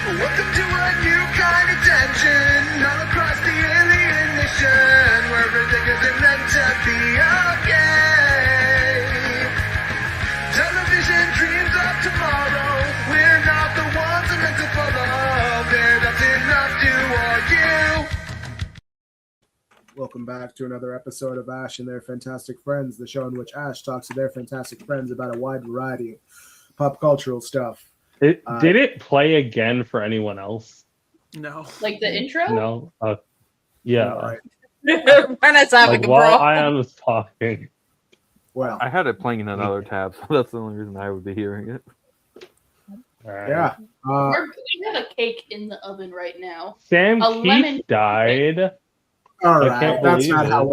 Welcome to a new kind of tension all across the alien nation, where ridiculous is meant to be okay. Television dreams of tomorrow, we're not the ones meant to follow. There, that's enough to argue. Welcome back to another episode of Ash and Their Fantastic Friends, the show in which Ash talks to their fantastic friends about a wide variety of pop cultural stuff. Did it play again for anyone else? No. Like the intro? No. Yeah. Right. Rena's having Like a while brawl. Ayaan was talking. Well, I had it playing in another tab, so that's the only reason I would be hearing it. All right. yeah. We have a cake in the oven right now. Sam A lemon Keith died. All I right. can't That's believe not it. how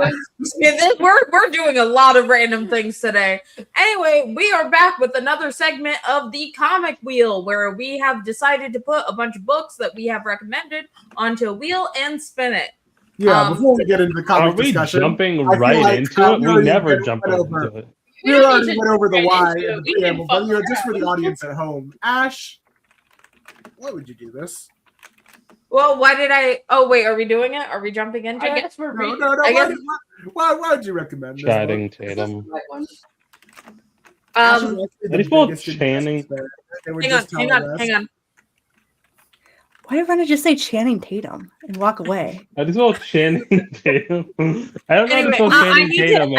We're doing a lot of random things today. Anyway, we are back with another segment of the Comic Wheel, where we have decided to put a bunch of books that we have recommended onto a wheel and spin it. Yeah, before we get into the Are comic we discussion, jumping I feel right like, into it? we We already never went jump over- into it. we don't already need to went over the get why into it. and the We can preamble, but fuck just for the around. audience at home, Ash, why would you do this? Well, why did I? Oh, wait, are we doing it? Are we jumping into I it? guess we're No. reading. Why, I guess- why would you recommend this? Channing book? Tatum. Ash is Um, actually the How do you spell biggest Channing? Injustice fan. They were hang just on, telling us. hang on. Why did Rena just say Channing Tatum and walk away? I just spell Channing Tatum. I don't know how to Anyway, spell I Channing Tatum.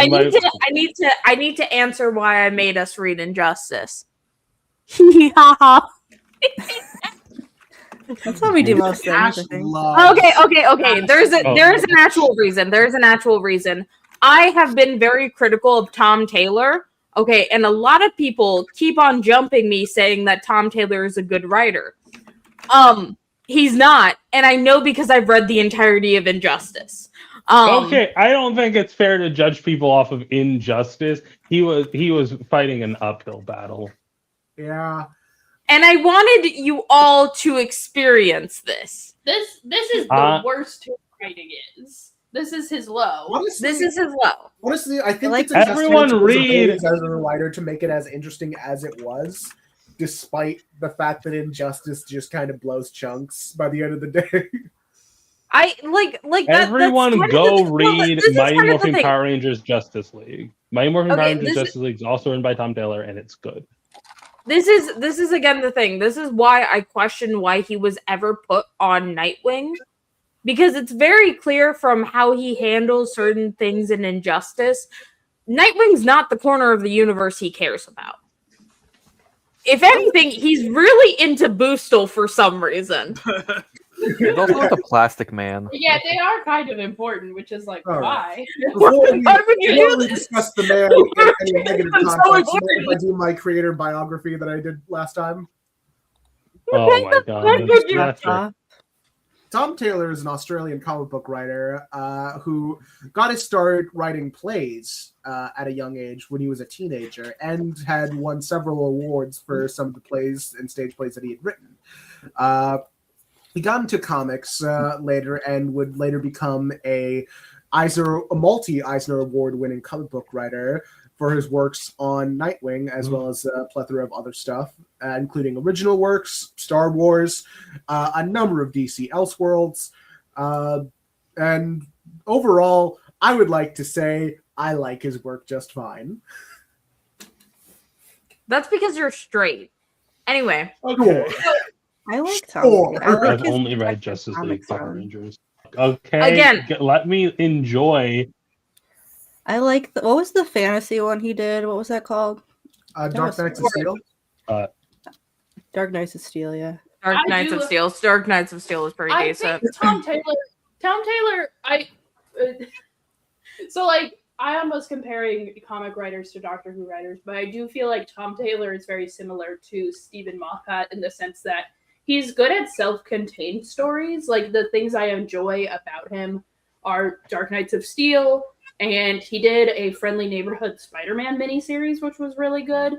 I'm need to answer why I made us read Injustice. That's how we do most things, Ash I think. loves Okay. There's an actual reason. I have been very critical of Tom Taylor. Okay, and a lot of people keep on jumping me saying that Tom Taylor is a good writer. He's not, and I know because I've read the entirety of Injustice. Okay, I don't think it's fair to judge people off of Injustice. He was fighting an uphill battle. Yeah. And I wanted you all to experience this. This is the worst his writing is. This is his low. Honestly, This is his low. honestly, I think Like, it's a everyone testament to his read- abilities as a writer to make it as interesting as it was, despite the fact that Injustice just kind of blows chunks by the end of the day. I like that. Everyone that's kind go of the, read this is Mighty kind of the Morphin thing. Power Rangers Justice League. Mighty Morphin Okay, Power Rangers this is- Justice League is also written by Tom Taylor, and it's good. This is again the thing. This is why I question why he was ever put on Nightwing, because it's very clear from how he handles certain things in Injustice. Nightwing's not the corner of the universe he cares about. If anything, he's really into Boostle for some reason. He's also like a plastic man. Yeah, they are kind of important, which is like All why. Before we, Why would you before do we this? discuss the man in any negative I'm so context, annoyed. if I do my creator biography that I did last time. Oh my god. Why would you- That's Uh, Tom Taylor is an Australian comic book writer who got his start writing plays at a young age when he was a teenager and had won several awards for some of the plays and stage plays that he had written. He got into comics later and would later become a multi-Eisner Award-winning comic book writer for his works on Nightwing, as well as a plethora of other stuff, including original works, Star Wars, a number of DC Elseworlds, and overall, I would like to say I like his work just fine. That's because you're straight. Anyway, Okay. I like Tom. Sure. I like I've his only read Detective Justice League Comics Power run. Rangers. Okay, Again. let me enjoy. I like what was the fantasy one he did? What was that called? Dark Knights of Steel. Dark Knights of Steel, yeah. Dark I Knights do- of Steel. Dark Knights of Steel is pretty I decent. think Tom Taylor, so like I almost comparing comic writers to Doctor Who writers, but I do feel like Tom Taylor is very similar to Stephen Moffat in the sense that he's good at self-contained stories. Like the things I enjoy about him are Dark Knights of Steel, and he did a Friendly Neighborhood Spider-Man miniseries, which was really good.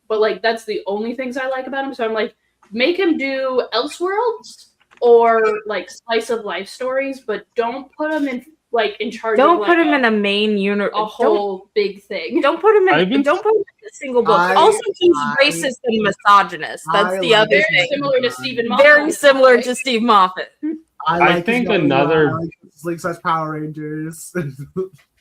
But like that's the only things I like about him. So I'm like, make him do Elseworlds or like slice of life stories, but don't put him in like in charge. Don't of, put like, him in a main unit. a whole big thing. Don't put him in. I've been- Don't put him in a single book. I- Also, he's I- racist and misogynist. That's I the like other it. Very thing. similar to Stephen Moffat. Very similar to Steve Moffat. I think his another- I like his League-size Power Rangers.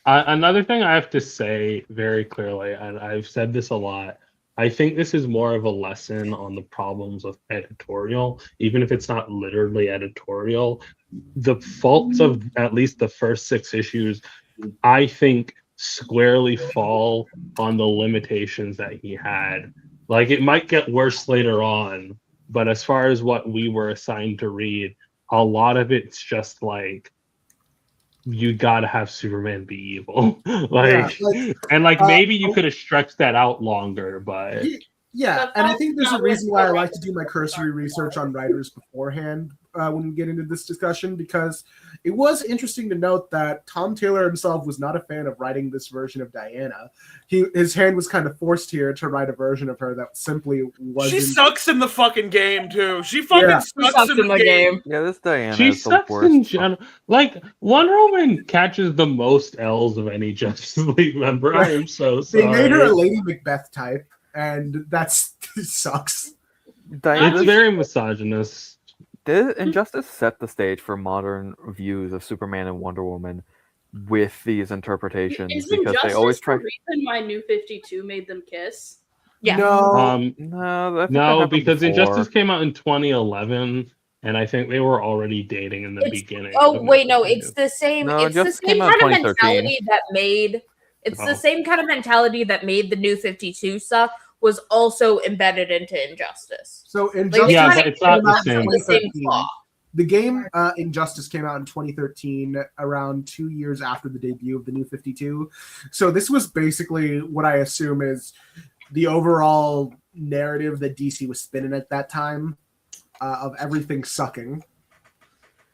Another thing I have to say very clearly, and I've said this a lot, I think this is more of a lesson on the problems of editorial, even if it's not literally editorial. The faults of at least the first 6 issues, I think, squarely fall on the limitations that he had. Like, it might get worse later on, but as far as what we were assigned to read, a lot of it's just like, you gotta have Superman be evil. Maybe you could have stretched that out longer, but Yeah, and I think there's a Not reason with why I the like to do my cursory research on writers beforehand when we get into this discussion, because it was interesting to note that Tom Taylor himself was not a fan of writing this version of Diana. His hand was kind of forced here to write a version of her that simply wasn't. She sucks in the fucking game too. She fucking Yeah. sucks in the game. Yeah, this Diana she is the sucks worst. in general. Like, Wonder Woman catches the most L's of any Justice League member. I am so They sorry. made her a Lady Macbeth type, and that's sucks. Diana, It's very misogynist. did Injustice set the stage for modern views of Superman and Wonder Woman with these interpretations? Is Because they Injustice always try. the reason why New 52 made them kiss? Yeah. No, No, I think that No, happened because before. Injustice came out in 2011, and I think they were already dating in the It's- beginning. Oh of wait, no, New it's the same. No, it's the Justice same came out kind in of 2013. mentality that made. It's Oh. the same kind of mentality that made the New 52 stuff was also embedded into Injustice. so Like, Injustice Yeah, kinda but it's not came the out in same. the same 2013. flaw. The game Injustice came out in 2013, around 2 years after the debut of the New 52. So this was basically what I assume is the overall narrative that DC was spinning at that time of everything sucking.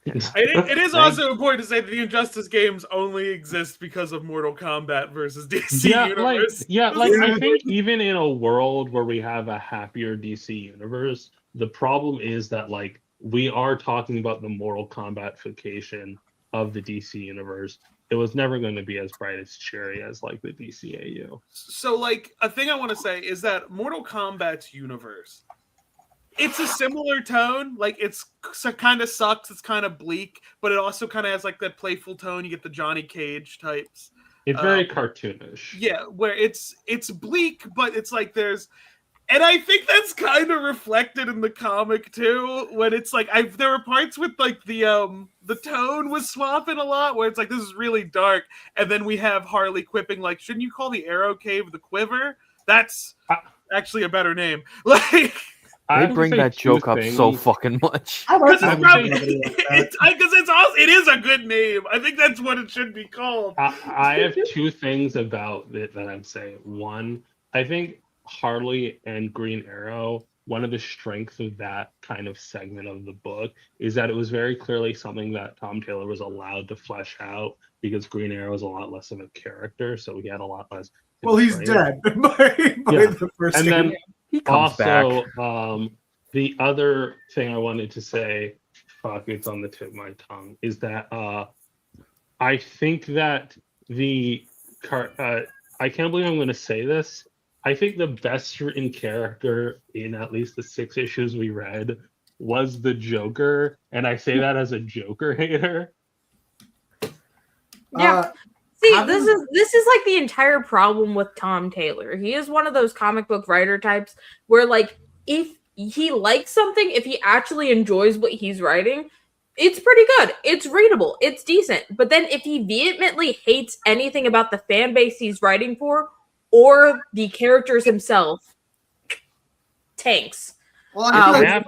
It is also important to say that the Injustice games only exist because of Mortal Kombat versus DC Universe. I think even in a world where we have a happier DC universe, the problem is that like we are talking about the Mortal Kombat-fication of the DC universe. It was never going to be as bright as cherry as like the DCAU. So, like, a thing I want to say is that Mortal Kombat's universe, it's a similar tone. Like, it's kind of sucks. It's kind of bleak, but it also kind of has like that playful tone. You get the Johnny Cage types. It's very cartoonish. Yeah, where it's bleak, but it's like there's, and I think that's kind of reflected in the comic too. When it's like there were parts with like the tone was swapping a lot, where it's like this is really dark, and then we have Harley quipping like, "Shouldn't you call the Arrow Cave the Quiver?" That's actually a better name. Like. They bring that joke up so fucking much. Because it is a good name. I think that's what it should be called. I have 2 things about it that I'm saying. One, I think Harley and Green Arrow, one of the strengths of that kind of segment of the book is that it was very clearly something that Tom Taylor was allowed to flesh out because Green Arrow is a lot less of a character, so he had a lot less. Well, he's dead by the first and game. then He comes back. The other thing I wanted to say, fuck, it's on the tip of my tongue, is that I think that I can't believe I'm going to say this. I think the best written character in at least the 6 issues we read was the Joker, and I say that as a Joker hater. Yeah. See, this is like the entire problem with Tom Taylor. He is one of those comic book writer types where, like, if he likes something, if he actually enjoys what he's writing, it's pretty good. It's readable. It's decent. But then if he vehemently hates anything about the fan base he's writing for or the characters himself, tanks. Well, I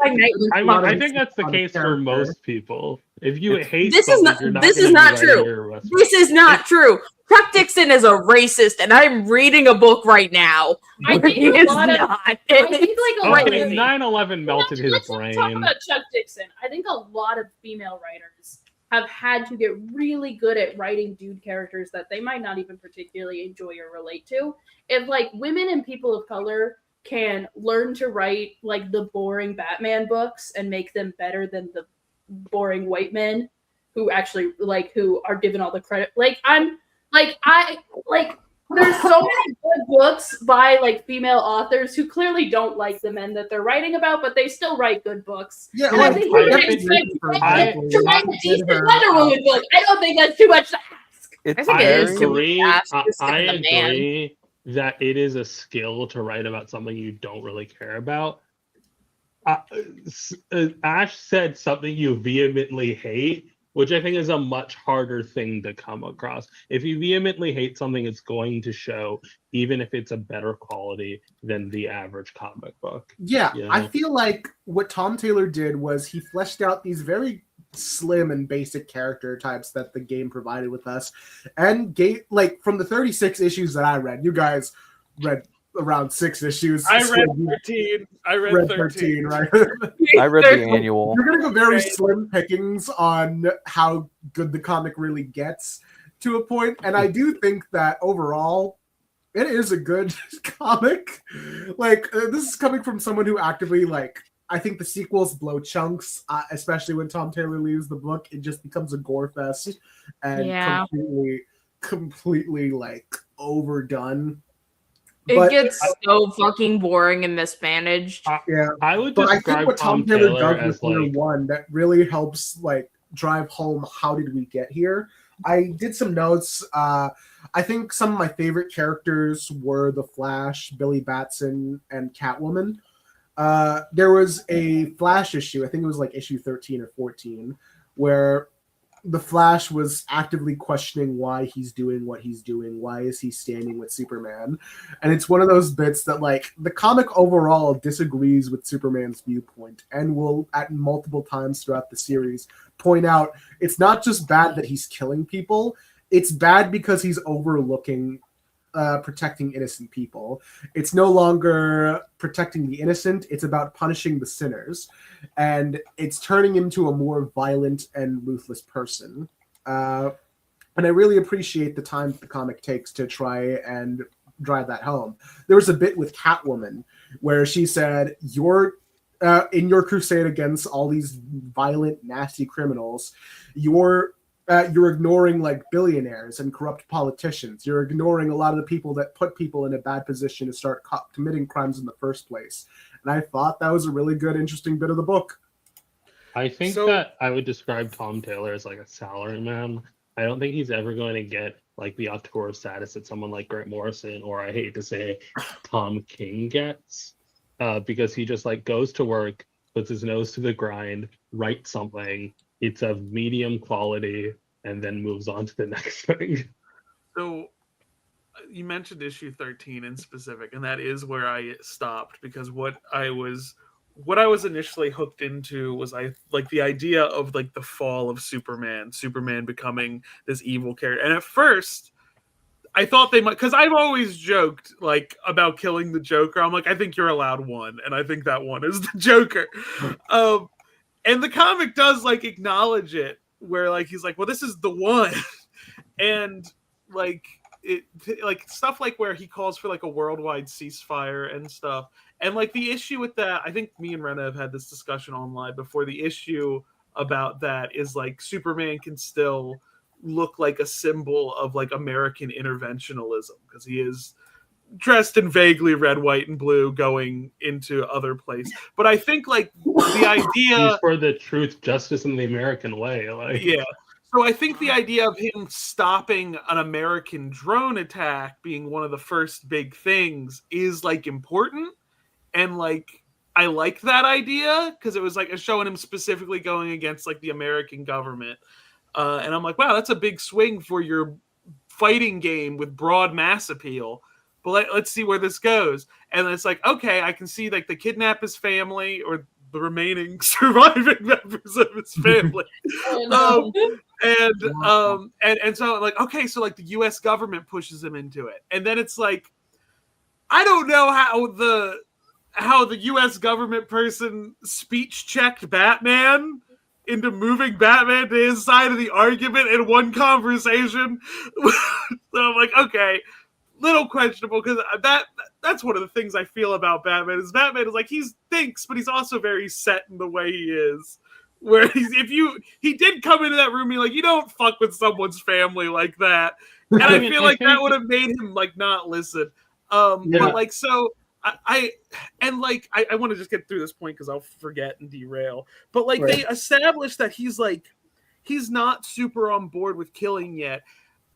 I think that's the case for most people. If you hate this is not something, you're this gonna is be not writing true. your Westworld. This is not true. Chuck Dixon is a racist, and I'm reading a book right now. I think He a is lot of- not. I think like a lot Okay, of 9/11 melted his let's talk brain. about Chuck Dixon. I think a lot of female writers have had to get really good at writing dude characters that they might not even particularly enjoy or relate to. If like women and people of color can learn to write like the boring Batman books and make them better than the boring white men who actually who are given all the credit. There's so many good books by female authors who clearly don't like the men that they're writing about, but they still write good books. Yeah, And I think you can expect to write a decent Wonder Woman book. I don't think that's too much to ask. It's I think I it is too agree. fast, I just given the man. agree that it is a skill to write about something you don't really care about. Ash said something you vehemently hate, which I think is a much harder thing to come across. If you vehemently hate something, it's going to show, even if it's a better quality than the average comic book. Yeah, You know? I feel like what Tom Taylor did was he fleshed out these very slim and basic character types that the game provided with us, and gave from the 36 issues that I read, you guys read around 6 issues. I read 13. I read 13, right? I read the annual. You're gonna go very slim pickings on how good the comic really gets to a point, and I do think that overall it is a good comic. This is coming from someone who actively I think the sequels blow chunks, especially when Tom Taylor leaves the book. It just becomes a gore fest and completely overdone. It gets so fucking boring and mismanaged. Yeah, I would but I describe think what Tom Taylor Taylor does as with year one that really helps drive home how did we get here. I did some notes. I think some of my favorite characters were the Flash, Billy Batson, and Catwoman. There was a Flash issue, I think it was issue 13 or 14, where the Flash was actively questioning why he's doing what he's doing. Why is he standing with Superman? And it's one of those bits that the comic overall disagrees with Superman's viewpoint and will at multiple times throughout the series point out it's not just bad that he's killing people, it's bad because he's overlooking protecting innocent people. It's no longer protecting the innocent, it's about punishing the sinners, and it's turning him into a more violent and ruthless person. And I really appreciate the time the comic takes to try and drive that home. There was a bit with Catwoman where she said, you're in your crusade against all these violent, nasty criminals, you're ignoring billionaires and corrupt politicians. You're ignoring a lot of the people that put people in a bad position to start committing crimes in the first place. And I thought that was a really good, interesting bit of the book. I think that I would describe Tom Taylor as a salaryman. I don't think he's ever going to get the auteur status that someone like Grant Morrison, or I hate to say Tom King gets, because he just goes to work, puts his nose to the grind, writes something. It's of medium quality, and then moves on to the next thing. So you mentioned issue 13 in specific, and that is where I stopped, because what I was initially hooked into was the idea of the fall of Superman becoming this evil character. And at first I thought they might, because I've always joked about killing the Joker. I'm I think you're allowed one, and I think that one is the Joker. And the comic does acknowledge it, where he's well, this is the one, and it stuff where he calls for a worldwide ceasefire and stuff. And the issue with that, I think me and Rena have had this discussion online before. The issue about that is Superman can still look like a symbol of American interventionalism, because he is dressed in vaguely red, white, and blue going into other places. But I think the idea He's for the truth, justice, and the American way. Yeah. So I think the idea of him stopping an American drone attack being one of the first big things is important. And I like that idea, because it was showing him specifically going against the American government. And I'm wow, that's a big swing for your fighting game with broad mass appeal. But let's see where this goes. And it's okay, I can see they kidnap his family, or the remaining surviving members of his family. And so okay, so the US government pushes him into it. And then it's I don't know how the US government person speech checked Batman into moving Batman to his side of the argument in one conversation. So I'm okay, little questionable, because that's one of the things I feel about Batman is he thinks, but he's also very set in the way he is, Where he did come into that room, you don't fuck with someone's family like that, and I feel like that would have made him not listen. But I want to just get through this point because I'll forget and derail. But they established that he's not super on board with killing yet.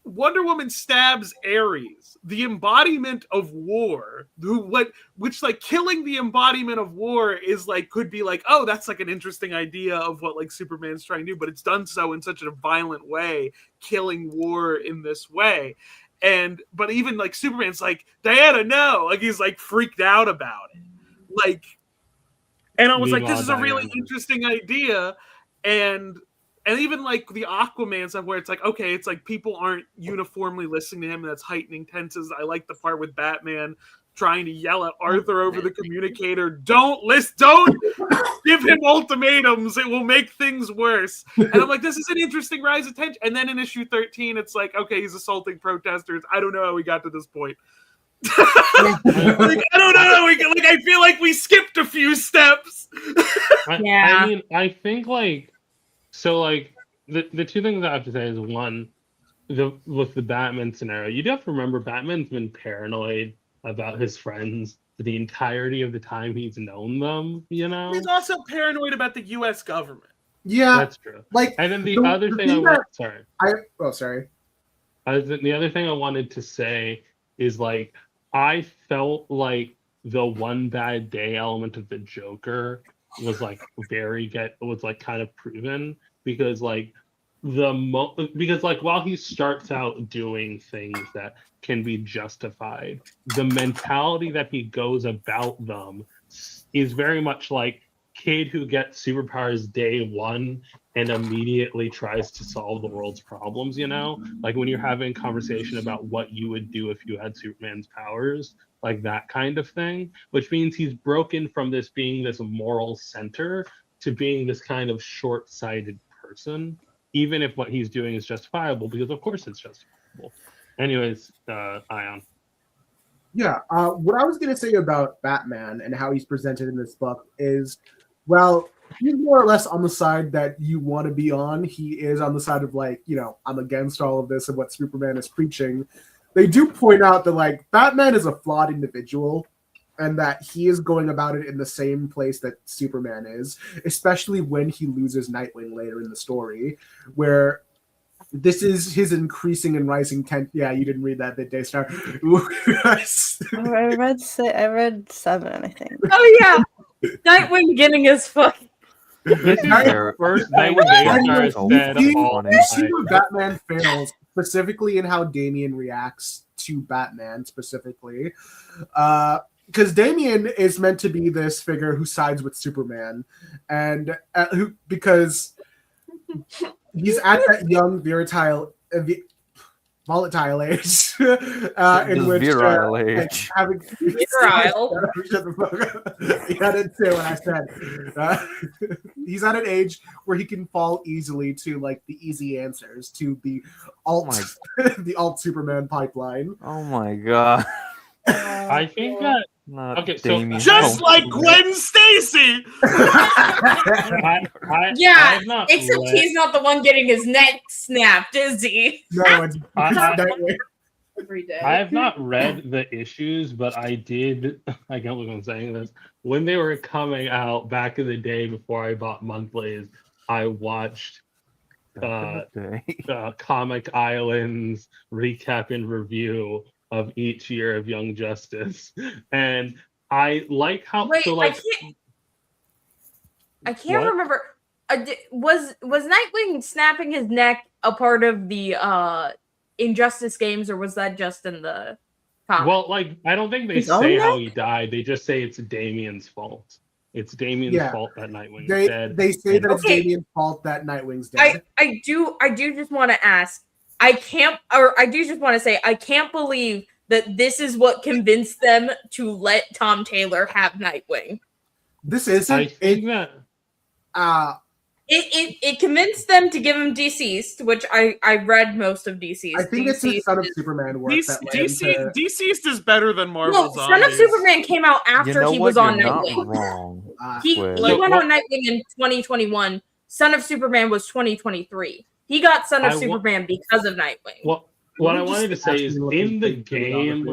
Wonder Woman stabs Ares, the embodiment of war, which killing the embodiment of war is could be oh, that's an interesting idea of what Superman's trying to do, but it's done so in such a violent way, killing war in this way. But even Superman's Diana, no, he's freaked out about it. And I was this is a really interesting idea. And even the Aquaman stuff where it's okay, it's people aren't uniformly listening to him, and that's heightening tensions. I like the part with Batman trying to yell at Arthur over the communicator, don't give him ultimatums, it will make things worse. And I'm this is an interesting rise of tension. And then in issue 13, it's okay, he's assaulting protesters. I don't know how we got to this point. I don't know how we got, I feel we skipped a few steps. I mean, I think so the two things I have to say is one, with the Batman scenario, you do have to remember Batman's been paranoid about his friends the entirety of the time he's known them, He's also paranoid about the US government. Yeah. That's true. And then the other thing the other thing I wanted to say is I felt the one bad day element of the Joker was kind of proven because while he starts out doing things that can be justified, the mentality that he goes about them is very much kid who gets superpowers day one and immediately tries to solve the world's problems, when you're having a conversation about what you would do if you had Superman's powers, that kind of thing, which means he's broken from this being this moral center to being this kind of short-sighted person, even if what he's doing is justifiable, because of course it's justifiable. Anyways, Ayaan. Yeah, what I was going to say about Batman and how he's presented in this book is, well, he's more or less on the side that you want to be on. He is on the side of I'm against all of this and what Superman is preaching. They do point out that Batman is a flawed individual and that he is going about it in the same place that Superman is, especially when he loses Nightwing later in the story, where this is his increasing and rising Yeah, you didn't read that bit, Daystar. I read 7, I think. Oh yeah, Nightwing getting his fuck. This is the first thing Daystar said all You see where Batman fails, specifically in how Damian reacts to Batman specifically. Because Damian is meant to be this figure who sides with Superman, and because he's at that young volatile age, in which virile age. Having Virile. I didn't say what I said. He's at an age where he can fall easily to the easy answers to the the alt Superman pipeline. Oh my god! I think that. Okay, so just like Gwen Stacy. Except he's not the one getting his neck snapped, is he? No, Every day. I have not read the issues, but I did. I can't believe I'm saying this. When they were coming out back in the day before I bought monthlies, I watched Comic Island's recap and review of each year of Young Justice, and I like how. Wait, I can't remember. Was Nightwing snapping his neck a part of the Injustice games, or was that just in the comic? Well, I don't think they say how he died. They just say it's Damian's fault. It's Damian's fault that Nightwing's dead. They say that it's Damian's fault that Nightwing's dead. I do just want to ask. I can't believe that this is what convinced them to let Tom Taylor have Nightwing. This isn't. I think that. It convinced them to give him Deceased, which I read most of Deceased. I think it's his Son of Superman work. Deceased is better than Marvel's. No, Son of Superman came out after he was on Nightwing. Wrong. He went on Nightwing in 2021. Son of Superman was 2023. He got Son of I wa- Superman because of Nightwing. Well, what I Just wanted to say is asking what in you the think, game,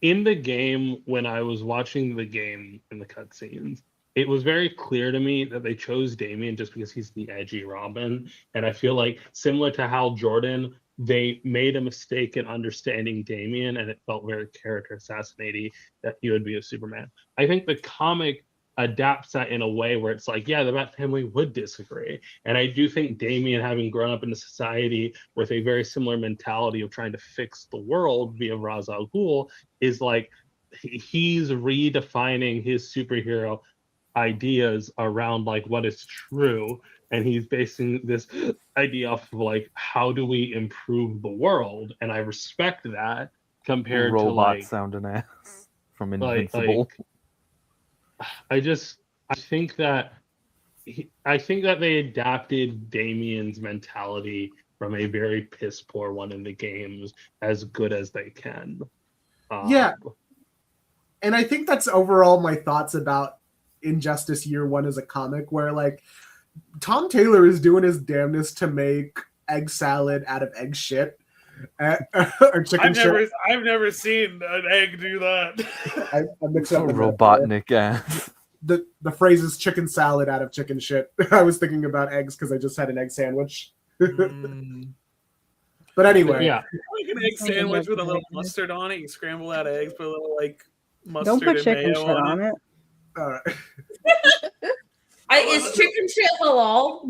honestly. when I was watching the game in the cutscenes, it was very clear to me that they chose Damian just because he's the edgy Robin. And I feel like similar to Hal Jordan, they made a mistake in understanding Damian, and it felt very character assassinating that he would be a Superman. I think the comic adapts that in a way where it's like, yeah, the Bat family would disagree. And I do think Damian, having grown up in a society with a very similar mentality of trying to fix the world via Ra's al Ghul, is like he's redefining his superhero ideas around like what is true, and he's basing this idea off of like how do we improve the world, and I respect that compared to Robot like sounding ass from like Invincible. I think that they adapted Damian's mentality from a very piss poor one in the games as good as they can. Yeah. And I think that's overall my thoughts about Injustice Year One as a comic, where like Tom Taylor is doing his damnedest to make egg salad out of egg shit. Or chicken shit. I've never seen an egg do that. I mix So up the Robotnik ass. The phrase is chicken salad out of chicken shit. I was thinking about eggs because I just had an egg sandwich. But anyway, Yeah, Like an egg sandwich with a little mustard on it. You scramble out eggs, put a little like mustard Don't put and chicken mayo shit on on it. it. all right. Is chicken shit halal?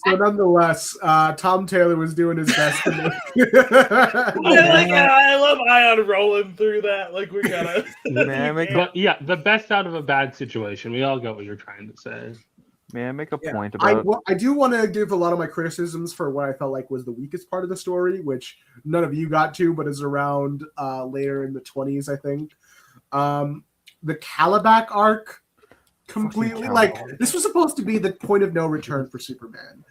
So nonetheless, Tom Taylor was doing his best to make. I love Ayaan rolling through that. Like we gotta. but yeah, the best out of a bad situation. We all get what you're trying to say. May I make a Yeah, point about I do want to give a lot of my criticisms for what I felt like was the weakest part of the story, which none of you got to, but is around later in the 20s, I think. The Calabac arc, completely like this was supposed to be the point of no return for Superman.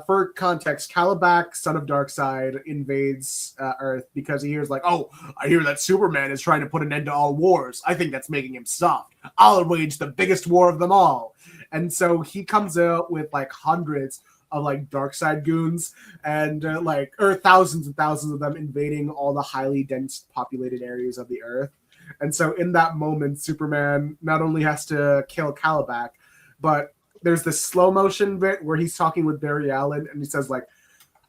For context, Calabac, son of Darkseid, invades Earth because he hears like, oh, I hear that Superman is trying to put an end to all wars. I think that's making him soft. I'll wage the biggest war of them all. And so he comes out with like hundreds of like Darkseid goons and thousands and thousands of them invading all the highly dense populated areas of the Earth. And so in that moment, Superman not only has to kill Calabac, but there's this slow motion bit where he's talking with Barry Allen and he says like,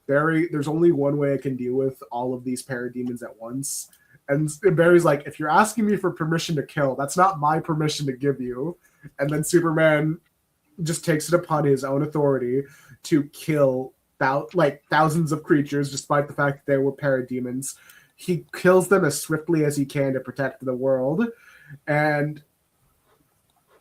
Barry, there's only one way I can deal with all of these parademons at once. And Barry's like, if you're asking me for permission to kill, that's not my permission to give you. And then Superman just takes it upon his own authority to kill thousands of creatures, despite the fact that they were parademons. He kills them as swiftly as he can to protect the world. And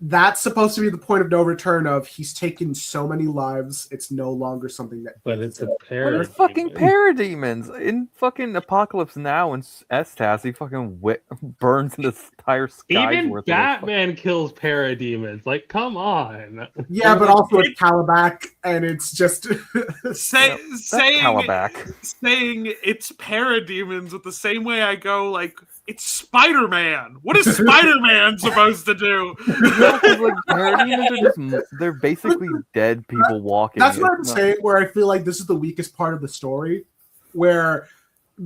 that's supposed to be the point of no return of he's taken so many lives, it's no longer something that... But it's a But parademon. it's fucking parademons. In fucking Apocalypse Now and Estas, he fucking burns the entire sky. Even Batman kills parademons. Like, come on. Yeah, but also it's Calabac, and it's just... saying Calabac. saying it's parademons with the same way I go like it's Spider-Man. What is Spider-Man supposed to do? Yeah, 'cause, like, parademons are they're basically dead people walking. That's what I'm It's not- saying, where I feel like this is the weakest part of the story, where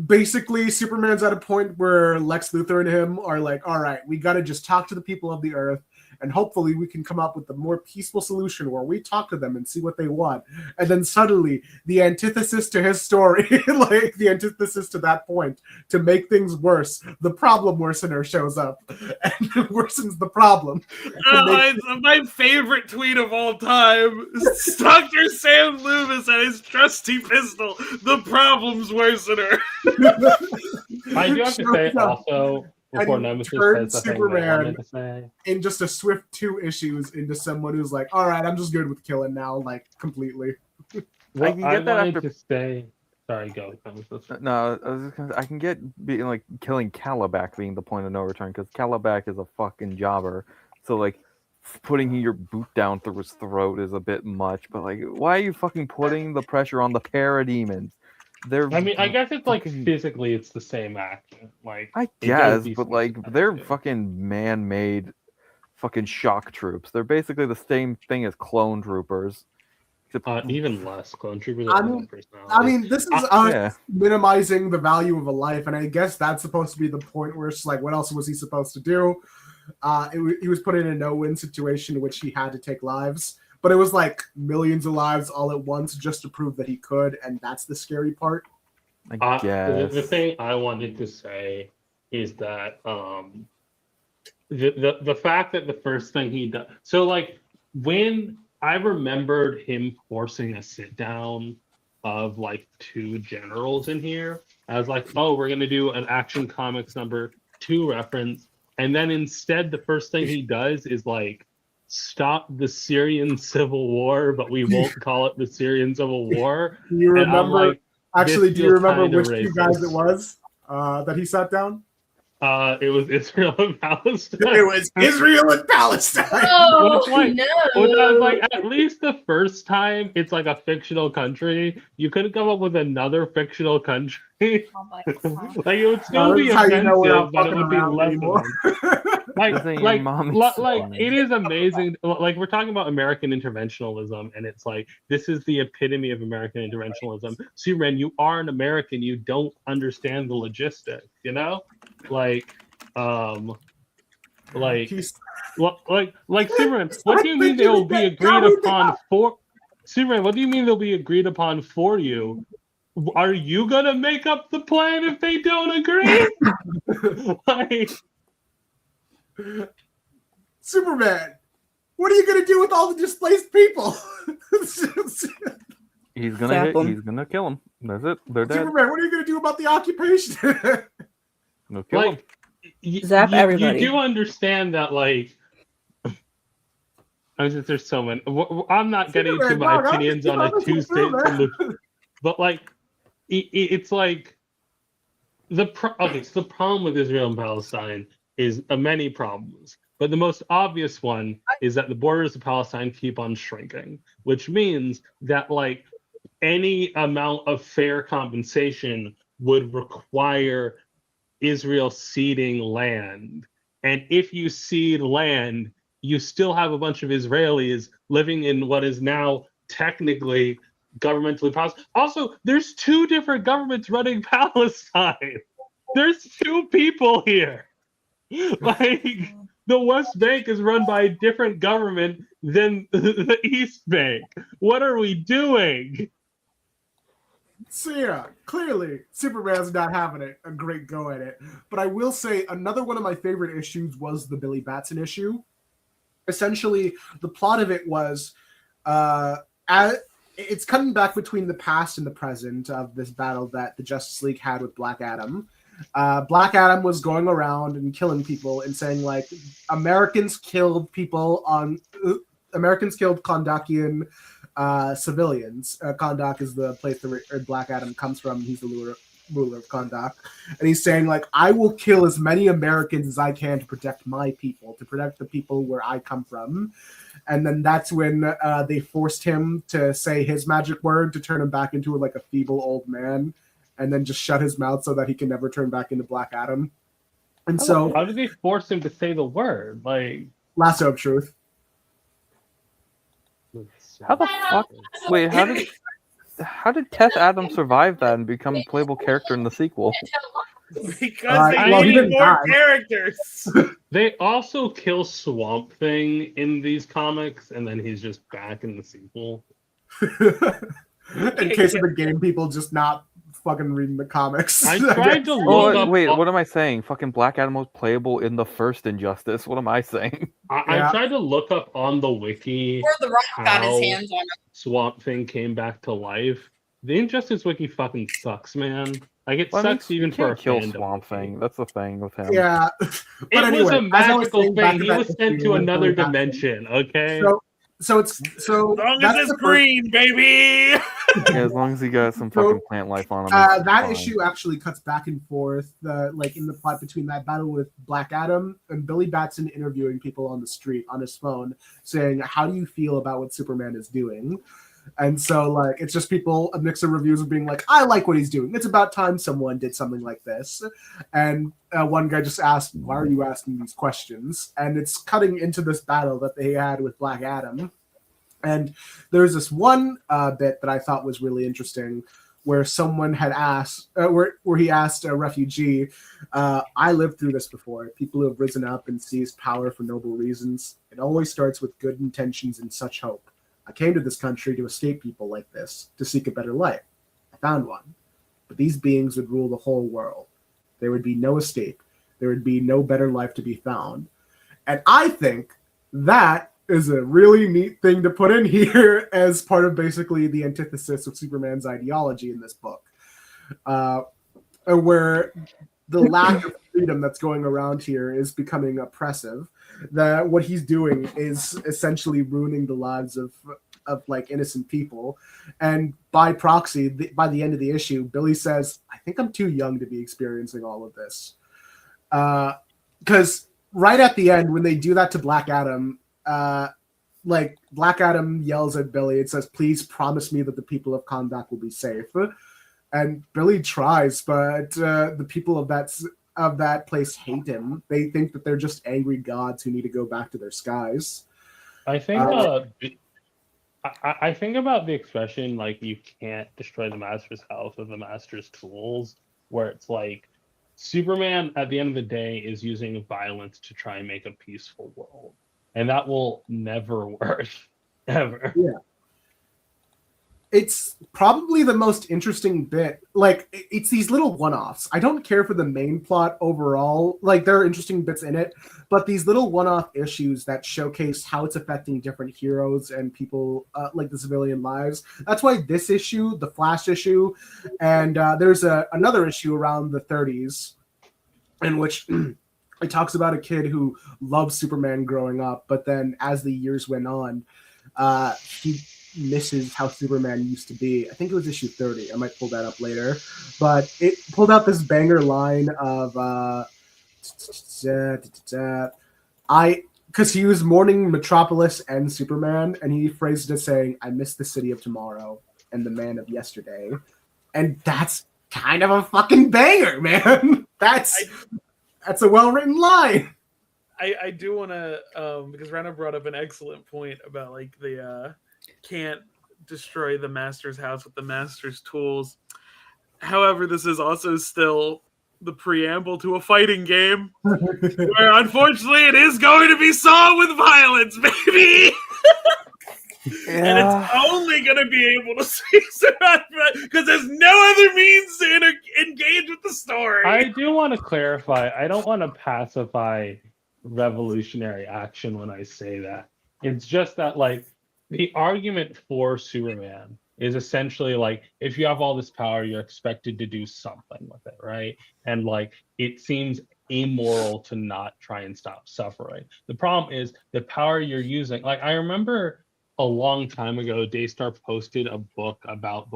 basically Superman's at a point where Lex Luthor and him are like, all right, we got to just talk to the people of the Earth, and hopefully we can come up with a more peaceful solution where we talk to them and see what they want. And then suddenly, the antithesis to his story, like the antithesis to that point, to make things worse, the problem worsener shows up and worsens the problem. My favorite tweet of all time is Dr. Sam Loomis and his trusty pistol. The problem's worsener. I do have to say also, before And Nemesis turned says the thing Superman I wanted to say. in just a swift 2 issues into someone who's like, all right, I'm just good with killing now, like completely. What can I get that wanted after- to say... Sorry, go. Nemesis. No, I was just gonna say, I can get being like killing Calabac being the point of no return because Calabac is a fucking jobber. So like putting your boot down through his throat is a bit much. But like, why are you fucking putting the pressure on the parademons? I mean, I guess it's like fucking- physically it's the same action. Like I it does guess, but decent like stuff, they're too. fucking man-made fucking shock troops. They're basically the same thing as clone troopers. Even less. Clone Troopers I have mean- no personality. I mean, this is Yeah. minimizing the value of a life, and I guess that's supposed to be the point where it's like, what else was he supposed to do? He was put in a no-win situation in which he had to take lives, but it was like millions of lives all at once just to prove that he could, and that's the scary part. I guess. The thing I wanted to say is that the fact that the first thing he does, so like when I remembered him forcing a sit down of like 2 generals in here, I was like, oh, we're gonna do an Action Comics #2 reference, and then instead the first thing he does is like stop the Syrian civil war, but we won't call it the Syrian civil war. Do you And I'm remember? like, Actually, this do you feels remember kinda which 2 guys racist. it was that he sat down? It was Israel and Palestine. It was Israel and Palestine. Oh Which, like, no! Which I was like, at least the first time it's like a fictional country, you could come up with another fictional country. Oh my god. Like it would still This be is how you know we're offensive, not but it fucking would be around less anymore. like This ain't your like mommy's like son. it is amazing. Like we're talking about American interventionalism, and it's like this is the epitome of American interventionalism. Superman, you are an American, you don't understand the logistics, you know? Like He's like Superman, what do you mean thinking they'll of be that agreed dummy upon for Superman? What do you mean they'll be agreed upon for you? Are you gonna make up the plan if they don't agree? Like, Superman. What are you gonna do with all the displaced people? He's Zap 'em. gonna kill him. That's it. They're dead. Superman, what are you gonna do about the occupation? No kill 'em. like Zap everybody. You do understand that, like. I mean, there's so many. I'm not getting into my Superman, dog, opinions on a I'm just 2-state Superman. solution, but like, it's like the problem with Israel and Palestine is many problems, but the most obvious one is that the borders of Palestine keep on shrinking, which means that like any amount of fair compensation would require Israel ceding land, and if you cede land, you still have a bunch of Israelis living in what is now technically governmentally Palestine. Also, there's 2 different governments running Palestine. There's 2 people here. Like the West Bank is run by a different government than the East Bank. What are we doing? So yeah, clearly Superman's not having a great go at it. But I will say another one of my favorite issues was the Billy Batson issue. Essentially, the plot of it was it's cutting back between the past and the present of this battle that the Justice League had with Black Adam. Black Adam was going around and killing people and saying like Americans killed Kondakian civilians. Kondak is the place that Black Adam comes from. He's the ruler of Kondak, and he's saying like I will kill as many Americans as I can to protect my people, to protect the people where I come from. And then that's when they forced him to say his magic word to turn him back into like a feeble old man, and then just shut his mouth so that he can never turn back into Black Adam. And so How did they force him to say the word? Like, lasso of truth. How the fuck? Wait, how did Teth Adams survive that and become a playable character in the sequel? Because they well, he needed didn't more die. characters. They also kill Swamp Thing in these comics, and then he's just back in the sequel. In case of the game people just not fucking reading the comics. I tried to look up. Wait, what am I saying? Fucking Black Adam was playable in the first Injustice. What am I saying? I tried to look up on the wiki Before The Rock got his how hands on it. Swamp Thing came back to life. The Injustice wiki fucking sucks, man. Like it Well, I mean, sucks even you for a can't kill fandom Swamp wiki. Thing. That's the thing with him. Yeah. It But anyway, was a as I was magical saying, back thing. to He that was sent issue to with another Billy Batson. dimension. Okay. So As long as that's it's the first- green, baby. Yeah, as long as he got some So, fucking plant life on him. it's that fine. issue actually cuts back and forth, like in the plot between that battle with Black Adam and Billy Batson interviewing people on the street on his phone, saying, "How do you feel about what Superman is doing?" And so, like, it's just people, a mix of reviews of being like, "I like what he's doing. It's about time someone did something like this." And one guy just asked, "Why are you asking these questions?" And it's cutting into this battle that they had with Black Adam. And there's this one bit that I thought was really interesting, where someone had asked, where he asked a refugee, I lived through this before. People who have risen up and seized power for noble reasons. It always starts with good intentions and such hope. I came to this country to escape people like this, to seek a better life. I found one. But these beings would rule the whole world. There would be no escape. There would be no better life to be found. And I think that is a really neat thing to put in here as part of basically the antithesis of Superman's ideology in this book, where the lack of freedom that's going around here is becoming oppressive. That what he's doing is essentially ruining the lives of like innocent people, and by proxy, by the end of the issue, Billy says, "I think I'm too young to be experiencing all of this," because right at the end when they do that to Black Adam. Like Black Adam yells at Billy, it says, "Please promise me that the people of Kahndaq will be safe." And Billy tries, but the people of that place hate him. They think that they're just angry gods who need to go back to their skies. I think I think about the expression like you can't destroy the master's house with the master's tools, where it's like Superman at the end of the day is using violence to try and make a peaceful world. And that will never work, ever. Yeah. It's probably the most interesting bit. Like, it's these little one-offs. I don't care for the main plot overall. Like, there are interesting bits in it, but these little one-off issues that showcase how it's affecting different heroes and people, like the civilian lives. That's why this issue, the Flash issue, and there's another issue around the 30s in which... It talks about a kid who loved Superman growing up, but then as the years went on, he misses how Superman used to be. I think it was issue 30. I might pull that up later. But it pulled out this banger line of because he was mourning Metropolis and Superman, and he phrased it as saying, "I miss the city of tomorrow and the man of yesterday." And that's kind of a fucking banger, man. That's a well-written line. I do want to, because Rena brought up an excellent point about like the can't destroy the master's house with the master's tools. However, this is also still the preamble to a fighting game where unfortunately it is going to be solved with violence, baby. Yeah. And it's only going to be able to see because there's no other means to engage with the story. I do want to clarify. I don't want to pacify revolutionary action when I say that. It's just that, like, the argument for Superman is essentially like, if you have all this power, you're expected to do something with it, right? And like, it seems amoral to not try and stop suffering. The problem is the power you're using. Like, I remember a long time ago, Daystar posted a book about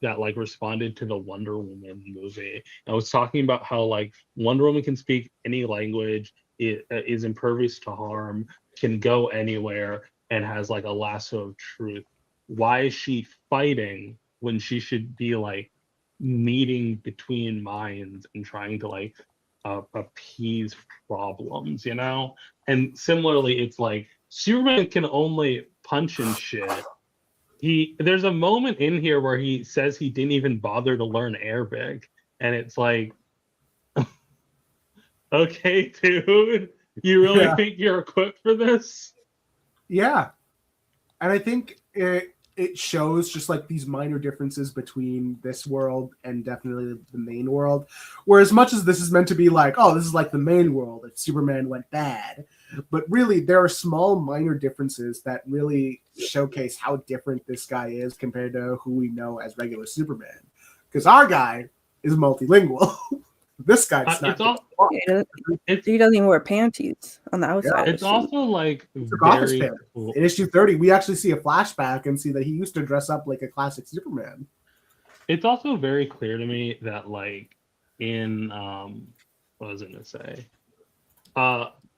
that like responded to the Wonder Woman movie. And I was talking about how like Wonder Woman can speak any language, it is impervious to harm, can go anywhere, and has like a lasso of truth. Why is she fighting when she should be like meeting between minds and trying to like appease problems, you know? And similarly, it's like Superman can only punch and shit. There's a moment in here where he says he didn't even bother to learn Arabic, and it's like, okay, dude, you really think you're equipped for this? Yeah, and I think it shows just like these minor differences between this world and definitely the main world. Where as much as this is meant to be like, oh, this is like the main world if Superman went bad, but really there are small minor differences that really showcase how different this guy is compared to who we know as regular Superman. Because our guy is multilingual. This guy's not. He doesn't even wear panties on the outside. It's also like very cool. In issue 30, we actually see a flashback and see that he used to dress up like a classic Superman. It's also very clear to me that like in what was I gonna say?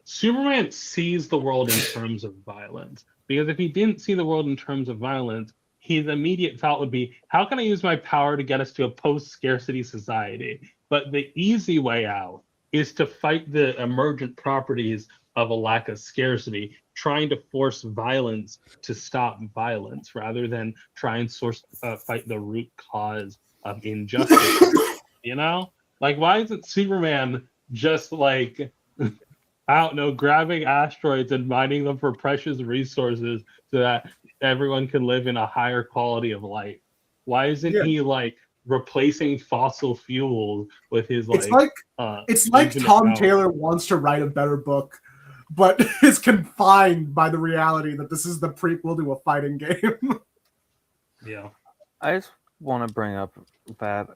Superman sees the world in terms of violence. Because if he didn't see the world in terms of violence, his immediate thought would be, how can I use my power to get us to a post-scarcity society? But the easy way out is to fight the emergent properties of a lack of scarcity, trying to force violence to stop violence rather than try and fight the root cause of injustice. You know, like why isn't Superman just like I don't know, grabbing asteroids and mining them for precious resources so that everyone can live in a higher quality of life? Why isn't he like replacing fossil fuels with his it's like Tom Taylor wants to write a better book, but is confined by the reality that this is the prequel to a fighting game. Yeah. I just want to bring up that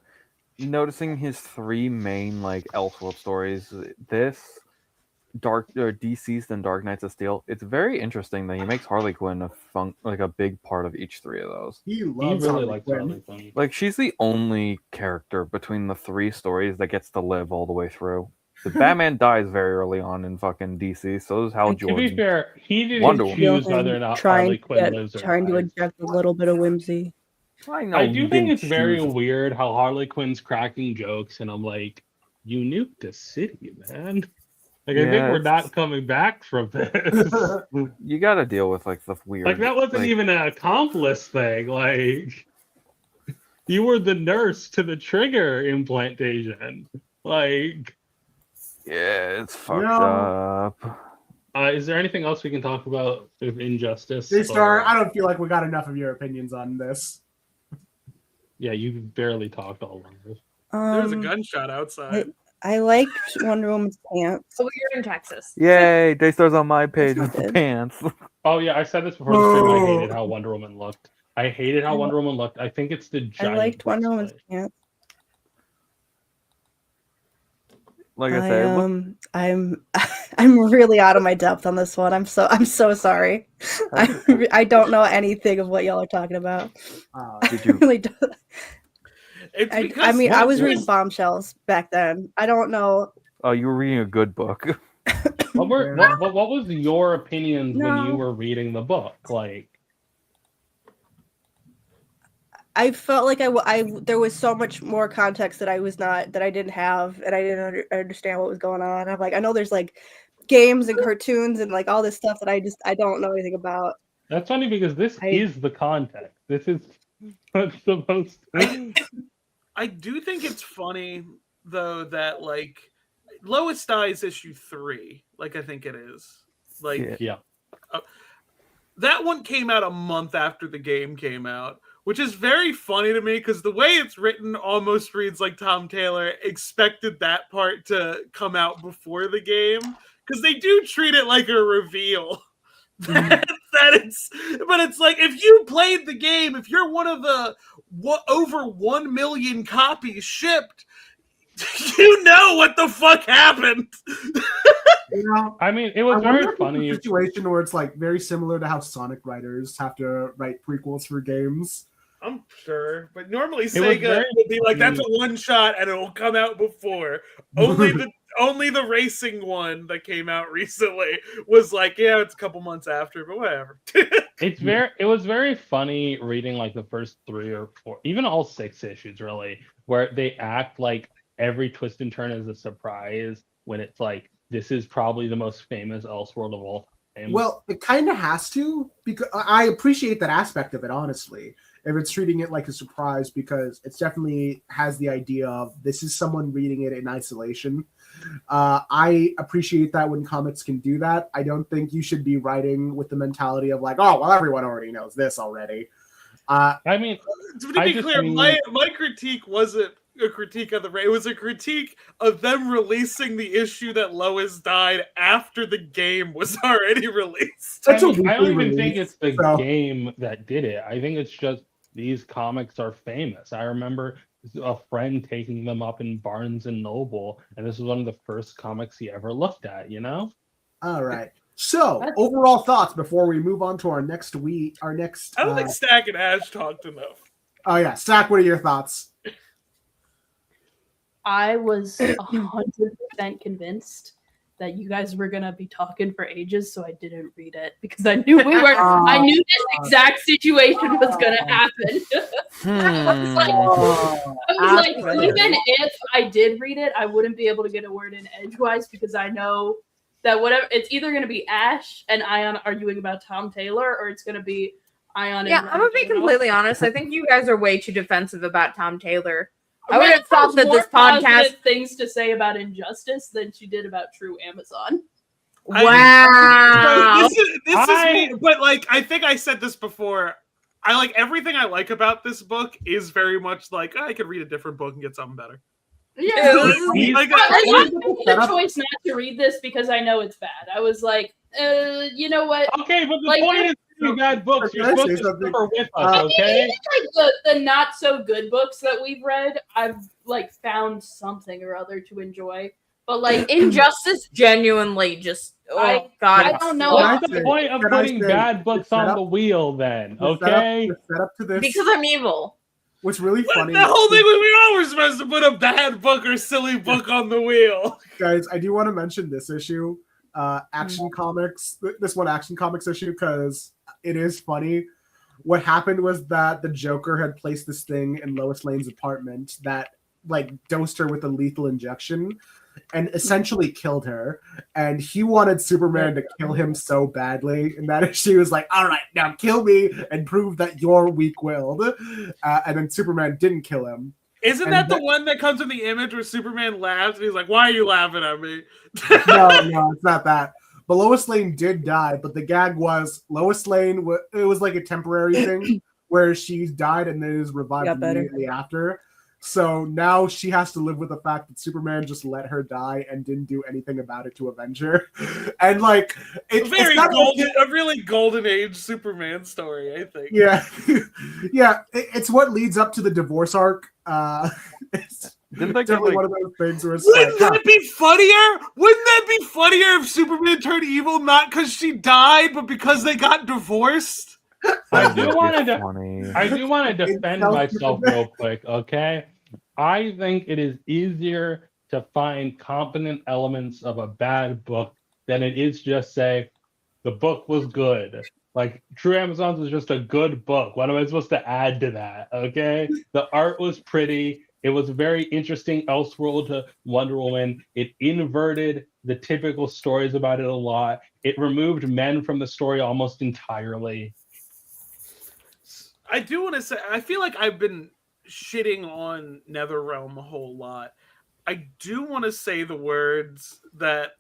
noticing his three main like Elseworld stories, this Deceased and Dark Knights of Steel, it's very interesting that he makes Harley Quinn a big part of each three of those. He loves Harley Quinn. Like she's the only character between the three stories that gets to live all the way through. The Batman dies very early on in fucking DC, so is Hal Jordan. To be fair, he didn't choose whether or not Harley Quinn lives or trying to inject a little bit of whimsy. I do think it's very weird how Harley Quinn's cracking jokes, and I'm like, you nuked the city, man. Like, I think we're not coming back from this. You got to deal with like the weird. Like that wasn't even an accomplice thing. Like, you were the nurse to the trigger implantation. Like, yeah, it's fucked up. Is there anything else we can talk about with Injustice? Daystar, I don't feel like we got enough of your opinions on this. Yeah, you barely talked all of this. There's a gunshot outside. I liked Wonder Woman's pants. So you're in Texas. Yay, Daystar's on my page with the pants. Oh yeah, I said this before the stream. I hated how Wonder Woman looked. I think it's the giant. I liked Wonder Woman's pants. Like I said, I'm really out of my depth on this one. I'm so sorry. I don't know anything of what y'all are talking about. Did you? I really don't. I was reading reading Bombshells back then. I don't know. Oh, you were reading a good book. What was your opinions when you were reading the book? Like, I felt like there was so much more context that I didn't have, and I didn't understand what was going on. I'm like, I know there's like games and cartoons and like all this stuff that I don't know anything about. That's funny because this is the context. This is what's supposed to. I do think it's funny though that like Lois dies issue 3, like I think it is. Like that one came out a month after the game came out, which is very funny to me because the way it's written almost reads like Tom Taylor expected that part to come out before the game, because they do treat it like a reveal. But it's like, if you played the game, if you're one of the over 1 million copies shipped, you know what the fuck happened. I mean, it was very funny. A situation where it's like very similar to how Sonic writers have to write prequels for games. I'm sure, but normally Sega would be like, "That's a one shot, and it will come out before." Only the racing one that came out recently was like, "Yeah, it's a couple months after," but whatever. It was very funny reading like the first 3 or 4, even all 6 issues really, where they act like every twist and turn is a surprise when it's like, this is probably the most famous Elseworld of all time. Well, it kind of has to, because I appreciate that aspect of it, honestly. If it's treating it like a surprise, because it definitely has the idea of this is someone reading it in isolation. I appreciate that when comics can do that. I don't think you should be writing with the mentality of like, oh, well, everyone already knows this already. I mean, to be clear, my critique wasn't a critique of it was a critique of them releasing the issue that Lois died after the game was already released. I don't even think it's the game that did it. I think it's just these comics are famous. I remember a friend taking them up in Barnes and Noble, and this was one of the first comics he ever looked at, you know? All right. So, overall thoughts before we move on to our next week. I don't think Stack and Ash talked enough. Oh yeah, Stack, what are your thoughts? I was 100% convinced that you guys were gonna be talking for ages, so I didn't read it because I knew I knew this exact situation was gonna happen. I was like, even if I did read it, I wouldn't be able to get a word in edgewise because I know that whatever it's either going to be Ash and Ayaan arguing about Tom Taylor, or it's going to be Ayaan. Yeah, and I'm gonna be Rena. completely honest. I think you guys are way too defensive about Tom Taylor. I would Rena have thought has that more this podcast. positive things to say about Injustice than she did about True Amazon. Wow. So this is me, but like I think I said this before. I like everything I like about this book is very much like I could read a different book and get something better. Yeah, Like, I made the choice not to read this because I know it's bad. I was like, you know what? Okay, but the Like, point is reading bad books. You're Can I supposed say to something? suffer with us, okay? Like the not so good books that we've read, I've like found something or other to enjoy. But like Injustice genuinely just I God. don't know. What's the point of Can I putting say, bad books the on setup- the wheel then, The okay? setup to this. Because I'm evil. What's really funny, the whole thing was we all were supposed to put a bad book or silly book on the wheel. guys, I do want to mention this issue, Action Comics. This one, Action Comics issue, because it is funny. What happened was that the Joker had placed this thing in Lois Lane's apartment that like dosed her with a lethal injection and essentially killed her. And he wanted Superman to kill him so badly, and that she was like, all right, now kill me and prove that you're weak-willed. And then Superman didn't kill him. Isn't And that the one that comes in the image where Superman laughs and he's like, "Why are you laughing at me?" No, it's not that. But Lois Lane did die, but the gag was Lois Lane, it was like a temporary thing where she died and then is revived Got better. immediately after. So now she has to live with the fact that Superman just let her die and didn't do anything about it to avenge her. And like, it's not a really golden age Superman story, I think. Yeah, yeah, it's what leads up to the divorce arc. It's Didn't that get definitely like one of those things where it's Wouldn't like, that be funnier? Wouldn't that be funnier if Superman turned evil not because she died, but because they got divorced? I do want to funny? I do want to defend It's myself real quick, okay? I think it is easier to find competent elements of a bad book than it is just say the book was good. Like True Amazons was just a good book. What am I supposed to add to that? Okay, the art was pretty. It was very interesting. Elseworld to Wonder Woman. It inverted the typical stories about it a lot. It removed men from the story almost entirely. I do want to say, I feel like I've been shitting on NetherRealm a whole lot. I do want to say the words that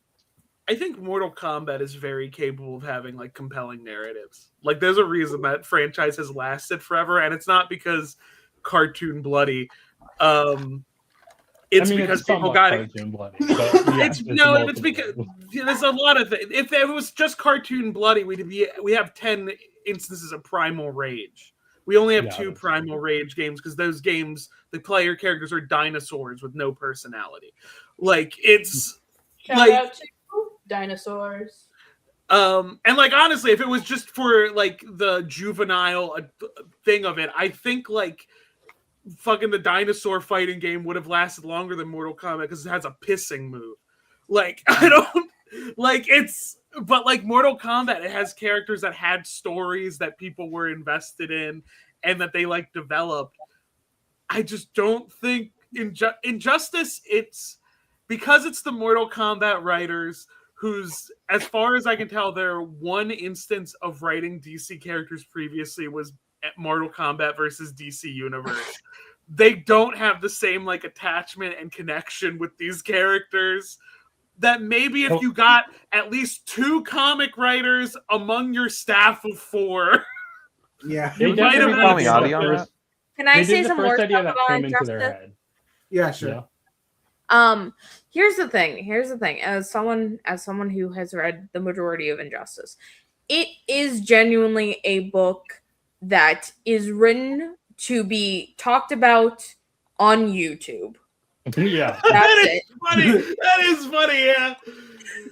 I think Mortal Kombat is very capable of having like compelling narratives. Like there's a reason that franchise has lasted forever, and it's not because cartoon bloody. It's because people got it. Bloody, but yeah, it's because there's a lot of things. If it was just cartoon bloody, we have 10 instances of Primal Rage. We only have 2 Primal Rage games because those games, the player characters are dinosaurs with no personality. Like it's Shout out to dinosaurs. And like honestly, if it was just for like the juvenile thing of it, I think like fucking the dinosaur fighting game would have lasted longer than Mortal Kombat because it has a pissing move. Like I don't like it's. But like Mortal Kombat, it has characters that had stories that people were invested in and that they like developed. I just don't think Injustice, it's because it's the Mortal Kombat writers whose, as far as I can tell, their one instance of writing DC characters previously was at Mortal Kombat versus DC Universe. They don't have the same like attachment and connection with these characters. That maybe if you got at least 2 comic writers among your staff of 4, yeah, you might have the audio on that? Can I say some more stuff about into their Injustice? head. yeah, sure. Yeah. Here's the thing. As someone who has read the majority of Injustice, it is genuinely a book that is written to be talked about on YouTube. Yeah. that is funny. That is funny, yeah.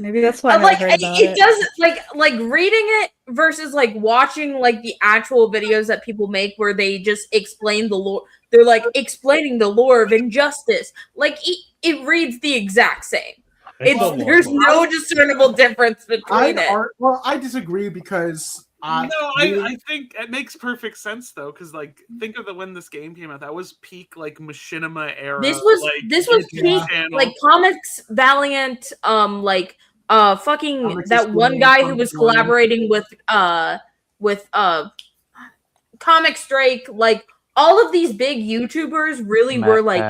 Maybe that's why I Like heard about it doesn't like reading it versus like watching like the actual videos that people make where they just explain the lore. They're like explaining the lore of Injustice. Like it reads the exact same. There's no discernible difference between it. Well, I disagree because I think it makes perfect sense though, because like think of when this game came out. That was peak like Machinima era. This was peak channel. like Comics Valiant, like fucking that one guy who was collaborating with Comic Drake, like all of these big YouTubers really were like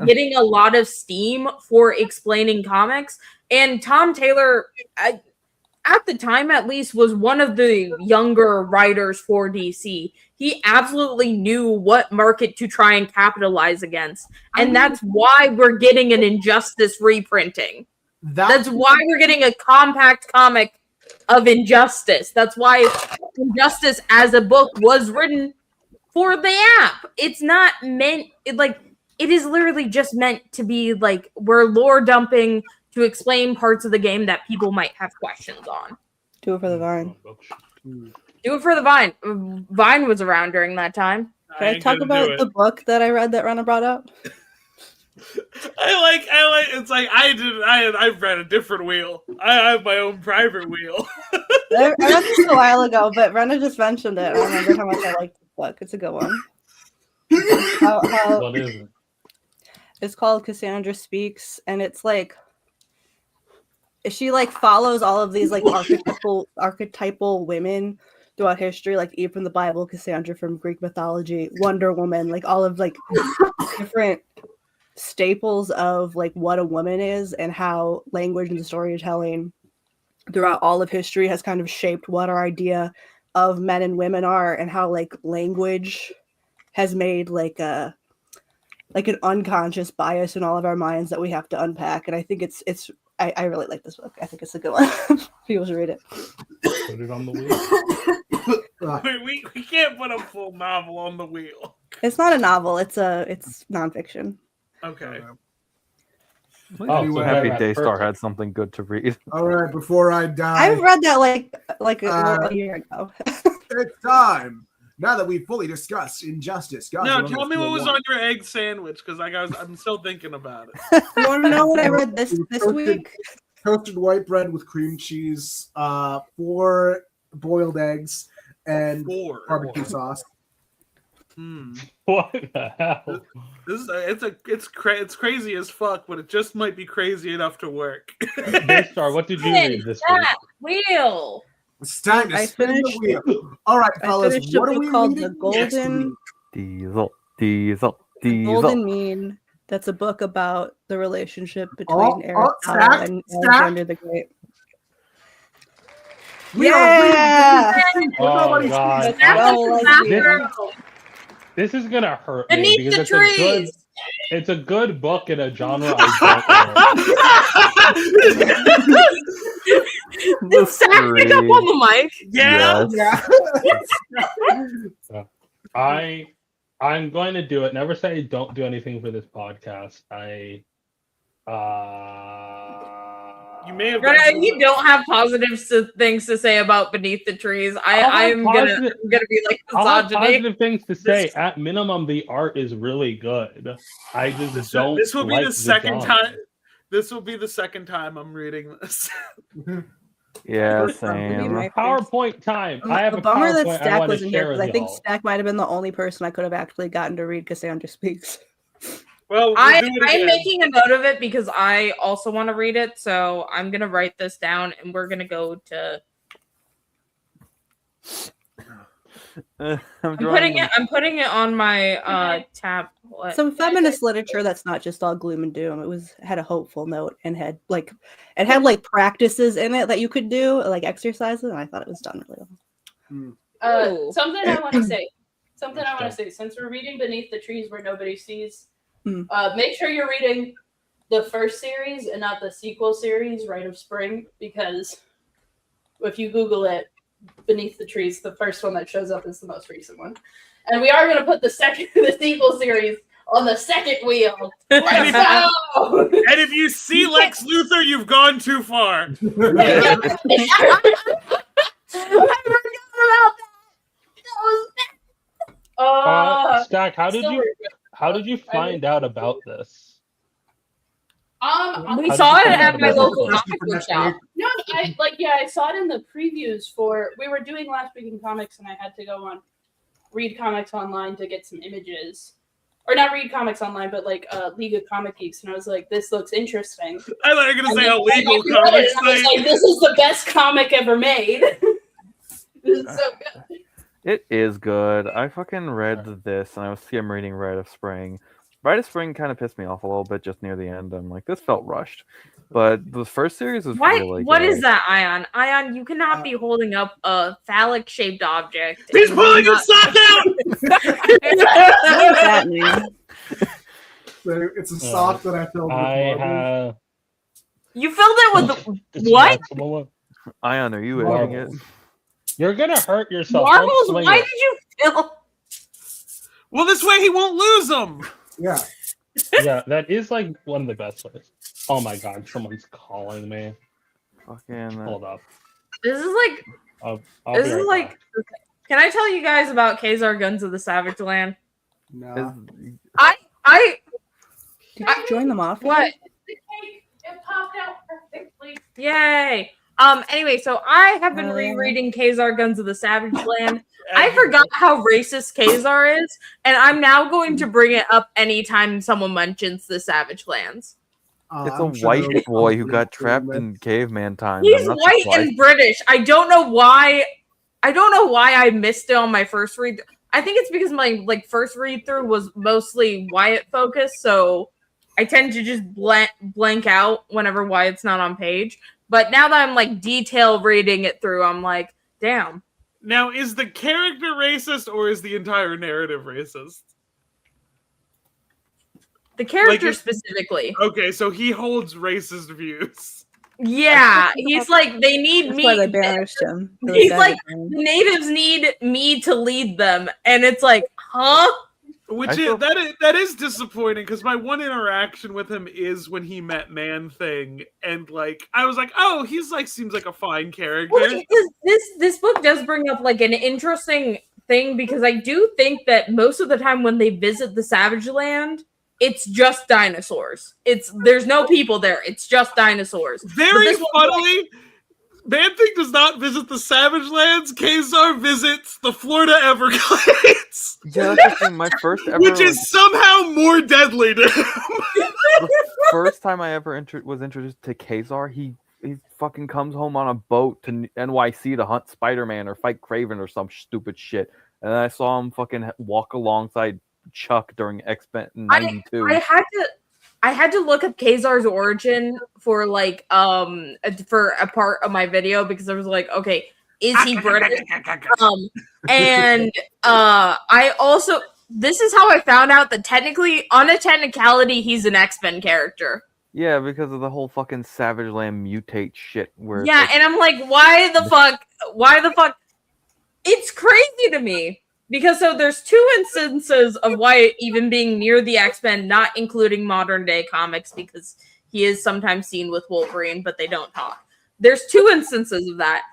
getting a lot of steam for explaining comics. And Tom Taylor, at the time at least, was one of the younger writers for DC. He absolutely knew what market to try and capitalize against. And that's why we're getting an Injustice reprinting. That's why we're getting a compact comic of Injustice. That's why Injustice as a book was written for the app. It's not meant, it is literally just meant to be like, we're lore dumping to explain parts of the game that people might have questions on. Do it for the Vine. Do it for the Vine. Vine was around during that time. Can I talk about the book that I read that Rena brought up? I like. It's like I've read a different wheel. I have my own private wheel. I read this a while ago, but Rena just mentioned it. I remember how much I liked this book. It's a good one. What is it? It's called Cassandra Speaks, and it's like she like follows all of these like archetypal women throughout history, like Eve from the Bible, Cassandra from Greek mythology, Wonder Woman, like all of like different staples of like what a woman is and how language and storytelling throughout all of history has kind of shaped what our idea of men and women are, and how like language has made like an unconscious bias in all of our minds that we have to unpack. And I think I really like this book. I think it's a good one. People should read it. Put it on the wheel. we can't put a full novel on the wheel. It's not a novel. It's nonfiction. Okay. Anyway, Happy Daystar had something good to read. All right, before I die, I read that like a year ago. It's time. Now that we've fully discussed Injustice, guys. No, tell me what was on your egg sandwich, because I'm still thinking about it. You want to know what I read this week? Toasted white bread with cream cheese, 4 boiled eggs, and barbecue sauce. What the hell? It's crazy as fuck, but it just might be crazy enough to work. Daystar, what did you read this week? Wheel. It's time to spin the wheel. All right, fellas, what are we called reading? The Golden Golden Mean. That's a book about the relationship between Aristotle and Alexander the Great. Yeah! Oh god. This is gonna hurt me Beneath because the trees. It's a good book in a genre I don't know. Did Zach pick up on the mic? Yeah. I'm going to do it. Never say don't do anything for this podcast. You may have. Rena, you don't have positive things to say about Beneath the Trees. I'm gonna be like I'll have misogyny. positive things to say. At minimum, the art is really good. I just don't. This will be like the second genre. time. This will be the second time I'm reading this. Yeah, same. PowerPoint time. I have a a bummer that PowerPoint I Stack want to wasn't here share because with I think y'all. Stack might have been the only person I could have actually gotten to read Cassandra Speaks. Well, I'm making a note of it because I also want to read it, so I'm gonna write this down and we're gonna go to. I'm putting it on my tab. Some feminist literature that's not just all gloom and doom. It had a hopeful note and had practices in it that you could do, like exercises, and I thought it was done really well. Something I want to say. Since we're reading Beneath the Trees Where Nobody Sees, make sure you're reading the first series and not the sequel series, Rite of Spring, because if you Google it, Beneath the Trees, the first one that shows up is the most recent one. And we are going to put the sequel series on the second wheel. Let's go! And if you see Lex Luthor, you've gone too far. I forgot about that. Stack, how did you find out about this? We saw it at my local comic book shop. No, I saw it in the previews we were doing Last Week in Comics, and I had to go read comics online to get some images. or not read comics online, but like League of Comic Geeks, and I was like, this looks interesting. I thought you were gonna say And a then legal I read comic it, and I was site. like, this is the best comic ever made. This is so good. It is good. I fucking read this and I was skim reading Rite of Spring. Rite of Spring kind of pissed me off a little bit just near the end. I'm like, this felt rushed. But the first series is really What good. is that, Ayaan? Ayaan, you cannot be holding up a phallic-shaped object. He's and pulling not- his sock out. What does that mean? So it's a sock that I filled with I marbles. have. You filled it with It's what? maximum- Ion, are you Marbles. eating it? You're gonna hurt yourself. Don't Marbles? swing Why it. did you fill? Well, this way he won't lose them. Yeah. Yeah, that is like one of the best ways. Oh my god, someone's calling me. Fucking. Hold up. This is like. I'll This be is right like. back. Can I tell you guys about Kazar Guns of the Savage Land? No. I Did you join them off? what? The cake, it popped out perfectly. Yay! Anyway, so I have been Oh, yeah. rereading Kazar Guns of the Savage Land. I forgot how racist Kazar is, and I'm now going to bring it up anytime someone mentions the Savage Lands. It's I'm a sure white it'll boy who come got through trapped with- in caveman times. He's I'm not white surprised. and British. I don't know why. I don't know why I missed it on my first read. I think it's because my first read through was mostly Wyatt focused, so I tend to just blank out whenever Wyatt's not on page. But now that I'm like detail reading it through, I'm like, damn. Now, is the character racist or is the entire narrative racist? The character if- specifically. Okay, so he holds racist views. Yeah, he's like, they need That's me. why they banished him. for the He's like, Savage Land. the natives need me to lead them. And it's like, huh? Which I is feel- that is disappointing because my one interaction with him is when he met Man Thing, and like I was like, oh, he's like seems like a fine character. Well, because this book does bring up like an interesting thing because I do think that most of the time when they visit the Savage Land, it's just dinosaurs. There's no people there. It's just dinosaurs. Very this one- funnily, Man Thing does not visit the Savage Lands. Kazar visits the Florida Everglades, Yeah, that's the thing. My first ever. which is somehow more deadly to him. The first time I ever was introduced to Kazar, he fucking comes home on a boat to NYC to hunt Spider-Man or fight Kraven or some stupid shit. And then I saw him fucking walk alongside Chuck during X-Men 92. I had to look up Kazar's origin for like for a part of my video because I was like, okay, is he British? And I also this is how I found out that technically on a technicality he's an X-Men character. Yeah, because of the whole fucking Savage Land mutate shit. Where it's Yeah, like, and I'm like, why the fuck? It's crazy to me. Because so there's two instances of Wyatt even being near the X-Men, not including modern day comics, because he is sometimes seen with Wolverine, but they don't talk. There's two instances of that.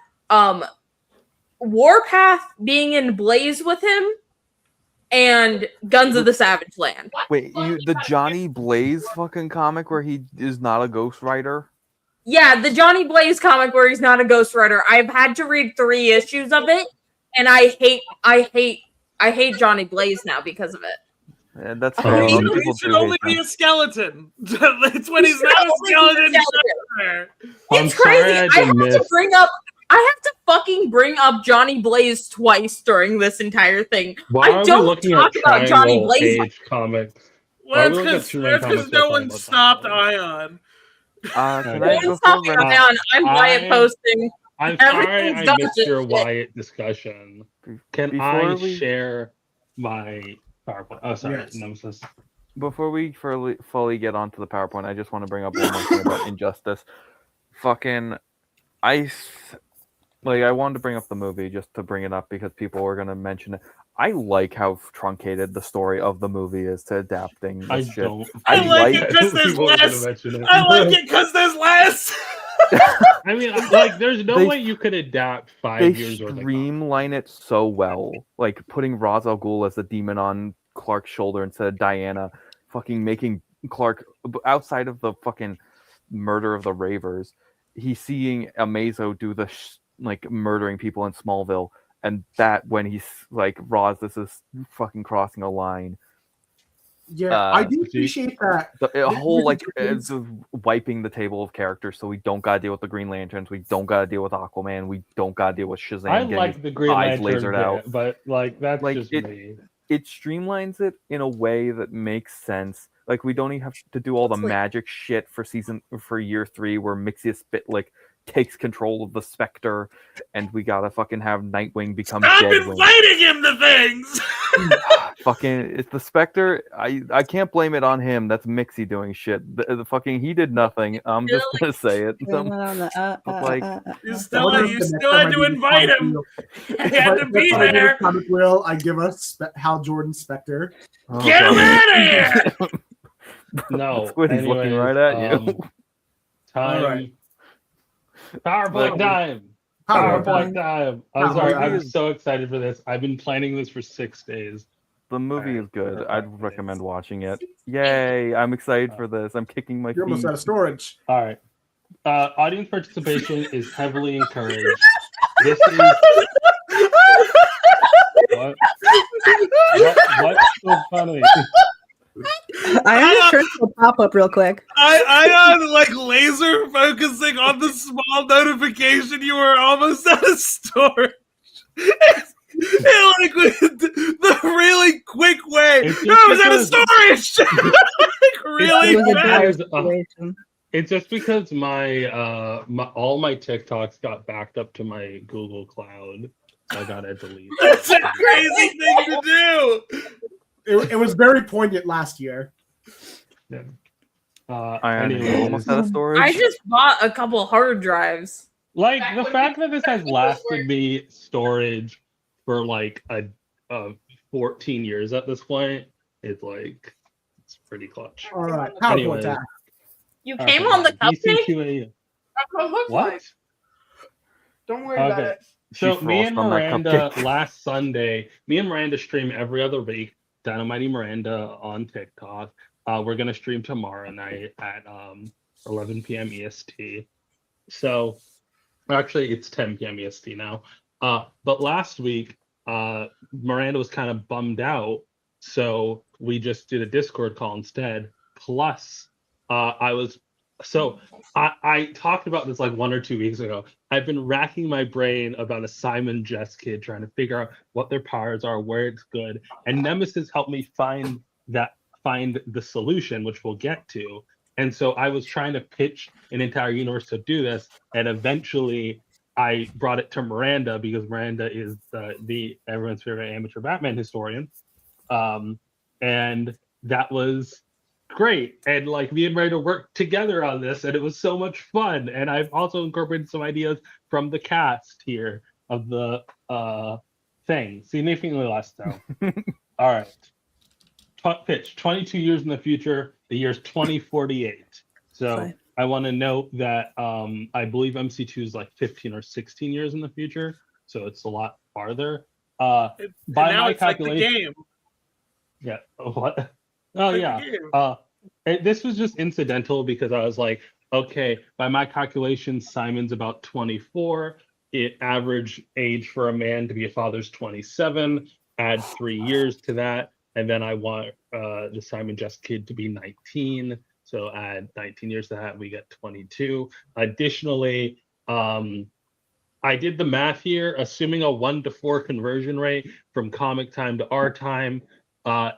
Warpath being in Blaze with him, and Guns of the Savage Land. wait, the Johnny Blaze fucking comic where he is not a Ghost Rider? Yeah, the Johnny Blaze comic where he's not a Ghost Rider. I've had to read 3 issues of it, and I hate Johnny Blaze now because of it. And that's Oh, fair. he Some He people should do only hate be him. a skeleton. It's when he's not a skeleton. I'm It's crazy. sorry I I had to have to miss. fucking bring up Johnny Blaze twice during this entire thing. Why I are we don't looking talk at about Johnny Triangle Blaze. Age comics? Well, Why we look at too many that's comments because no about one Triangle stopped Age? Ion. Can Okay. I go Stop for me, Rena? Ayaan. I'm Wyatt I- posting. I'm sorry Everything's I done missed this your shit. Wyatt discussion. Can Before I we- share my PowerPoint? Oh, sorry, Yes. Nemesis. Before we fully get onto the PowerPoint, I just want to bring up one more thing about Injustice. Fucking, I wanted to bring up the movie just to bring it up because people were gonna mention it. I like how truncated the story of the movie is to adapting this I shit. don't. I like it 'cause People there's were gonna less. mention it. I like it because there's less. I mean, like, there's no They- way you could adapt 5 They years worth of streamline it so well, like putting Ra's al Ghul as the demon on Clark's shoulder instead of Diana, fucking making Clark outside of the fucking murder of the Ravers. He's seeing Amazo do the like murdering people in Smallville, and that when he's like, Ra's, this is fucking crossing a line. Yeah, I do see- appreciate that. A whole like It's- wiping the table of characters, so we don't gotta deal with the Green Lanterns, we don't gotta deal with Aquaman, we don't gotta deal with Shazam. I getting like his the Green eyes Lantern lasered out. bit, but like that's Like, just me. It streamlines it in a way that makes sense. Like we don't even have to do all the It's like- magic shit for year 3, where Mixius takes control of the Spectre, and we gotta fucking have Nightwing become Stop Deadwing. inviting him to things. Fucking, it's the Spectre. I can't blame it on him. That's Mixie doing shit. The fucking, he did nothing. I'm just gonna say it. Going on the, like, You I still, wonder if you the next still time had I to do this invite comic him. wheel- He if had I- to if be I do this there. comic wheel, I give us Hal Jordan Spectre. oh, Get him God. out of here! No, Squid, he's looking anyways, right at you. Time. Alright. PowerPoint time. Power PowerPoint time. I'm Power sorry. time. I'm so excited for this. I've been planning this for 6 days. The movie is good. Alright, I'd perfect. recommend watching it. Yay! I'm excited for this. I'm kicking my You're almost feet. out of storage. All right. Audience participation is heavily encouraged. This is what? What's so funny? I have to turn the pop up real quick. Ayaan, like laser focusing on the small notification you were almost out of storage. And like with the really quick way, It's no, I was out of because- storage. Like, really It was a fast. dire fast. situation. It's just because my all my TikToks got backed up to my Google Cloud. I gotta delete. That's a crazy thing to do. It was very poignant last year. Yeah. Iron is Anyways, almost out of storage. I just bought a couple hard drives. like the fact that this has lasted me storage for like a 14 years at this point, it's like it's pretty clutch. All right, PowerPoint Anyways. time. You came on the cupcake? DC2AU. That's what it looks What? like. Don't worry about Okay. it. So She me and frosted on that Miranda cupcake. last Sunday, me and Miranda stream every other week. Dynamite Miranda on TikTok. We're gonna stream tomorrow night at 11 p.m. EST. So actually, it's 10 p.m. EST now. But last week, Miranda was kind of bummed out, so we just did a Discord call instead. Plus, I talked about this like 1 or 2 weeks ago. I've been racking my brain about a Simon Jess kid, trying to figure out what their powers are, where it's good, and Nemesis helped me find the solution, which we'll get to. And so I was trying to pitch an entire universe to do this, and eventually I brought it to Miranda because Miranda is the everyone's favorite amateur Batman historian, and that was great. And like me and Miranda worked together on this, and it was so much fun. And I've also incorporated some ideas from the cast here of the thing, significantly less so. All right. Pitch 22 years in the future, the year's 2048. So Fine. I want to note that I believe MC2 is like 15 or 16 years in the future, so it's a lot farther. By now my it's like the calculation, game. yeah. What? Oh Like yeah. the game. This was just incidental because I was like, okay, by my calculations, Simon's about 24. Average age for a man to be a father is 27. Add 3 years to that. And then I want the Simon Jess kid to be 19. So add 19 years to that, we get 22. Additionally, I did the math here, assuming a 1-to-4 conversion rate from comic time to our time.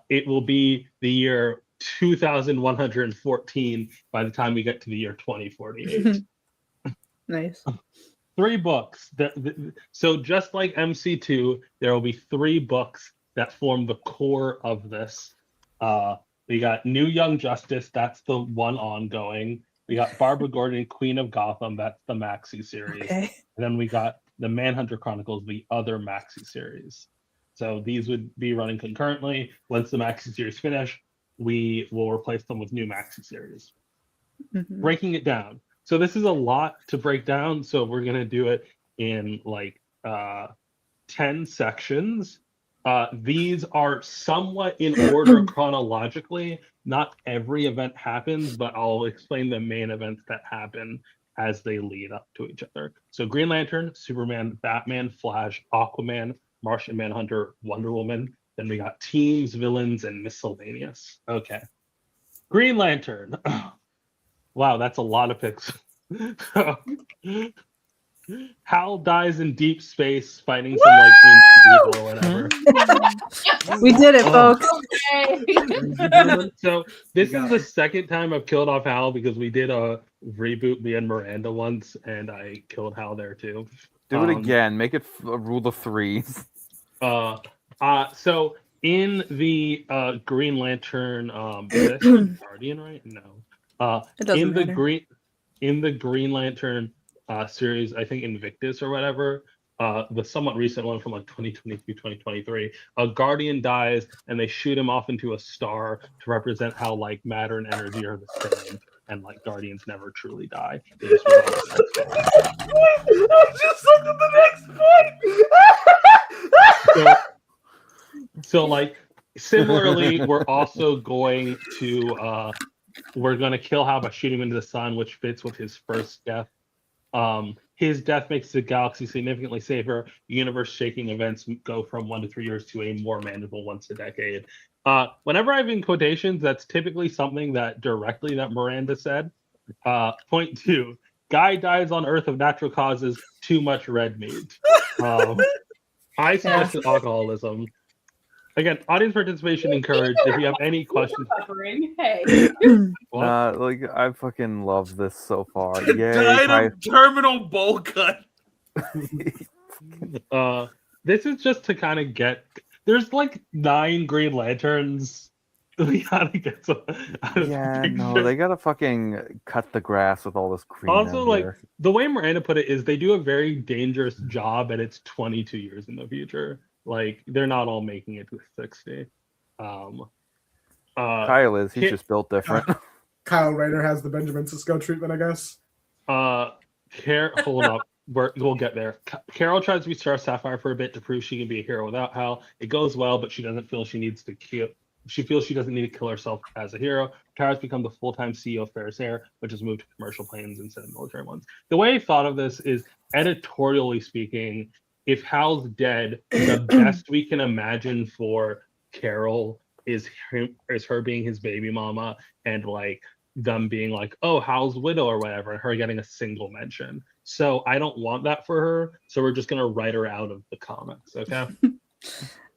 It will be the year 2114 by the time we get to the year 2048. Nice. 3 books. So just like MC2, there will be 3 books that form the core of this. We got New Young Justice, that's the one ongoing. We got Barbara Gordon, Queen of Gotham, that's the maxi series. Okay. And then we got the Manhunter Chronicles, the other maxi series. So these would be running concurrently. Once the maxi series finish, we will replace them with new maxi series. Mhm. Breaking it down. So this is a lot to break down. So we're gonna do it in like 10 sections. These are somewhat in order chronologically. Not every event happens, but I'll explain the main events that happen as they lead up to each other. So Green Lantern, Superman, Batman, Flash, Aquaman, Martian Manhunter, Wonder Woman, Then we got teams, villains, and miscellaneous. Okay. Green Lantern. Wow, that's a lot of picks. Hal dies in deep space fighting some like ancient evil or whatever. We did it, Oh. folks. Okay. So this is the second time I've killed off Hal because we did a reboot me and Miranda once, and I killed Hal there too. Do it again. Make it a rule of threes. So in the Green Lantern, is that Guardian, right? No. It doesn't in the matter. Green Lantern series, I think Invictus or whatever, the somewhat recent one from like 2022, 2023, a Guardian dies and they shoot him off into a star to represent how like matter and energy are the same, and like Guardians never truly die. They just move on to the next one. I just looked at the next point. So like similarly, we're also going to we're going to kill Hal by shooting him into the sun, which fits with his first death. His death makes the galaxy significantly safer. Universe-shaking events go from 1 to 3 years to a more manageable once a decade. Whenever I have in quotations, that's typically something that directly that Miranda said. Point 2, guy dies on Earth of natural causes, too much red meat. I suggested alcoholism. Again, audience participation encouraged. If you have any questions, Suffering. Hey. what? Like I fucking love this so far. Yay! Died of terminal bowl cut. This is just to kind of get. There's like 9 Green Lanterns. We gotta get some. Out of Yeah, the no, picture. they gotta fucking cut the grass with all this green. Also, in like here. the way Miranda put it is, they do a very dangerous job, and it's 22 years in the future. Like they're not all making it to 60. Kyle is. He's Kit- just built different. Kyle Rayner has the Benjamin Sisko treatment, I guess. Hold up. We'll get there. Carol tries to be Star Sapphire for a bit to prove she can be a hero without Hal. It goes well, but she doesn't feel she needs to kill. She feels she doesn't need to kill herself as a hero. Tara's become the full-time CEO of Ferris Air, which has moved to commercial planes instead of military ones. The way I thought of this is, editorially speaking, if Hal's dead, the best we can imagine for Carol is her being his baby mama, and like them being like, oh, Hal's widow or whatever, and her getting a single mention. So I don't want that for her. So we're just gonna write her out of the comics, okay?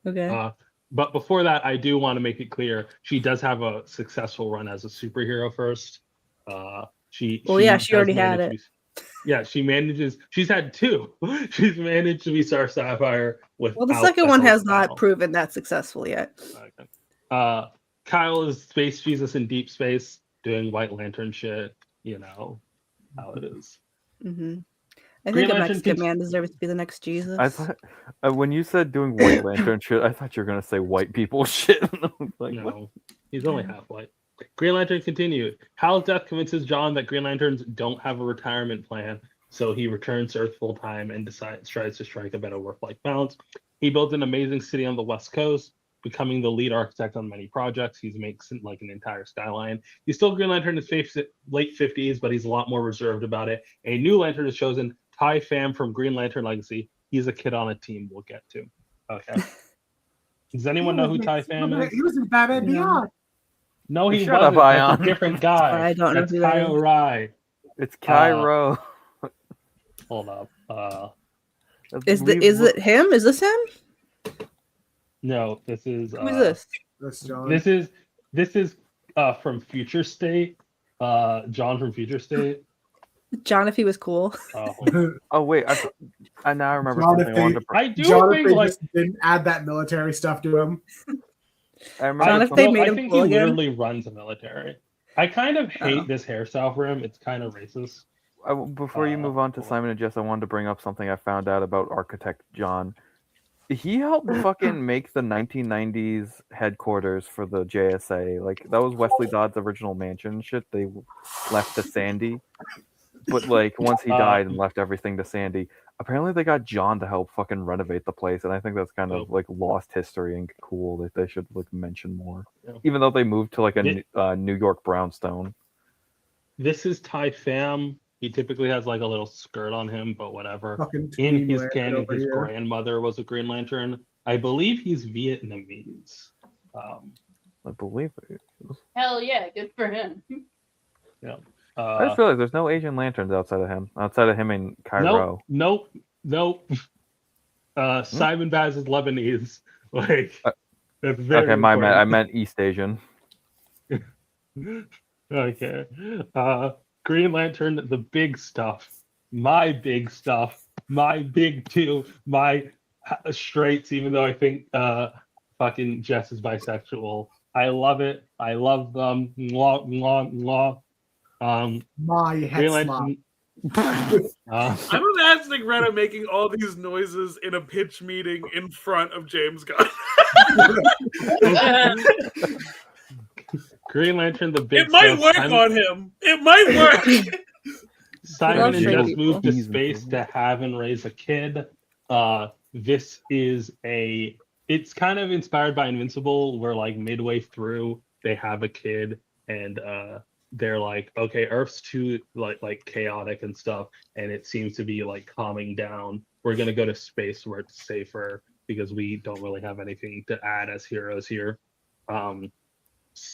Okay. But before that, I do want to make it clear she does have a successful run as a superhero first. She she does already had manage to yeah, she manages. She's had 2. She's managed to be Star Sapphire with. Well, the second one help has of not Hal. proven that successful yet. Okay. Kyle is Space Jesus in deep space, doing White Lantern shit. You know how it is. Mm-hmm. I Green think a Lantern Mexican man deserves to be the next Jesus. I thought when you said doing White Lantern shit, I thought you were gonna say white people shit. Like, what? No, he's only half white. Green Lantern continued. Hal's death convinces John that Green Lanterns don't have a retirement plan, so he returns to Earth full time and tries to strike a better work-life balance. He builds an amazing city on the West Coast, becoming the lead architect on many projects. He makes like an entire skyline. He's still Green Lantern in his late 50s, but he's a lot more reserved about it. A new Lantern is chosen, Ty Pham from Green Lantern Legacy. He's a kid on a team we'll get to. Okay. Does anyone know who Ty Pham is? He was in Batman Beyond. No, he Shut up, wasn't. That's Ayaan. a different guy. I don't know That's who that Kyle is. Rai. It's Cairo. Hold up. Is it him? Is this him? No, this is. Who is this? That's John. This is from Future State. John from Future State. John, if he was cool. Oh wait, I now remember John, something if I wanted to. I do John, if think they like just didn't add that military stuff to him. I remember John, if something- they made I him think cool he again. literally runs a military. I kind of hate Oh. this hairstyle for him. It's kind of racist. Before you move on to Simon and Jess, I wanted to bring up something I found out about architect John. He helped fucking make the 1990s headquarters for the JSA. Like that was Wesley Dodd's original mansion shit. They left to Sandy, but like once he died and left everything to Sandy, apparently they got John to help fucking renovate the place. And I think that's kind of like lost history and cool that they should like mention more. Yeah. Even though they moved to like a New York brownstone. This is Ty Pham. He typically has like a little skirt on him, but whatever. Fucking In Team his Lantern canon, over his here. grandmother was a Green Lantern. I believe he's Vietnamese. I believe it. Hell yeah, good for him. Yeah. I just realized there's no Asian lanterns outside of him and Cairo. Nope. Simon Baz is Lebanese. Like that's very Okay, my important. I meant East Asian. Okay. Green Lantern, the big stuff. My big stuff. My big two. My straights, even though I think fucking Jess is bisexual. I love it. I love them. Mwah, mwah, mwah. My Green head Lantern. I'm imagining Rena making all these noises in a pitch meeting in front of James Gunn. Green Lantern, the big It might stuff. work on him. It might work. Simon Love and straight Jess people. moved to space to have and raise a kid. This is it's kind of inspired by Invincible, where like midway through they have a kid and they're like, okay, Earth's too like chaotic and stuff, and it seems to be like calming down. We're gonna go to space where it's safer because we don't really have anything to add as heroes here.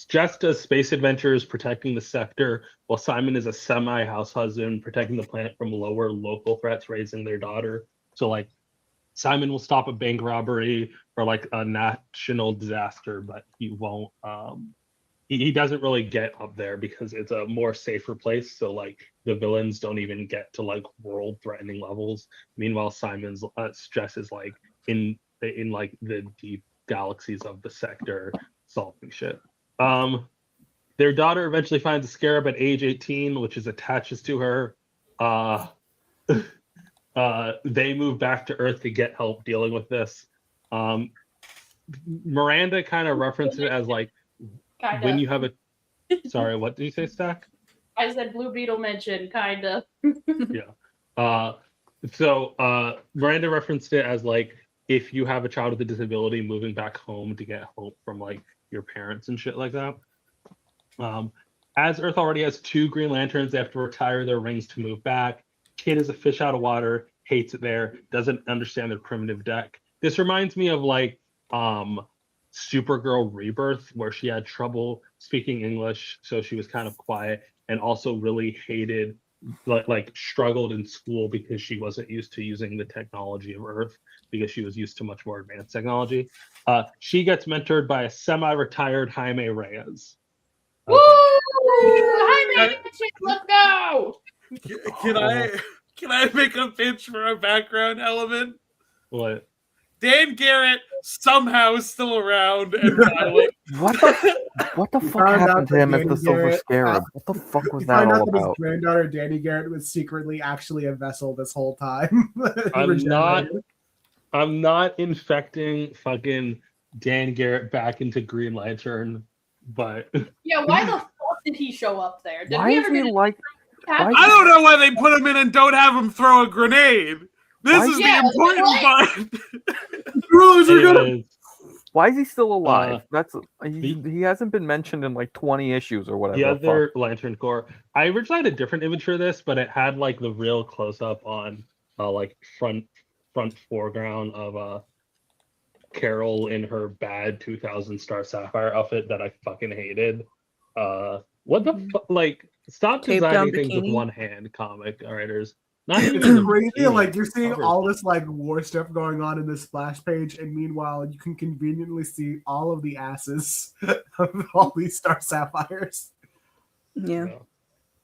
Jess does space adventures protecting the sector, while Simon is a semi-house husband protecting the planet from lower local threats, raising their daughter. So like Simon will stop a bank robbery or like a national disaster, but he won't he doesn't really get up there because it's a more safer place. So like the villains don't even get to like world threatening levels. Meanwhile, Simon's stress is like in like the deep galaxies of the sector solving shit. Their daughter eventually finds a scarab at age 18, which is attaches to her. They move back to Earth to get help dealing with this. Miranda kind of referenced it as like Kinda. when you have a. Sorry, what did you say, Stack? I said Blue Beetle mention, kinda. Yeah. So Miranda referenced it as like if you have a child with a disability, moving back home to get help from like your parents and shit like that. As Earth already has 2 Green Lanterns, they have to retire their rings to move back. Kid is a fish out of water, hates it there, doesn't understand their primitive deck. This reminds me of like Supergirl Rebirth, where she had trouble speaking English, so she was kind of quiet, and also really hated like struggled in school because she wasn't used to using the technology of Earth because she was used to much more advanced technology. She gets mentored by a semi-retired Jaime Reyes. Woo! Hi, let's go! Can I make a pitch for a background element? What? Dan Garrett somehow is still around and violent. What the fuck found out happened to that him as the Danny Silver Garrett- Scarab? What the fuck was You that find all out that his about? granddaughter Danny Garrett was secretly actually a vessel this whole time. I'm not infecting fucking Dan Garrett back into Green Lantern, but Yeah, why the fuck did he show up there? Did Why we is ever he get like? happen? I don't know why they put him in and don't have him throw a grenade. This Why- is Yeah, the important part. Rulers are gonna. anyways, Why is he still alive? Uh, He hasn't been mentioned in like 20 issues or whatever. the the other fuck. Lantern Corps. I originally had a different image for this, but it had like the real close up on like front foreground of Carol in her bad 2000 Star Sapphire outfit that I fucking hated. What the fuck? Like, stop Taped down designing things with bikini. one hand, comic writers. Not even It's in the crazy. bikini, Like you're seeing covers. all this like war stuff going on in this splash page, and meanwhile you can conveniently see all of the asses of all these Star Sapphires. Yeah.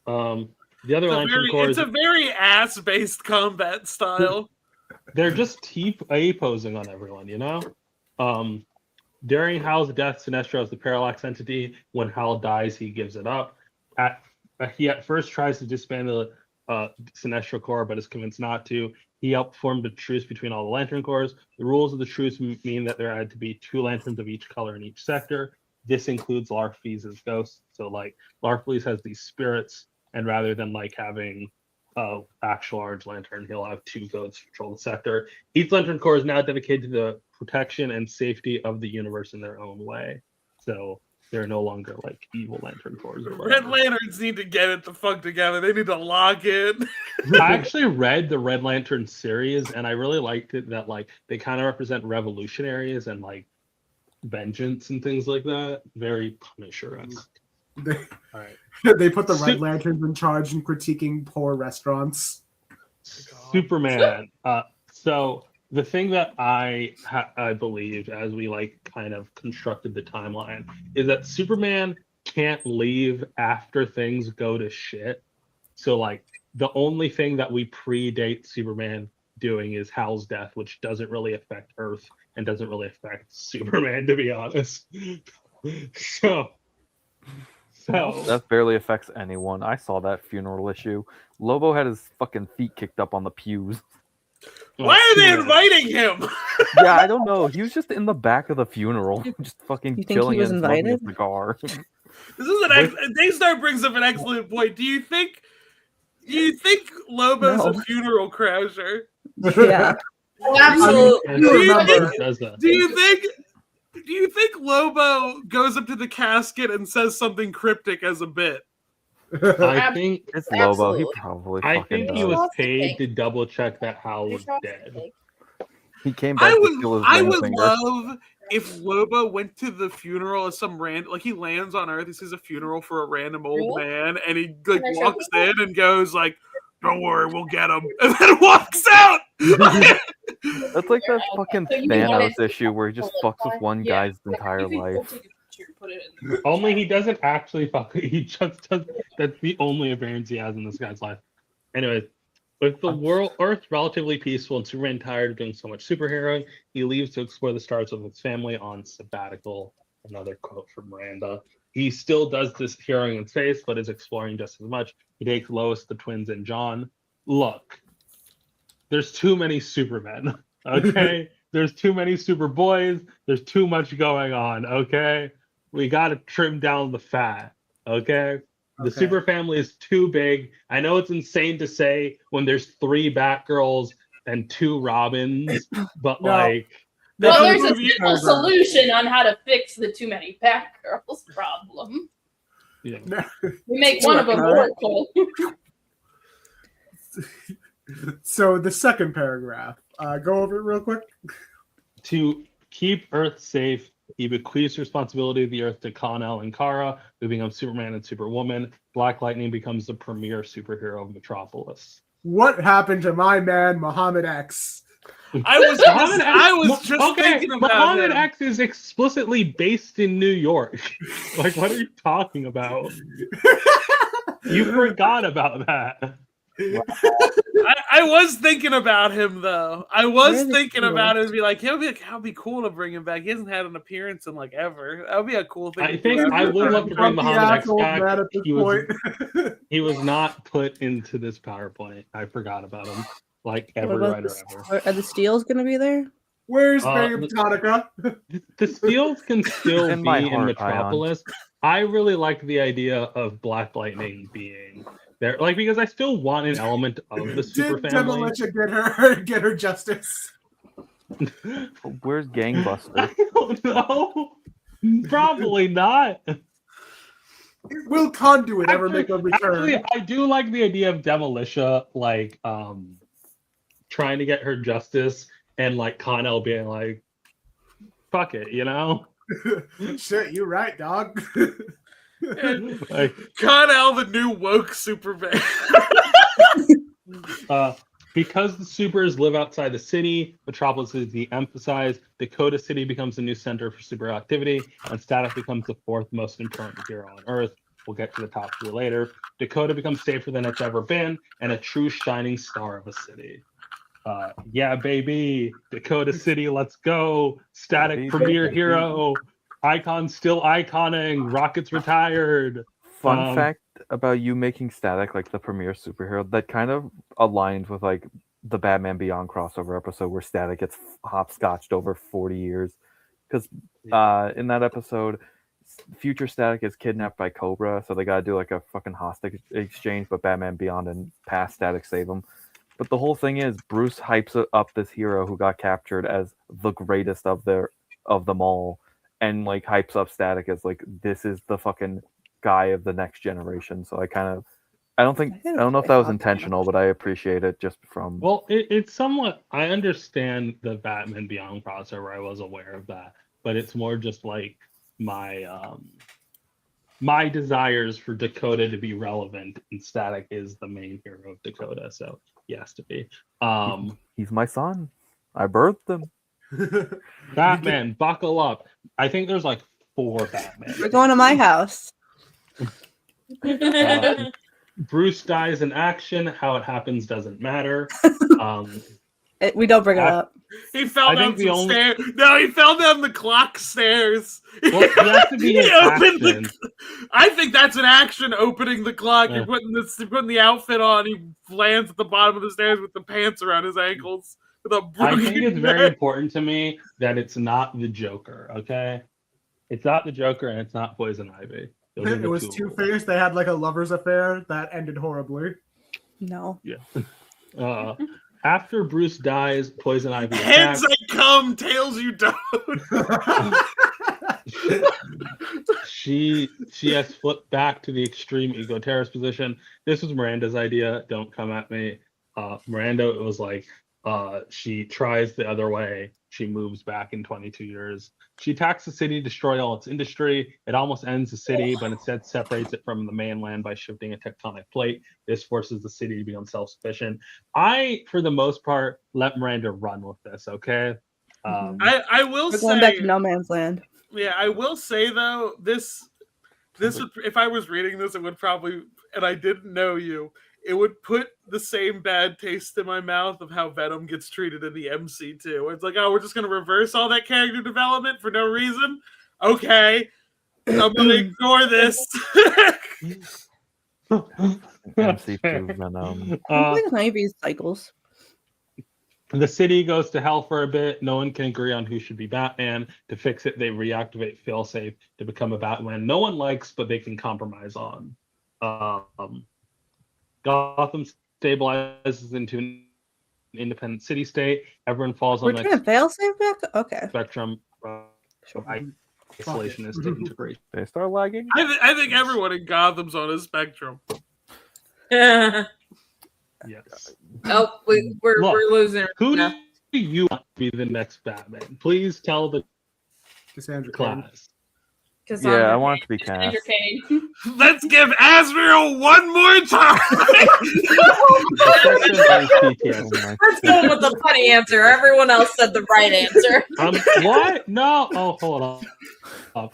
The other Lantern Corps It's a very ass-based combat style. they're just A posing on everyone, you know? During Hal's death, Sinestro is the parallax entity. When Hal dies, he gives it up. He at first tries to disband the Sinestro Corps, but is convinced not to. He helped form the truce between all the Lantern Corps. The rules of the truce mean that there had to be 2 lanterns of each color in each sector. This includes Larfleeze as ghosts. So like Larfleeze has these spirits, and rather than like having actual orange lantern, he'll have 2 ghosts control the sector. Each Lantern Corps is now dedicated to the protection and safety of the universe in their own way. So they're no longer like evil Lantern Corps or Red whatever. Lanterns need to get it the fuck together. They need to lock in. I actually read the Red Lantern series, and I really liked it that like they kind of represent revolutionaries and like vengeance and things like that. Very Punisher-esque. They, All right. they put the Red Lanterns in charge in critiquing poor restaurants. Superman. So the thing that I believed as we like kind of constructed the timeline is that Superman can't leave after things go to shit. So like the only thing that we predate Superman doing is Hal's death, which doesn't really affect Earth and doesn't really affect Superman, to be honest. So That barely affects anyone. I saw that funeral issue. Lobo had his fucking feet kicked up on the pews. Why are they inviting him? Yeah, I don't know. He was just in the back of the funeral, just fucking You think chilling he was and smoking a invited? cigar. This is Daystar brings up an excellent point. Do you think Lobo's No. a funeral crasher? Yeah. Absolutely. You remember. Do you think Lobo goes up to the casket and says something cryptic as a bit? I think It's Lobo. He Absolutely. probably I fucking think does. he was Lost the paid cake. to double check that Hal was dead. He came back to steal his I ring would finger. love if Lobo went to the funeral of some random, like he lands on Earth, he sees a funeral for a random old man, and he like Can I show walks people? in and goes like, "Don't worry, we'll get him," and then walks out. That's like that fucking So you wanted Thanos issue where he just fucks with one Yeah. guy's entire life. Only he doesn't actually fuck. He just does. That's the only appearance he has in this guy's life. Anyways, with the world Earth relatively peaceful and Superman tired of doing so much superheroing, he leaves to explore the stars with his family on sabbatical. Another quote from Miranda. He still does this heroing in space, but is exploring just as much. He takes Lois, the twins, and John. Look, there's too many Supermen. Okay, there's too many Superboys. There's too much going on. Okay. We got to trim down the fat, okay? The Okay. super family is too big. I know it's insane to say when there's 3 Batgirls and 2 Robins, but No. like, Well, That's there's a movie simple over. solution on how to fix the too many Batgirls problem. yeah. We make one of them Oracle. So the second paragraph. Go over it real quick. To keep Earth safe, he bequeaths responsibility of the Earth to Kal-El and Kara, who become Superman and Superwoman. Black Lightning becomes the premier superhero of Metropolis. What happened to my man Muhammad X? I was just thinking about Muhammad him. X is explicitly based in New York. Like, what are you talking about? You forgot about that. I was thinking about him though. I was Where is thinking he? about it and be like, that'd be cool to bring him back. He hasn't had an appearance in like ever. That would be a cool thing. I to think do I ever. would love to bring Grumpy Muhammad X asshole back. man at this He was point. he was not put into this PowerPoint. I forgot about him. Like What every about writer the, ever. are the Steels going to be there? Where's Uh, Babe Tonica? The Steels can still In be my in heart, Metropolis. I really like the idea of Black Lightning being there, like because I still want an element of the super Did family. Demolition get her justice? Where's I Gangbuster? don't know. Probably not. Will Conduit ever make a return? Actually, I do like the idea of Demolition, like trying to get her justice, and like Con-El being like, "Fuck it," you know. Shit, you right, dog. Like, Con-El, the new woke Superman. because the supers live outside the city, Metropolis is de-emphasized. Dakota City becomes the new center for super activity, and Static becomes the 4th most important hero on Earth. We'll get to the top 3 later. Dakota becomes safer than it's ever been, and a true shining star of a city. Yeah, baby, Dakota City, let's go! Static Baby, premier baby. hero, Icon still iconing, Rockets retired. Fun fact about you making Static like the premier superhero, that kind of aligned with like the Batman Beyond crossover episode where Static gets hopscotched over 40 years. Because in that episode, future Static is kidnapped by Cobra, so they gotta do like a fucking hostage exchange, but Batman Beyond and past Static save him. But the whole thing is Bruce hypes up this hero who got captured as the greatest of them all, and like hypes up Static as like this is the fucking guy of the next generation. So I don't know if that was intentional, but I appreciate it just from. Well, it's somewhat. I understand the Batman Beyond crossover. I was aware of that, but it's more just like my desires for Dakota to be relevant, and Static is the main hero of Dakota, so he has to be. He's my son. I birthed him. Batman, buckle up. I think there's like 4 Batman. We're going to my house. Bruce dies in action. How it happens doesn't matter. We don't bring it up. He fell down some stairs. No, he fell down the clock stairs. Well, he has to be in action. I think that's an action, opening the clock. You're putting the outfit on. He lands at the bottom of the stairs with the pants around his ankles. I think it's very important to me that it's not the Joker, okay? It's not the Joker and it's not Poison Ivy. It was Two-Face. They had like a lover's affair that ended horribly. No. Yeah. After Bruce dies, Poison Ivy Heads attacks. I come, tails you don't. She has flipped back to the extreme ego terrorist position. This was Miranda's idea. Don't come at me. Miranda, it was like she tries the other way. She moves back in 22 years. She attacks the city, destroy all its industry. It almost ends the city, but instead separates it from the mainland by shifting a tectonic plate. This forces the city to become self-sufficient. I, for the most part, let Miranda run with this, okay? I will say... We're going back to No Man's Land. Yeah, I will say, though, this would, if I was reading this, it would probably, and I didn't know you, it would put the same bad taste in my mouth of how Venom gets treated in the MC2. It's like, oh, we're just going to reverse all that character development for no reason? Okay. I'm going to ignore this. MC2 Venom. Ivy's cycles. The city goes to hell for a bit. No one can agree on who should be Batman. To fix it, they reactivate Failsafe to become a Batman no one likes, but they can compromise on. Gotham stabilizes into an independent city-state. Everyone falls on We're trying to Failsafe back? Okay. spectrum. Isolationist to integration. They start lagging. I think everyone in Gotham's on a spectrum. Yes. Oh, we're losing. Who do you want to be the next Batman? Please tell the Cassandra class. Yeah, I want it to be Cass. Let's give Azrael one more time. Let's go with the funny answer. Everyone else said the right answer. What? No. Oh, hold on.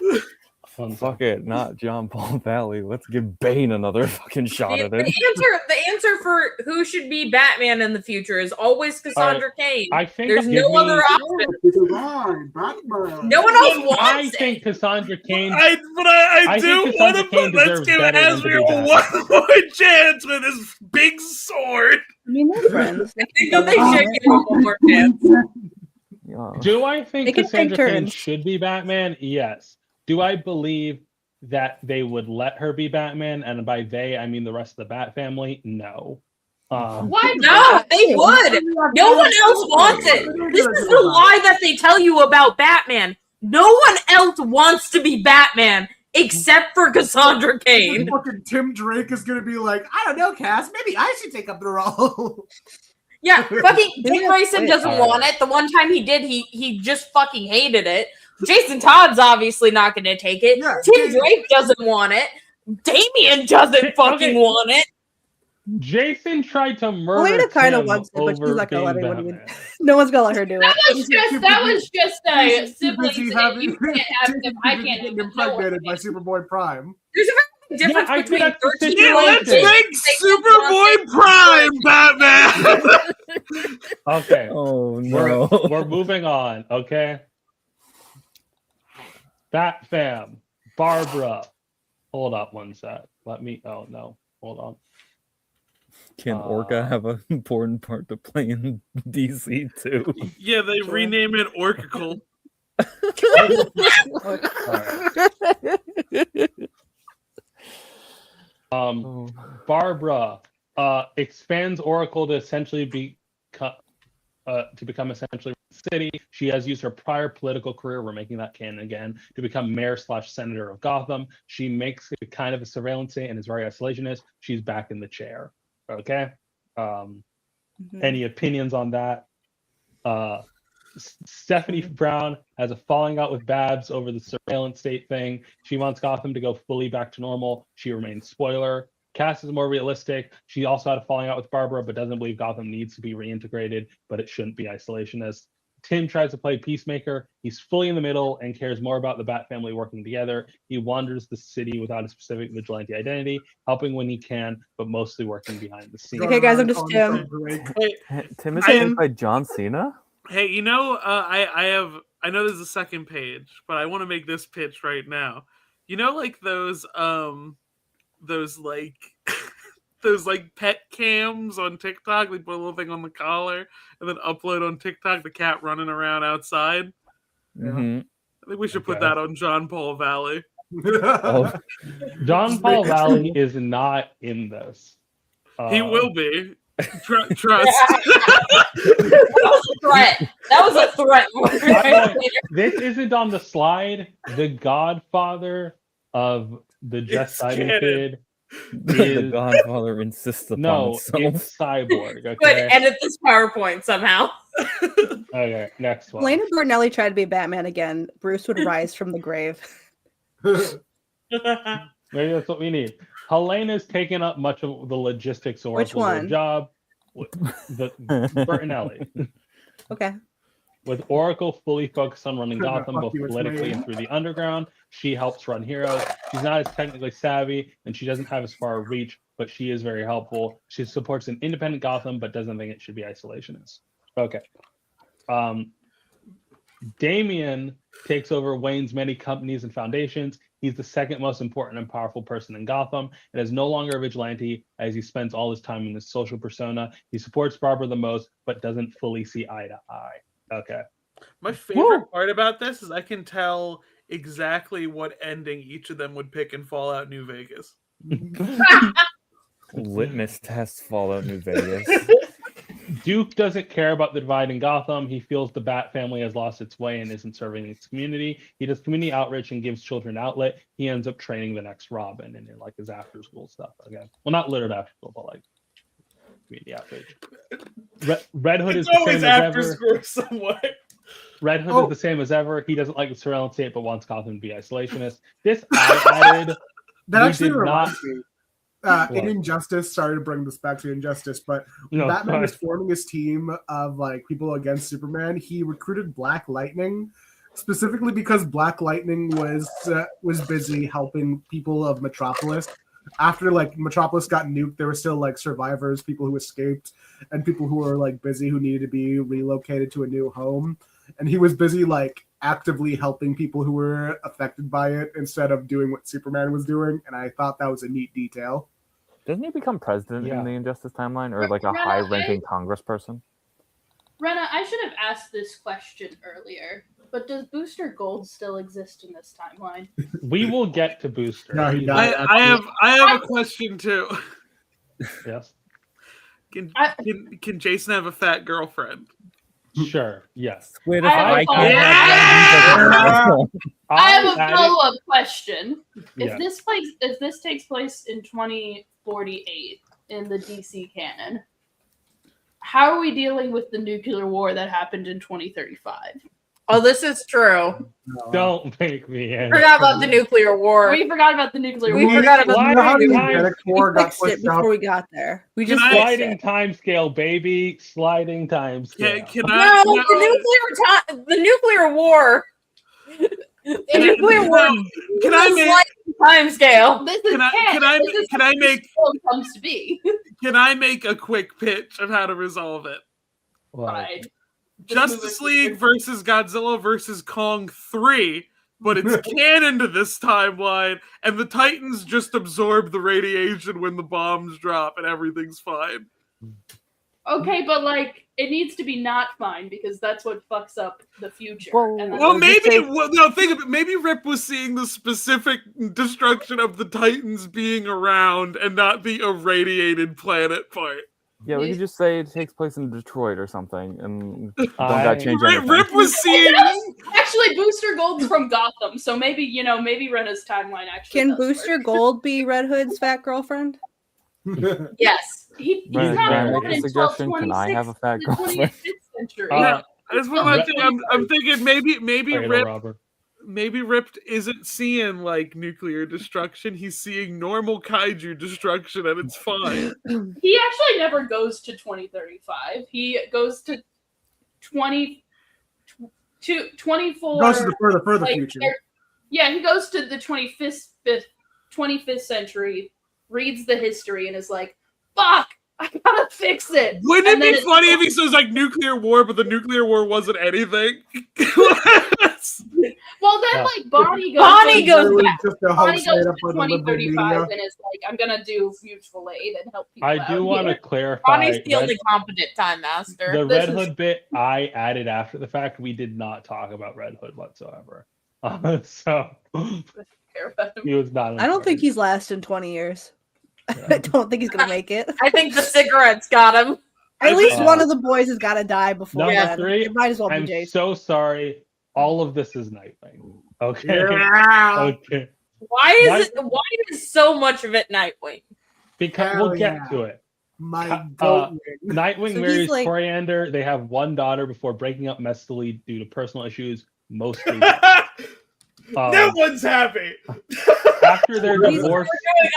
Fuck it, not John Paul Valley. Let's give Bane another fucking shot at it. The answer for who should be Batman in the future is always Cassandra Cain. I think there's no other option. No one else wants I think Cassandra Cain. I do want to put. Let's give Azrael one more chance with his big sword. I mean, they're friends. I think that they should give him one more chance. Do I think They can take Cassandra Cain turns. should be Batman? Yes. Do I believe that they would let her be Batman? And by they, I mean the rest of the Bat family? No. Why not? They would. No one else wants it. This is the lie that they tell you about Batman. No one else wants to be Batman except for Cassandra Cain. Fucking Tim Drake is gonna be like, I don't know, Cass. Maybe I should take up the role. Yeah, fucking Dick Grayson doesn't want it. The one time he did, he just fucking hated it. Jason Todd's obviously not going to take it. Yeah, Tim Drake doesn't want it. Damian doesn't fucking want it. Jason tried to murder Lena kind of Tim wants it, but she's over not gonna let being anyone even. Batman. No one's gonna let her do it. That was just a sibling Busy thing. having- You can't have them. I can't getting even know impregnated by it. Superboy Prime. There's a very difference I between think that's the 13 situation. Let's year olds make Superboy Prime Batman. Okay. Oh no. We're moving on, okay? Bat fam. Barbara. Hold up one sec. Let me. Oh, no. Hold on. Can Orca have an important part to play in DC too? Yeah, they rename it Oracle. Barbara expands Oracle to essentially become essentially city. She has used her prior political career, we're making that canon again, to become mayor/senator of Gotham. She makes a kind of a surveillance state and is very isolationist. She's back in the chair. Okay. Any opinions on that? Stephanie Brown has a falling out with Babs over the surveillance state thing. She wants Gotham to go fully back to normal. She remains spoiler. Cass is more realistic. She also had a falling out with Barbara, but doesn't believe Gotham needs to be reintegrated, but it shouldn't be isolationist. Tim tries to play peacemaker. He's fully in the middle and cares more about the Bat family working together. He wanders the city without a specific vigilante identity, helping when he can, but mostly working behind the scenes. Okay, guys, I'm just Tim. Tim is played by John Cena. Hey, you know, I know there's a second page, but I want to make this pitch right now. You know, like those like those like pet cams on TikTok. They put a little thing on the collar and then upload on TikTok the cat running around outside. Mm-hmm. I think we should put that on John Paul Valley. John Paul Valley is not in this. He will be. Trust. That was a threat. That was a threat. This isn't on the slide. The Godfather of the Just Siding Kid The Godfather insists upon it's Cyborg. Okay. But edit this PowerPoint somehow. Okay, next one. Elena Bertinelli tried to be Batman again. Bruce would rise from the grave. Maybe that's what we need. Helena's taken up much of the logistics or Which one? job. The Bertinelli. Okay. With Oracle fully focused on running Gotham both you, it's politically me. and through the underground, she helps run Heroes. She's not as technically savvy, and she doesn't have as far a reach, but she is very helpful. She supports an independent Gotham, but doesn't think it should be isolationist. Okay. Damian takes over Wayne's many companies and foundations. He's the second most important and powerful person in Gotham, and is no longer a vigilante as he spends all his time in his social persona. He supports Barbara the most, but doesn't fully see eye to eye. Okay. My favorite part about this is I can tell exactly what ending each of them would pick in Fallout New Vegas. Litmus test Fallout New Vegas. Duke doesn't care about the divide in Gotham. He feels the Bat family has lost its way and isn't serving its community. He does community outreach and gives children outlet. He ends up training the next Robin and like his after school stuff. Okay. Well, not literally after school, but like community outreach. Red Hood is the same as after ever. school somewhat. Red Hood is the same as ever. He doesn't like the surveillance state, but wants Gotham to be isolationist. This I added. That we actually did reminds not- me. In Injustice, sorry to bring this back to Injustice, but No, Batman sorry. was forming his team of like people against Superman. He recruited Black Lightning specifically because Black Lightning was busy helping people of Metropolis. After like Metropolis got nuked, there were still like survivors, people who escaped, and people who were like busy who needed to be relocated to a new home. And he was busy like actively helping people who were affected by it instead of doing what Superman was doing. And I thought that was a neat detail. Doesn't he become president Yeah. in the Injustice timeline, or like a Rena, high-ranking congressperson? Rena, I should have asked this question earlier, but does Booster Gold still exist in this timeline? We will get to Booster. No, he died. I have a question too. Yes. Can Jason have a fat girlfriend? Sure. Yes. Squid, I if have a I follow-up. can I have a added- follow-up question. Yeah. If this takes place in 2048 in the DC canon, how are we dealing with the nuclear war that happened in 2035? Oh, this is true. Don't make me angry. Forgot about the nuclear war. We forgot about the nuclear We war. forgot about Sliding how the time- Eugenics We War got fixed it pushed before up. we got there. We just Can I- fixed Sliding it. time scale, baby. Sliding time scale. Can No, I? the nuclear war. The nuclear war. Can I make? Time scale. This is Can I? canon. Can I? This is Can I how this make? world comes to be. Can I make a quick pitch of how to resolve it? Fine. Justice League versus Godzilla versus Kong 3, but it's canon to this timeline, and the Titans just absorb the radiation when the bombs drop, and everything's fine. Okay, but like it needs to be not fine because that's what fucks up the future. Well, And that's Well, Just maybe. take- No, think of it. Maybe Rip was seeing the specific destruction of the Titans being around, and not the irradiated planet part. Yeah, we could just say it takes place in Detroit or something, and don't I- got change anything. Rip was seeing. Actually, Booster Gold's from Gotham, so maybe maybe Rena's timeline actually. Can does Booster work. Gold be Red Hood's fat girlfriend? Yes, he's Right, not can I born make a until suggestion? Can I have a fat the girlfriend? 25th century. That's what I'm thinking. I'm thinking maybe Right, Rip Robert. maybe Ripped isn't seeing like nuclear destruction. He's seeing normal kaiju destruction, and it's fine. He actually never goes to 2035. He goes to 24. Goes to the further like, future. Yeah, he goes to the 25th century, reads the history, and is like, "Fuck, I gotta fix it." Wouldn't And then it be funny if he says like nuclear war, but the nuclear war wasn't anything? Well, then like Bonnie goes. Bonnie goes Literally back. just a Bonnie hoax goes made to up by the liberal 2035 media. and is like, "I'm gonna do mutual aid and help people." I out do want to here." clarify. Bonnie's the Red- only competent time master. the This Red is- Hood bit I added after the fact. We did not talk about Red Hood whatsoever. So Care about him. he was not. I don't think important. he's lasting 20 years. I don't think he's gonna make it. I think the cigarettes got him. At least Uh, one of the boys has got to die before Number then. 3, It might as well be I'm Jason. so sorry. All of this is Nightwing. Okay. Yeah. Okay. Why is so much of it Nightwing? Because Hell we'll get yeah. to it. My goat wing. Nightwing So he's marries like- Coriander. They have one daughter before breaking up messily due to personal issues. Mostly. No one's happy. After their He's- divorce,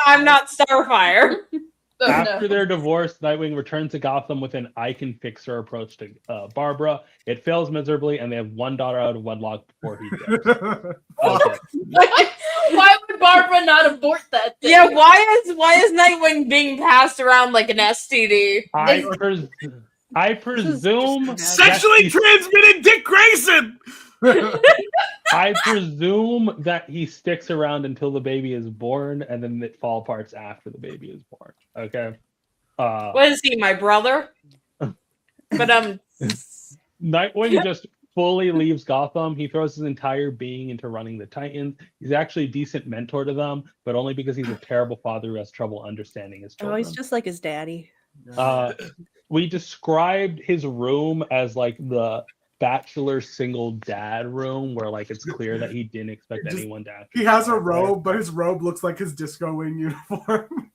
I'm not Starfire. Oh, after no. their divorce, Nightwing returns to Gotham with an I can fix her approach to Barbara. It fails miserably, and they have one daughter out of wedlock before he dies. Okay. Why would Barbara not abort that thing? Yeah, why is Nightwing being passed around like an STD? I presume that Sexually he- transmitted Dick Grayson. I presume that he sticks around until the baby is born, and then it fall parts after the baby is born. Okay. What is he, my brother? But Nightwing just fully leaves Gotham. He throws his entire being into running the Titans. He's actually a decent mentor to them, but only because he's a terrible father who has trouble understanding his Oh, children. he's just like his daddy. We described his room as like the bachelor single dad room, where like it's clear that he didn't expect Just- anyone to have. He has a robe, but his robe looks like his disco wing uniform.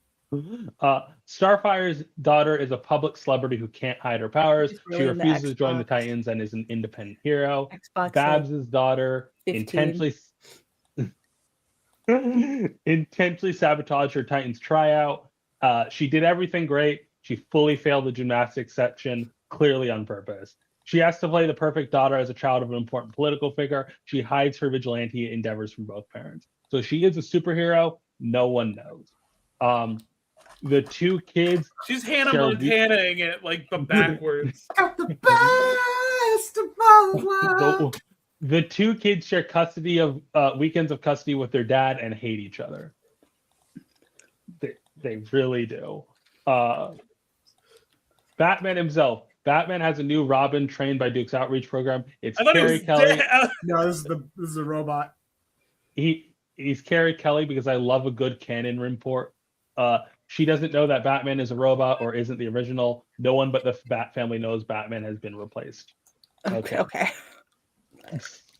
Starfire's daughter is a public celebrity who can't hide her powers. She's She really into refuses to join the Xbox. Titans and is an independent hero. Xbox. Babs' daughter 15. intentionally sabotaged her Titans tryout. She did everything great. She fully failed the gymnastics section, clearly on purpose. She has to play the perfect daughter as a child of an important political figure. She hides her vigilante endeavors from both parents. So she is a superhero. No one knows. The two kids. She's Hannah Shall we- Montana-ing it like the backwards. Got the best of both worlds. The two kids share custody of weekends of custody with their dad and hate each other. They really do. Batman himself. Batman has a new Robin trained by Duke's outreach program. It's I thought he Carrie was Kelly. dead. No, this is a robot. He's Carrie Kelly because I love a good canon report. She doesn't know that Batman is a robot or isn't the original. No one but the Bat family knows Batman has been replaced. Okay.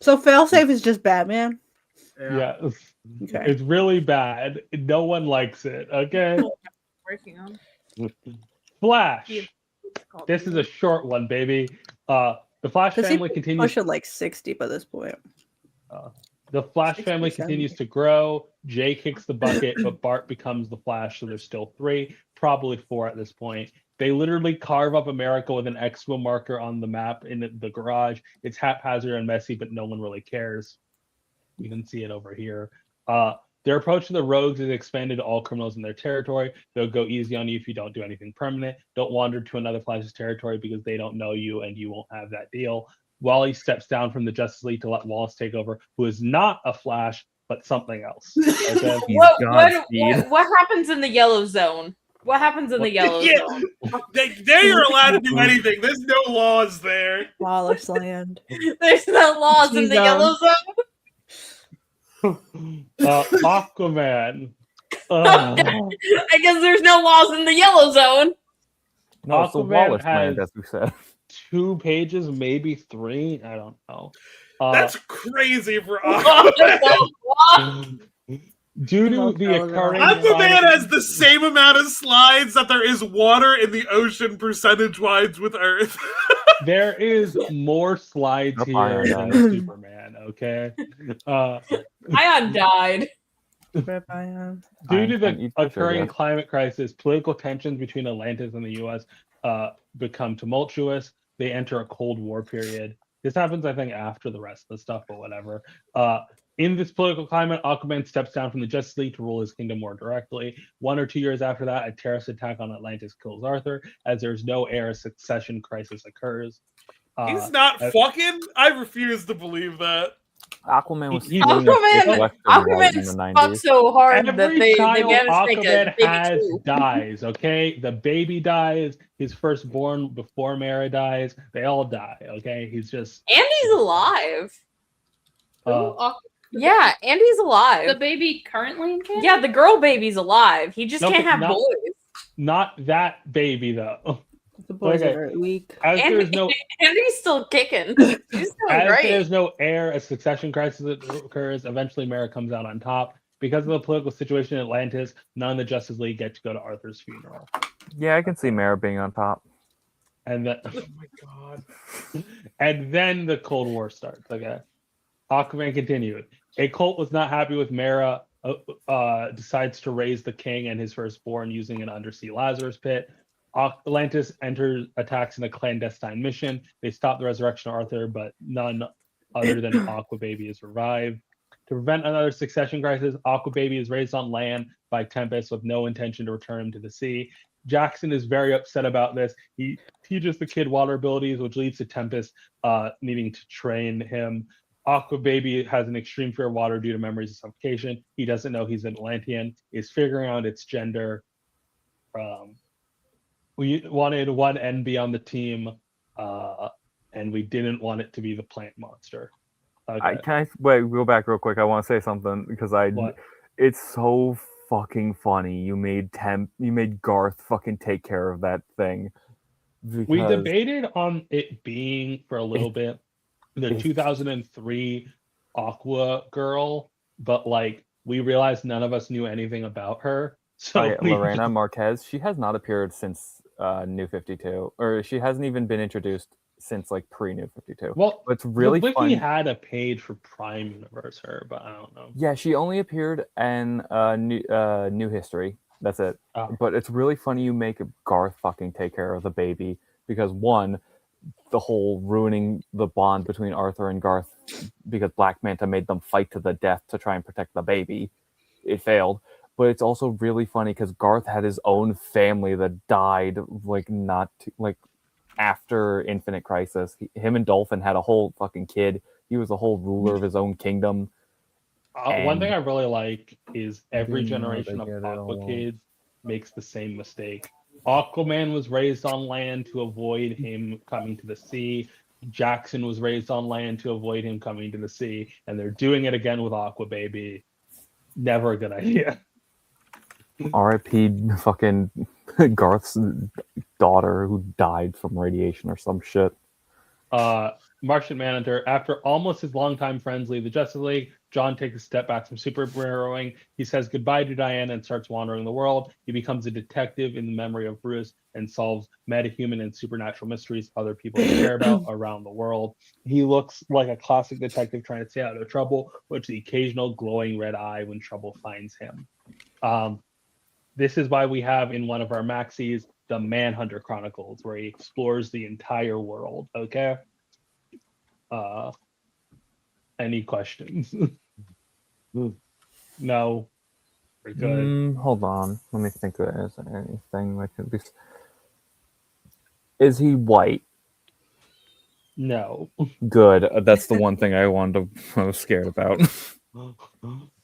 So failsafe is just Batman. Yeah. Okay. It's really bad. No one likes it. Okay. working on. Flash. This is a short one, baby. The Flash Because he family continues. pushing like 60 by this point. The Flash 60, family 70. continues to grow. Jay kicks the bucket, but Bart becomes the Flash, so there's still 3, probably 4 at this point. They literally carve up America with an Expo marker on the map in the garage. It's haphazard and messy, but no one really cares. You can see it over here. Their approach to the rogues is expanded to all criminals in their territory. They'll go easy on you if you don't do anything permanent. Don't wander to another Flash's territory because they don't know you and you won't have that deal. Wally steps down from the Justice League to let Wallace take over, who is not a Flash, but something else. Okay? What happens in the yellow zone? What happens in the yellow Yeah. zone? They are allowed to do anything. There's no laws there. Wallace Land. There's no laws in the T-zone. yellow zone. Aquaman. I guess there's no laws in the yellow zone. No, it's the Aquaman Wallace has land, as we said. 2 pages, maybe 3. I don't know. That's crazy for Aquaman. Due to most the relevant occurring Aquaman has the same amount of slides that there is water in the ocean percentage-wise with Earth. there is more slides Nope, here Ayaan than Superman. Okay. Ayaan died. Due to Ayaan the can't eat fish, I occurring guess. climate crisis, political tensions between Atlantis and the U.S. Become tumultuous. They enter a Cold War period. This happens, I think, after the rest of the stuff, but whatever. In this political climate, Aquaman steps down from the Justice League to rule his kingdom more directly. 1 or 2 years after that, a terrorist attack on Atlantis kills Arthur. As there's no heir, a succession crisis occurs. He's not fucking? I refuse to believe that. Aquaman was He- stealing a fake Western right in the Aquaman's 90s. fucked so hard that Every they child managed to make a Aquaman baby has too. dies, okay? The baby dies, his firstborn before Mara dies, they all die, okay? He's just... And he's alive. Uh, Yeah, and he's The alive. baby currently in Canada? Yeah, the girl baby's alive. He just No, can't have not- boys. not that baby, though. The boys Okay. are very weak. As And, there's no... and he's still kicking. He's doing As great. there's no heir, a succession crisis occurs. Eventually, Mara comes out on top. Because of the political situation in Atlantis, none of the Justice League get to go to Arthur's funeral. Yeah, I can see Mara being on top. And then, Oh my god. and then the Cold War starts. Okay, Aquaman continued. A cult was not happy with Mara. Decides to raise the king and his firstborn using an undersea Lazarus pit. Atlantis attacks in a clandestine mission. They stop the resurrection of Arthur, but none other than Aquababy is revived. To prevent another succession crisis, Aquababy is raised on land by Tempest with no intention to return him to the sea. Jackson is very upset about this. He teaches the kid water abilities, which leads to Tempest needing to train him. Aquababy has an extreme fear of water due to memories of suffocation. He doesn't know he's an Atlantean. He's figuring out its gender. We wanted one NB on the team, and we didn't want it to be the plant monster. Okay. Wait, go back real quick. I want to say something because What? it's so fucking funny. You made Garth fucking take care of that thing. We because debated on it being for a little bit the 2003 Aqua girl, but like we realized none of us knew anything about her. So Lorena Marquez, she has not appeared since New 52, or she hasn't even been introduced since like pre-New 52. Well, But it's really the fun. wiki had a page for Prime Universe her, but I don't know. Yeah, she only appeared in New History. That's it. Oh. But it's really funny you make Garth fucking take care of the baby because one, the whole ruining the bond between Arthur and Garth because Black Manta made them fight to the death to try and protect the baby. It failed. But it's also really funny because Garth had his own family that died after Infinite Crisis. Him and Dolphin had a whole fucking kid. He was a whole ruler of his own kingdom. One thing I really like is every Didn't know generation they of get it Aqua all. kids makes the same mistake. Aquaman was raised on land to avoid him coming to the sea. Jackson was raised on land to avoid him coming to the sea, and they're doing it again with Aquababy. Never a good idea. R.I.P. fucking Garth's daughter who died from radiation or some shit. Martian Manhunter, after almost his longtime friends leave the Justice League, John takes a step back from superheroing. He says goodbye to Diana and starts wandering the world. He becomes a detective in the memory of Bruce and solves metahuman and supernatural mysteries other people care about around the world. He looks like a classic detective trying to stay out of trouble, with the occasional glowing red eye when trouble finds him. This is why we have in one of our maxis the Manhunter Chronicles, where he explores the entire world. Okay. Any questions? No. We're good. Hold on. Let me think if there's anything that could be. Is he white? No. Good. That's the one thing I was scared about.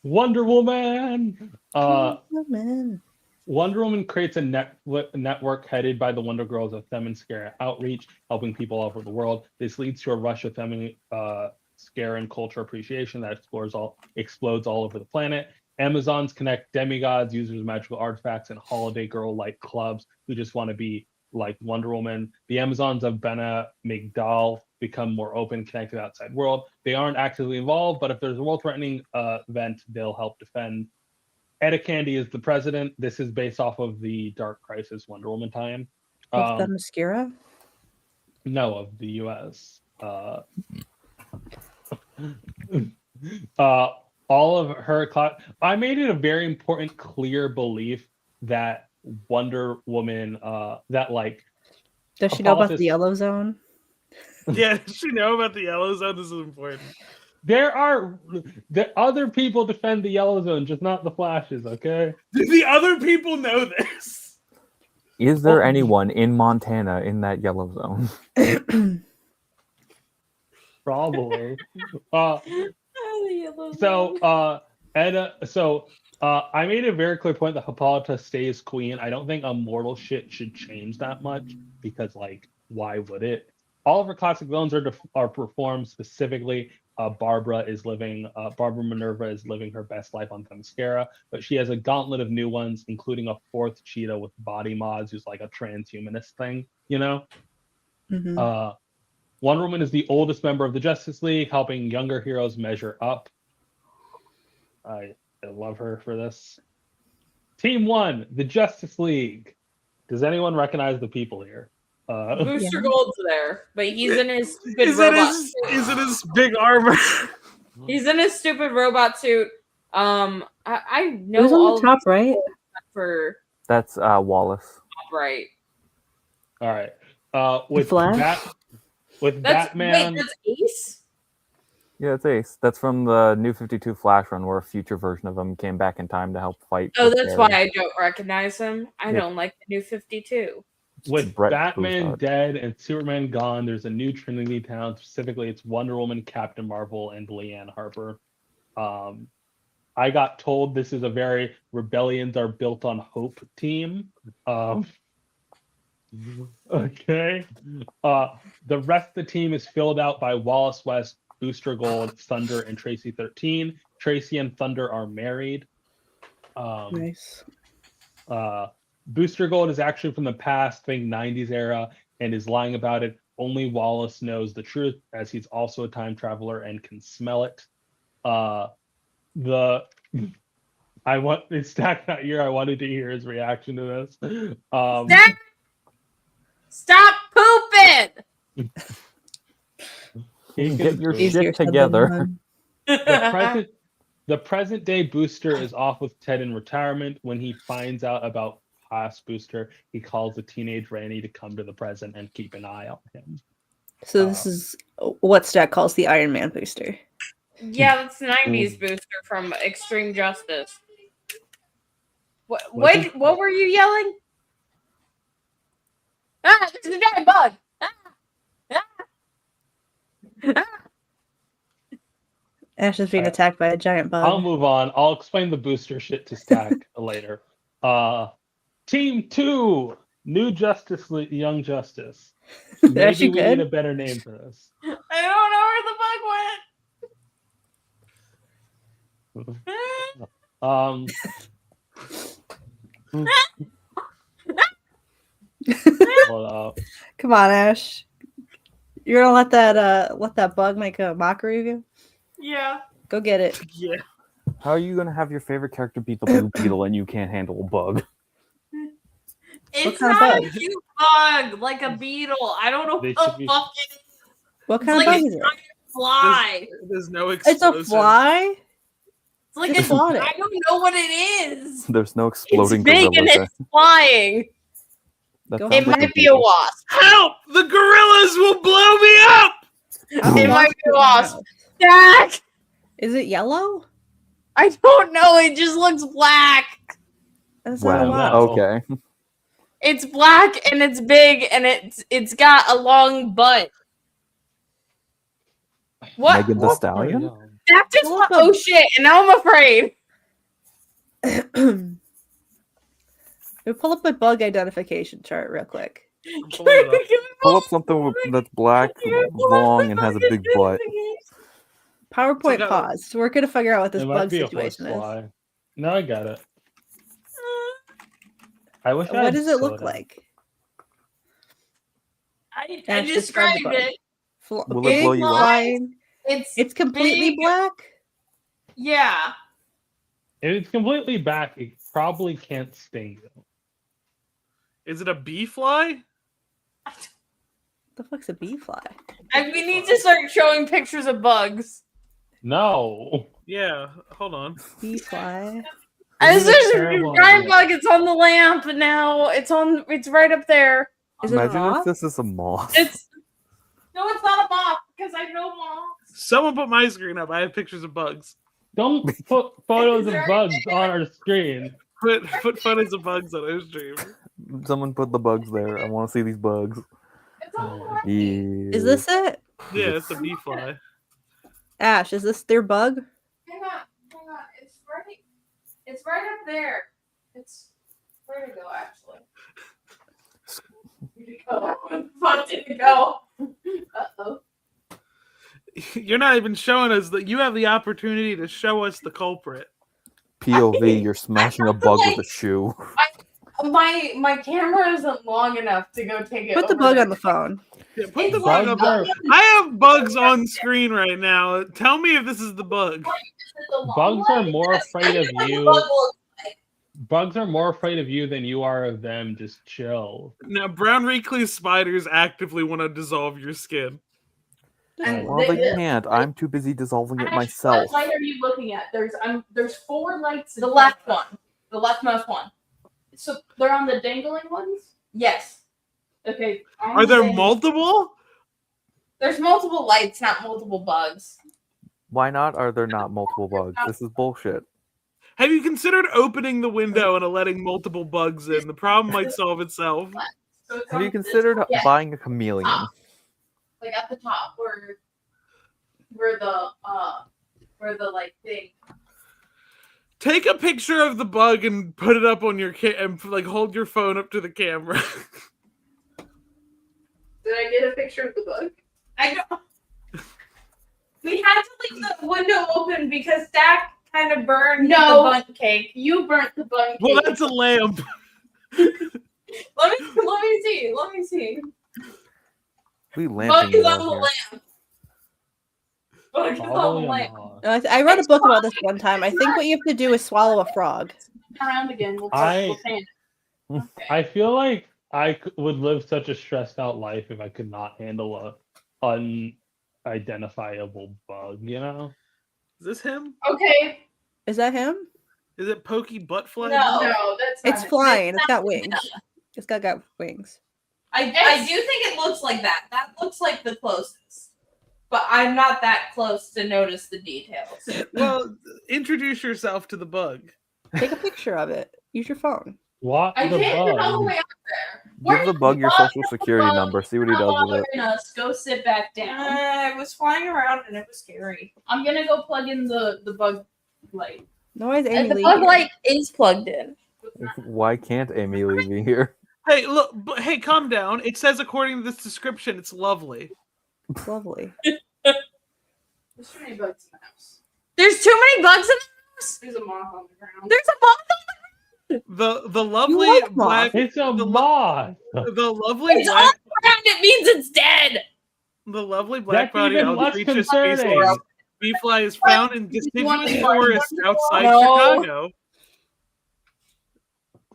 Wonder Woman. Man. Wonder Woman creates a network headed by the Wonder Girls of Themyscira Outreach, helping people all over the world. This leads to a rush of Themysciran culture appreciation that explodes all over the planet. Amazons connect demigods, users of magical artifacts, and holiday girl-like clubs who just want to be like Wonder Woman. The Amazons of Bena Migdal become more open, connected outside world. They aren't actively involved, but if there's a world-threatening event, they'll help defend. Etta Candy is the president. This is based off of the Dark Crisis Wonder Woman time. Of the mascara? No, of the U.S. All of her I made it a very important, clear belief that Wonder Woman, that like. Does she know about the Yellow Zone? Yeah, does she know about the Yellow Zone? This is important. The other people defend the Yellow Zone, just not the Flashes. Okay. Do the other people know this? Is there anyone in Montana in that Yellow Zone? Probably. I made a very clear point that Hippolyta stays queen. I don't think immortal shit should change that much because, like, why would it? All of her classic villains are performed specifically. Barbara Minerva is living her best life on Themyscira, but she has a gauntlet of new ones, including a fourth cheetah with body mods, who's like a transhumanist thing, you know? Mm-hmm. Wonder Woman is the oldest member of the Justice League, helping younger heroes measure up. I love her for this. Team 1, the Justice League. Does anyone recognize the people here? Booster Gold's there, but he's in his stupid robot suit. Is it his big armor? He's in his stupid robot suit. I know Who's all on the top right? For That's Wallace. Right. All right. With Flash? Batman. Wait, that's Ace? Yeah, it's Ace. That's from the New 52 Flash run, where a future version of him came back in time to help fight. Oh, that's why I don't recognize him. I don't like the New 52. With Batman dead and Superman gone, there's a new Trinity town. Specifically, it's Wonder Woman, Captain Marvel, and Leanne Harper. I got told this is a very rebellions are built on hope team. Okay. The rest of the team is filled out by Wallace West, Booster Gold, Thunder, and Tracy 13. Tracy and Thunder are married. Nice. Booster Gold is actually from the past, think 90s era, and is lying about it. Only Wallace knows the truth, as he's also a time traveler and can smell it. It's Stack that year. I wanted to hear his reaction to this. Stop pooping! Get your shit together. The present day Booster is off with Ted in retirement. When he finds out about past Booster, he calls the teenage Randy to come to the present and keep an eye on him. So this is what Stack calls the Iron Man Booster. Yeah, that's 90s Booster from Extreme Justice. What were you yelling? Ah, there's a giant bug! Ash is being attacked by a giant bug. I'll move on. I'll explain the Booster shit to Stack later. Team 2, New Justice League, Young Justice. Maybe we need a better name for this. I don't know where the bug went. Come on, Ash. You're gonna let that bug make a mockery of you? Yeah. Go get it. Yeah. How are you gonna have your favorite character beat the Blue Beetle and you can't handle a bug? It's not a cute bug, like a beetle. I don't know what the fuck it is. What kind of bug is it? Fly. There's no It's a fly? It's like I don't know what it is. There's no exploding It's big and it's flying. It might be a wasp. Help! The gorillas will blow me up! It might be a wasp. Stack! Is it yellow? I don't know. It just looks black. That's okay. It's black and it's big and it's got a long butt. What? Megan Thee Stallion? That just oh shit! And now I'm afraid. Pull up my bug identification chart real quick. Pull up something that's black, long, and has a big butt. PowerPoint pause. We're gonna figure out what this bug be situation is. No, I got it. I wish. What does it look like? I Ash, describe the described bug. it. Will it Big blow you up? Flying. It's completely big. black. Yeah. If it's completely back, it probably can't sting you. Is it a bee fly? The fuck's a bee fly? We need to start showing pictures of bugs. No. Yeah, hold on. Bee fly. There's This is a a terrible giant idea. bug. It's on the lamp now. It's right up there. Is it a Imagine if moth? this is a moth. No, it's not a moth because I know moths. Someone put my screen up. I have pictures of bugs. Don't put photos of Sorry. bugs on our screen. Put photos of bugs on our stream. Someone put the bugs there. I want to see these bugs. It's on the lamp. Is this it? Yeah, it's a bee fly. Ash, is this their bug? Hang on. It's right up there. It's where to go actually. Fuck did it go? Uh-oh. You're not even showing us that you have the opportunity to show us the culprit. POV, you're smashing a bug with a shoe. My camera isn't long enough to go take it. Put the over bug there. on the phone. Yeah, put the Bugs bug are, up. I have bugs on screen right now. Tell me if this is the bug. bugs are more afraid of you. Bugs are more afraid of you than you are of them. Just chill. Now, brown recluse spiders actively want to dissolve your skin. And Well, they can't. I'm too busy dissolving it myself. What light are you looking at? There's 4 lights. The left one. The leftmost one. So they're on the dangling ones? Yes. Okay. Are there multiple? There's multiple lights, not multiple bugs. Why not? Are there not multiple bugs? This is bullshit. Have you considered opening the window and letting multiple bugs in? The problem might solve itself. So it's Have on you this- considered yeah, buying a chameleon? like at the top where the like thing. Take a picture of the bug and put it up on your and like hold your phone up to the camera. Did I get a picture of the bug? I know. We had to leave the window open because Dak kind of burned No. the bundt cake. You burnt the bug. Well, that's a lamp. Let me see. We Bug lamping is it on out the here. lamp. Bug is on the Probably lamp. not. I read a book about this one time. I think what you have to do is swallow a frog. Around again. We'll I- pan it. I feel like I would live such a stressed out life if I could not handle a unidentifiable bug. You know. Is this him? Okay. Is that him? Is it Pokey Buttfly? No. No, that's not It's it. flying. It's got wings. It's got wings. I do think it looks like that. That looks like the closest. But I'm not that close to notice the details. Well, introduce yourself to the bug. Take a picture of it. Use your phone. What I the can't get all the bug? way up there. Give the bug your social security number. See what he does with it. Us. Go sit back down. I was flying around and it was scary. I'm gonna go plug in the bug light. No, why is Amy And the Lee bug here? light is plugged in. Why can't Amy Lee be here? Hey, look. Hey, calm down. It says according to this description, it's lovely. It's lovely. There's too many bugs in the house. There's too many bugs in the house. There's a moth on the ground. There's a moth. The lovely like black. It's a The moth. The lovely It's black. around. It means it's dead. The lovely black That's body even less Altrichia concerning. species. Bee fly is found in deciduous forests outside No. Chicago.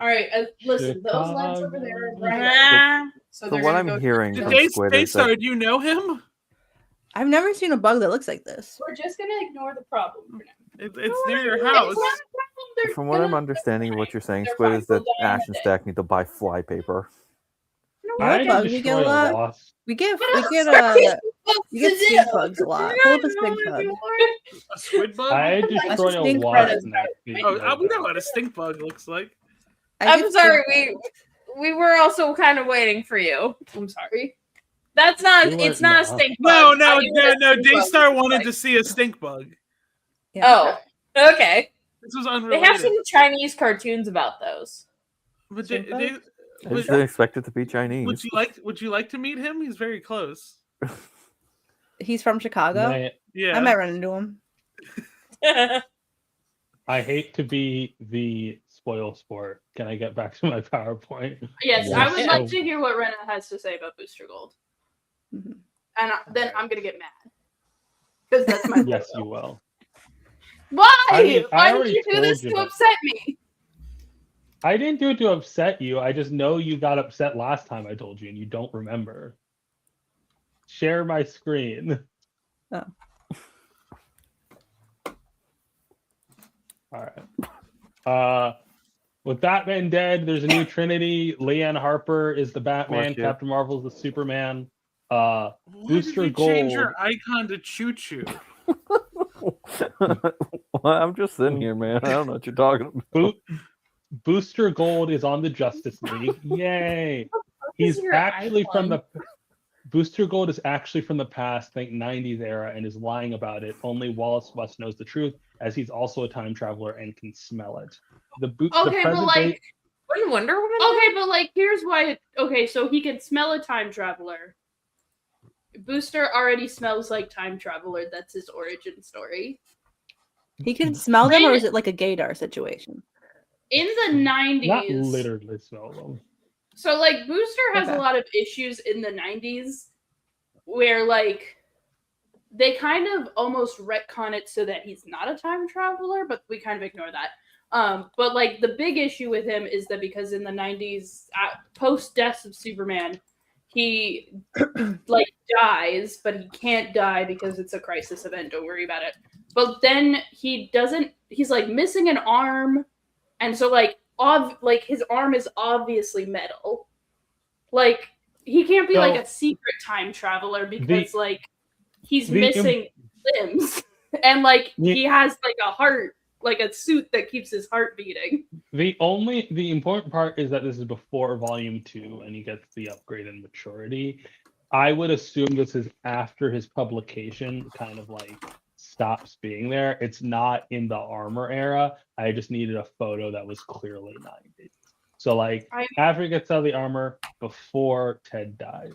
All right, listen. Those lights over there. Are bright. Ah. So they're what gonna I'm go- hearing from Daystar, Squid is that do you know him? I've never seen a bug that looks like this. We're just gonna ignore the problem for now. It's near your house. from what I'm understanding of what you're saying, Squid, is that Ash and Stack need to buy fly paper. I What had bug? to We destroy get a lot. wasp. We get You stink bugs a lot. Pull up a stink bug. A squid bug? I had to destroy a stink wasp. predator. in that video. Oh, we know what a stink bug looks like. I I'm get sorry. stink- We were also kind of waiting for you. I'm sorry. That's not. You It's were- not a no. stink No, bug. no, I knew what a no. stink bug Daystar looked wanted like. to see a stink bug. Yeah. Oh, okay. This was They unrelated. have some Chinese cartoons about those. But Stink bug? I just didn't expect it to be Chinese. would you like to meet him? He's very close. He's from Chicago. Man, Yeah. I might run into him. I hate to be the spoil sport. Can I get back to my PowerPoint? Yes, Yeah. I would So- like to hear what Rena has to say about Booster Gold. Mhm. And then I'm gonna get mad because that's my Yes, photo. you will. Why? I mean, I Why did already you do this told you to that. upset me? I didn't do it to upset you. I just know you got upset last time I told you, and you don't remember. Share my screen. Oh. All right. With Batman dead, there's a new Trinity. Leanne Harper is the Batman. Bless you. Captain Marvel's the Superman. Why Booster did you change Gold. your icon to Choo Choo? Well, I'm just sitting here, man. I don't know what you're talking about. Booster Gold is on the Justice League. Yay! He's your actually from icon? the Booster Gold is actually from the past, think 90s era, and is lying about it. Only Wallace West knows the truth, as he's also a time traveler and can smell it. The Okay, but present like, day, Wouldn't Wonder Woman? okay, but like, here's why. Okay, so he can smell a time traveler. Booster already smells like time traveler. That's his origin story. He can smell them, or When- is it like a gaydar situation? In the 90s, not literally smell them. so like Booster has Okay. a lot of issues in the 90s where like they kind of almost retcon it so that he's not a time traveler, but we kind of ignore that. But like the big issue with him is that because in the 90s, post deaths of Superman, he like dies, but he can't die because it's a crisis event. Don't worry about it. But then he doesn't. He's like missing an arm, and so like his arm is obviously metal. Like he can't be like a secret time traveler because like he's missing limbs, and like he has like a heart, like a suit that keeps his heart beating. The important part is that this is before Volume 2, and he gets the upgrade in maturity. I would assume this is after his publication kind of like stops being there. It's not in the armor era. I just needed a photo that was clearly 90s. So like after he gets out of the armor, before Ted dies.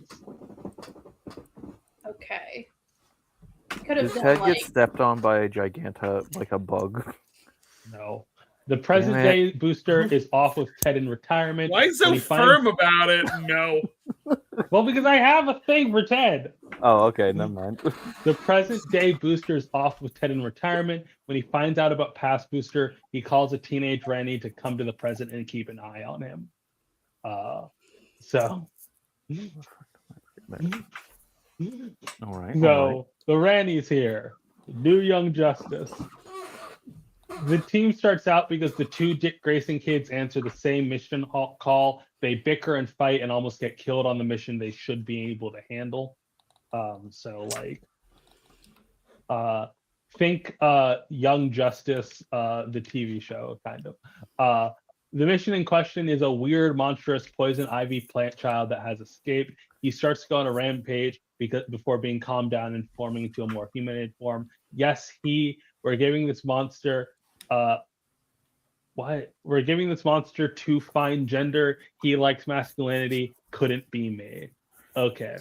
Okay. Could have Does done Ted like get stepped on by a giganta, like a bug? No. The present day Booster is off with Ted in retirement. Why so firm about it? No. Well, because I have a thing for Ted. Oh, okay, never mind. The present day Booster is off with Ted in retirement. When he finds out about past Booster, he calls a teenage Rennie to come to the present and keep an eye on him. All right. So the Rennie's here. New Young Justice. The team starts out because the two Dick Grayson kids answer the same mission call. They bicker and fight and almost get killed on the mission they should be able to handle. Think Young Justice, the TV show, kind of. The mission in question is a weird, monstrous poison ivy plant child that has escaped. He starts to go on a rampage before being calmed down and forming into a more humanoid form. Yes, we're giving this monster we're giving this monster to find gender. He likes masculinity. Couldn't be me. Okay.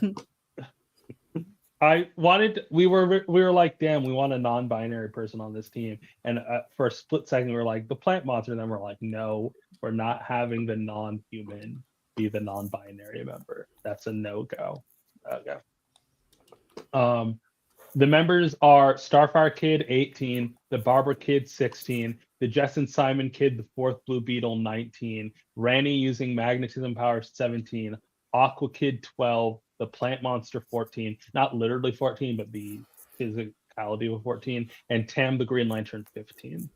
We were like, damn, we want a non-binary person on this team. And for a split second, we were like, the plant monster. And then we're like, no, we're not having the non-human be the non-binary member. That's a no-go. Okay. The members are Starfire Kid, 18, the Barbara Kid, 16, the Jess and Simon Kid, the fourth Blue Beetle, 19, Ranny using magnetism power, 17, Aqua Kid, 12, the Plant Monster, 14, not literally 14, but the physicality of 14, and Tam the Green Lantern, 15.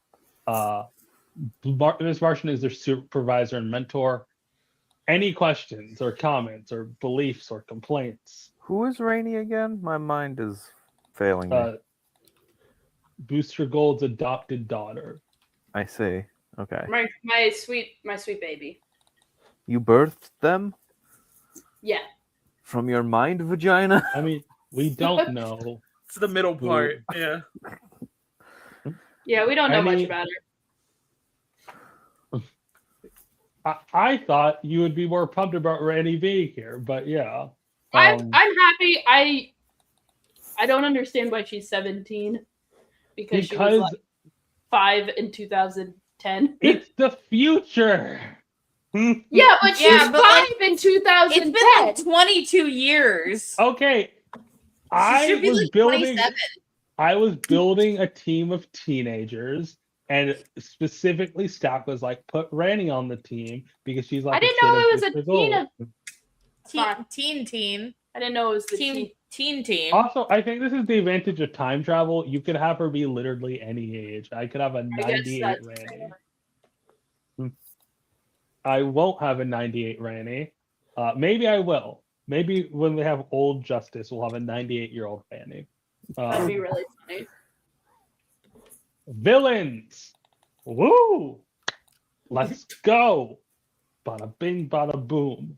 Miss Martian is their supervisor and mentor. Any questions or comments or beliefs or complaints? Who is Rainey again? My mind is failing me. Booster Gold's adopted daughter. I see. Okay. My sweet baby. You birthed them? Yeah. From your mind vagina? I mean, we don't know. It's the middle part. Yeah. Yeah, we don't know much about her. I thought you would be more pumped about Randy being here, but yeah. I'm happy. I don't understand why she's 17 because she was like 5 in 2010. It's the future. Yeah, but she's Yeah, but, five like, in 2010. It's been like 22 years. Okay, She I should be was like building. 27. I was building a team of teenagers, and specifically, Stack was like, "Put Ranny on the team because she's like I didn't a kid know of it was 6 a years teen old." of Teen. I didn't know it was the teen. Teen. Also, I think this is the advantage of time travel. You could have her be literally any age. I could have a I guess 98 that's Ranny. I won't have a 98 Ranny. Maybe I will. Maybe when we have Old Justice, we'll have a 98-year-old Ranny. That'd be really funny. Villains! Woo! Let's go! Bada bing, bada boom.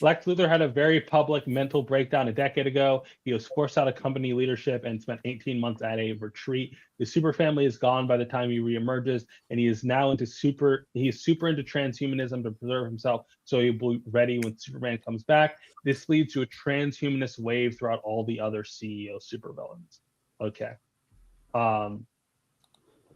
Lex Luthor had a very public mental breakdown a decade ago. He was forced out of company leadership and spent 18 months at a retreat. His super family is gone by the time he reemerges, and he is now super into transhumanism to preserve himself, so he'll be ready when Superman comes back. This leads to a transhumanist wave throughout all the other CEO supervillains. Okay.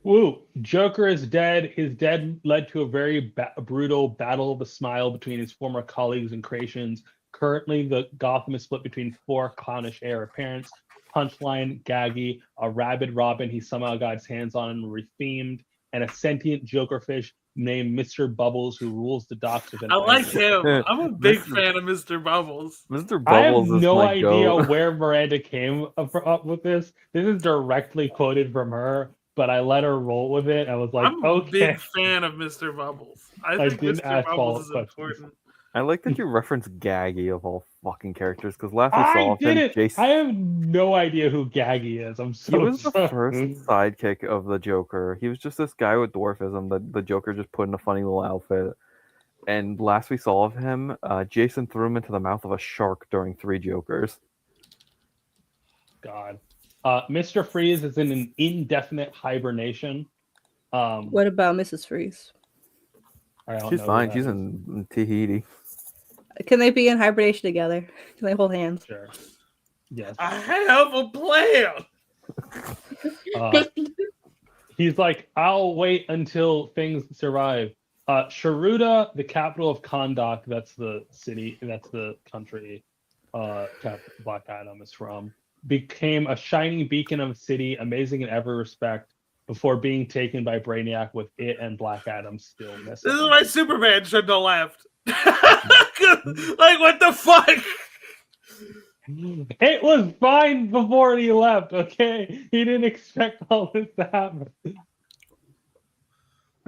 Woo! Joker is dead. His death led to a very brutal battle of the smile between his former colleagues and creations. Currently, the Gotham is split between 4 clownish heir apparents: Punchline, Gaggy, a rabid Robin he somehow got his hands on and rethemed, and a sentient Jokerfish named Mr. Bubbles who rules the docks with an I like iron. him. I'm a big fan of Mr. Bubbles. Mr. I have Bubbles is no my idea goat. where Miranda came up with this. This is directly quoted from her, but I let her roll with it. I was like, I'm a okay. big fan of Mr. Bubbles. I think didn't Mr. ask Bubbles is follow-up questions. important. I like that you reference Gaggy of all fucking characters, because last we saw I of him, didn't. Jason. I have no idea who Gaggy is. I'm so He was the sorry. first sidekick of the Joker. He was just this guy with dwarfism that the Joker just put in a funny little outfit. And last we saw of him, Jason threw him into the mouth of a shark during 3 Jokers. God. Mr. Freeze is in an indefinite hibernation. What about Mrs. Freeze? I don't She's know fine. who She's that is. in Tahiti. Can they be in hibernation together? Can they hold hands? Sure. Yes. I have a plan. He's like, I'll wait until things survive. Sharuda, the capital of Kondak, that's the city, that's the country Black Adam is from, became a shining beacon of a city, amazing in every respect, before being taken by Brainiac with it and Black Adam still missing. This is why Superman shouldn't have left. Like, what the fuck? It was fine before he left, okay? He didn't expect all this to happen.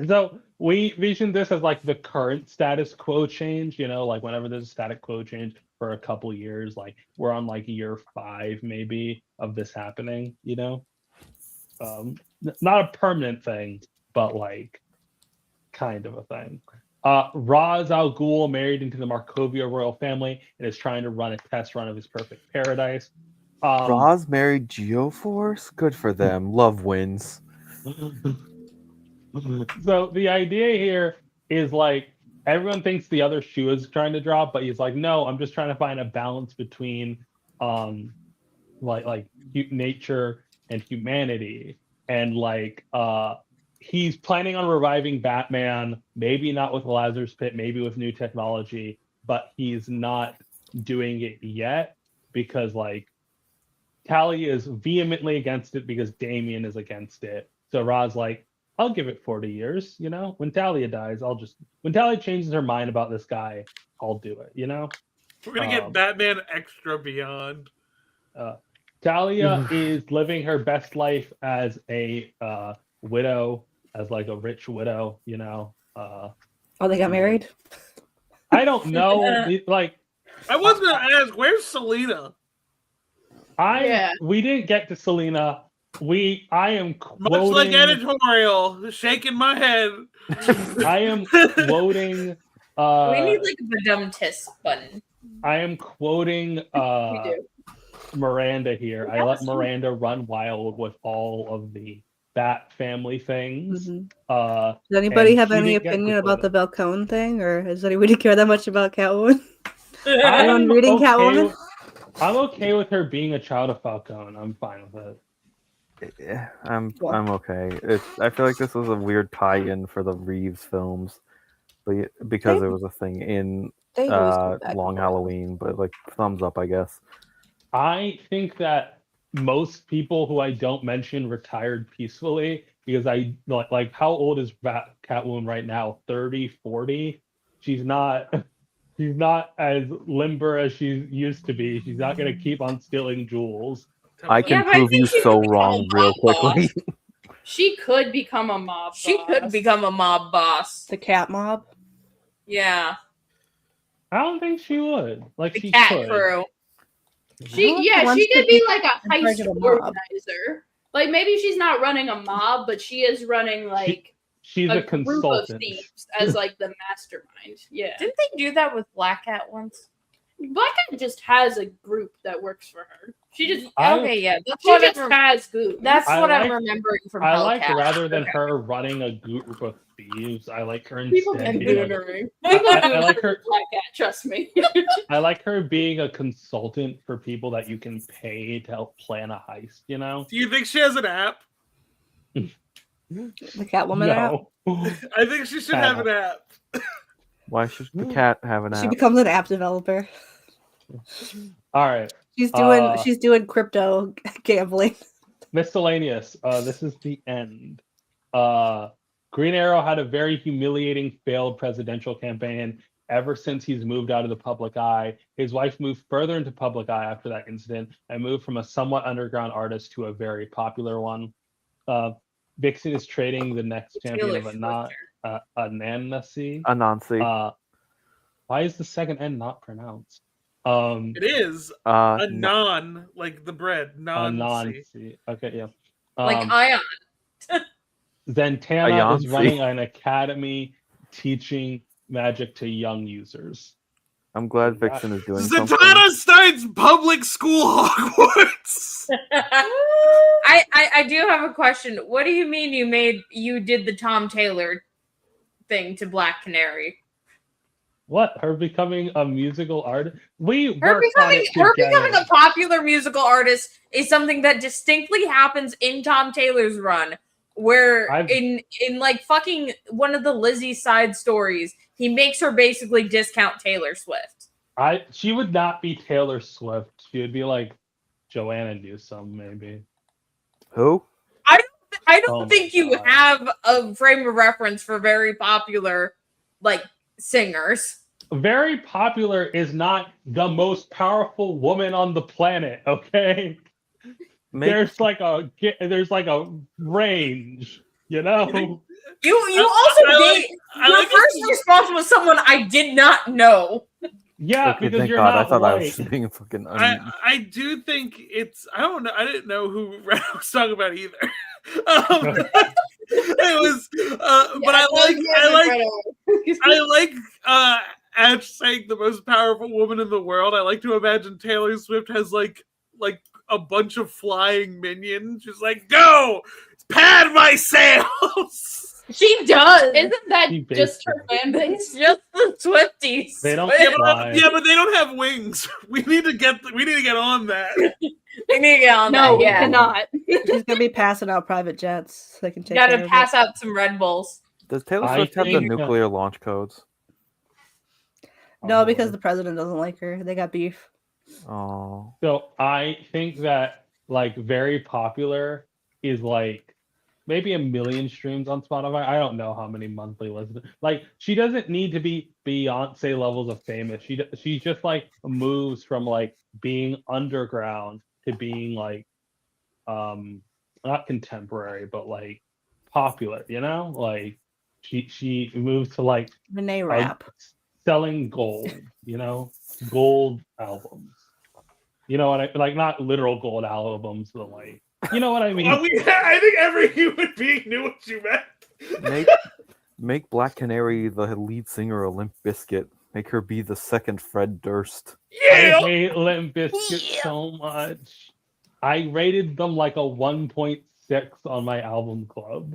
So we vision this as like the current status quo change, like whenever there's a static quo change for a couple years, like we're on like year 5 maybe of this happening, not a permanent thing, but like kind of a thing. Ra's al Ghul married into the Markovia royal family and is trying to run a test run of his perfect paradise. Ra's married Geoforce? Good for them. Love wins. So the idea here is like everyone thinks the other shoe is trying to drop, but he's like, no, I'm just trying to find a balance between like nature and humanity. And like he's planning on reviving Batman, maybe not with Lazarus Pit, maybe with new technology, but he's not doing it yet because like Talia is vehemently against it because Damian is against it. So Ra's like, I'll give it 40 years, when Talia dies, when Talia changes her mind about this guy, I'll do it, We're gonna get Batman Extra Beyond. Talia is living her best life as a widow, as like a rich widow, Oh, they got married? I don't know. Like, I was gonna ask, where's Selena? We didn't get to Selena. I am quoting. Much like editorial, shaking my head. I am quoting. We need like a dumb tisk button. I am quoting Miranda here. I let Miranda run wild with all of the Bat family things. Does anybody have any opinion about the Belcone thing, or does anybody care that much about Catwoman? Anyone reading Catwoman? I'm okay with her being a child of Falcone. I'm fine with it. Yeah, I'm okay. I feel like this was a weird tie-in for the Reeves films. But because there was a thing in They always go back Long and forth. Halloween, but like thumbs up, I guess. I think that most people who I don't mention retired peacefully because I like how old is Catwoman right now? 30, 40? She's not as limber as she used to be. She's not gonna keep on stealing jewels. I can but I prove think you she so could become a wrong real mob boss. quickly. She could become a mob She boss. could become a mob boss. The cat mob. Yeah. I don't think she would. Like The she cat could. crew. She wants could to be be like a in charge heist of a mob. organizer. Like maybe she's not running a mob, but she is running like She's a a group of consultant. thieves as like the mastermind. Yeah. Didn't they do that with Black Cat once? Black Cat just has a group that works for her. She just Okay, yeah. That's she what just I'm, has goons. that's I what I'm like- remembering from I like Hellcat. rather than Okay. her running a group of thieves. I like her People instead do being goonering. I- People I do like her- Black Cat, trust me. I like her being a consultant for people that you can pay to help plan a heist, you know? Do you think she has an app? The Catwoman app. No. I think she should have an app. Why should the cat have an She app? becomes an app developer. All right. She's doing crypto gambling. Miscellaneous. This is the end. Green Arrow had a very humiliating failed presidential campaign ever since he's moved out of the public eye. His wife moved further into public eye after that incident and moved from a somewhat underground artist to a very popular one. Vixen is trading the next champion of Anansi. Anansi. Why is the second N not pronounced? It is a non, like the bread. Anansi. Okay, yeah. Like Ayaan. Zatanna Ayaan, is running an academy teaching magic to young users. I'm glad Vixen is doing something. Zatanna starts public school Hogwarts. I do have a question. What do you mean you did the Tom Taylor thing to Black Canary? What? Her becoming a musical artist? Her becoming a popular musical artist is something that distinctly happens in Tom Taylor's run, where in like fucking one of the Lizzie side stories, he makes her basically discount Taylor Swift. She would not be Taylor Swift. She would be like Joanna Newsom, maybe. Who? I don't think you have a frame of reference for very popular like singers. Very popular is not the most powerful woman on the planet, okay? There's like a range, you know? You also your first response was someone I did not know. Yeah, Okay, because thank you're God. not I thought I white. was just being fucking. I do think it's. I don't know. I didn't know who Rena was talking about either. It was. But I like Ash saying the most powerful woman in the world. I like to imagine Taylor Swift has like a bunch of flying minions. She's like, go pad my sails. She does. Isn't that just her fan base? Just the Swifties. They don't but they don't have wings. We need to get on that. We need to get on that. No, we Yeah. cannot. She's gonna be passing out private jets. So they can take Got care to of pass it. out some Red Bulls. Does Taylor I Swift have the think- nuclear launch codes? No, because the president doesn't like her. They got beef. Oh. So I think that like very popular is like maybe 1 million streams on Spotify. I don't know how many monthly listeners. Like she doesn't need to be Beyonce levels of famous. She just like moves from like being underground to being like not contemporary but like popular, you know? Like she moves to like Renee rap. selling gold, you know? Gold albums. You know what I like? Not literal gold albums, but like, you know what I mean? I think every human being knew what you meant. Make Black Canary the lead singer of Limp Bizkit. Make her be the second Fred Durst. I hate Limp Bizkit so much. I rated them like a 1.6 on my album club.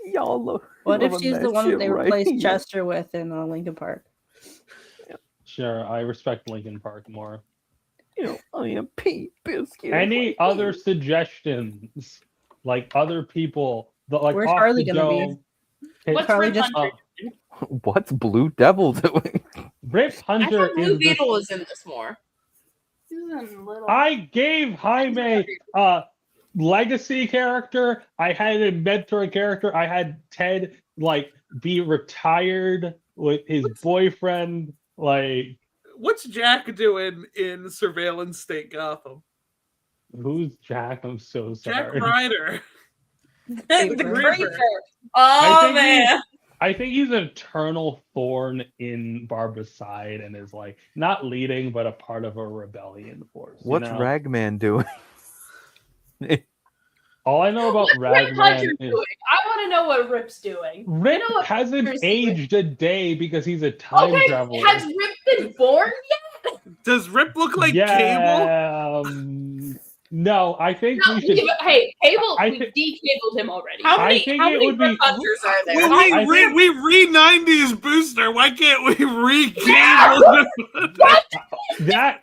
Y'all look. What if she's the one that they replaced Chester with in Linkin Park? Sure, I respect Linkin Park more. You know, I am Pete Bizkit. Any other suggestions? Like other people, like Where's Off Harley the gonna be? Dome. What's Probably Rip just- Hunter? What's Blue Devil doing? Rip I Hunter thought Blue is Beetle was in this more. He's in little. I gave Jaime a legacy character. I had a mentor character. I had Ted like be retired with his boyfriend. Like, What's Jack doing in Surveillance State Gotham? who's Jack? I'm so Jack sorry. Ryder. The Creeper. Creeper. Oh think man. I think he's an eternal thorn in Barbara's side and is like not leading, but a part of a rebellion force. you What's know? Ragman doing? All I know about What's Rip Hunter Ragman doing? is I want to know what Rip's doing. Rip I know what hasn't Hunter's doing. aged a day because he's a time Okay, traveler. has Rip been born yet? Does Rip look like Cable? yeah, no, I think No, we should. hey, Cable, I we thi- de-cabled him already. How I many think how it many would be- Rip Hunters are there? Well, I think- we re-90s booster. Why can't we re-Cable? That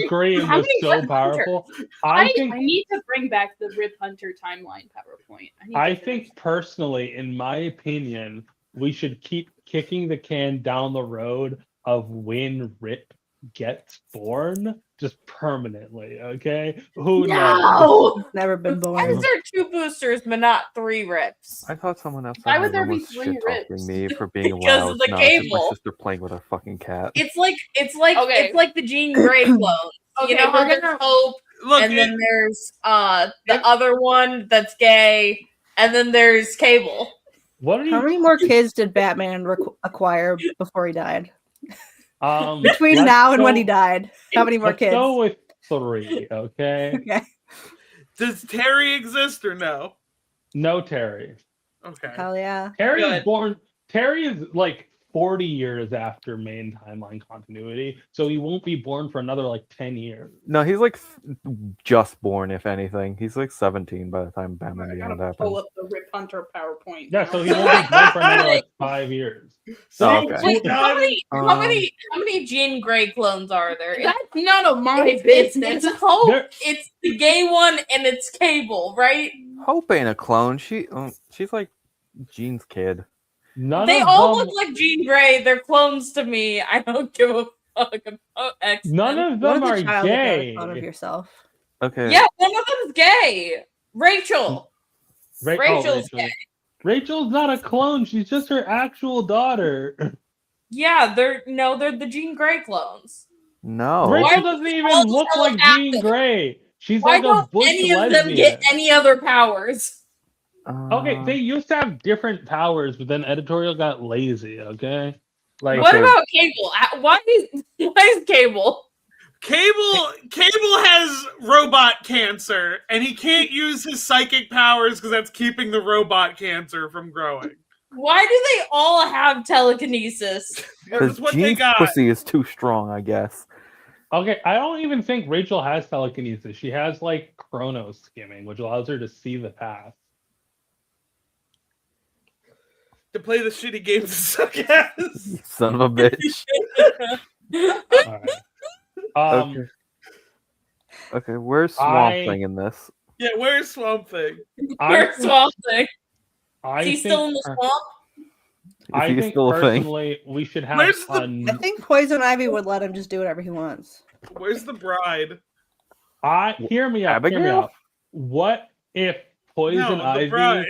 scream How was many so Rip powerful. I I think need to bring back the Rip Hunter timeline PowerPoint. I think personally, in my opinion, we should keep kicking the can down the road of when Rip gets born, just permanently. Okay, who knows? No! Never been Why born. is there 2 boosters but not 3 Rips? I thought someone else Why in would the there room be was 3 shit talking Rips? me for being Because loud. of the No, it's just my cable. sister playing with her fucking cat. It's like Okay. it's like the Jean Grey clone. Okay, You know how we're there's gonna- Hope, Look, and then there's the other one that's gay, and then there's Cable. What are How you? many more kids did Batman acquire before he died? Between Between now and when he died, how many more Let's kids? go with 3. Okay, Okay. does Terry exist or no? no Terry. Okay. Hell yeah. Terry is Good. born. Terry is like 40 years after main timeline continuity, so he won't be born for another like 10 years. No, he's like just born, if anything. He's like 17 by the time Batman I Beyond gotta pull happens. up the Rip Hunter PowerPoint. Yeah, so he won't be born for another like 5 years. So, Oh, okay. Wait, how many Um, how many Jean Grey clones are there? That's none of my It's business. Hope, There- it's the gay one, and it's Cable, right? Hope ain't a clone. She's like Jean's kid. None They of all them, look like Jean Grey. They're clones to me. I don't give a fuck about X-Men. none of What them is are a child that got a clone of gay. yourself? Okay. Yeah, one of them's gay. Rachel. Rachel's gay. Rachel's not a clone. She's just her actual daughter. Yeah, they're the Jean Grey clones. No. Rachel doesn't even all look like telepathic? Jean Grey. She's Why like a don't bush any of lesbian. them get any other powers? Okay, they used to have different powers, but then editorial got lazy. Okay, like What Okay. about Cable? Why is Cable? Cable has robot cancer, and he can't use his psychic powers because that's keeping the robot cancer from growing. Why do they all have telekinesis? Because That's what they Jean's got. pussy is too strong, I guess. okay, I don't even think Rachel has telekinesis. She has like chronos skimming, which allows her to see the past. To play the shitty games and suck ass. You son of a bitch. All right. Okay. Okay, where's Swamp I- Thing in this? Yeah, where's Swamp Thing? Where's Swamp Thing? I Is he still in the swamp? Is he think still a thing? personally we should have Where's the- fun. I think Poison Ivy would let him just do whatever he wants. Where's the bride? Hear me out. Hear me Abigail? out. What if Poison No, the Ivy? bride.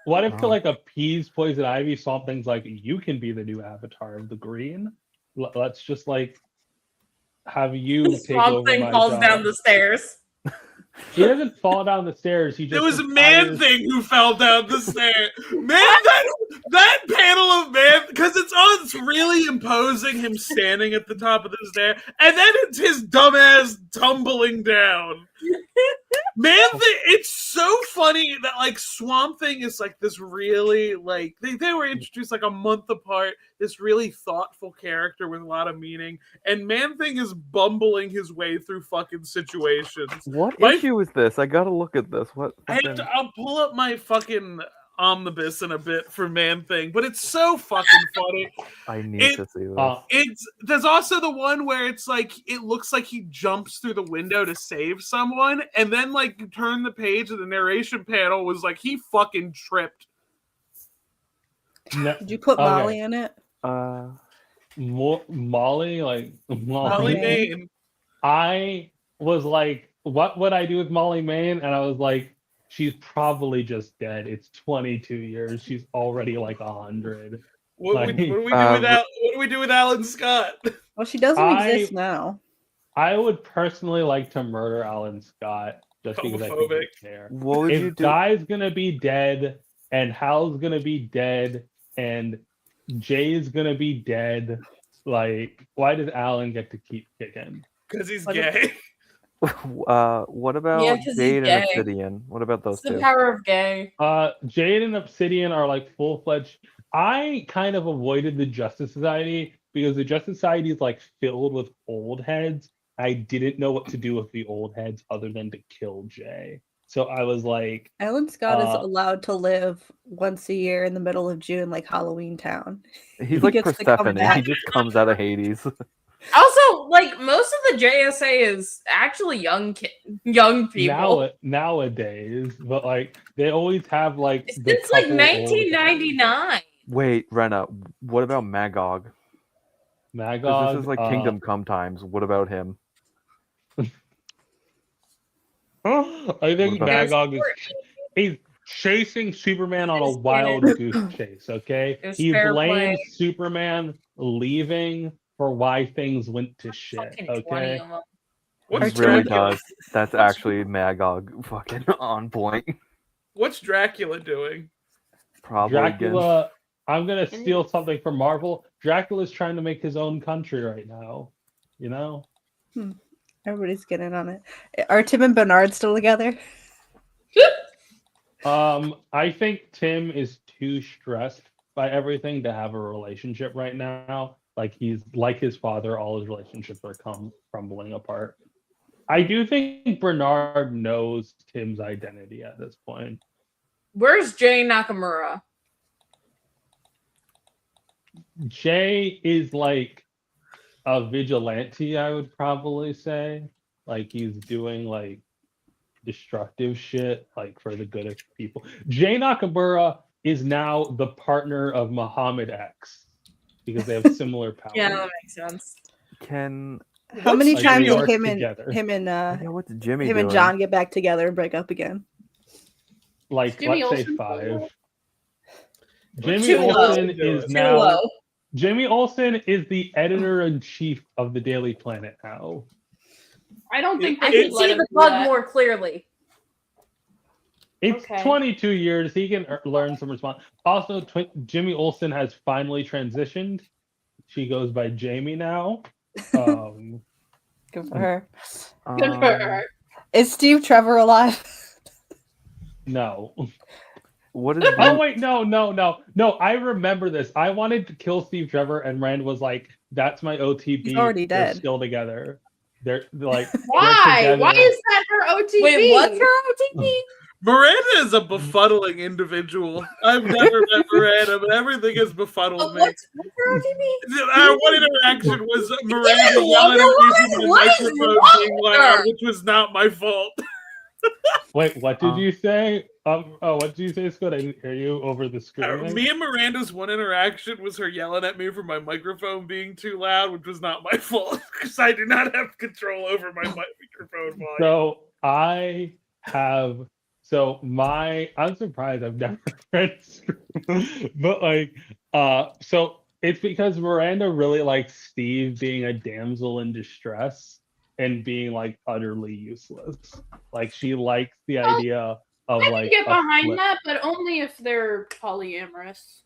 What if to Oh. like appease Poison Ivy, Swamp Thing's like, you can be the new avatar of the Green. Let's just like have you take Swamp over Thing my falls job. down the stairs. He doesn't fall down the stairs. He just It was Man retires- Thing who fell down the stairs. That panel of Man, because it's really imposing him standing at the top of the stair, and then it's his dumbass tumbling down. Man Thing, it's so funny that like Swamp Thing is like this really like they were introduced like a month apart. This really thoughtful character with a lot of meaning, and Man Thing is bumbling his way through fucking situations. What My- issue is this? I gotta look at this. What? I'll pull up my fucking omnibus in a bit for Man Thing, but it's so fucking funny. I need It- to see this. There's also the one where it's like it looks like he jumps through the window to save someone, and then like you turn the page and the narration panel was like he fucking tripped. Did you put Molly in it? Molly, like Molly Main. Main. I was like, what would I do with Molly Main? And I was like, she's probably just dead. It's 22 years. She's already like 100. What Like, do we do with Alan Scott? Well, she doesn't exist now. I would personally like to murder Alan Scott just because I think Homophobic. it's fair. What would you If do? Guy's gonna be dead, and Hal's gonna be dead, and Jay's gonna be dead, like, why does Alan get to keep kicking? Because he's gay. What about 'cause he's Jade and gay. Obsidian? What about those It's the two? power of gay. Jade and Obsidian are like full-fledged. I kind of avoided the Justice Society because the Justice Society is like filled with old heads. I didn't know what to do with the old heads other than to kill Jay. So I was like, Alan Scott is allowed to live once a year in the middle of June, like Halloween Town. He's like gets to come Persephone. He back. just comes out of Hades. Also, like most of the JSA is actually young people. nowadays, but like they always have like It's like 1999. Wait, Rena, what about Magog? 'Cause Magog. This is like Kingdom Come times. What about him? I think What about- Magog is he's chasing Superman on a It's wild fair. goose chase. Okay, It was he fair blames play. Superman leaving for why things went to shit. Fucking 20 Okay, of them. What's He really Dracula? does. That's actually Magog. Fucking on point. What's Dracula doing? Probably again. Dracula. I'm gonna steal something from Marvel. Dracula's trying to make his own country right now. You know. Everybody's getting on it. Are Tim and Bernard still together? I think Tim is too stressed by everything to have a relationship right now. Like he's like his father, all his relationships are crumbling apart. I do think Bernard knows Tim's identity at this point. Where's Jay Nakamura? Jay is like a vigilante, I would probably say. Like he's doing like destructive shit, like for the good of people. Jay Nakamura is now the partner of Muhammad X because they have similar powers. Yeah, that makes sense. How many Like, times they did work him together. and what's Jimmy him doing? and John get back together and break up again? Like Jimmy let's say Olsen 5. Jimmy Too low. Olsen is Too now low. Jimmy Olsen is the editor-in-chief of the Daily Planet now. I don't think I they can should let see him the do bug that. more clearly. It's Okay. 22 years. He can learn some response. Also, Jimmy Olsen has finally transitioned. She goes by Jamie now. Good for her. Good for her. Is Steve Trevor alive? No. What is Oh wait, no. I remember this. I wanted to kill Steve Trevor, and Rand was like, "That's my OTB. He's already They're dead. still together. They're like, Why? They're Why together." is that her OTP? Wait, what's her OTP? Miranda is a befuddling individual. I've never met Miranda, but everything has befuddled me. What's her OTP? One interaction was Miranda Wonder yelling at me from the Woman, what is microphone wrong being with loud, her? which was not my fault. Wait, what did you say? What did you say, Squid? I didn't hear you over the screen. Me and Miranda's one interaction was her yelling at me for my microphone being too loud, which was not my fault because I do not have control over my microphone volume. So I have. So I'm surprised I've never read Scream, but like, so it's because Miranda really likes Steve being a damsel in distress and being like utterly useless. Like she likes the idea of I like can get a behind flip. that, but only if they're polyamorous.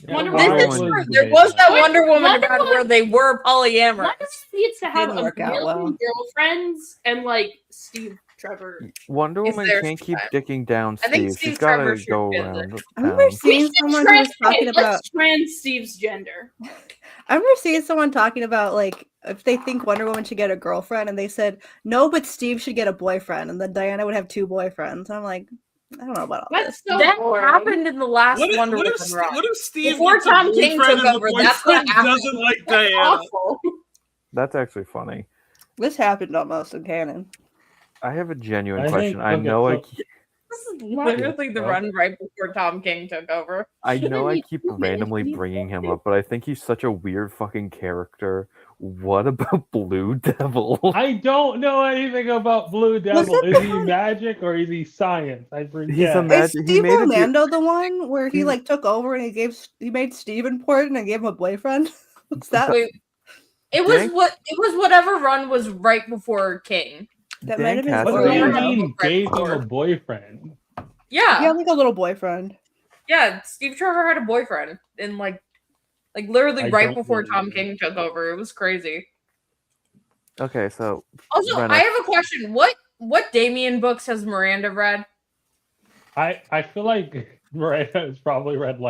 Yeah, Wonder This Woman is was true. There debated. was that Wait, Wonder Woman Wonder event Woman- where they were polyamorous. Wonder Woman needs to have Didn't a work out million well. girlfriends and like Steve Trevor. Wonder Is Woman there can't keep time? dicking down I think Steve. She's Steve got Trevor to should go get around. I remember town. seeing someone who was talking about. Let's trans Steve's gender. I remember seeing someone talking about like if they think Wonder Woman should get a girlfriend, and they said no, but Steve should get a boyfriend, and then Diana would have 2 boyfriends. I'm like, I don't know about all That's this. so That boring. happened in the last What if, Wonder what, Woman if, run. what if Steve Before gets a Tom King boyfriend took and the over, that's what boyfriend happened. doesn't like That's Diana? awful. That's actually funny. This happened almost in canon. I have a genuine I question. think- I okay, know so- This is literally the run right before Tom King took over. I know I keep randomly bringing him up, but I think he's such a weird fucking character. What about Blue Devil? I don't know anything about Blue Devil. Is he magic or is he science? I forget. He's a Is magic. Steve Orlando the one where he like took over and he made Steve important and gave him a boyfriend? What's that? Wait, it was whatever run was right before King. That might have been. What do you mean gave him a boyfriend? Yeah. Yeah, like a little boyfriend. Yeah, Steve Trevor had a boyfriend in like literally I right don't before believe Tom it. King took over. It was crazy. Okay, so Also, Rena- I have a question. What Damien books has Miranda read? I feel like Miranda has probably read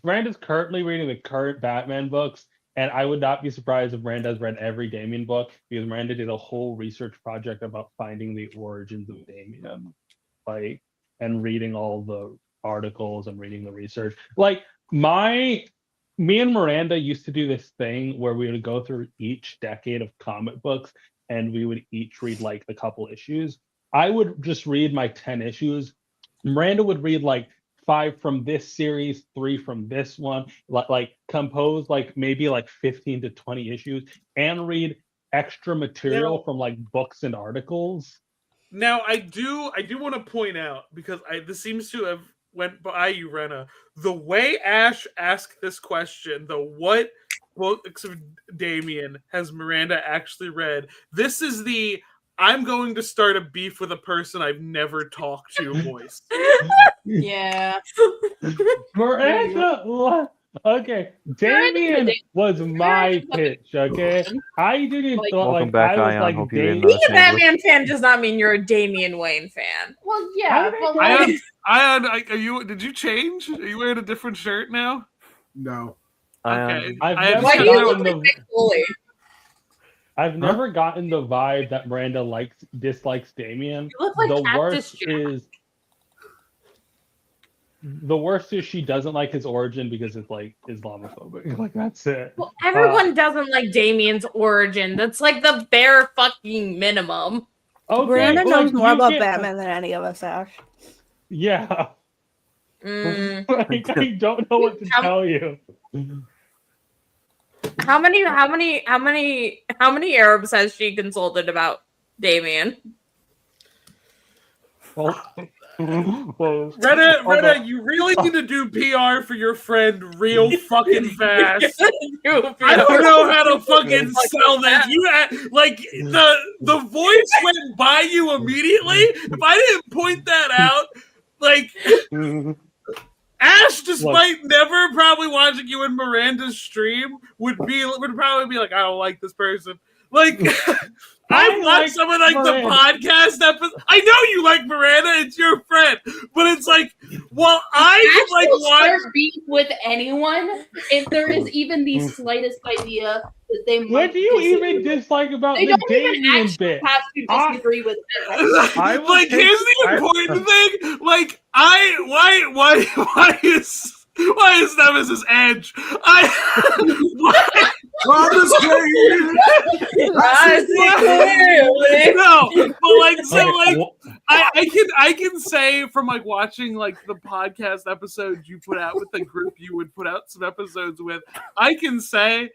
Miranda's currently reading the current Batman books, and I would not be surprised if Miranda has read every Damien book because Miranda did a whole research project about finding the origins of Damien, and reading all the articles and reading the research. Me and Miranda used to do this thing where we would go through each decade of comic books and we would each read a couple issues. I would just read my 10 issues. Miranda would read 5 from this series, 3 from this one, compose maybe 15 to 20 issues and read extra material from books and articles. Now I do want to point out, because this seems to have went by you, Rena. The way Ash asked this question, what books of Damien has Miranda actually read? This is the I'm going to start a beef with a person I've never talked to voice. Yeah. Miranda, okay, Damien was my pitch. Okay, I didn't thought Welcome back, I was Ayaan. Hope you didn't Being a understand Batman fan does not mean you're a Damian Wayne fan. Well, yeah, but Did you change? Are you wearing a different shirt now? No. Okay. I've never gotten the vibe that Miranda dislikes Damien. You look like the Cactus worst is she doesn't like his origin because it's Islamophobic. That's it. Well, everyone doesn't like Damien's origin. That's the bare fucking minimum. Okay, Miranda knows more about can't- Batman than any of us, Ash. Yeah. Mm. I don't know what to tell you. How many Arabs has she consulted about Damien? Rena, you really need to do PR for your friend real fucking fast. I don't know how to fucking sell this. The voice went by you immediately. If I didn't point that out, Ash, despite never probably watching you in Miranda's stream, would probably be like, I don't like this person. I've watched some of the podcast episodes. I know you like Miranda; it's your friend. But it's I could start beef with anyone if there is even the slightest idea that they might. What do you even dislike about the Damien bit? Have to disagree with it. Here's the important thing. Why is Nemesis Edge? I can say from watching the podcast episodes you put out with the group you would put out some episodes with, I can say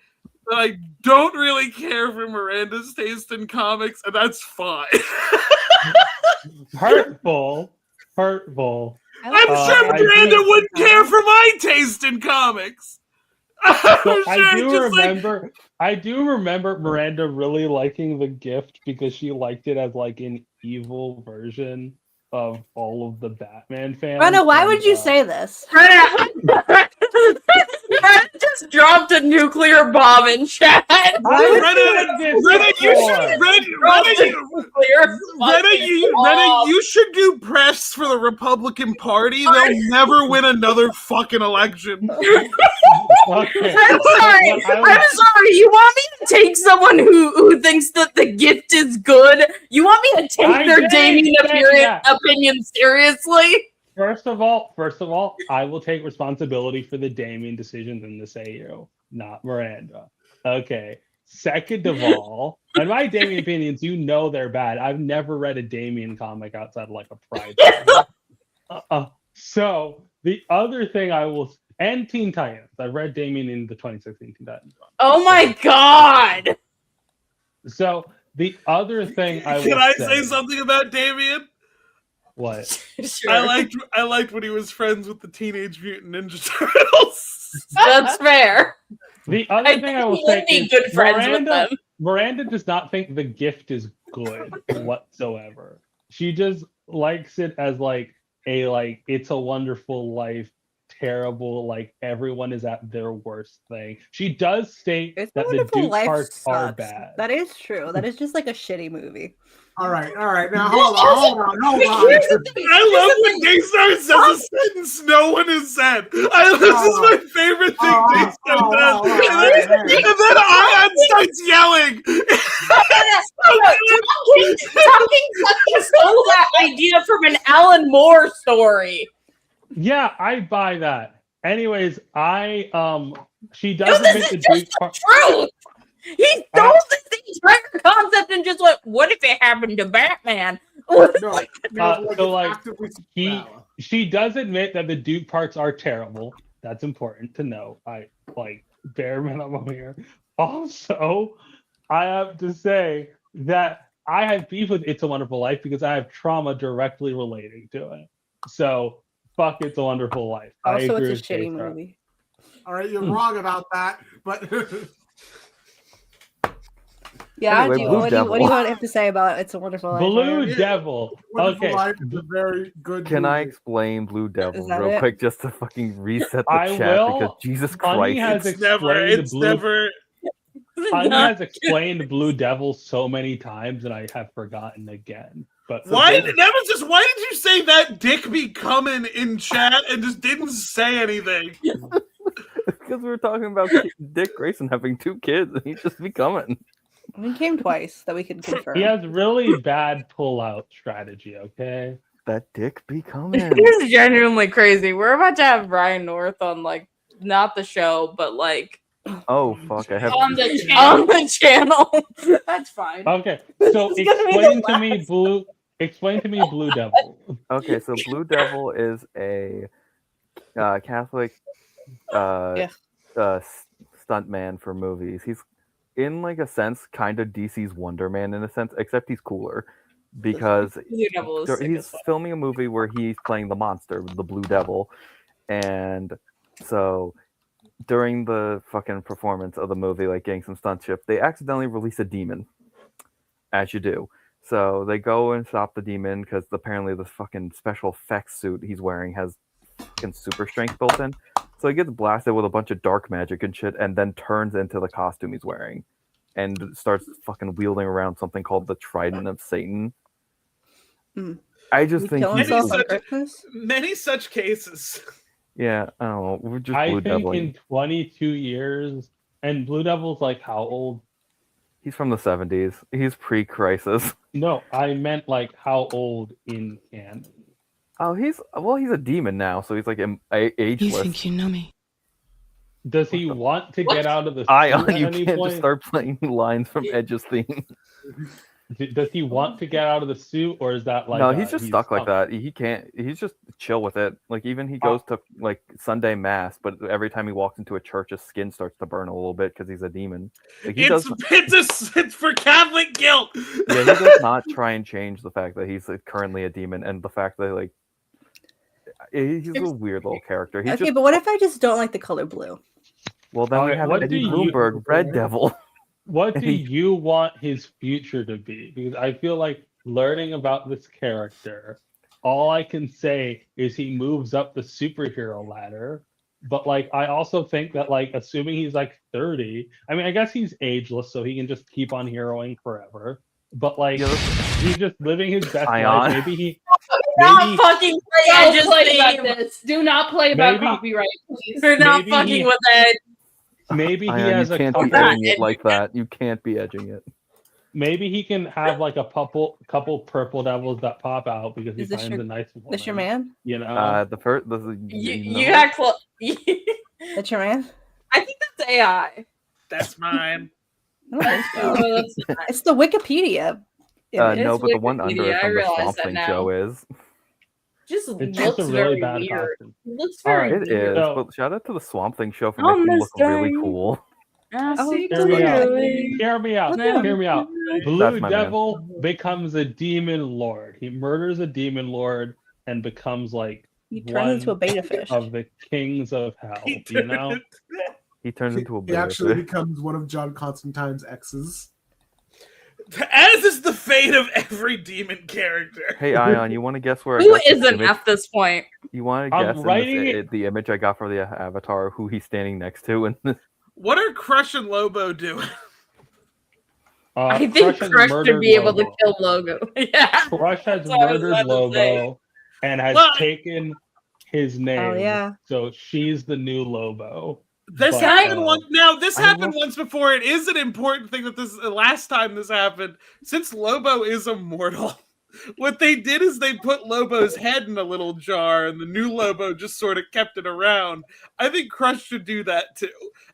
that I don't really care for Miranda's taste in comics, and that's fine. Hurtful. I'm sure Miranda wouldn't care for my taste in comics. I do remember Miranda really liking The Gift because she liked it as an evil version of all of the Batman fans. Rena, why would you say this? Rena just dropped a nuclear bomb in chat. Rena, you should do press for the Republican Party. They'll never win another fucking election. I'm sorry. You want me to take someone who thinks that The Gift is good? You want me to take their Damien opinion seriously? First of all, I will take responsibility for the Damien decisions in this AU, not Miranda. Okay. Second of all, and my Damien opinions, they're bad. I've never read a Damien comic outside of a Pride. So the other thing I will, and Teen Titans. I read Damien in the 2016 Teen Titans run. Oh my god! So the other thing I will Can I say something about Damien? What? Sure. I liked when he was friends with the Teenage Mutant Ninja Turtles. That's fair. The other thing I will he say would be is good friends with them. Miranda does not think The Gift is good whatsoever. She just likes it as like a It's a Wonderful Life, terrible, like everyone is at their worst thing. She does state It's that a the Wonderful Duke Life parts are sucks. bad. That is true. That is just like a shitty movie. All right. Now hold on. I love when Daystar says a sentence no one has said. This is my favorite thing Daystar does. And then Ayaan starts yelling. Talking stole that idea from an Alan Moore story. Yeah, I buy that. Anyways, she does admit the Duke part. Truth. He stole this entire concept and just went, "What if it happened to Batman?" She does admit that the Duke parts are terrible. That's important to know. I like bare minimum here. Also, I have to say that I have beef with It's a Wonderful Life because I have trauma directly relating to it. So fuck It's a Wonderful Life. Also, it's a shitty movie. All right, you're wrong about that, but yeah. Anyway, What do you want to have to say about It's a Wonderful Life? Blue Devil. Wonderful Life is a very good. Can I movie. explain Blue Devil that real it? quick just to fucking reset the I chat will. because Jesus Honey Christ. has explained Honey Not has explained Blue Devil so many times and I have forgotten again. But Nemesis, why did you say that dick be coming in chat and just didn't say anything? Because we were talking about Dick Grayson having 2 kids and he's just be coming. He came twice that we could confirm. he has really bad pull-out strategy, okay? That dick be coming. This is genuinely crazy. We're about to have Brian North on, like, not the show, but like Oh fuck! I have on the channel. That's fine. Okay, so explain to me Blue Devil. Okay, so Blue Devil is a Catholic stuntman for movies. He's in like a sense kind of DC's Wonder Man in a sense, except he's cooler because he's filming a movie where he's playing the monster, the Blue Devil, and so during the fucking performance of the movie, like getting some stunt shit, they accidentally release a demon, as you do. So they go and stop the demon because apparently the fucking special effects suit he's wearing has fucking super strength built in. So he gets blasted with a bunch of dark magic and shit, and then turns into the costume he's wearing, and starts fucking wielding around something called the Trident of Satan. I just think many such cases. Yeah, I don't know. We're just I Blue think Devil. in 22 years, and Blue Devil's like how old? He's from the 70s. He's pre-crisis. No, I meant like how old in canon. Oh, he's a demon now, so he's like ageless. You think you know me? Does he want to get out of the suit Ayaan, at you any can't point? just start playing lines from Edge's theme. Does he want to get out of the suit, or is that like no? He's just stuck like that. He can't. He's just chill with it. Like even he goes to like Sunday mass, but every time he walks into a church, his skin starts to burn a little bit because he's a demon. Like, it's for Catholic guilt. Yeah, he does not try and change the fact that he's currently a demon, and the fact that like he's a weird little character. But what if I just don't like the color blue? Well, then we have Eddie Bloomberg, Red Devil. What do you want his future to be? Because I feel like learning about this character, all I can say is he moves up the superhero ladder. But like, I also think that like, assuming he's like 30, I mean, I guess he's ageless, so he can just keep on heroing forever. But like, he's just living his best life. Maybe he. Not fucking play Edge's theme. Do not play about copyright, please. We're not fucking with it. Maybe he Ayaan, has you a can't couple. be edging it like that. You can't be edging it. Maybe he can have like a couple purple devils that pop out because he finds a nice woman. That's your man? You know, the first. You got close. That's your man? I think that's AI. That's mine. It's the Wikipedia. No, but the one under it from the Swamp Thing show is. just It's looks just a really very bad weird. costume. It looks All very right, It weird. is, So- but shout out to the Swamp Thing show for On making him this look really day. cool. I Oh, see Hear me out. clearly. Hear me out. What's Hear me out. Blue That's my man. Devil becomes a demon lord. He murders a demon lord and becomes like He turns one into a beta fish. of the kings of hell. You know? He turns into a He beta actually fish. becomes one of John Constantine's exes. As is the fate of every demon character. Hey, Ayaan, you want to guess where I Who got this isn't image? at this point? You want to I'm guess in writing this, it- the image I got for the avatar, who he's standing next to? And What are Crush and Lobo doing? I think Crush has Crush should murdered be able to Lobo. kill Logo. Yeah. Crush has That's what I was murdered about to say. Lobo and has Well, taken his name. Oh yeah. So she's the new Lobo. This But, happened once. Now, this I happened love- once before. It is an important thing that this last time this happened, since Lobo is immortal. What they did is they put Lobo's head in a little jar, and the new Lobo just sort of kept it around. I think Crush should do that too.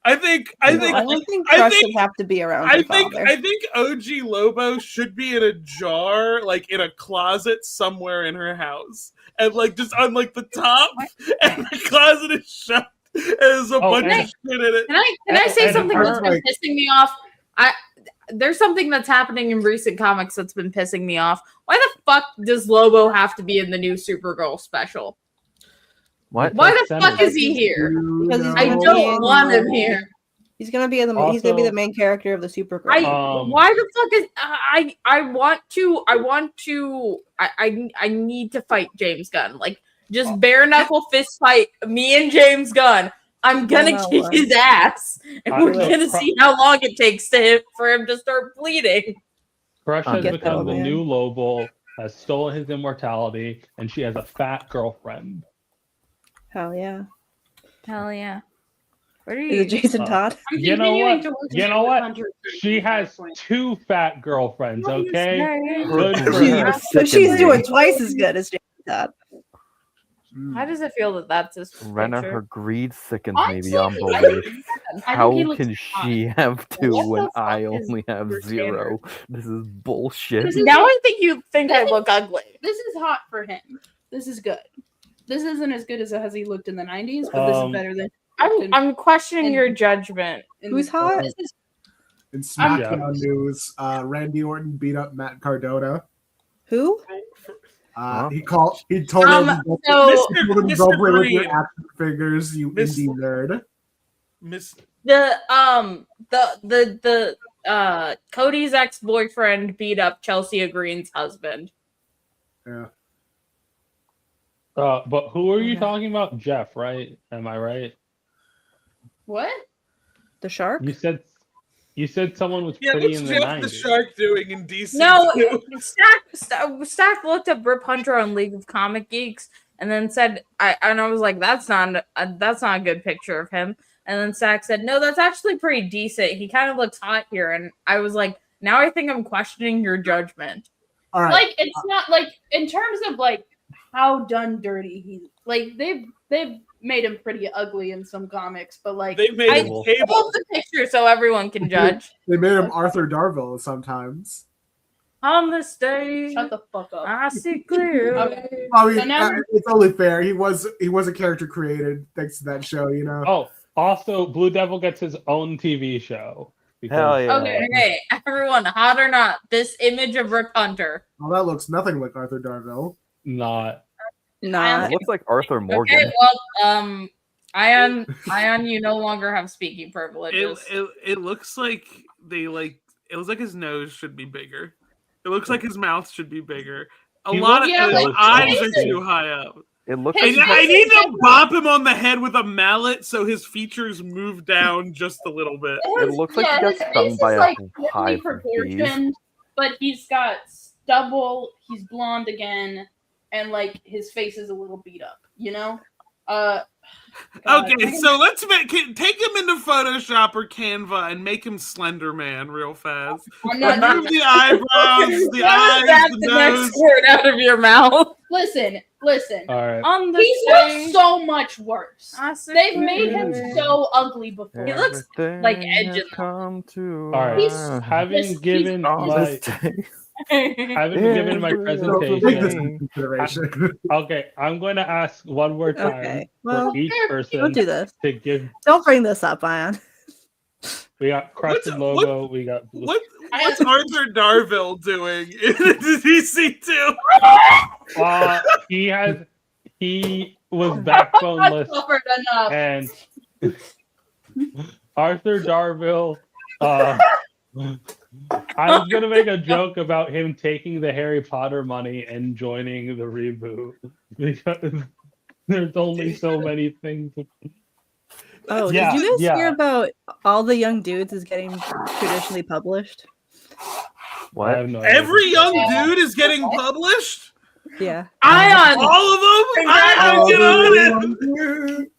I think I don't think I Crush think- should have to be around I her think father. I think OG Lobo should be in a jar, like in a closet somewhere in her house, and like just on like the top, and the closet is shut. And there's a bunch and- of shit in it. Can I say And something her- that's been pissing me off? There's something that's happening in recent comics that's been pissing me off. Why the fuck does Lobo have to be in the new Supergirl special? what? Why the Send fuck him. is he here? Because he's I gonna don't be- want him here. He's gonna be in the. he's gonna be Also- the main character of the Supergirl. Why the fuck is I need to fight James Gunn. Like just bare knuckle fist fight me and James Gunn. I'm gonna Yeah, kick well. his ass, and I we're will gonna pro- see how long it takes for him to start bleeding. Crush I'll has get become that, the man. new Lobo, has stolen his immortality, and she has a fat girlfriend. Hell yeah. Hell yeah! Where are Is it Jason Todd? I'm You know continuing what? to work You on know what? Hunter She has point. 2 fat girlfriends, okay? Her Good for greed her. But she's sickens doing me. twice as good as Jason Todd. How does it feel that that's his Rena, picture? her greed sickens Honestly, me beyond I belief. think he How looks can hot. she have 2 What when the fuck I is only have your 0? This is bullshit. This is- Now I think you think I This is- look ugly. This is hot for him. This is good. This isn't as good as he looked in the 90s, but this is better than. I'm questioning and- your judgment. Who's hot? This is In SmackDown Yeah. news, Randy Orton beat up Matt Cardona. Who? Huh? He told him, So he told him, Mr. "Don't play with your Green. action figures, you Miss- indie nerd." Miss the Cody's ex-boyfriend beat up Chelsea Green's husband. Yeah. But who are you Okay. talking about? Jeff, right? Am I right? what? The shark? You said someone was Yeah, pretty what's in the Jeff 90s. the Shark doing in DC? No, too? Stack looked up Rip Hunter on League of Comic Geeks and then said, I was like, that's not a good picture of him. And then Stack said, no, that's actually pretty decent. He kind of looks hot here. And I was like, now I think I'm questioning your judgment. All right. Like it's not like in terms of like how done dirty he like they've made him pretty ugly in some comics, but like They made I him pulled cable. the picture so everyone can judge. They made him Arthur Darvill sometimes. On this day, shut the fuck up. I see clearly. Okay. I mean, So now- it's only fair. He was a character created thanks to that show, you know. Oh, also, Blue Devil gets his own TV show. Hell yeah. Okay, everyone, hot or not, this image of Rip Hunter. Well, that looks nothing like Arthur Darvill. Not. Nah. It looks like Arthur Morgan. Okay, well, Ayaan, you no longer have speaking privileges. It looks like it looks like his nose should be bigger. It looks like his mouth should be bigger. He His looks eyes so are too high up. It looks I, like I need to bop him on the head with a mallet so his features move down just a little bit. It looks like he got his stung face by is a like hive fully of bees. proportioned, but he's got stubble. He's blonde again, and like his face is a little beat up. You know. God. Okay, so let's take him into Photoshop or Canva and make him Slender Man real fast. I'm not doing Remove the eyebrows, the Why is eyes, that the the nose. next word out of your mouth? Listen. All right. On the He's looked so much worse. They've made him so ugly before. He looks Everything like has edges. come to All right. He's- an Having he's- given on my this day. haven't given my presentation. Consideration. Okay, I'm going to ask one more time Okay, well, for each We'll person do this. to give. Don't bring this up, Ayaan. We got Crescent Logo. We got blue. What's Arthur Darville doing in DC too? He was backboneless, Suffered enough. and Arthur Darville. I was gonna make a joke about him taking the Harry Potter money and joining the reboot because there's only so many things. Oh, Yeah, did you guys hear yeah. about All the Young Dudes is getting traditionally published? I What? have no idea. Every young dude is getting published. Yeah. Ayaan, All of them. I get on it.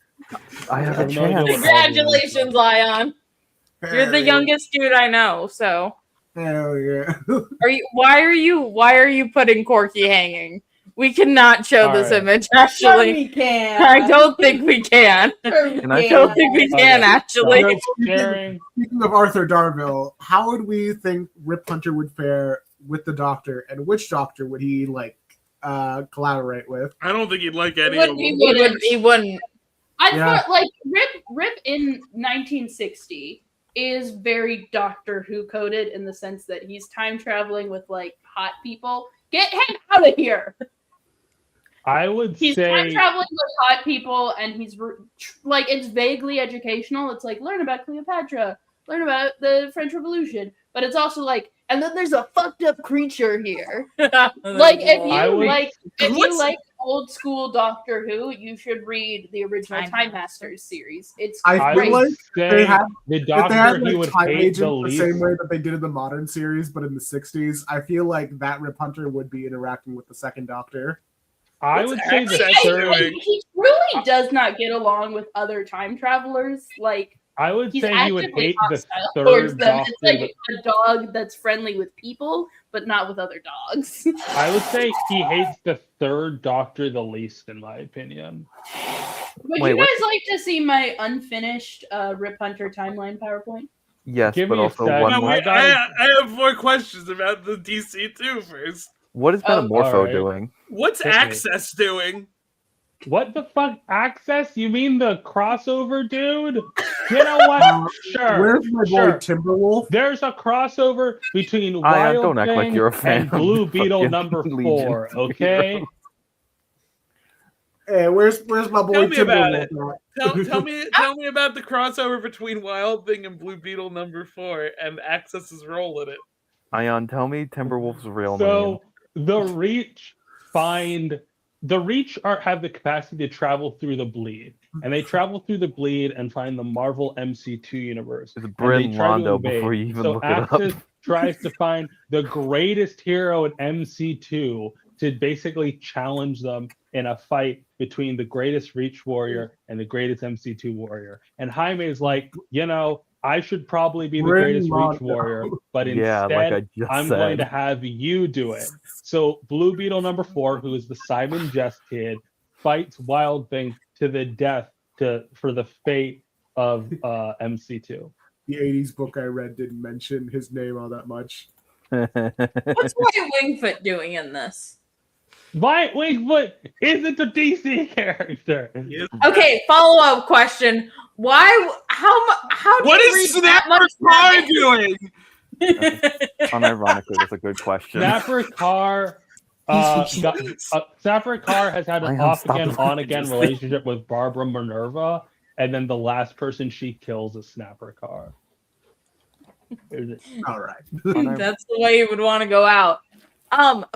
I have I a have no idea chance. what all these- congratulations, Ayaan. You're the youngest dude I know. So Hell yeah. why are you putting Corky hanging? We cannot show All this right. image. Sure Actually, we can. I don't think we can. Sure we Can I I don't think we can. Okay. Actually, So sharing. Speaking of Arthur Darville, how would we think Rip Hunter would fare with the Doctor, and which Doctor would he collaborate with? I don't think he'd like any Would of he them. he wouldn't. I Yeah. thought like Rip in 1960 is very Doctor Who coded in the sense that he's time traveling with like hot people. Get him out of here. I would He's time say traveling with hot people, and he's like it's vaguely educational. It's like learn about Cleopatra, learn about the French Revolution, but it's also like, and then there's a fucked up creature here. Like if I you would- like old school Doctor Who, you should read the original Time Masters series. It's I I feel great. would like say they had- the If they Doctor had he would Time hate Agent the the least. same way that they did in the modern series, but in the 60s, I feel like that Rip Hunter would be interacting with the second Doctor. I What's would say the access third. doing? He truly does not get along with other time travelers. Like I would he's say he would actively hate the hostile towards third them. Doctor. It's like a dog that's friendly with people, but not with other dogs. I would say he hates the third Doctor the least, in my opinion. Would Wait, you what- guys like to see my unfinished Rip Hunter timeline PowerPoint? Yes, Give but me a also sec. one No, I more. got- I have more questions about the DC2 first. What is Metamorpho alright. doing? What's Hit me. Access doing? What the fuck? Access? You mean the crossover dude? You know what? Sure. Where's my boy sure. Timberwolf? There's a crossover between Ayaan, Wild don't act like Thing you're a fan and of Blue the Beetle fucking number Legion 4, of Heroes. okay? Hey, where's my boy Tell me about Timberwolf? it. Tell me about the crossover between Wild Thing and Blue Beetle number 4 and Access's role in it. Ayaan, tell me Timberwolf's real name. So the Reach have the capacity to travel through the bleed. And they travel through the bleed and find the Marvel MC2 universe. It's And Bryn they try to Londo invade. before you even So look it Axis up. tries to find the greatest hero in MC2 to basically challenge them in a fight between the greatest Reach warrior and the greatest MC2 warrior. And Jaime is like, I should probably be the Bryn greatest Reach Londo. warrior, but Yeah, instead, like I just I'm said. going to have you do it. So Blue Beetle number 4, who is the Simon Jest kid, fights Wild Thing to the death for the fate of MC2. The 80s book I read didn't mention his name all that much. what's White Wingfoot doing in this? White Wingfoot isn't a DC character. Okay, follow up question. Why? How do What you is read that Snapper much Carr Batman? doing? Unironically, that's a good question. Snapper Carr. Snapper Carr has had an Ayaan, off stop again, the on again fucking relationship with Barbara Minerva, and then the last person she kills is Snapper Carr. All right. That's the way you would want to go out.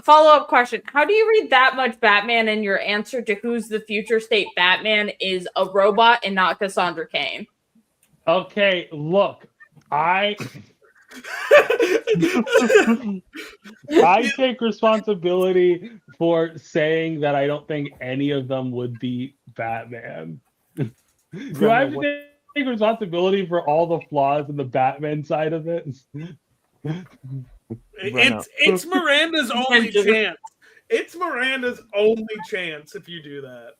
Follow up question. How do you read that much Batman and your answer to who's the future state Batman is a robot and not Cassandra Cain? Okay, look, I take responsibility for saying that I don't think any of them would be Batman. Do I have to take responsibility for all the flaws in the Batman side of it? It's Miranda's only chance. It's Miranda's only chance if you do that.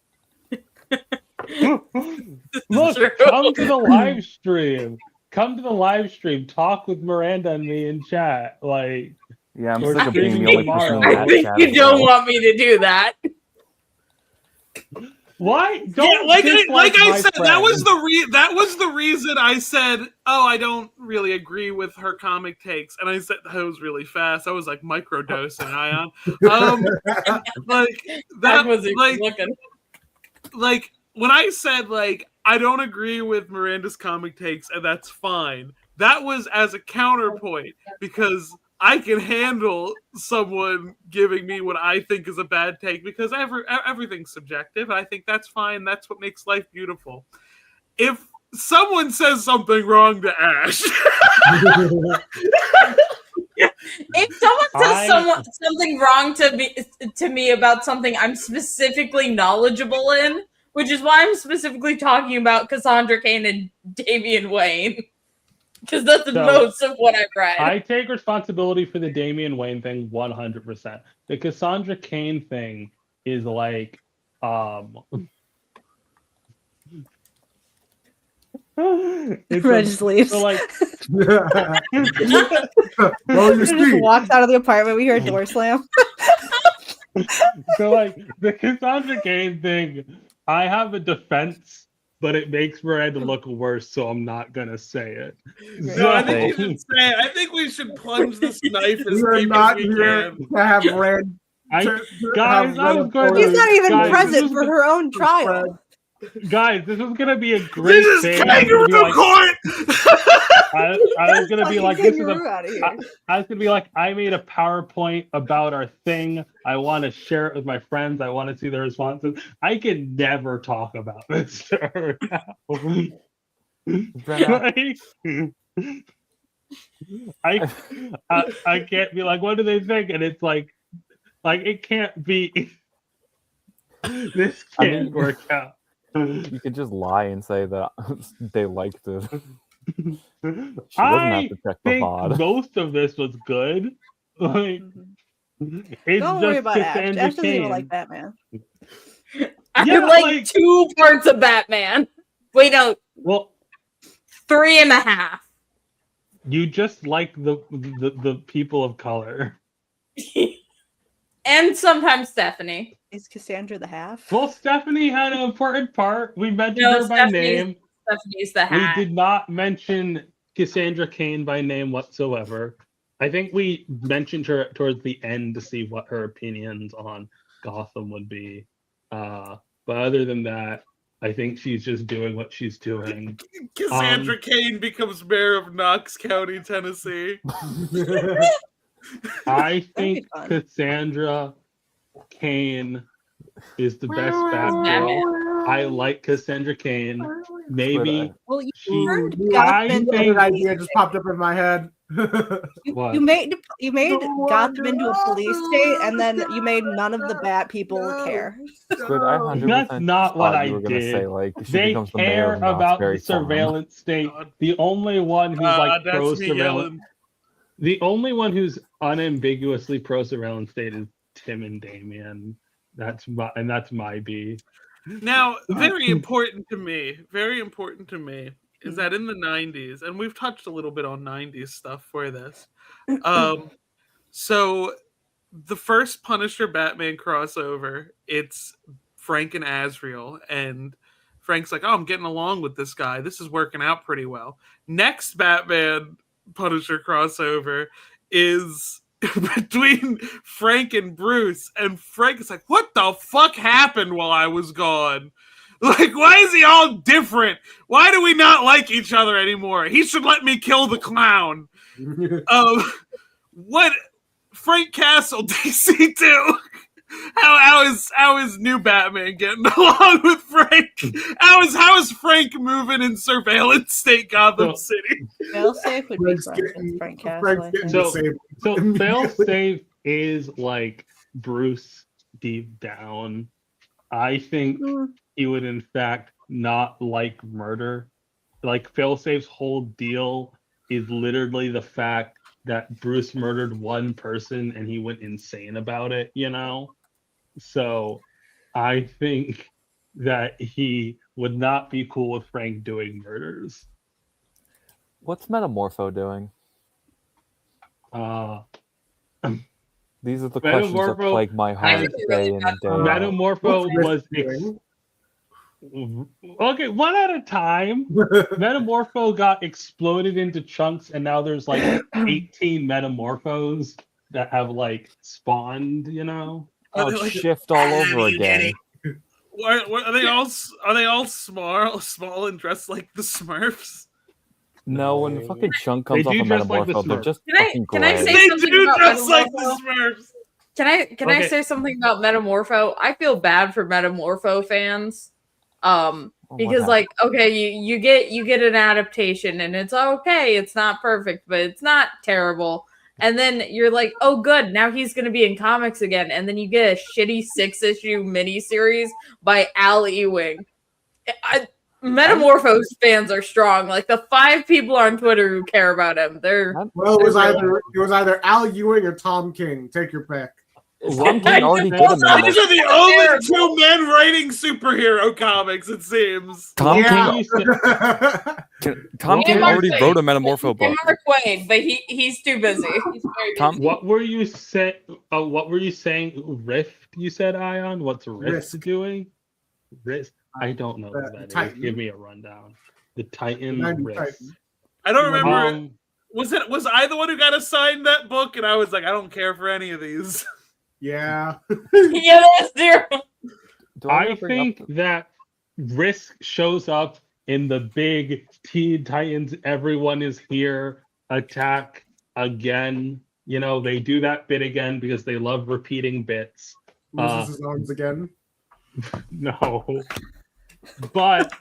Look, come to the live stream. Come to the live stream. Talk with Miranda and me in chat. Like, Yeah, I'm Or sick of being streaming the only person in tomorrow. that I think chat you as don't well. want me to do that. Why? Yeah, Don't like dislike I my said, friend. that was the reason I said, oh, I don't really agree with her comic takes, and I said that was really fast. I was like microdosing, Ayaan. Like That that was like looking. like when I said like I don't agree with Miranda's comic takes, and that's fine. That was as a counterpoint because I can handle someone giving me what I think is a bad take because everything's subjective. I think that's fine. That's what makes life beautiful. If someone says something wrong to Ash, If someone says something wrong to me about something I'm specifically knowledgeable in, which is why I'm specifically talking about Cassandra Cain and Damian Wayne, because that's the most of what I've read. I take responsibility for the Damian Wayne thing 100%. The Cassandra Cain thing is like, it's Red just leaves. so like, Well, you Just see, walks out of the apartment. We hear a door slam. so like the Cassandra Cain thing, I have a defense, but it makes Miranda look worse, so I'm not gonna say it. no, I think you should say it. I think we should plunge this knife as we are deep not as we here can. to have Rand. Guys, have I was going She's not even guys, present for her own trial. Guys, this was gonna be a great This is thing. I was kangaroo gonna be like, court. I was gonna be like, this is Kangaroo out of here. I was gonna be like, I made a PowerPoint about our thing. I want to share it with my friends. I want to see their responses. I can never talk about this to her now. I can't be like, what do they think? And it's like it can't be. This can't work out. You could just lie and say that they liked it. She doesn't I have to check the think pod. most of this was good. Like, it's Don't worry just about Ash. Cassandra Ash doesn't even Cain. like Batman. I Yeah, like like- 2 parts of Batman. Wait, no, Well, 3.5. you just like the people of color. And sometimes Stephanie. Is Cassandra the half? Well, Stephanie had an important part. We mentioned No, her by Stephanie's- name. Stephanie's the We hat. did not mention Cassandra Cain by name whatsoever. I think we mentioned her towards the end to see what her opinions on Gotham would be. But other than that, I think she's just doing what she's doing. Cassandra Cain becomes mayor of Knox County, Tennessee. I be think fun. Cassandra Cain is the best Batman. Batgirl. I like Cassandra Cain. Maybe Well, you she. turned I Gotham into An think. idea just popped up in my head. What? you made Gotham into a police state, and then you made none of the Bat people care. Squid, I 100% That's not what thought I you were gonna did. say like she They becomes the mayor care of Knott's about the Berry Farm. surveillance state. The only one who's like That's pro me surveillance. yelling. The only one who's unambiguously pro surveillance state is Tim and Damian. That's my B. Now, very important to me, is that in the 90s, and we've touched a little bit on 90s stuff for this. So the first Punisher Batman crossover, it's Frank and Azrael, and Frank's like, oh, I'm getting along with this guy. This is working out pretty well. Next Batman Punisher crossover is between Frank and Bruce, and Frank is like, what the fuck happened while I was gone? Like, why is he all different? Why do we not like each other anymore? He should let me kill the clown. What Frank Castle, DC2? How is new Batman getting along with Frank? How is Frank moving in surveillance state Gotham City? Failsafe would be Frank's friends getting- with Frank Castle. Frank's I getting think. disabled. So failsafe is like Bruce deep down. I think he would in fact not like murder. Like failsafe's whole deal is literally the fact that Bruce murdered one person and he went insane about it, you know? So I think that he would not be cool with Frank doing murders. What's Metamorpho doing? These are the questions that Metamorpho plague my heart day in and day out. Metamorpho What's was Risk doing? okay, one at a time. Metamorpho got exploded into chunks, and now there's like 18 Metamorphos that have like spawned. You know. Oh, it's shift all over again. Are they all small and dressed like the Smurfs? No, when the fucking chunk comes They off do a dress like the Metamorpho, they're Smurfs. just Can I- fucking can I gray. say They something do about dress like the Metamorpho? Smurfs. Can I Okay. say something about Metamorpho? I feel bad for Metamorpho fans. Because like, okay, you get an adaptation and it's okay, it's not perfect, but it's not terrible. And then you're like, oh good, now he's gonna be in comics again, and then you get a shitty 6-issue miniseries by Al Ewing. Metamorphose fans are strong. Like the 5 people on Twitter who care about him, they're Well, it was either Al Ewing or Tom King. Take your pick. Tom King already did a These Metamorpho. are the only 2 men writing superhero comics, it seems. Tom Yeah. King Mark already Waid. wrote a Metamorpho book. Mark Waid, but he's too busy. He's very Tom- busy. What were you saying? What were you saying? Rift? You said Ayaan. What's Rift doing? Rift. I don't know what that is. Titan. Give me a rundown. The Titan 90 Rift. Titan. I don't remember. Um, Was I the one who got assigned that book? And I was like, I don't care for any of these. Yeah. Yeah, that's zero. I think that Risk shows up in the big Teen Titans. Everyone is here. Attack again. You know, they do that bit again because they love repeating bits. Loses his arms again. No. But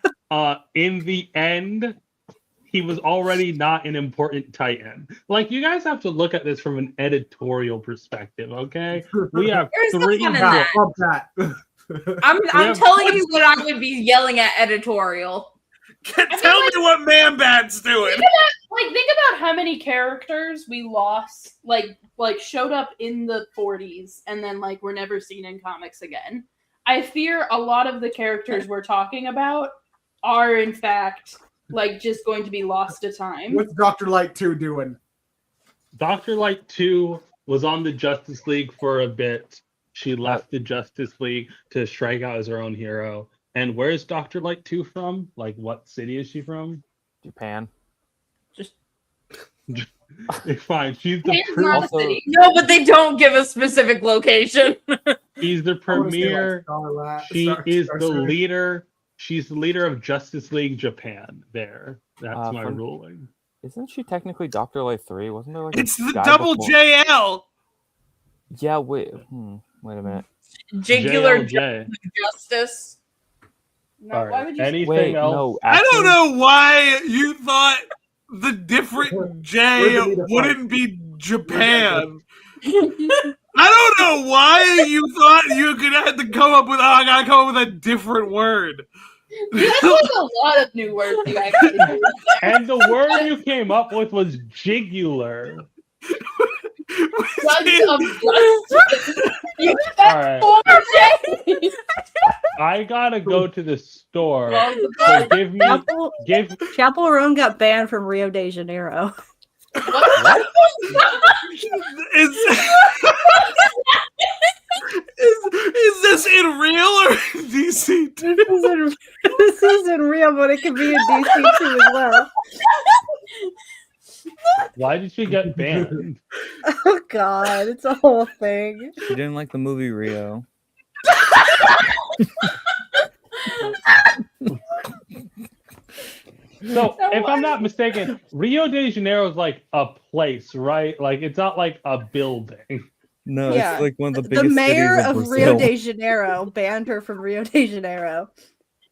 in the end, he was already not an important Titan. Like, you guys have to look at this from an editorial perspective, okay? We have There's no 3 fun in that. Love that. I'm have- telling you what I would be yelling at editorial. Tell me what Man Bat's doing. Think about how many characters we lost, like showed up in the 40s and then like were never seen in comics again. I fear a lot of the characters we're talking about are in fact like just going to be lost to time. What's Dr. Light 2 doing? Dr. Light 2 was on the Justice League for a bit. She left the Justice League to strike out as her own hero. And where's Dr. Light 2 from? Like, what city is she from? Japan. Fine, she's the Japan's not a Also- city. No, but they don't give a specific location. she's the I wanna say, like, premier. She Star is the City. leader. She's the leader of Justice League Japan. There, that's my from- ruling. Isn't she technically Dr. Light 3? Wasn't there like It's a the guy double before- JL. Yeah, wait. Wait a minute. Jigular JLJ. justice. No, All why right. would you Anything Wait, else? no. I don't actually- know why you thought the different J Where's the meter wouldn't be Japan. I don't know why you thought you could have to come up with. Oh, I gotta come up with a different word. That's like a lot of new words you actually do. And the word you came up with was jigular. Sons of justice. You All right. four days. I gotta go to the store. Well, So give Chapel Roan got banned from Rio de Janeiro. Is this in real or in DC? This is in Rio, but it can be in DC too as well. Why did she get banned? Oh God, it's a whole thing. She didn't like the movie Rio. So, if I'm not mistaken, Rio de Janeiro is like a place, right? Like, it's not like a building. No, Yeah. it's like one of the The biggest mayor cities of Brazil. Rio de Janeiro banned her from Rio de Janeiro.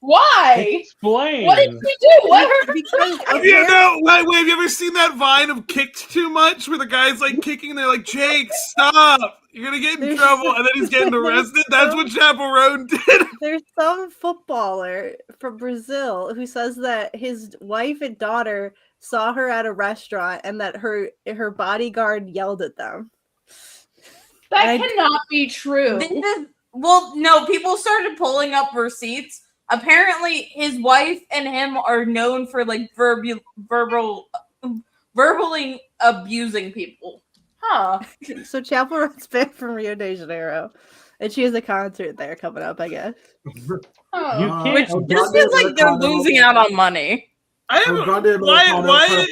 Why? Explain. What did she do? What? Because Yeah, no, wait, have you ever seen that Vine of Kicked Too Much where the guy's like kicking and they're like, Jake, stop! You're gonna get in There's- trouble, and then he's getting arrested? That's what Chapel Roan did. there's some footballer from Brazil who says that his wife and daughter saw her at a restaurant and that her bodyguard yelled at them. That I- cannot be true. Well, no, people started pulling up receipts. Apparently, his wife and him are known for like verbally abusing people. Huh. So Chapel runs back from Rio de Janeiro, and she has a concert there coming up, I guess. Huh. You can't. Which just feels like they're losing out on money. I Oh, don't. goddamn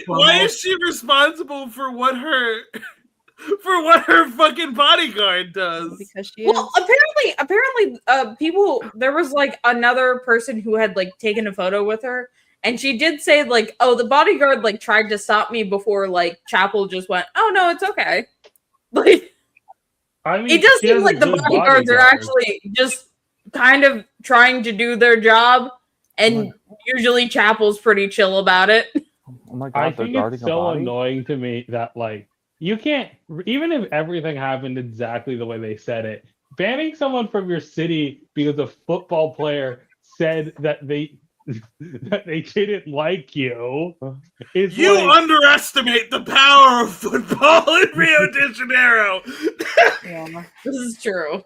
Why is she responsible for what her fucking bodyguard does? Because she Well, is. apparently, people. There was like another person who had like taken a photo with her, and she did say like, "Oh, the bodyguard like tried to stop me before like Chapel just went, oh no, it's okay." Like, I mean, it does she seem has a like the good bodyguards are bodyguard. actually just kind of trying to do their job, and usually Chapel's pretty chill about it. Oh my I god, they're think guarding it's a so body? annoying to me that like you can't, even if everything happened exactly the way they said it, banning someone from your city because a football player said that they that they didn't like you is You like, underestimate the power of football in Rio de Janeiro. Yeah. This is true.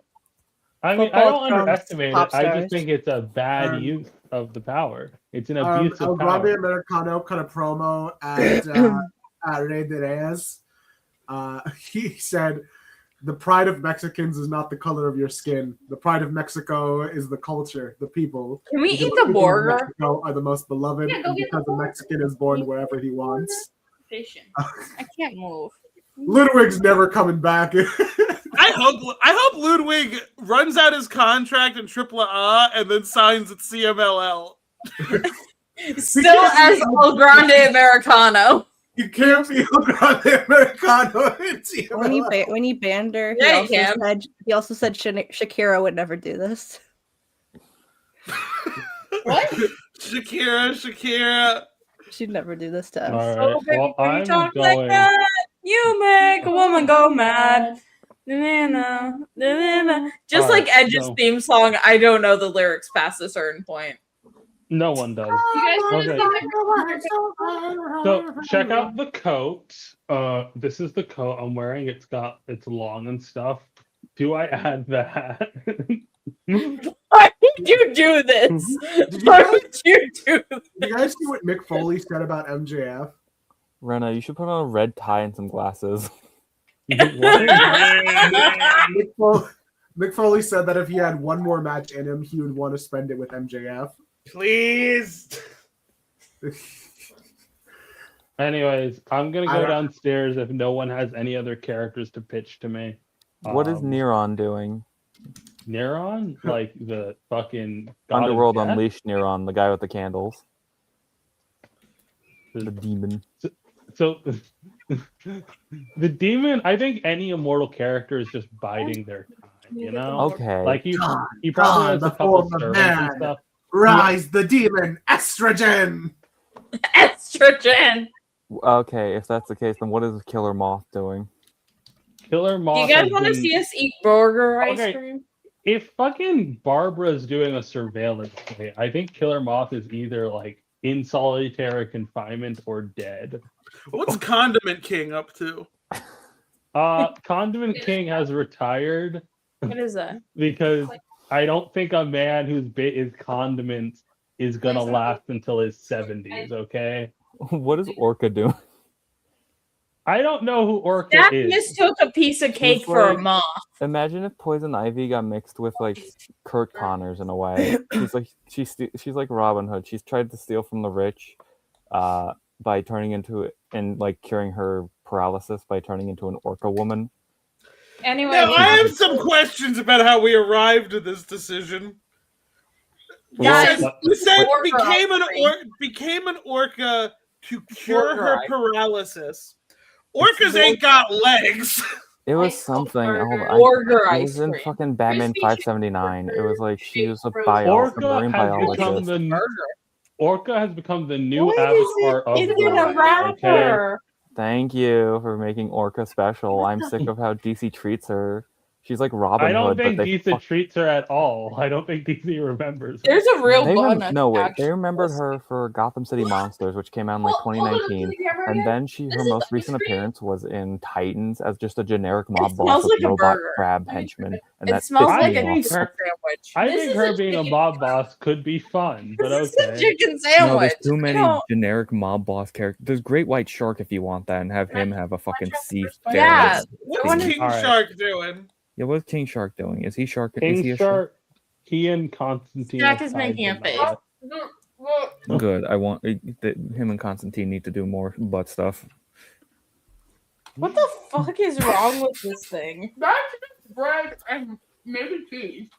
I mean, I Football don't trumps underestimate pop it. I just stars. think it's a bad Um, use of the power. It's an abuse El of Grande power. Americano cut a promo at Rey de Reyes. He said, "The pride of Mexicans is not the color of your skin. The pride of Mexico is the culture, the people. Can we Because eat the the people of burger? Mexico are the most beloved, Yeah, go and get the because a Mexican is born wherever he wants." Fishing. I can't move. Ludwig's never coming back. I hope Ludwig runs out his contract in AAA and then signs at CMLL. Still as El Grande Americano. You can't be El Grande Americano. When he banned her, Yeah, you can. he also said Shakira would never do this. What? Shakira. She'd never do this to us. All Oh, right. baby, Well, when you I'm talk going. like that, you make a woman go mad. Na-na-na, na-na-na. Just All like right, Edge's so- theme song, I don't know the lyrics past a certain point. No one does. You guys want to Okay. see So check out the coat. This is the coat I'm wearing. It's long and stuff. Do I add that? Why would you do this? Did Why would you do this? Did you guys see what Mick Foley said about MJF? Rena, you should put on a red tie and some glasses. What? Mick Foley said that if he had one more match in him, he would want to spend it with MJF. Please. Anyways, I'm gonna I go don't- downstairs if no one has any other characters to pitch to me. What is Neron doing? Neron? Like the fucking god of Underworld death? Unleashed Neron, the guy with the candles. The demon. So the demon, I think any immortal character is just biding their time, you know? Okay. Like he God, probably God, has the a couple form of servants and man. stuff. Rise the demon, estrogen. Estrogen. Okay, if that's the case, then what is Killer Moth doing? Killer Do Moth. you guys has want to been- see us eat burger ice Okay. cream? If fucking Barbara's doing a surveillance play, I think Killer Moth is either like in solitary confinement or dead. What's Condiment King up to? Condiment King has retired What is that? because I don't think a man whose bit is condiments is gonna last until his 70s, okay? What is Orca doing? I don't know who Orca Jack is. mistook a piece of cake for a moth. Imagine if Poison Ivy got mixed with like Kurt Connors in a way. She's like Robin Hood. She's tried to steal from the rich by turning into and like curing her paralysis by turning into an orca woman. Anyway, Now, I have some questions about how we arrived at this decision. Guys, You said Orca became an orca to cure Orca her ice. paralysis. Orcas ain't got legs. It was Ice something. burger. Hold on, Burger it ice was in cream. fucking Batman Crispy 579. It was like she was a Orca marine has become biologist. the Orca has become the new What is avatar it? of It's in the a night, okay? wrapper. Thank you for making Orca special. I'm sick of how DC treats her. She's like Robin I don't Hood, but think they Deetha treats her at all. I don't think Deetha remembers her. There's a real bun. They remembered her for Gotham City Monsters, which came out in like 2019, and then her most recent appearance was in Titans as just a generic mob boss with robot crab henchmen, and It that smells pissed like me a off. chicken sandwich. I think her being a mob boss could be fun, but This is a okay. chicken No, sandwich. there's too I many don't- generic mob boss characters. There's Great White Shark if you want that, and have him have a fucking sea. Yeah. What's King Alright. Shark doing? Yeah, what's King Shark doing? Is he shark? Is King he a Shark, he and Constantine. Jack are is tied making a to face. that. Good. I want him and Constantine need to do more butt stuff. What the fuck is wrong with this thing? That's just bread and maybe cheese.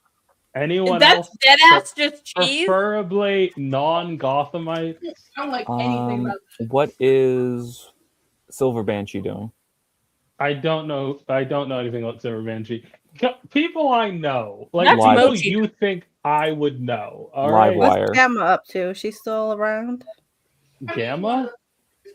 Anyone That's else? dead ass just cheese. Preferably non-Gothamites. I don't like anything about What is Silver Banshee doing? I don't know. I don't know anything about Silver Banshee. People I know, like That's people Mochi. you think I would know. All Live right, wire. What's Gamma up to? She's still around? Gamma.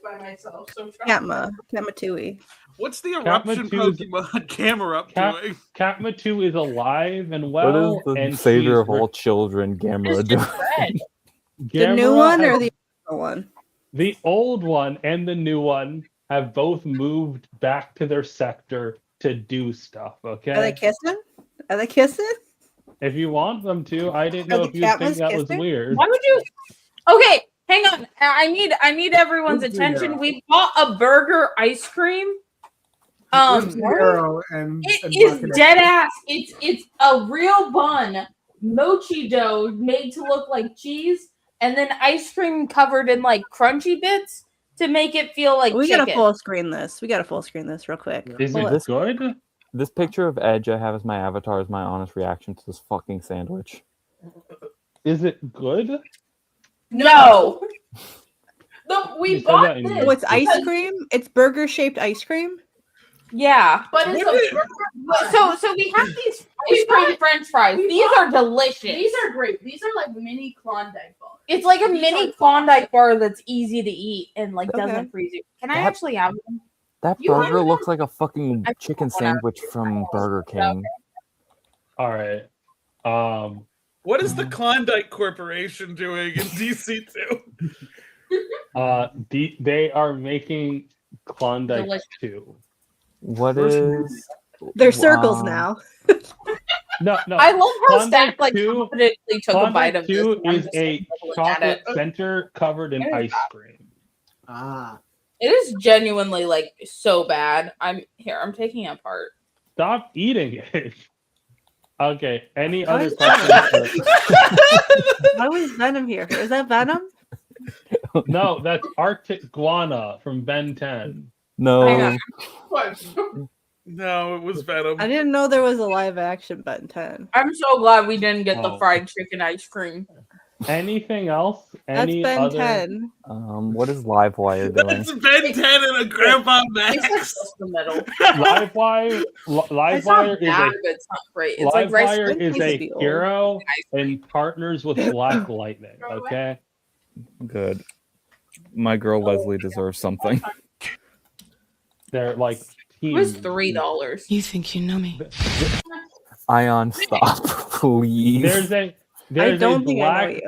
by myself. So Gamma. Gamma Tui. What's the eruption Katmatu's- Pokemon camera up Cat- doing? Katmatu is alive and What well, is the and savior she's of all children, Gamera, It's doing? just bread. The new Gamera one or has- the other one? the old one and the new one have both moved back to their sector to do stuff. Okay, Are they kissing? Are they kissing? if you want them to, I didn't Are know the if you think Katmas that was kissing? weird. Why would you? Okay, hang on. I need everyone's Who's attention. Zero? We bought a burger ice cream. Zero and It is Bucket. dead ass. It's a real bun, mochi dough made to look like cheese, and then ice cream covered in like crunchy bits to make it feel like We chicken. gotta full screen this. We gotta full screen this real quick. Is Pull it good? This picture of Edge I have as my avatar is my honest reaction to this fucking sandwich. Is it good? No. We You said bought that in this. your- Oh, it's ice cream? It's burger shaped ice cream? Yeah. But it's What a is- burger. So we have these ice cream French fries. we These bought- are delicious. These are great. These are like mini Klondike bars. It's like a These mini are Klondike bar that's easy to eat and like Okay. doesn't freeze you. Can I That- actually have them? That You burger want- looks like a fucking I chicken don't wanna- sandwich from Burger King. All right. What is the Klondike Corporation doing in DC too? They are making Klondike Delicious. too. What is? They're circles um, now. No. I love how Klondike Stack like 2 confidently took a bite Klondike of this. 2 and I'm is just, a like, looking at chocolate it. center covered in ice cream. Ah. It is genuinely like so bad. I'm taking it apart. Stop eating it. Okay. Any Why other is questions? Why was Venom here? Is that Venom? No, that's Arctic Guana from Ben 10. No. No, it was Venom. I didn't know there was a live action Ben 10. I'm so glad we didn't get the Oh. fried chicken ice cream. Anything else? That's Any Ben other? 10. What is Livewire doing? That's Ben 10 and a Grandpa It's Max. like just the middle. Livewire. It's not Livewire is bad, a but it's not great. It's like rice Livewire cream is used to a be old. hero and partners with Black Lightning. Okay. Good. My girl Leslie deserves something. They're like It was teams. $3. You think you know me? Ayaan, stop, please. There's don't a think I know black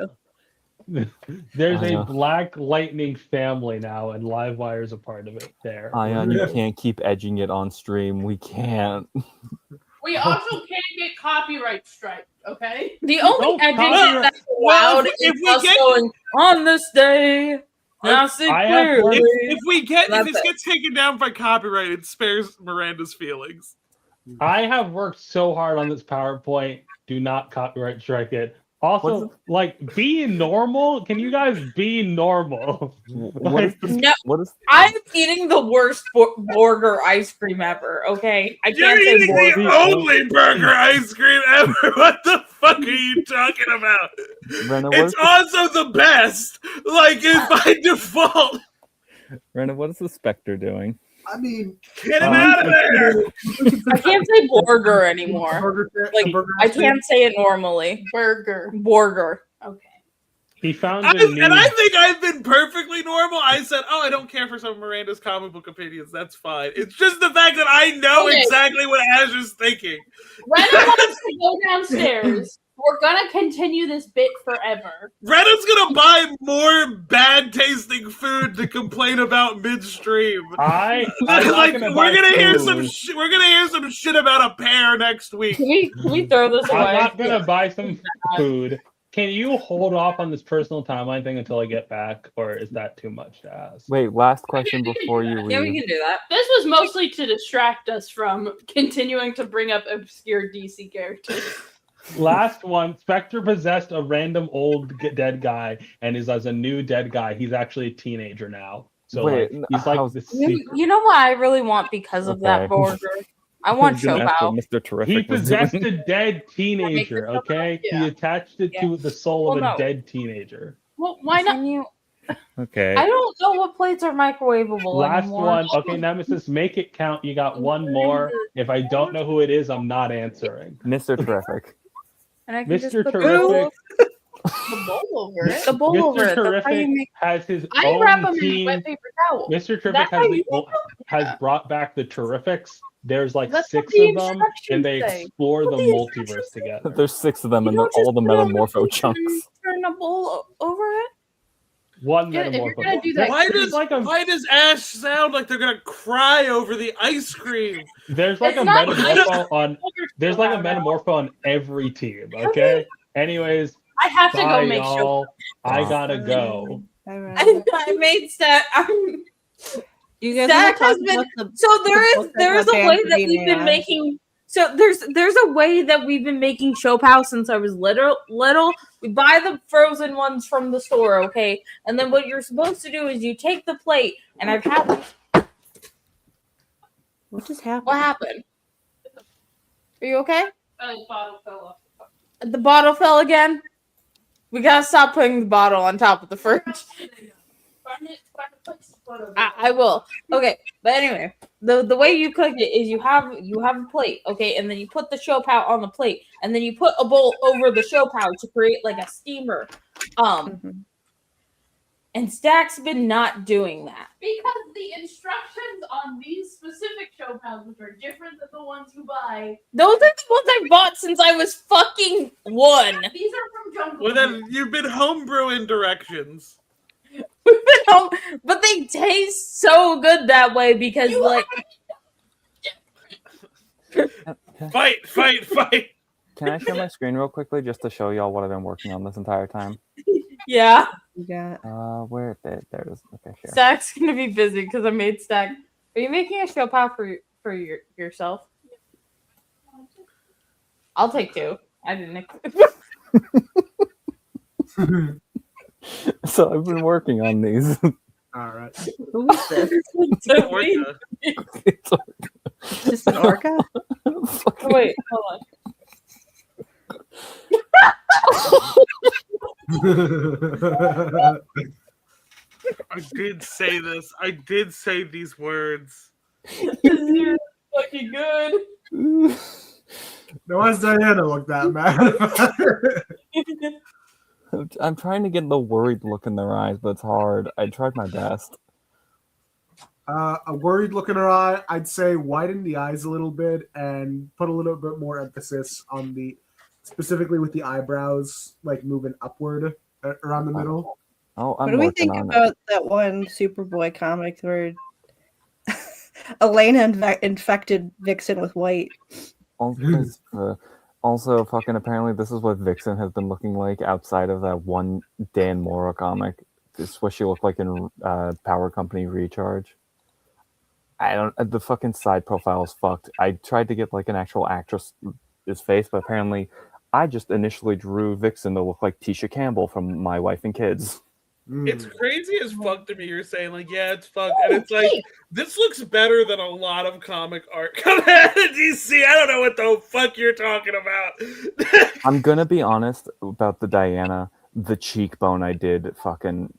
you. there's a know. Black Lightning family now, and Livewire is a part of it. There. Ayaan, you can't keep edging it on stream. We can't. We also can't get copyright strike, okay? The only Oh, edging copyright. that's allowed if is we us get- going on this day. Now see I have clearly. If this That's it. gets taken down by copyright, it spares Miranda's feelings. I have worked so hard on this PowerPoint. Do not copyright strike it. Also, like, be normal. Can you guys be normal? What is this? No, What is? I'm eating the worst burger ice cream ever. Okay, I You're can't say eating burger. the only burger ice cream ever. What the fuck are you talking about? Rena, what It's is also the best. Like it by default. Rena, what is the Spectre doing? I mean, Get him out of there. I can't say burger anymore. burger, Like burger I can't say it normally. burger. Burger. Okay. He found I a new. think I've been perfectly normal. I said, "Oh, I don't care for some of Miranda's comic book opinions. That's fine." It's just the fact that I know Okay. exactly what Azure's thinking. Rena wants to go downstairs. We're gonna continue this bit forever. Rena's gonna buy more bad tasting food to complain about midstream. I'm Like, not gonna buy we're gonna hear food. some shit about a pear next week. Can we throw this away? I'm not gonna buy some food. Can you hold off on this personal timeline thing until I get back, or is that too much to ask? Wait, last question before you leave. Yeah, we can do that. This was mostly to distract us from continuing to bring up obscure DC characters. Last one, Spectre possessed a random old dead guy and is as a new dead guy. He's actually a teenager now. So Wait, he's like how's- this. You know what I really want because of that Okay. border? I want I was gonna ask what Chopao. Mr. Terrific He was possessed doing. a dead teenager, okay? Yeah. He attached it to the soul of a dead teenager. Well, why not? Can you? Okay. I don't know what plates are microwavable Last anymore. one. Okay, Nemesis, make it count. You got one more. If I don't know who it is, I'm not answering. Mr. Terrific. And I can just Mr. put Terrific. The bowl over it. the bowl over Mr. it. That's how Terrific you make. has his I wrap own them in team. wet paper towel. Mr. Terrific That's how you has brought back the Terrifics. There's like That's what 6 the of them, instructions and they say. explore the What the multiverse together. There's 6 of them, and You they're don't all the just put it on the metamorpho plate chunks. and Turn a bowl over it. One Yeah, if you're metamorpho. gonna do that, Why does Ash sound like they're gonna cry over the ice cream? There's like It's a not- metamorpho on. There's like a metamorpho on every team. Okay. Anyways, I have to bye go make sure. y'all. I gotta go. I made stat. You guys Zach wanna has talk been- about the- So the there book is that a got way banned for that being we've been AI? making. So there's a way that we've been making Chopao since I was little. We buy the frozen ones from the store, okay, and then what you're supposed to do is you take the plate, and I've had. What just happened? What happened? Are you okay? The bottle fell off. The bottle fell again. We gotta stop putting the bottle on top of the fridge. I will. Okay, but anyway, the way you cook it is you have a plate, okay, and then you put the Chopao on the plate, and then you put a bowl over the Chopao to create like a steamer. And Stack's been not doing that. Because the instructions on these specific show pounds, which are different than the ones you buy, Those are the ones I bought since I was fucking 1. these are from Jungle. Well, then you've been homebrewing directions. But they taste so good that way because like Fight! Can I share my screen real quickly just to show y'all what I've been working on this entire time? yeah. You got Where there it is. Okay, share. Stack's gonna be busy because I made Stack. Are you making a show pal for yourself? I'll take 2. I didn't. So I've been working on these. All right. who is this? Orca. It's Is this an orca? fucking- Wait, hold on. I did say this. I did say these words. You're fucking good. No one's Diana look that mad. I'm trying to get the worried look in their eyes, but it's hard. I tried my best. A worried look in her eye. I'd say widen the eyes a little bit and put a little bit more emphasis on specifically with the eyebrows, like moving upward around the middle. Oh, I'm What do we working think on about that one Superboy comic where Elena infected Vixen with white? Also, fucking apparently this is what Vixen has been looking like outside of that one Dan Mora comic. This is what she looked like in Power Company Recharge. The fucking side profile is fucked. I tried to get like an actual actress's face, but apparently I just initially drew Vixen to look like Tisha Campbell from My Wife and Kids. It's crazy as fuck to me. You're saying like, yeah, it's fucked, and it's like this looks better than a lot of comic art coming out of DC. I don't know what the fuck you're talking about. I'm gonna be honest about the Diana. The cheekbone I did fucking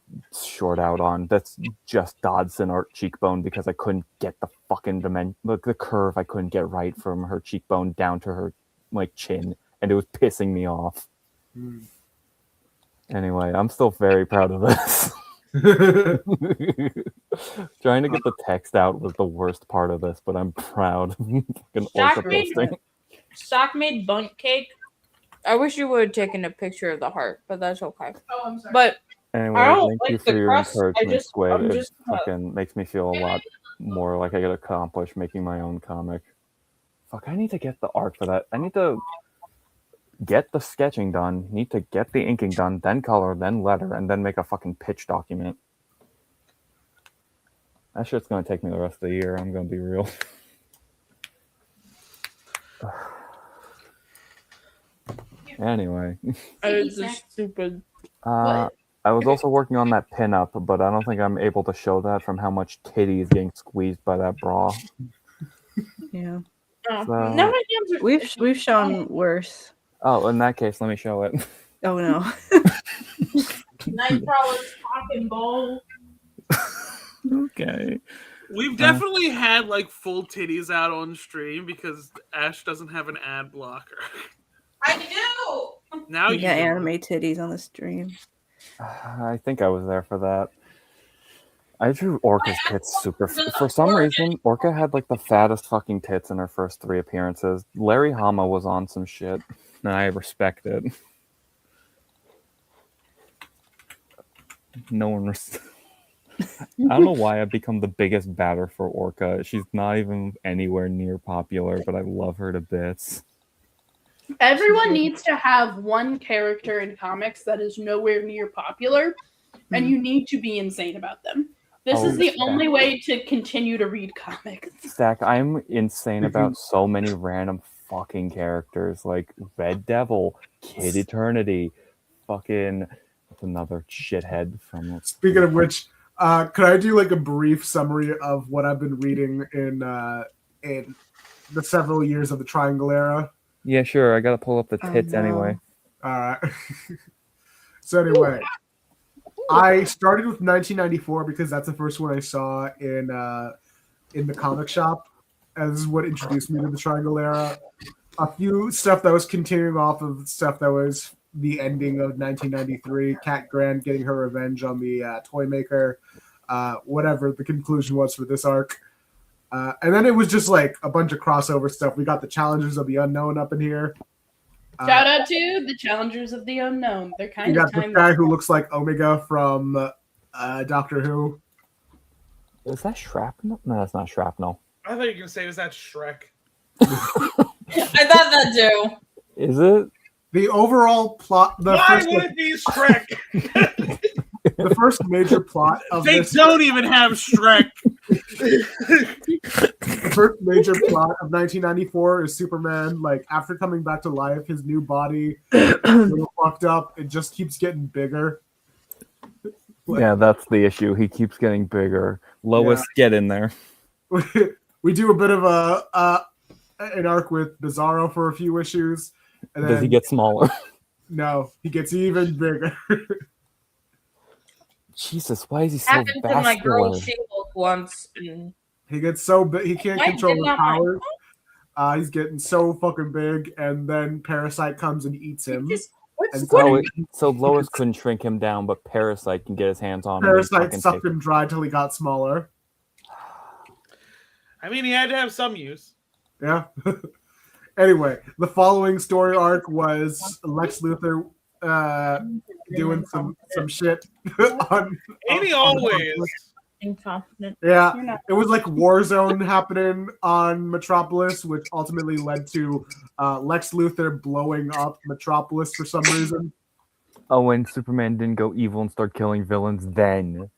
short out on. That's just Dodson art cheekbone because I couldn't get the fucking dimension, like the curve I couldn't get right from her cheekbone down to her like chin, and it was pissing me off. Anyway, I'm still very proud of this. Trying to get the text out was the worst part of this, but I'm proud. Fucking Orca posting. Stock made bunt cake. I wish you would have taken a picture of the heart, but that's okay. Oh, I'm sorry. But Anyway, I don't thank like you the for your crust. encouragement, Squid. I'm It just fucking makes me feel a lot more like I get accomplished making my own comic. Fuck, I need to get the art for that. I need to get the sketching done, need to get the inking done, then color, then letter, and then make a fucking pitch document. That shit's gonna take me the rest of the year, I'm gonna be real. Anyway. it's just stupid. I was also working on that pin-up, but I don't think I'm able to show that from how much titty is getting squeezed by that bra. Yeah. Oh, So- no, my hands are We've shown worse. Oh, in that case, let me show it. Oh no. Nightcrawler's talking bowl. Okay. We've definitely had like full titties out on stream because Ash doesn't have an ad blocker. I do. Now You you got do. anime titties on the stream. I think I was there for that. I drew Orca's tits super. For some reason, Orca had like the fattest fucking tits in her first 3 appearances. Larry Hama was on some shit, and I respect it. No one. I don't know why I've become the biggest batter for Orca. She's not even anywhere near popular, but I love her to bits. Everyone needs to have one character in comics that is nowhere near popular, and you need to be insane about them. This Oh, is the yeah. only way to continue to read comics. Zach, I'm insane about so many random fucking characters like Red Devil, Kid Eternity, fucking what's another shithead from. Speaking of which, could I do like a brief summary of what I've been reading in the several years of the Triangle era? Yeah, sure. I gotta pull up the Oh, tits no. anyway. All right. So anyway, I started with 1994 because that's the first one I saw in the comic shop. As what introduced me to the Triangle era. A few stuff that was continuing off of stuff that was the ending of 1993. Cat Grant getting her revenge on the toy maker. Whatever the conclusion was for this arc. And then it was just like a bunch of crossover stuff. We got the Challengers of the Unknown up in here. Shout out to the Challengers of the Unknown. They're You kind got of the time. guy who looks like Omega from Doctor Who. Is that shrapnel? No, that's not shrapnel. I thought you were gonna say, was that Shrek? I thought that too. Is it? The overall plot, Why would it be Shrek? the first major plot of They this, don't even have Shrek. the first major plot of 1994 is Superman. Like after coming back to life, his new body is a little fucked up. It just keeps getting bigger. Yeah, that's the issue. He keeps getting bigger. Lois, get in there. We do a bit of an arc with Bizarro for a few issues, and then Does he get smaller? no, he gets even bigger. Jesus, why is he so Happened to my girl vascular? She-Hulk once. And He gets so big he can't I control did his not mind. powers. He's getting so fucking big, and then Parasite comes and eats him. what's And Squid? So Lois couldn't shrink him down, but Parasite can get his hands on him. and Parasite fucking sucked take him dry till he got smaller. I mean, he had to have some use. Yeah. Anyway, the following story arc was Lex Luthor doing some shit on. Ain't he on- always? Incompetent. Yeah, You're not- it was like Warzone happening on Metropolis, which ultimately led to Lex Luthor blowing up Metropolis for some reason. Oh, and Superman didn't go evil and start killing villains then.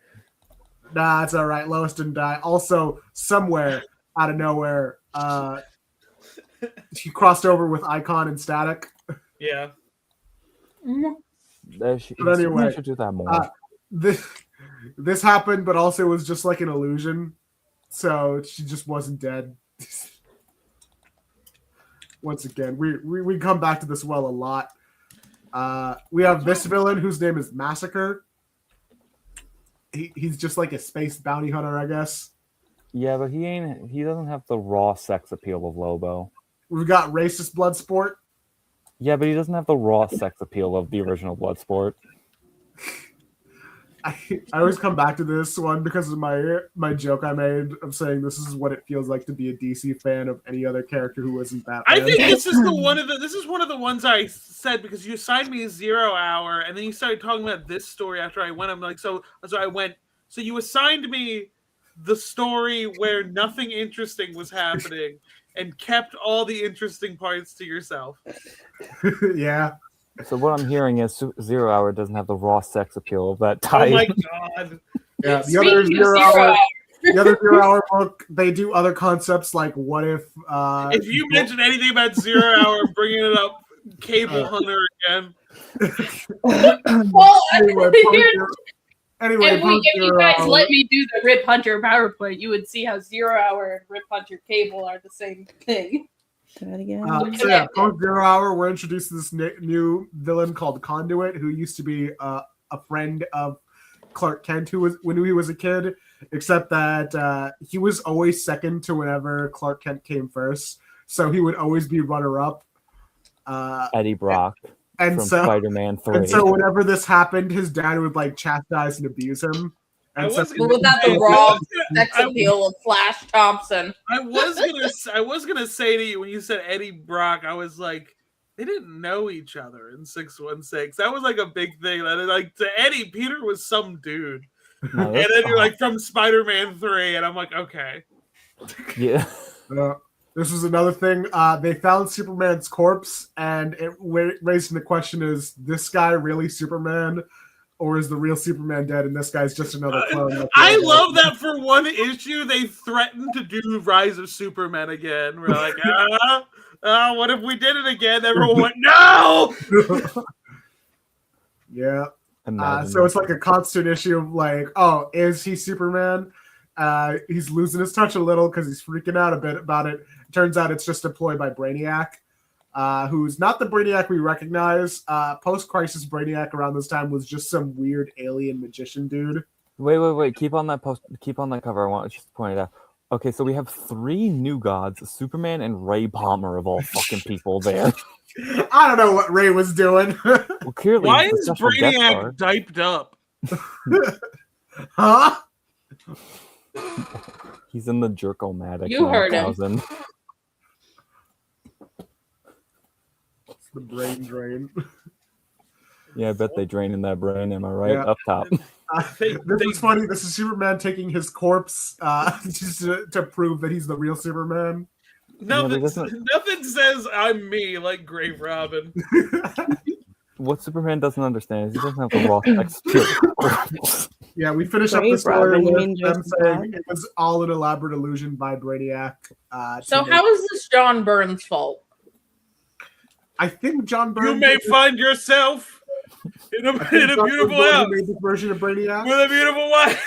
Nah, it's all right. Lois didn't die. Also, somewhere out of nowhere, she crossed over with Icon and Static. Yeah. Superman anyway, should do that more. This happened, but also it was just like an illusion. So she just wasn't dead. Once again, we come back to this well a lot. We have this villain whose name is Massacre. He's just like a space bounty hunter, I guess. Yeah, but he doesn't have the raw sex appeal of Lobo. We've got racist Bloodsport. Yeah, but he doesn't have the raw sex appeal of the original Bloodsport. I always come back to this one because of my joke I made of saying this is what it feels like to be a DC fan of any other character who isn't Batman. I think this is one of the ones I said because you assigned me a 0 hour and then you started talking about this story after I went. I'm like, so I went. So you assigned me the story where nothing interesting was happening and kept all the interesting parts to yourself. Yeah. So what I'm hearing is 0 hour doesn't have the raw sex appeal of that Oh type. my god! Yeah, the Speaking other of 0 0 hour, hour. the other 0 hour book, they do other concepts like what if If you mention anything about 0 hour, bringing it up, Cable Hunter again. Well, anyway, if you guys let me do the Rip Hunter PowerPoint, you would see how 0 hour and Rip Hunter Cable are the same thing. Do that again. So yeah, post 0 hour, we're introduced to this new villain called Conduit, who used to be a friend of Clark Kent, when he was a kid, except that he was always second to whenever Clark Kent came first, so he would always be runner-up. Eddie Brock and from so Spider-Man 3. And so whenever this happened, his dad would like chastise and abuse him. And But without the raw sex appeal of Flash Thompson. I was gonna say to you when you said Eddie Brock, I was like, they didn't know each other in 616. That was like a big thing. Like to Eddie, Peter was some dude, No, and then you're like from Spider-Man 3, and I'm like, okay, yeah. This was another thing. They found Superman's corpse, and it raising the question: is this guy really Superman? Or is the real Superman dead and this guy's just another clone? I love that for one issue they threatened to do Rise of Superman again. We're like, what if we did it again? Everyone went, no! Yeah. So it's like a constant issue of like, oh, is he Superman? He's losing his touch a little because he's freaking out a bit about it. Turns out it's just a ploy by Brainiac. Who's not the Brainiac we recognize. Post-crisis Brainiac around this time was just some weird alien magician dude. Wait. Keep on that cover. I want to just point it out. Okay, so we have 3 new gods, Superman and Ray Palmer of all fucking people there. I don't know what Ray was doing. Well, clearly, why is Brainiac diped up? Huh? He's in the Jerk-O-Matic. You heard him. The brain drain. Yeah, I bet they drain in that brain. Am I right? Yeah. Up top. This is funny. This is Superman taking his corpse just to prove that he's the real Superman. Nothing says I'm me like Grave Robin. What Superman doesn't understand is he doesn't have the raw sex appeal. Yeah, we finish up the story with them saying it was all an elaborate illusion by Brainiac. So how is this John Byrne's fault? I think John Byrne. You may find yourself in a beautiful house made this version of Brainiac with a beautiful wife.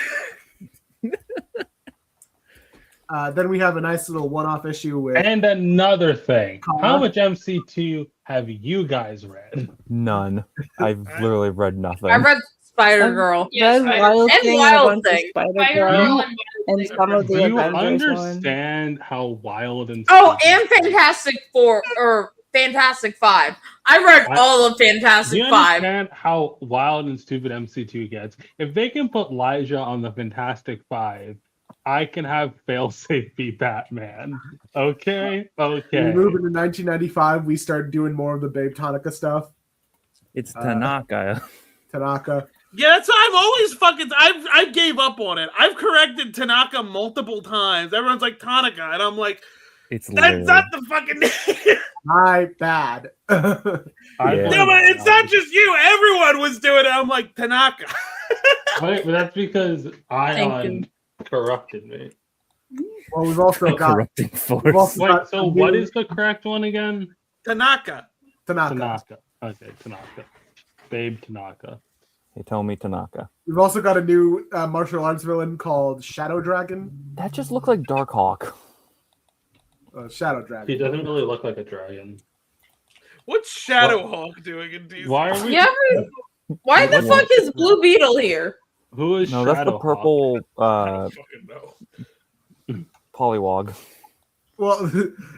Then we have a nice little one-off issue with. And another thing, how much MC2 have you guys read? None. I've literally read nothing. I read Spider Girl. Yes, Wild and Thing, Wild a bunch of Thing. Spider Girl, and some of the Do you Avengers understand how wild and and Fantastic Four or Fantastic Five. I read all of Fantastic Do you Five. understand how wild and stupid MC2 gets? If they can put Elijah on the Fantastic Five, I can have failsafe be Batman. Okay? We Okay. move into 1995. We start doing more of the Babe Tanaka stuff. It's Tanaka. Tanaka. Yeah, that's I've always fucking I gave up on it. I've corrected Tanaka multiple times. Everyone's like Tanaka, and I'm like, It's that's not the fucking name. My bad. Yeah. No, but it's not just you. Everyone was doing it. I'm like Tanaka. Wait, but that's because Ayaan corrupted me. Well, we've also got. Corrupting force. We've also Wait, got so what is the correct one again? Tanaka. Tanaka. Okay, Tanaka. Babe Tanaka. Hey, tell me Tanaka. We've also got a new martial arts villain called Shadow Dragon. That just looked like Darkhawk. Shadow Dragon. He doesn't really look like a dragon. What's Shadowhawk doing in DC? Why are we? Yeah. Why the fuck is Blue Beetle here? Who is No, that's the Shadowhawk? purple I don't fucking know. Polywog. Well,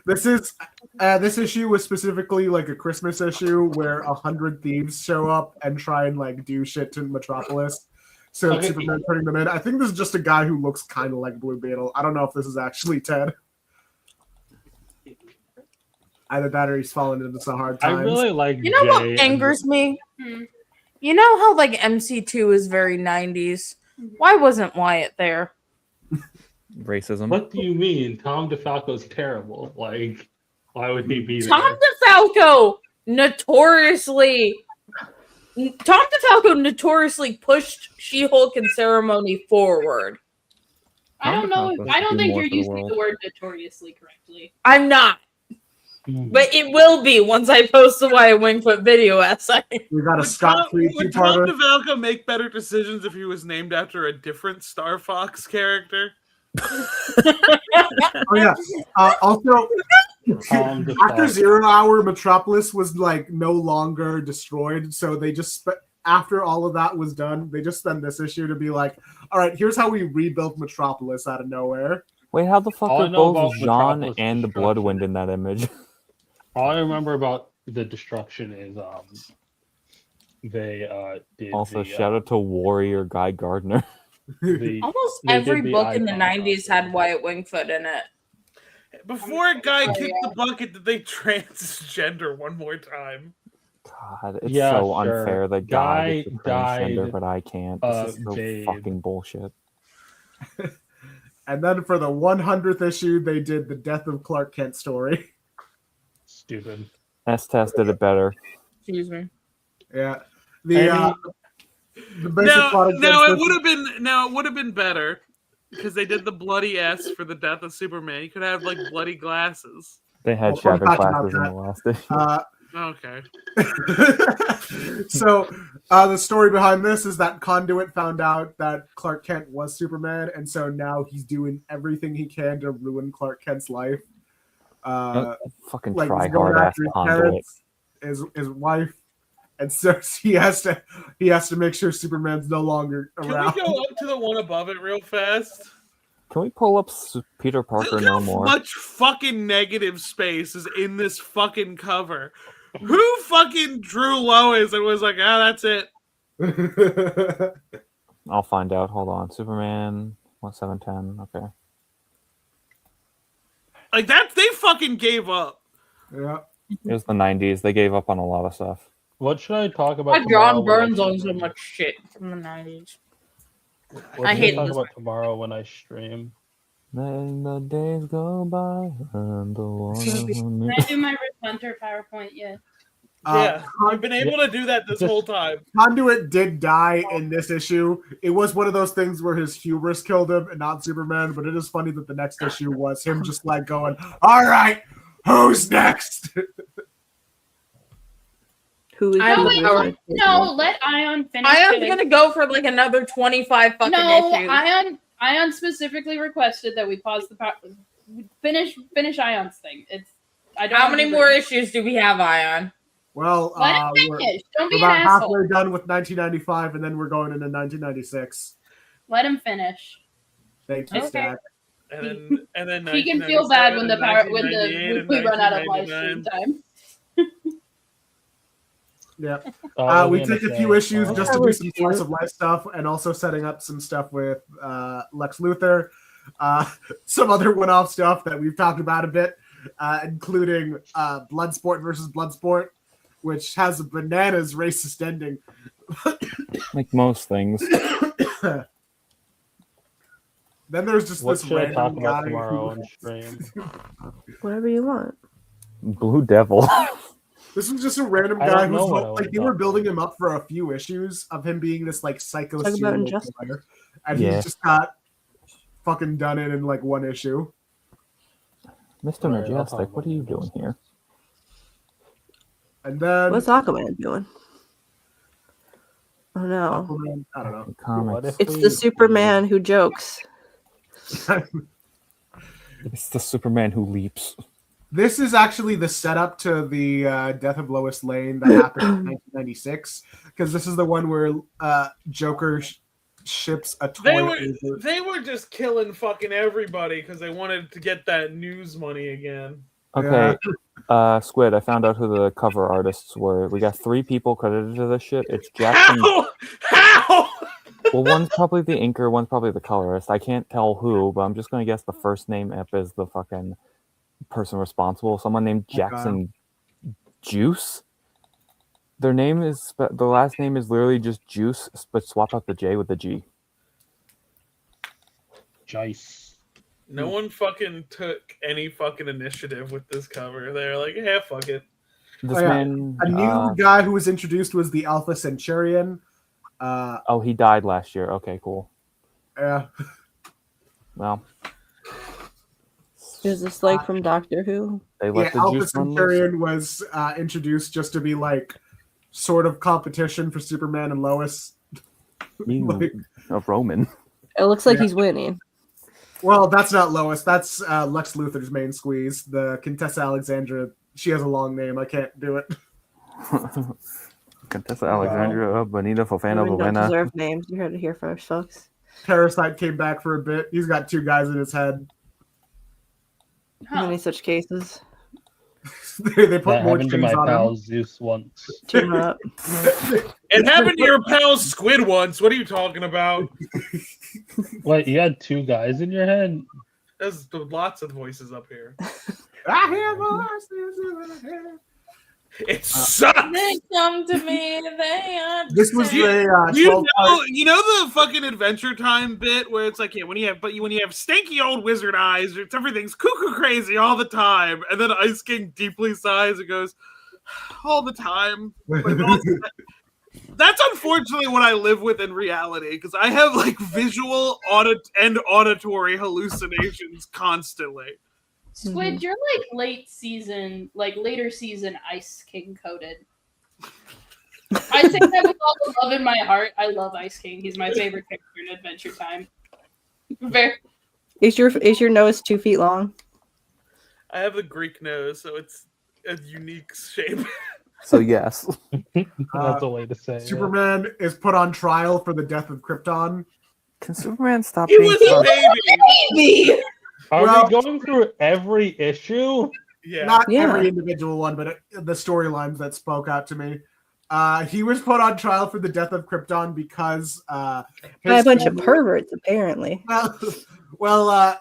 this issue was specifically like a Christmas issue where 100 thieves show up and try and like do shit to Metropolis. So Okay. Superman turning them in. I think this is just a guy who looks kind of like Blue Beetle. I don't know if this is actually Ted. Either that or he's fallen into some hard I times. really like You know Jay what and- angers me? Hmm. You know how like MC2 is very 90s? Why wasn't Wyatt there? Racism. What do you mean? Tom DeFalco's terrible. Like, why would he be Tom there? DeFalco notoriously pushed She-Hulk and Ceremony forward. I don't know. Tom I don't DeFalco's think more you're for the using world. the word notoriously correctly. I'm not, but it will be once I post the Wyatt Wingfoot video essay. We got a Would Scott-free Would Tom two-parter. DeFalco make better decisions if he was named after a different Star Fox character? Oh yeah. Also, Tom after DeFalco. 0 Hour, Metropolis was like no longer destroyed. So they just after all of that was done, they just spent this issue to be like, all right, here's how we rebuilt Metropolis out of nowhere. Wait, how the fuck All I are know both about Jean Metropolis and destruction- Bloodwind in that image? All I remember about the destruction is they did Also, the, shout out to Warrior Guy Gardner. the Almost They did every the book in the icon 90s had Wyatt Wingfoot in it. Before a guy Oh, kicked yeah. the bucket, did they transgender one more time? God, it's Yeah, so sure. unfair that Guy God is a transgender, died, but I can't. This is so Babe. fucking bullshit. And then for the 100th issue, they did the Death of Clark Kent story. stupid. S-Test did it better. Excuse me. Yeah. Any- The basic plot of Now it Genesis- would have been better because they did the bloody S for the death of Superman. You could have like bloody glasses. They had Well, fun shattered fact about glasses in that. the last issue. Okay. So the story behind this is that Conduit found out that Clark Kent was Superman, and so now he's doing everything he can to ruin Clark Kent's life. Fucking Like try he's going hard ass after his Conduit. parents, his wife, and so he has to make sure Superman's no longer Can around. we go up to the one above it real fast? Can we pull up Peter Parker Look no how more? much fucking negative space is in this fucking cover. Who fucking drew Lois and was like, that's it? I'll find out. Hold on. Superman 1710. Okay. Like that, they fucking gave up. Yeah. It was the 90s. They gave up on a lot of stuff. What should I talk about? Why tomorrow John when I Burns on so stream? much shit from the 90s. What I should hate talk this. about tomorrow when I stream. Letting the days go by and the Can I do my Rip Hunter PowerPoint yet? Yeah, I've been able to do that this Just- whole time. Conduit did die in this issue. It was one of those things where his hubris killed him and not Superman, but it is funny that the next issue was him just like going, all right, who's next? Who is I who don't is know. like- No, let Ayaan finish. Ion's getting- gonna go for like another 25 fucking No, issues. Ayaan specifically requested that we pause the finish Ion's thing. It's I don't. How wanna many be more rude. issues do we have, Ion? Well, Let him we're, finish. Don't we're be an about asshole. halfway done with 1995, and then we're going into 1996. Let him finish. Thank you, Okay. Stack. And then He can feel bad when the power when 1998 the and we run out of live stream 1999. time. Yeah. I was We gonna took a say, few issues just to do some cute. slice of life stuff, and also setting up some stuff with Lex Luthor, some other one-off stuff that we've talked about a bit, including Bloodsport versus Bloodsport, which has a bananas racist ending. Like most things. Then there's just What this should I talk random about guy tomorrow who, on stream? Whatever you want. Blue Devil. this was just a random I guy don't know who's what I like would they were talk building him up for a few issues of him being this like psycho Talk about serial Injustice. killer, and Yeah. he's just got fucking done it in like one issue. Mr. Alright, I'll Majestic, talk what are you about doing here? And then What's Aquaman doing? Oh no. Aquaman, I don't know. What Comics. if It's we- the Superman who jokes. It's the Superman who leaps. This is actually the setup to the death of Lois Lane that happened in 1996, because this is the one where Joker ships a toy. They were just killing fucking everybody because they wanted to get that news money again. Okay, Squid, I found out who the cover artists were. We got 3 people credited to this shit. It's Jackson. How? Well, one's probably the inker, one's probably the colorist. I can't tell who, but I'm just gonna guess the first name Ip is the fucking person responsible. Someone named Jackson Juice. Their name is the last name is literally just Juice, but swap out the J with the G. Jice. No one fucking took any fucking initiative with this cover. They're like, yeah, fuck it. This Oh, yeah. man, A new guy who was introduced was the Alpha Centurion. oh, he died last year. Okay, cool. Yeah. Well, Is this like from Doctor Who? they let the Alpha juice run loose. Centurion was introduced just to be like sort of competition for Superman and Lois. Like- A Roman. It looks like he's winning. Well, that's not Lois. That's Lex Luthor's main squeeze. The Contessa Alexandra. She has a long name. I can't do it. Contessa Alexandria, Bonita Fofana, Women don't Bovena. deserve names. You heard it here first, folks. Parasite came back for a bit. He's got two guys in his head. Many such cases. They put That more happened to chains my on pal him. Zeus once. Team up. It happened to your pal Squid once. What are you talking about? What, you had two guys in your head? There's lots of voices up here. I hear voices in my head. It sucks. They come to me. They are. This was You- the You 12 know, you know the fucking Adventure Time bit where it's like, yeah, when you have stanky old wizard eyes, everything's cuckoo crazy all the time, and then Ice King deeply sighs and goes, all the time. Like, that's unfortunately what I live with in reality because I have like visual, and auditory hallucinations constantly. Squid, you're like later season Ice King coded. I say that with all the love in my heart. I love Ice King. He's my favorite character in Adventure Time. Very. Is your nose 2 feet long? I have the Greek nose, so it's a unique shape. So yes. That's a way to say it. Superman is put on trial for the death of Krypton. Can Superman stop He being was a so- baby. Are Well- we going through every issue? Yeah. Not Yeah. every individual one, but the storylines that spoke out to me. He was put on trial for the death of Krypton because By a bunch of family- perverts, apparently.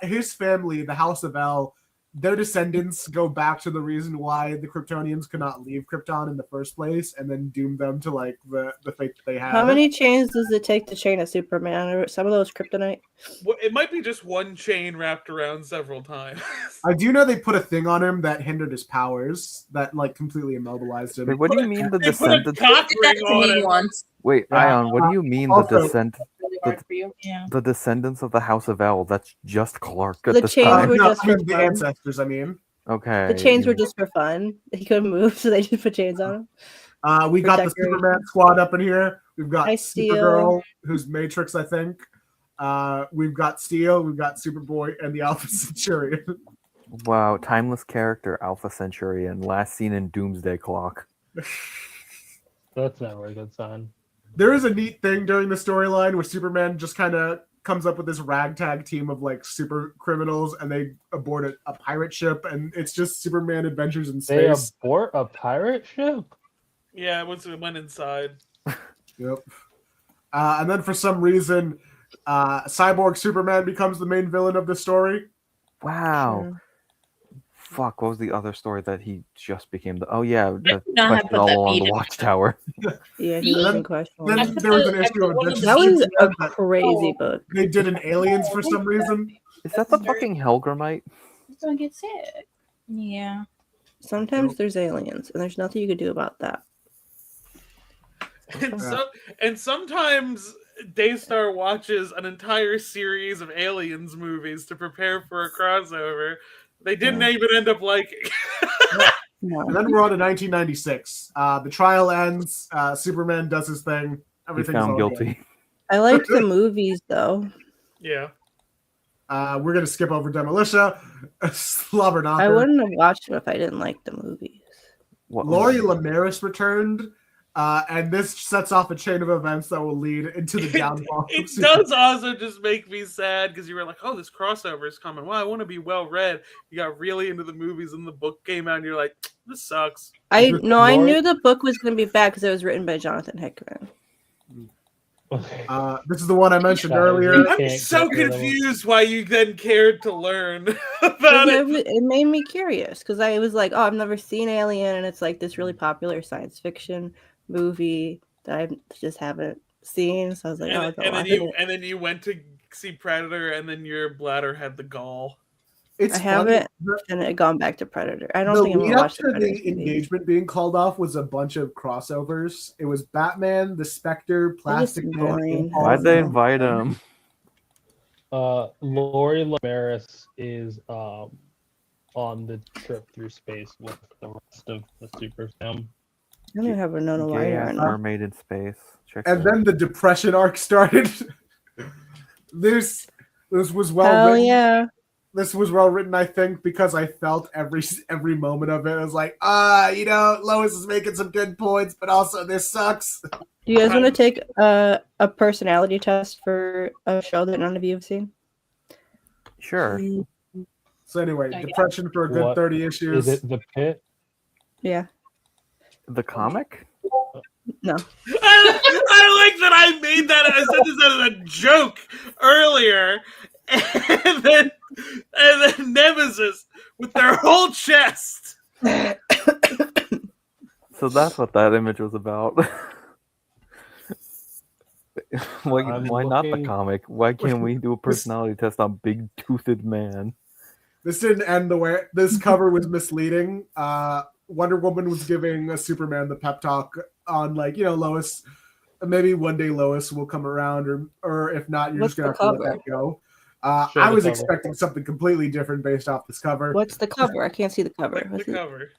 His family, the House of L, their descendants go back to the reason why the Kryptonians could not leave Krypton in the first place, and then doom them to like the fate that they had. How many chains does it take to chain a Superman? Or some of those kryptonite? Well, it might be just one chain wrapped around several times. I do know they put a thing on him that hindered his powers, that like completely immobilized him. Wait, what do you mean the They put a descendants? cock Did that ring to on me it. once. Wait, Yeah. Ayaan, what do you mean Also- Really hard for you. Yeah. the descendants of the House of L? That's just Clark at The this chains time. were No, just I mean, for the fun. ancestors. I mean, Okay. The chains were just for fun. He couldn't move, so they just put chains on him. we got the decoration. Superman squad up in here. We've got Hi, Steel. Supergirl, who's Matrix, I think. We've got Steel, we've got Superboy, and the Alpha Centurion. Wow, timeless character, Alpha Centurion, last seen in Doomsday Clock. That's never a good sign. There is a neat thing during the storyline where Superman just kind of comes up with this ragtag team of like super criminals, and they abort a pirate ship, and it's just Superman adventures in They space. abort a pirate ship? Yeah, once it went inside. Yep. And then for some reason, Cyborg Superman becomes the main villain of the story. Wow. Sure. Fuck, what was the other story that he just became the... Oh yeah, the do not have question put all that along beat the in. Watchtower. Yeah, he was Then- in question. Then there was an issue of Adventures That of was a Superman that crazy book. they did in Aliens for some reason. Is that the fucking Helgramite? Don't get sick. Yeah. Sometimes there's aliens, and there's nothing you can do about that. And sometimes Daystar watches an entire series of Aliens movies to prepare for a crossover. They didn't even end up liking. No. And then we're on to 1996. The trial ends. Superman does his thing. He's Everything's found all good. guilty. I liked the movies though. Yeah. We're gonna skip over Demolition. Slobber I Knocker. wouldn't have watched them if I didn't like the movies. What Laurie Lamaris returned, and this sets off a chain of events that will lead into the downfall. of It Superman. does also just make me sad because you were like, oh, this crossover is coming. Well, I want to be well read. You got really into the movies and the book came out and you're like, this sucks. I Laurie- knew the book was going to be bad because it was written by Jonathan Hickman. This is the one I mentioned Guys, earlier. we I'm can't so get rid of them. confused why you then cared to learn about 'Cause it. it made me curious because I was like, oh, I've never seen Alien, and it's like this really popular science fiction movie that I just haven't seen. So I was like, oh, I'll go watch it. And then you went to see Predator, and then your bladder had the gall. It's I funny. haven't, and it gone back to Predator. I don't The think I'm lead gonna up watch the to Predator the movie. engagement being called off was a bunch of crossovers. It was Batman, the Spectre, Plastic Man. boring. Impulse, Why'd they and- invite him? Lori Lamaris is on the trip through space with the rest of the Super Fam. I don't have a no Gay wire ass on. mermaid in space. Check And that out. then the depression arc started. This was well Hell written. yeah! This was well written, I think, because I felt every moment of it. I was like, Lois is making some good points, but also this sucks. Do you guys want to take a personality test for a show that none of you have seen? Sure. So anyway, Yeah. depression for a good What 30 issues. Is it the Pit? Yeah. The comic? No. I like that I made that. I said this as a joke earlier, and then Nemesis with their whole chest. So that's what that image was about. why I'm not the looking- comic? Why can't we do a personality test on Big Toothed Man? This didn't end the way this cover was misleading. Wonder Woman was giving a Superman the pep talk on Lois. Maybe one day Lois will come around, or if not, you're What's just gonna the have to let cover? that go. Show I the was cover. expecting something completely different based off this cover. What's the cover? I can't see the cover. Like the What's it? cover.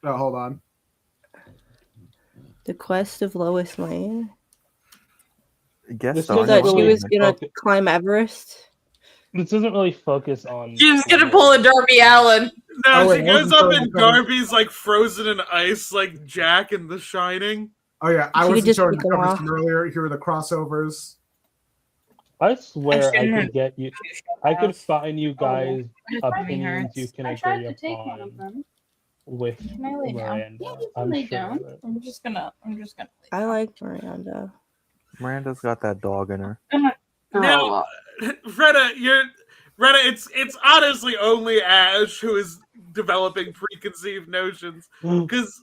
Oh, hold on. The Quest of Lois Lane. Guess This so. is That she really was gonna focus- climb Everest. This doesn't really focus on. She was gonna pull a Darby Allen. No, Oh, wait, she goes wasn't up showing in the cover. Darby's like frozen in ice, like Jack in The Shining. Oh yeah, I She could wasn't just showing pick the them covers off. from earlier. Here are the crossovers. I swear I shouldn't could have- get you. I could find you guys opinions you can I tried agree to take one of upon them. with Can I lay down? Miranda. Yeah, you can I'm lay sure down. of it. I'm just gonna. I like Miranda. Miranda's got that dog in her. Now, Rena, it's honestly only Ash who is developing preconceived notions, because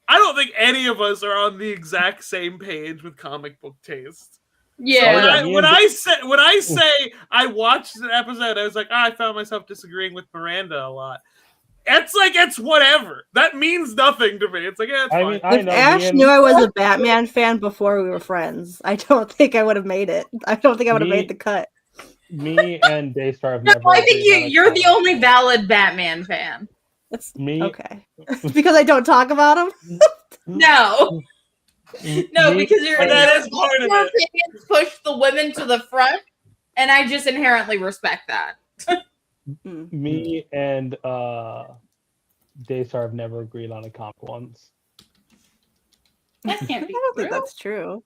I don't think any of us are on the exact same page with comic book taste. Yeah. When I say I watched an episode, I was like, I found myself disagreeing with Miranda a lot. It's whatever. That means nothing to me. It's like, yeah, it's I fine. mean, I If know. Ash knew I was a Batman fan before we were friends, I don't think I would have made it. I don't think I would have Me- made the cut. Me and Daystar have No, never. I think agreed on a you're the comic. only valid Batman fan. That's Me. okay. It's because I don't talk about him. No, no, Me- because you're That is part of your it. opinions push the women to the front, and I just inherently respect that. Me and Daystar have never agreed on a comic once. That can't I be don't think true. that's true.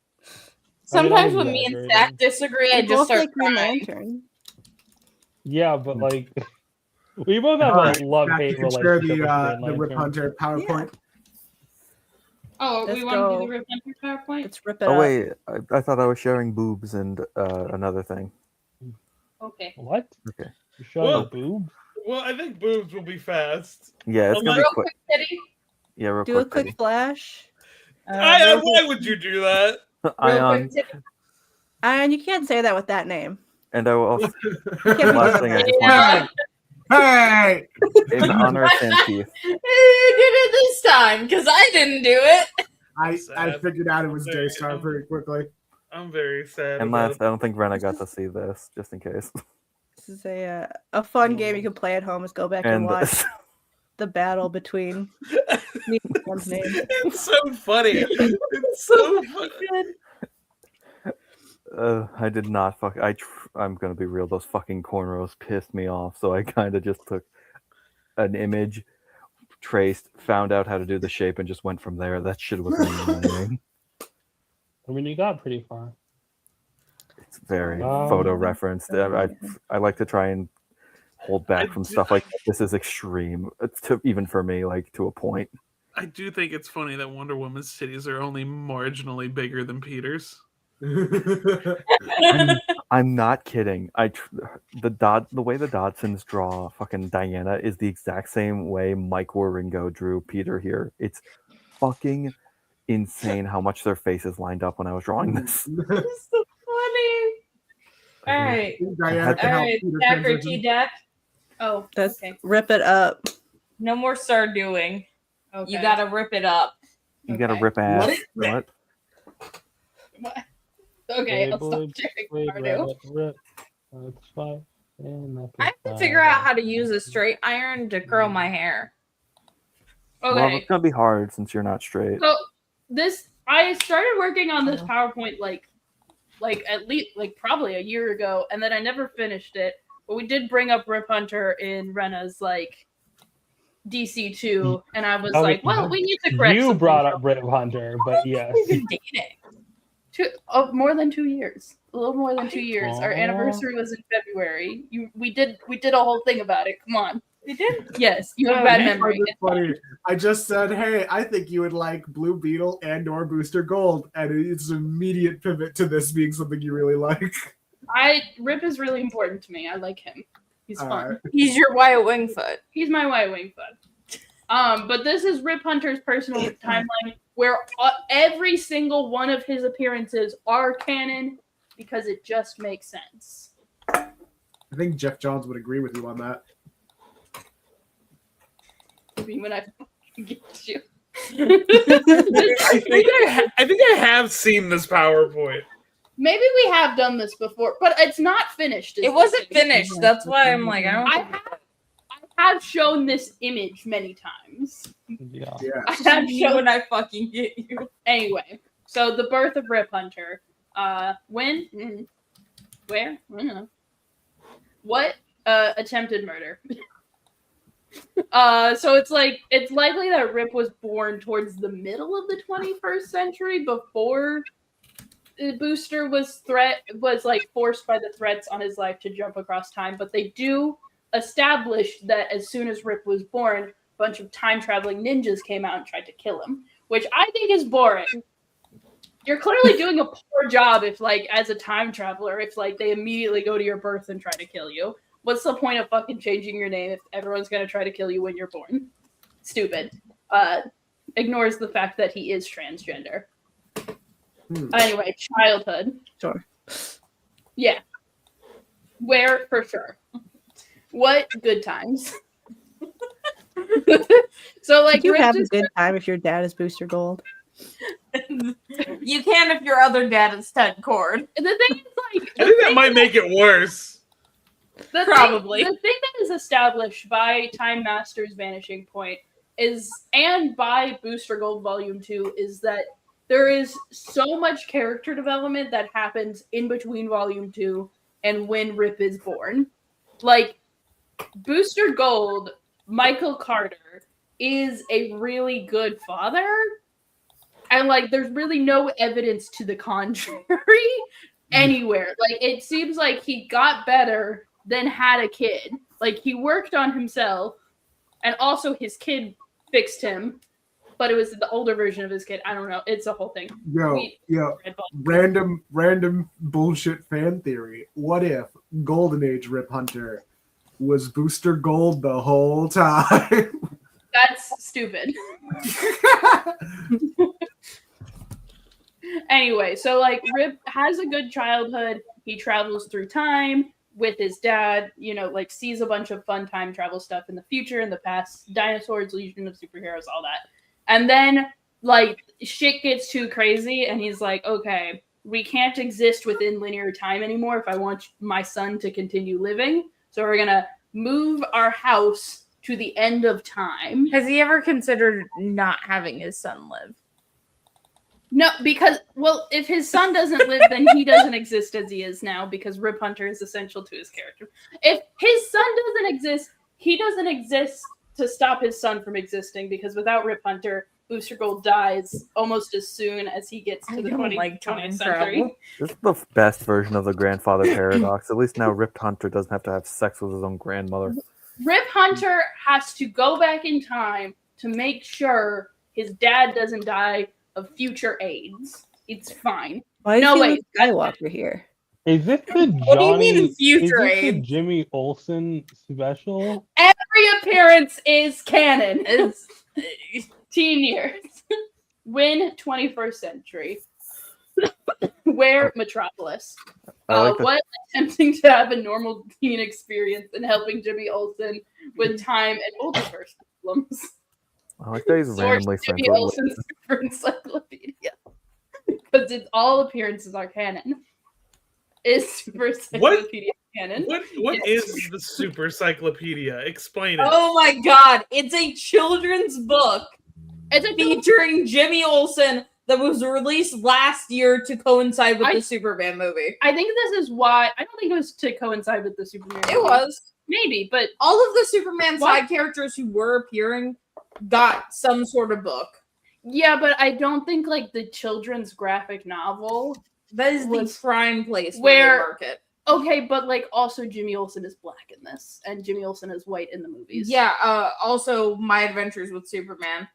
Sometimes I'm when me and exaggerating. Zach disagree, I We just both start like Green crying. Lantern. Yeah, but like, we both have Alright, a love-hate Jack, you can share relationship with the Green Rip Lantern. Hunter PowerPoint. Oh, Let's we want to go. do the Rip Hunter PowerPoint? Let's rip it Oh up. wait, I thought I was sharing boobs and another thing. Okay. What? Okay. You showing Well- a boob? Well, I think boobs will be fast. Yeah, it's gonna be Real quick. quick, Titty. Yeah, real Do a quick. quick Teddy. flash. Why would you do that? Real Ayaan, quick, Titty. And you can't say that with that name. and I will also, You can't be last doing thing I that. just want Hey! in honor of Sankeith. You did it this time because I didn't do it. I Sad. figured out it was Very- Daystar pretty quickly. I'm very sad. And about last, I don't think Rena got to see this, just in case. This is a fun game you can play at home. Is go back and And watch the battle between me and one's name. It's so funny. It's so funny. I did not fuck. I'm gonna be real. Those fucking cornrows pissed me off. So I kind of just took an image, traced, found out how to do the shape, and just went from there. That shit was annoying. I mean, you got pretty far. It's very Um, photo referenced. I like to try and hold back from stuff like this. Is extreme. It's even for me, like to a point. I do think it's funny that Wonder Woman's titties are only marginally bigger than Peter's. I'm not kidding. The way the Dodsons draw fucking Diana is the exact same way Mike Waringo drew Peter here. It's fucking insane how much their faces lined up when I was drawing this. It's so funny. All right. Diana can All help right. Peter Deck or transition. T-Deck? Oh, That's okay. rip it up. No more star doing. Okay. You gotta rip it up. You gotta Okay. rip ass. What? What? Okay, I'll stop Beyblade, sharing Blade, Stardew. Rabbit, Rip. That's fine. And I have to figure out how to use a straight iron to curl my hair. Okay. Well, it's gonna be hard since you're not straight. So I started working on this PowerPoint like at least probably a year ago, and then I never finished it. But we did bring up Rip Hunter in Rena's DC2, and I was Okay, like, well, we need to correct. You something. brought up Rip Hunter, but yes. We've been dating. More than 2 years. A little more than 2 years. Our Aw. anniversary was in February. We did a whole thing about it. Come on. We did. Yes, you have a bad I memory. find it funny. I just said, hey, I think you would like Blue Beetle and or Booster Gold, and it's an immediate pivot to this being something you really like. Rip is really important to me. I like him. He's fun. Alright. He's your Wyatt Wingfoot. He's my White Wingfoot. But this is Rip Hunter's personal timeline, where every single one of his appearances are canon because it just makes sense. I think Jeff Johns would agree with you on that. I mean, when I get you. I think I have seen this PowerPoint. Maybe we have done this before, but it's not finished. is It the wasn't thing. finished. That's why I'm like, I don't. I have shown this image many times. Yeah. Yeah. I have shown. when I fucking get you. Anyway, so the birth of Rip Hunter. When? Where? I don't know. What? Attempted murder. So it's likely that Rip was born towards the middle of the 21st century, before Booster was forced by the threats on his life to jump across time. But they do establish that as soon as Rip was born, a bunch of time traveling ninjas came out and tried to kill him, which I think is boring. You're clearly doing a poor job if, as a time traveler, if they immediately go to your birth and try to kill you. What's the point of fucking changing your name if everyone's gonna try to kill you when you're born? Stupid. Ignores the fact that he is transgender. Anyway, childhood. Sure. Yeah. Where for sure. What good times. So You Rip have a just- good time if your dad is Booster Gold. You can if your other dad is Ted Cord. The thing is I think that might make it worse. Probably. The thing that is established by Time Master's Vanishing Point and by Booster Gold Volume 2 is that there is so much character development that happens in between Volume 2 and when Rip is born. Booster Gold, Michael Carter, is a really good father. And there's really no evidence to the contrary anywhere. It seems like he got better, then had a kid. He worked on himself, and also his kid fixed him, but it was the older version of his kid. I don't know. It's a whole thing. Yo, random bullshit fan theory. What if Golden Age Rip Hunter was Booster Gold the whole time? That's stupid. Anyway, so Rip has a good childhood. He travels through time with his dad, sees a bunch of fun time travel stuff in the future, in the past, dinosaurs, Legion of Superheroes, all that. And then shit gets too crazy and he's like, okay, we can't exist within linear time anymore if I want my son to continue living. So we're going to move our house to the end of time. Has he ever considered not having his son live? No, because, if his son doesn't live, then he doesn't exist as he is now, because Rip Hunter is essential to his character. If his son doesn't exist, he doesn't exist to stop his son from existing, because without Rip Hunter, Booster Gold dies almost as soon as he gets to the 20th century. This is the best version of the grandfather paradox. At least now Rip Hunter doesn't have to have sex with his own grandmother. Rip Hunter has to go back in time to make sure his dad doesn't die of future AIDS. It's fine. Why is No, he wait, Luke Skywalker here? Is this the What do you mean Johnny? Is future this the age? Jimmy Olsen special? Every appearance is canon. It's teen years. Win 21st century. Where Metropolis. I like the What attempting to have a normal teen experience and helping Jimmy Olsen with time and multiverse problems. I like that he's Source randomly Jimmy censored. Olsen's Super Encyclopedia. Because it's all appearances are canon. Is Super Encyclopedia canon? What is the Super Encyclopedia? Explain it. Oh my god, it's a children's book It's a featuring Jimmy Olsen that was released last year to coincide with the Superman movie. I think this is why I don't think it was to coincide with the Superman. It movie. was. Maybe, but All of the Superman What? side characters who were appearing got some sort of book. yeah, but I don't think like the children's graphic novel. That is the Was- prime place where where- they market. Okay, but like also Jimmy Olsen is black in this, and Jimmy Olsen is white in the movies. Yeah, also My Adventures with Superman.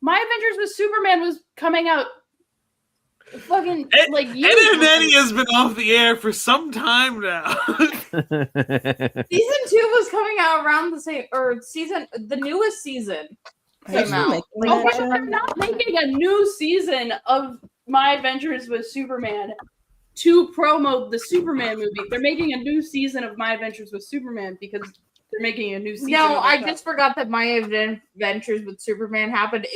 My Adventures with Superman was coming out fucking like Ed years and Eddie ago. has been off the air for some time now. Season 2 was coming out around the same, or the newest season came out. Okay, but they're not making a new season of My Adventures with Superman to promote the Superman movie. They're making a new season of My Adventures with Superman because they're making a new season. No, of the I show. just forgot that My Adventures with Superman happened.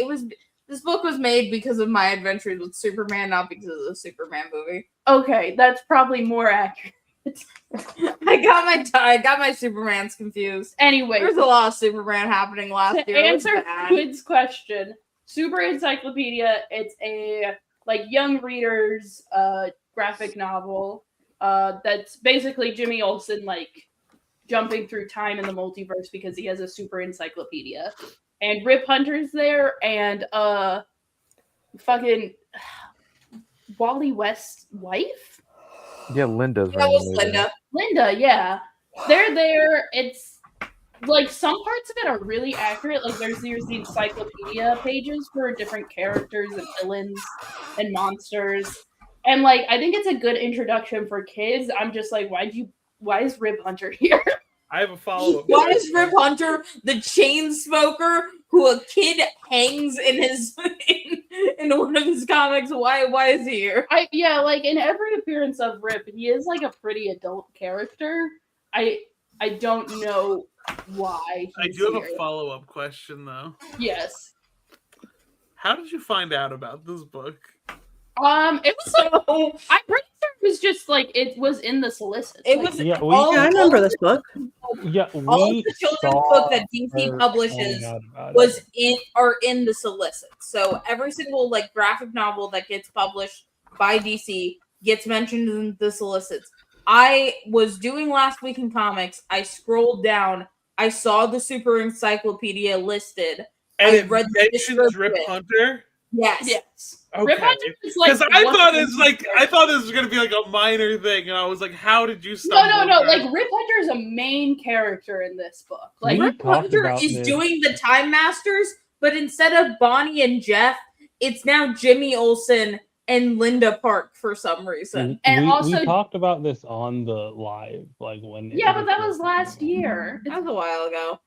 This book was made because of My Adventures with Superman, not because of the Superman movie. Okay, that's probably more accurate. I got my Supermans confused. Anyway, There's a lot of Superman happening last to year. It was answer bad. Squid's question, Super Encyclopedia, it's a like young readers graphic novel that's basically Jimmy Olsen like jumping through time in the multiverse because he has a super encyclopedia. And Rip Hunter's there and fucking Wally West's wife? Yeah, Linda's That was randomly there. Linda. Linda, yeah. They're there. It's like some parts of it are really accurate. Like there's the encyclopedia pages for different characters and villains and monsters. And like I think it's a good introduction for kids. I'm just like, why is Rip Hunter here? I have a follow-up. Why is Rip Hunter the chain smoker who a kid hangs in his in one of his comics? Why is he here? Yeah, like in every appearance of Rip, he is like a pretty adult character. I don't know why. I He's do have here. a follow-up question though. Yes. How did you find out about this book? It was like, I'm pretty sure it was just like it was in the solicits. It Like, was Yeah, all, I remember this book. Yeah, all we of the children's saw book that DC her publishes finding out about was it. in the solicits. So every single like graphic novel that gets published by DC gets mentioned in the solicits. I was doing Last Week in Comics. I scrolled down. I saw the Super Encyclopedia listed. And I it read the mentions Rip description. Hunter. Yes. yes. Okay. Rip Hunter is like Because I one thought of it's the- like I thought this was gonna be like a minor thing, and I was like, "How did you No, stumble?" no. across- Like Rip Hunter is a main character in this book. Like We Rip talked Hunter about is this. doing the Time Masters, but instead of Bonnie and Jeff, it's now Jimmy Olsen and Linda Park for some reason. And we also- talked about this on the live, like when. yeah, but that was last year. That was a while ago.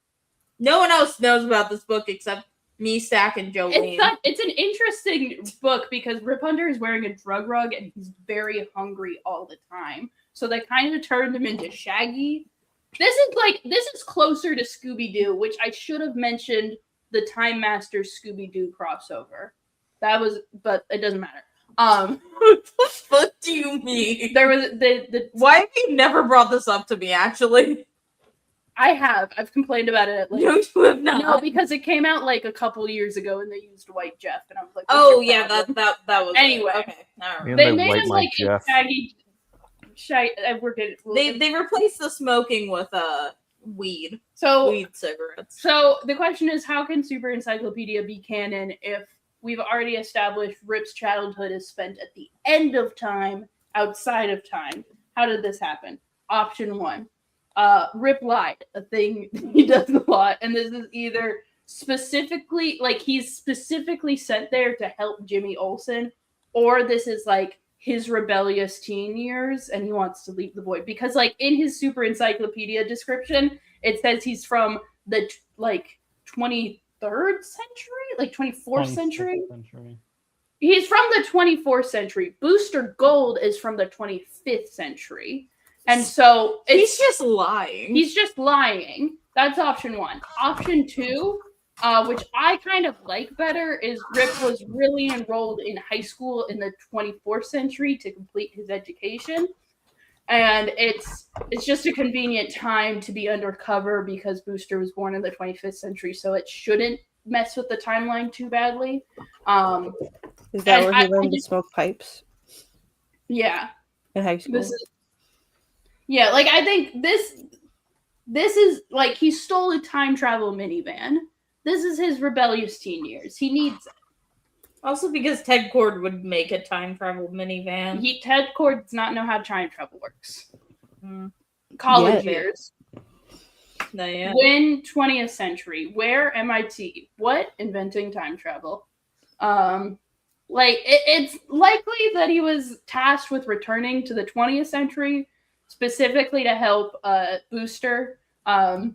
No one else knows about this book except me, Stack, and Jolene. It's an interesting book because Rip Hunter is wearing a drug rug and he's very hungry all the time. So they kind of turned him into Shaggy. This is closer to Scooby Doo, which I should have mentioned the Time Master Scooby Doo crossover. But it doesn't matter. What do you mean? There was the Why have you never brought this up to me, actually? I've complained about it at No, length. you have not. No, because it came out like a couple years ago and they used White Jeff, and I was like, what's Oh, your yeah, problem? that was Anyway. Okay, all right. And They they made white him Mike like a Jeff. shaggy. We're good. They replaced the smoking with weed So cigarettes. So the question is, how can Super Encyclopedia be canon if we've already established Rip's childhood is spent at the end of time, outside of time? How did this happen? Option 1. Rip lied, a thing he does a lot, and this is either specifically like he's specifically sent there to help Jimmy Olsen, or this is like his rebellious teen years and he wants to leave the void. Because like in his super encyclopedia description, it says he's from the like 23rd century, like 24th century. He's from the 24th century. Booster Gold is from the 25th century. And so he's just lying. He's just lying. That's option one. Option two, which I kind of like better, is Rip was really enrolled in high school in the 24th century to complete his education. And it's just a convenient time to be undercover because Booster was born in the 25th century, so it shouldn't mess with the timeline too badly. Is that where he learned to smoke pipes? Yeah. In high school? Like I think this is like he stole a time travel minivan. This is his rebellious teen years. He needs it. Also because Ted Cord would make a time travel minivan. Ted Cord does not know how time travel works. College years. No, yeah. When 20th century? Where MIT? What? Inventing time travel. It's likely that he was tasked with returning to the 20th century specifically to help Booster, as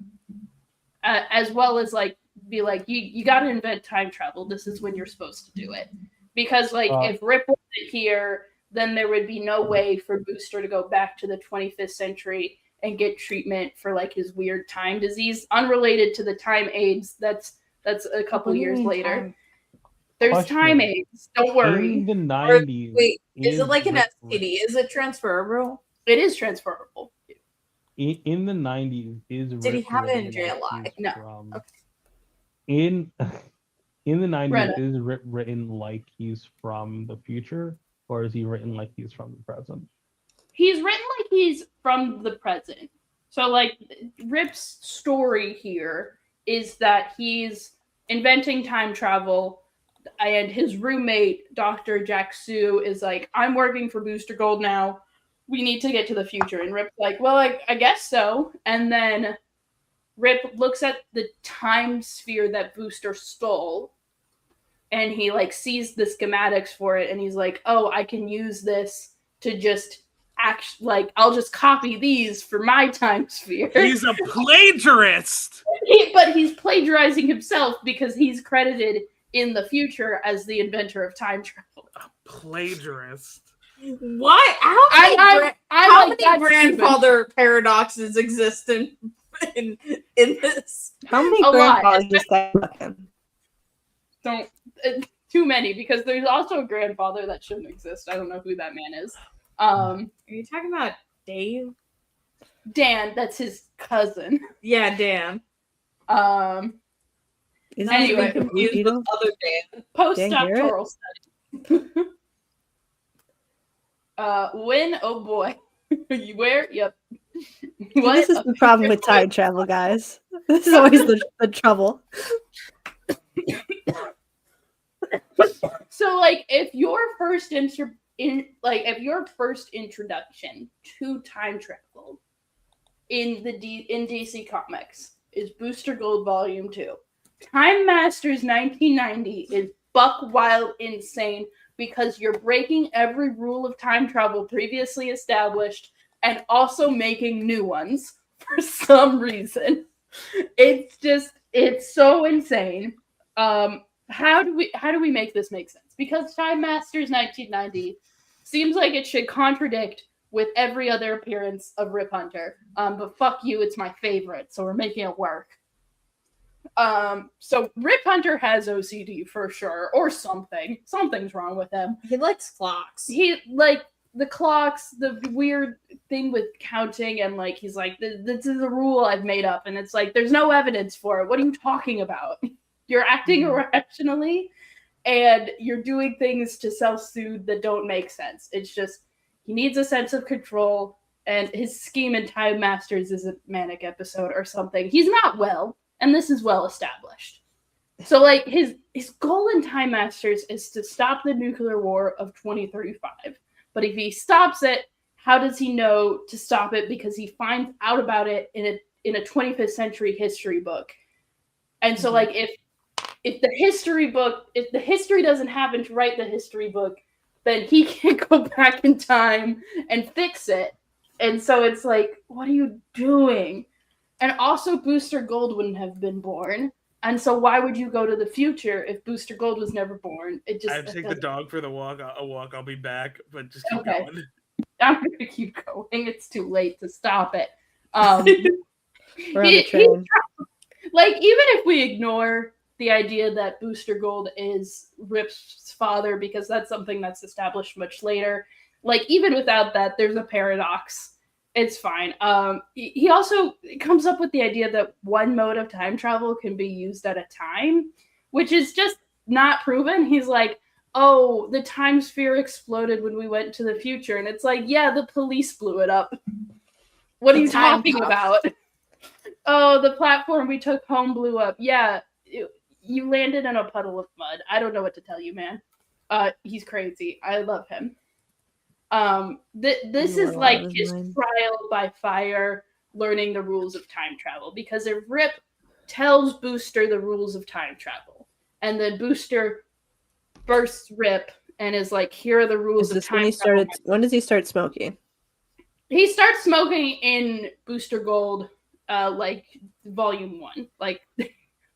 well as like be like, you got to invent time travel. This is when you're supposed to do it. Because like if Rip wasn't here, then there would be no way for Booster to go back to the 25th century and get treatment for like his weird time disease unrelated to the time AIDS. That's a couple years later. There's time AIDS. Don't worry. In the 90s. Wait, is it like an STD? Is it transferable? It is transferable. In the 90s, did he have it in JLI? No. Okay. In the 90s, Rena. is Rip written like he's from the future, or is he written like he's from the present? He's written like he's from the present. So like Rip's story here is that he's inventing time travel, and his roommate, Dr. Jack Sue, is like, I'm working for Booster Gold now. We need to get to the future. And Rip's like, well, I guess so. And then Rip looks at the time sphere that Booster stole, and he like sees the schematics for it, and he's like, oh, I can use this to just I'll just copy these for my time sphere. He's a plagiarist. But he's plagiarizing himself because he's credited in the future as the inventor of time travel. A plagiarist. What? How many grandfather paradoxes exist in this? How many grandfathers is that? Don't too many, because there's also a grandfather that shouldn't exist. I don't know who that man is. Are you talking about Dave? Dan, that's his cousin. Yeah, Dan. Anyway, confused with other Dan. Post-doctoral study. When? Oh boy. Where? Yep. This is the problem with time travel, guys. This is always the trouble. So, like, if your first introduction to time travel in DC Comics is Booster Gold Volume 2, Time Masters 1990 is buck wild insane because you're breaking every rule of time travel previously established and also making new ones for some reason. It's so insane. How do we make this make sense? Because Time Masters 1990 seems like it should contradict with every other appearance of Rip Hunter. But fuck you, it's my favorite, so we're making it work. So Rip Hunter has OCD for sure, or something. Something's wrong with him. He likes clocks. He like the clocks, the weird thing with counting, and like he's like, this is a rule I've made up, and it's like there's no evidence for it. What are you talking about? You're acting irrationally, and you're doing things to self-soothe that don't make sense. It's just he needs a sense of control, and his scheme in Time Masters is a manic episode or something. He's not well, and this is well established. So, like, his goal in Time Masters is to stop the nuclear war of 2035. But if he stops it, how does he know to stop it? Because he finds out about it in a 25th century history book. And so, like, if the history doesn't happen to write the history book, then he can't go back in time and fix it. And so it's like, what are you doing? And also, Booster Gold wouldn't have been born. And so why would you go to the future if Booster Gold was never born? It just I have to take the dog for the walk. I'll be back, but just keep Okay. going. I'm going to keep going. It's too late to stop it. We're on the train. Like, even if we ignore the idea that Booster Gold is Rip's father, because that's something that's established much later, like, even without that, there's a paradox. It's fine. He also comes up with the idea that one mode of time travel can be used at a time, which is just not proven. He's like, oh, the time sphere exploded when we went to the future. And it's like, yeah, the police blew it up. What are you talking about? Oh, the platform we took home blew up. Yeah, you landed in a puddle of mud. I don't know what to tell you, man. He's crazy. I love him. This is like his trial by fire, learning the rules of time travel. Because if Rip tells Booster the rules of time travel, and then Booster bursts Rip and is like, "Here are the rules of time travel." When does he start smoking? He starts smoking in Booster Gold, like Volume 1. Like,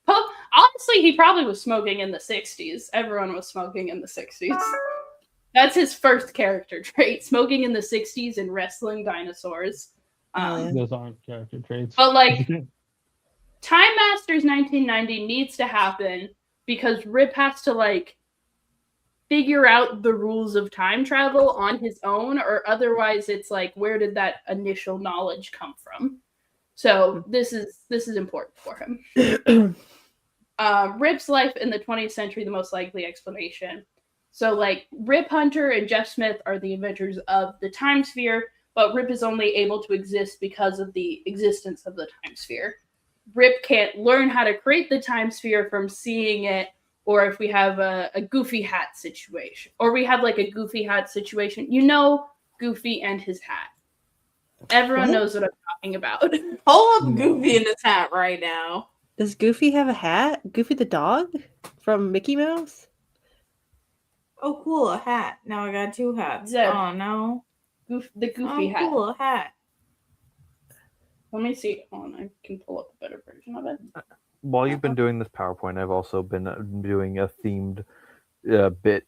honestly, he probably was smoking in the 60s. Everyone was smoking in the 60s. That's his first character trait, smoking in the 60s and wrestling dinosaurs. Those aren't character traits. But, like, Time Masters 1990 needs to happen because Rip has to, like, figure out the rules of time travel on his own, or otherwise it's like, where did that initial knowledge come from? So this is important for him. Rip's life in the 20th century, the most likely explanation. So, like, Rip Hunter and Jeff Smith are the inventors of the time sphere, but Rip is only able to exist because of the existence of the time sphere. Rip can't learn how to create the time sphere from seeing it, or if we have a Goofy hat situation, or we have, like, a Goofy hat situation. You know Goofy and his hat. Everyone knows what I'm talking about. Pull up Goofy in his hat right now. Does Goofy have a hat? Goofy the dog from Mickey Mouse? Oh, cool, a hat. Now I got two hats. Zeb. Oh, no. The Goofy hat. Cool, a hat. Let me see. Hold on, I can pull up a better version of it. While you've been doing this PowerPoint, I've also been doing a themed bit.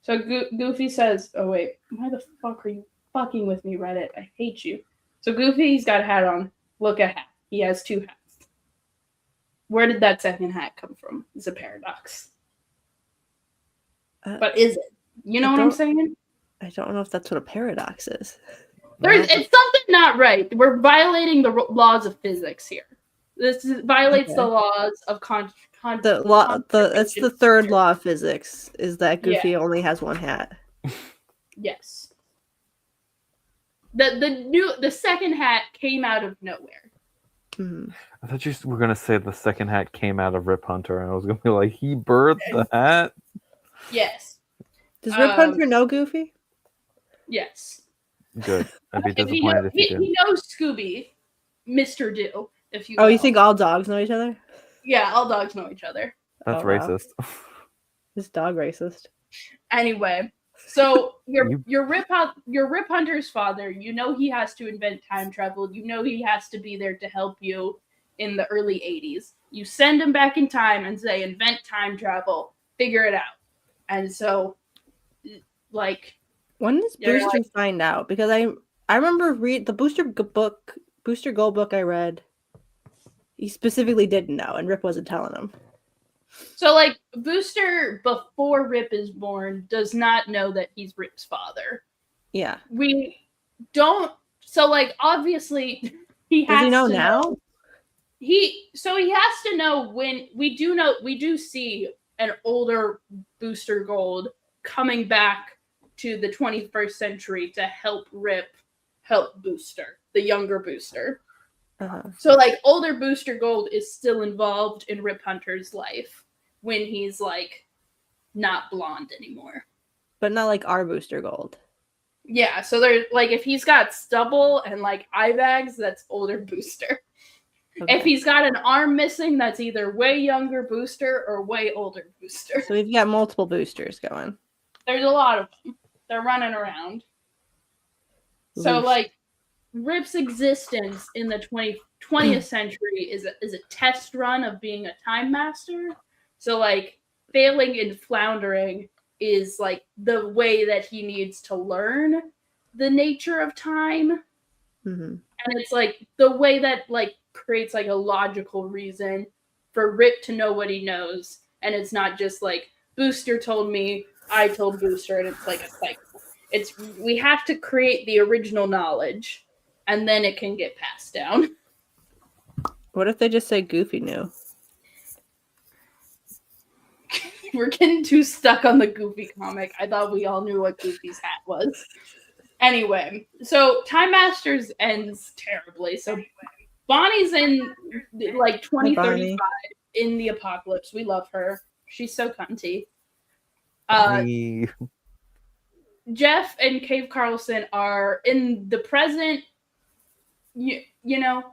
So Goofy says, oh wait, why the fuck are you fucking with me, Reddit? I hate you. So Goofy's got a hat on. Look at hat. He has two hats. Where did that second hat come from? It's a paradox. But is it? You know what I'm saying? I don't know if that's what a paradox is. It's something not right. We're violating the laws of physics here. This violates the laws of That's the third law of physics, is that Goofy only has one hat. Yes. The second hat came out of nowhere. Mm-hmm. I thought you were gonna say the second hat came out of Rip Hunter, and I was gonna be like, he birthed the hat. Yes. Does Rip Hunter know Goofy? Yes. Good. I'd be disappointed if he did. He knows Scooby, Mr. Do. If you. Oh, you think all dogs know each other? Yeah, all dogs know each other. That's racist. Is dog racist? Anyway, so your Rip Hunter's father. You know he has to invent time travel. You know he has to be there to help you in the early 80s. You send him back in time and say, invent time travel, figure it out. And so, like, when does Booster find out? Because I remember the Booster Gold book I read. He specifically didn't know, and Rip wasn't telling him. So, like, Booster, before Rip is born, does not know that he's Rip's father. Yeah. We don't. So, like, obviously, he has to know. Does he know now? He has to know when we do see an older Booster Gold coming back to the 21st century to help Booster, the younger Booster. Uh-huh. So, like, older Booster Gold is still involved in Rip Hunter's life when he's, like, not blonde anymore. But not like our Booster Gold. Yeah, so there's, like, if he's got stubble and, like, eye bags, that's older Booster. Okay. If he's got an arm missing, that's either way younger Booster or way older Booster. So we've got multiple boosters going. There's a lot of them. They're running around. So, like, Rip's existence in the 20th century is a test run of being a time master. So, like, failing and floundering is, like, the way that he needs to learn the nature of time. And it's, like, the way that, like, creates, like, a logical reason for Rip to know what he knows. And it's not just, like, Booster told me, I told Booster, and it's, like, a cycle. We have to create the original knowledge, and then it can get passed down. What if they just say Goofy knew? We're getting too stuck on the Goofy comic. I thought we all knew what Goofy's hat was. Anyway, so Time Masters ends terribly. So Bonnie's in like 2035 in the apocalypse. We love her. She's so cunty. Jeff and Cave Carlson are in the present. You know,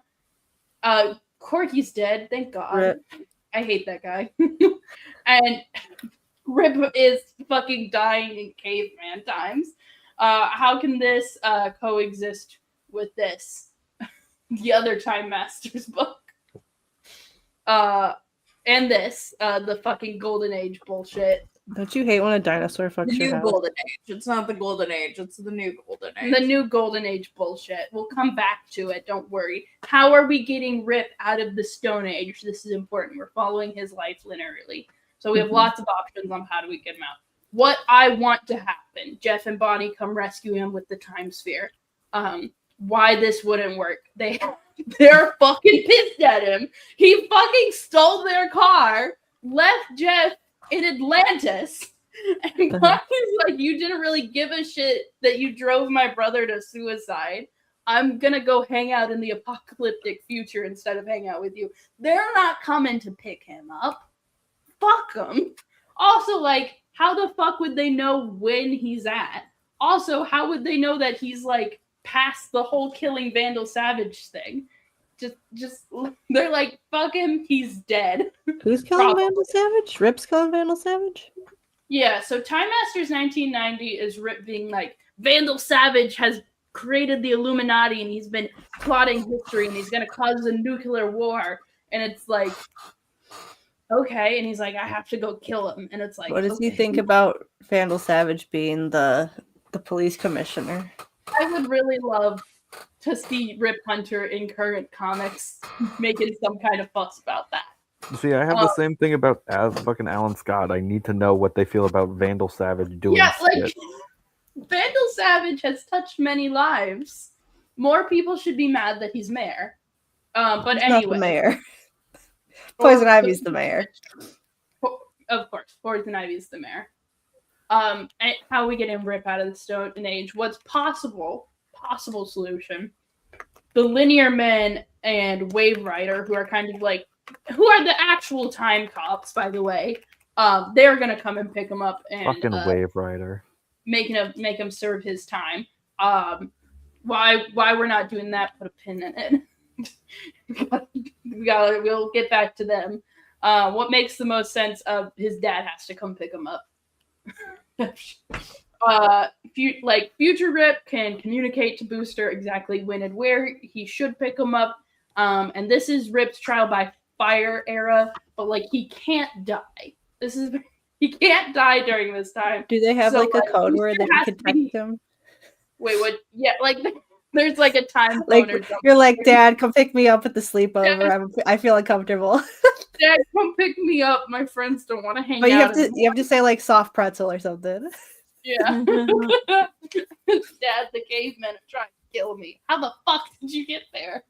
Corky's dead. Thank God. Rip. I hate that guy. And Rip is fucking dying in caveman times. How can this coexist with this? The other Time Masters book. And this, the fucking Golden Age bullshit. Don't you hate when a dinosaur fucks The your new house? Golden Age. It's not the Golden Age. It's the new Golden Age. The new Golden Age bullshit. We'll come back to it. Don't worry. How are we getting Rip out of the Stone Age? This is important. We're following his life linearly. So we have lots of options on how do we get him out. What I want to happen. Jeff and Bonnie come rescue him with the time sphere. Why this wouldn't work. They're fucking pissed at him. He fucking stole their car, left Jeff in Atlantis. And Bonnie's like, you didn't really give a shit that you drove my brother to suicide. I'm gonna go hang out in the apocalyptic future instead of hang out with you. They're not coming to pick him up. Fuck them. Also, like, how the fuck would they know when he's at? Also, how would they know that he's like past the whole killing Vandal Savage thing? Just they're like, fuck him, he's dead. Who's killing Vandal Savage? Rip's killing Vandal Savage? Yeah, so Time Masters 1990 is Rip being like, Vandal Savage has created the Illuminati and he's been plotting history and he's gonna cause a nuclear war. And it's like, okay, and he's like, I have to go kill him. And it's like, What does okay. you think about Vandal Savage being the police commissioner? I would really love to see Rip Hunter in current comics making some kind of fuss about that. See, I have the same thing about fucking Alan Scott. I need to know what they feel about Vandal Savage doing shit. Vandal Savage has touched many lives. More people should be mad that he's mayor. But He's anyway. not the mayor. Poison Ivy's the mayor. Of course, Poison Ivy's the mayor. And how we get him Rip out of the Stone Age? What's possible solution? The Linear Men and Wave Rider, who are kind of like, who are the actual time cops, by the way. They're gonna come and pick him up and Fucking Wave Rider. make him serve his time. Why we're not doing that? Put a pin in it. We'll get back to them. What makes the most sense of his dad has to come pick him up. Future Rip can communicate to Booster exactly when and where he should pick him up. And this is Rip's trial by fire era, but like he can't die. He can't die during this time. Do they have a code word that you can text him? Wait, what? Yeah, like there's like a time like zone or something. You're like, Dad, come pick me up at the sleepover. I feel uncomfortable. Dad, come pick me up. My friends don't want to hang But out. you have to say like soft pretzel or something. Yeah. Dad, the cavemen are trying to kill me. How the fuck did you get there?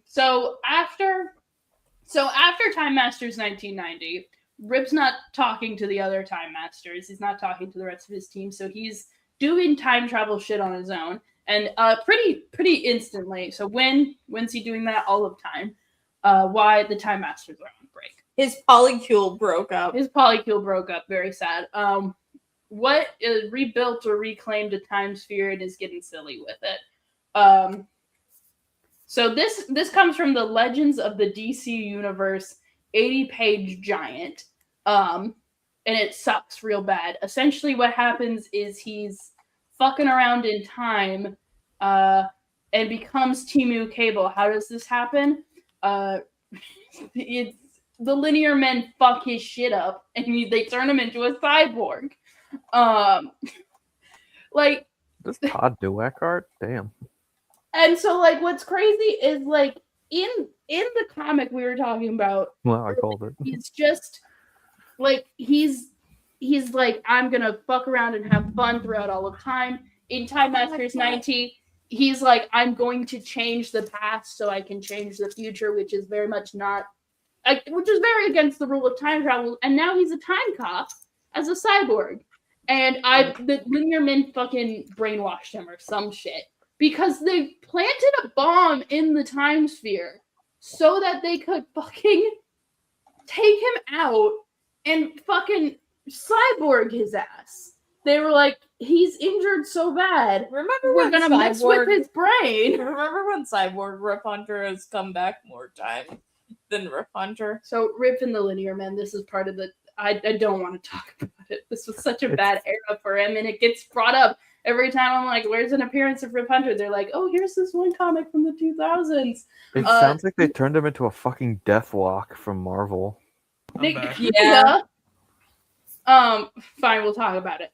So after Time Masters 1990, Rip's not talking to the other Time Masters. He's not talking to the rest of his team. So he's doing time travel shit on his own, and pretty instantly. So when's he doing that? All of time. Why the Time Masters are on break. His polycule broke up. Very sad. What is rebuilt or reclaimed a time sphere and is getting silly with it. So this comes from the Legends of the DC Universe 80-page giant. and it sucks real bad. Essentially, what happens is he's fucking around in time, and becomes Timu Cable. How does this happen? It's the linear men fuck his shit up, and they turn him into a cyborg. Like, This Todd Dweck damn. and so like what's crazy is like in the comic we were talking about, Well, I called it. he's just like he's like, I'm gonna fuck around and have fun throughout all of time. In Time Masters 90, he's like, I'm going to change the past so I can change the future, which is very much not which is very against the rule of time travel. And now he's a time cop as a cyborg. And the linear men fucking brainwashed him or some shit. Because they planted a bomb in the time sphere so that they could fucking take him out and fucking cyborg his ass. They were like, he's injured so bad. Remember We're when gonna mess with his brain. Remember when Cyborg Rip Hunter has come back more time than Rip Hunter? So Rip and the linear men, this is part of the I don't want to talk about it. This was such a bad era for him, and it gets brought up every time. I'm like, where's an appearance of Rip Hunter? They're like, oh, here's this one comic from the 2000s. It sounds like they turned him into a fucking Deathlock from Marvel. Yeah. Fine, we'll talk about it.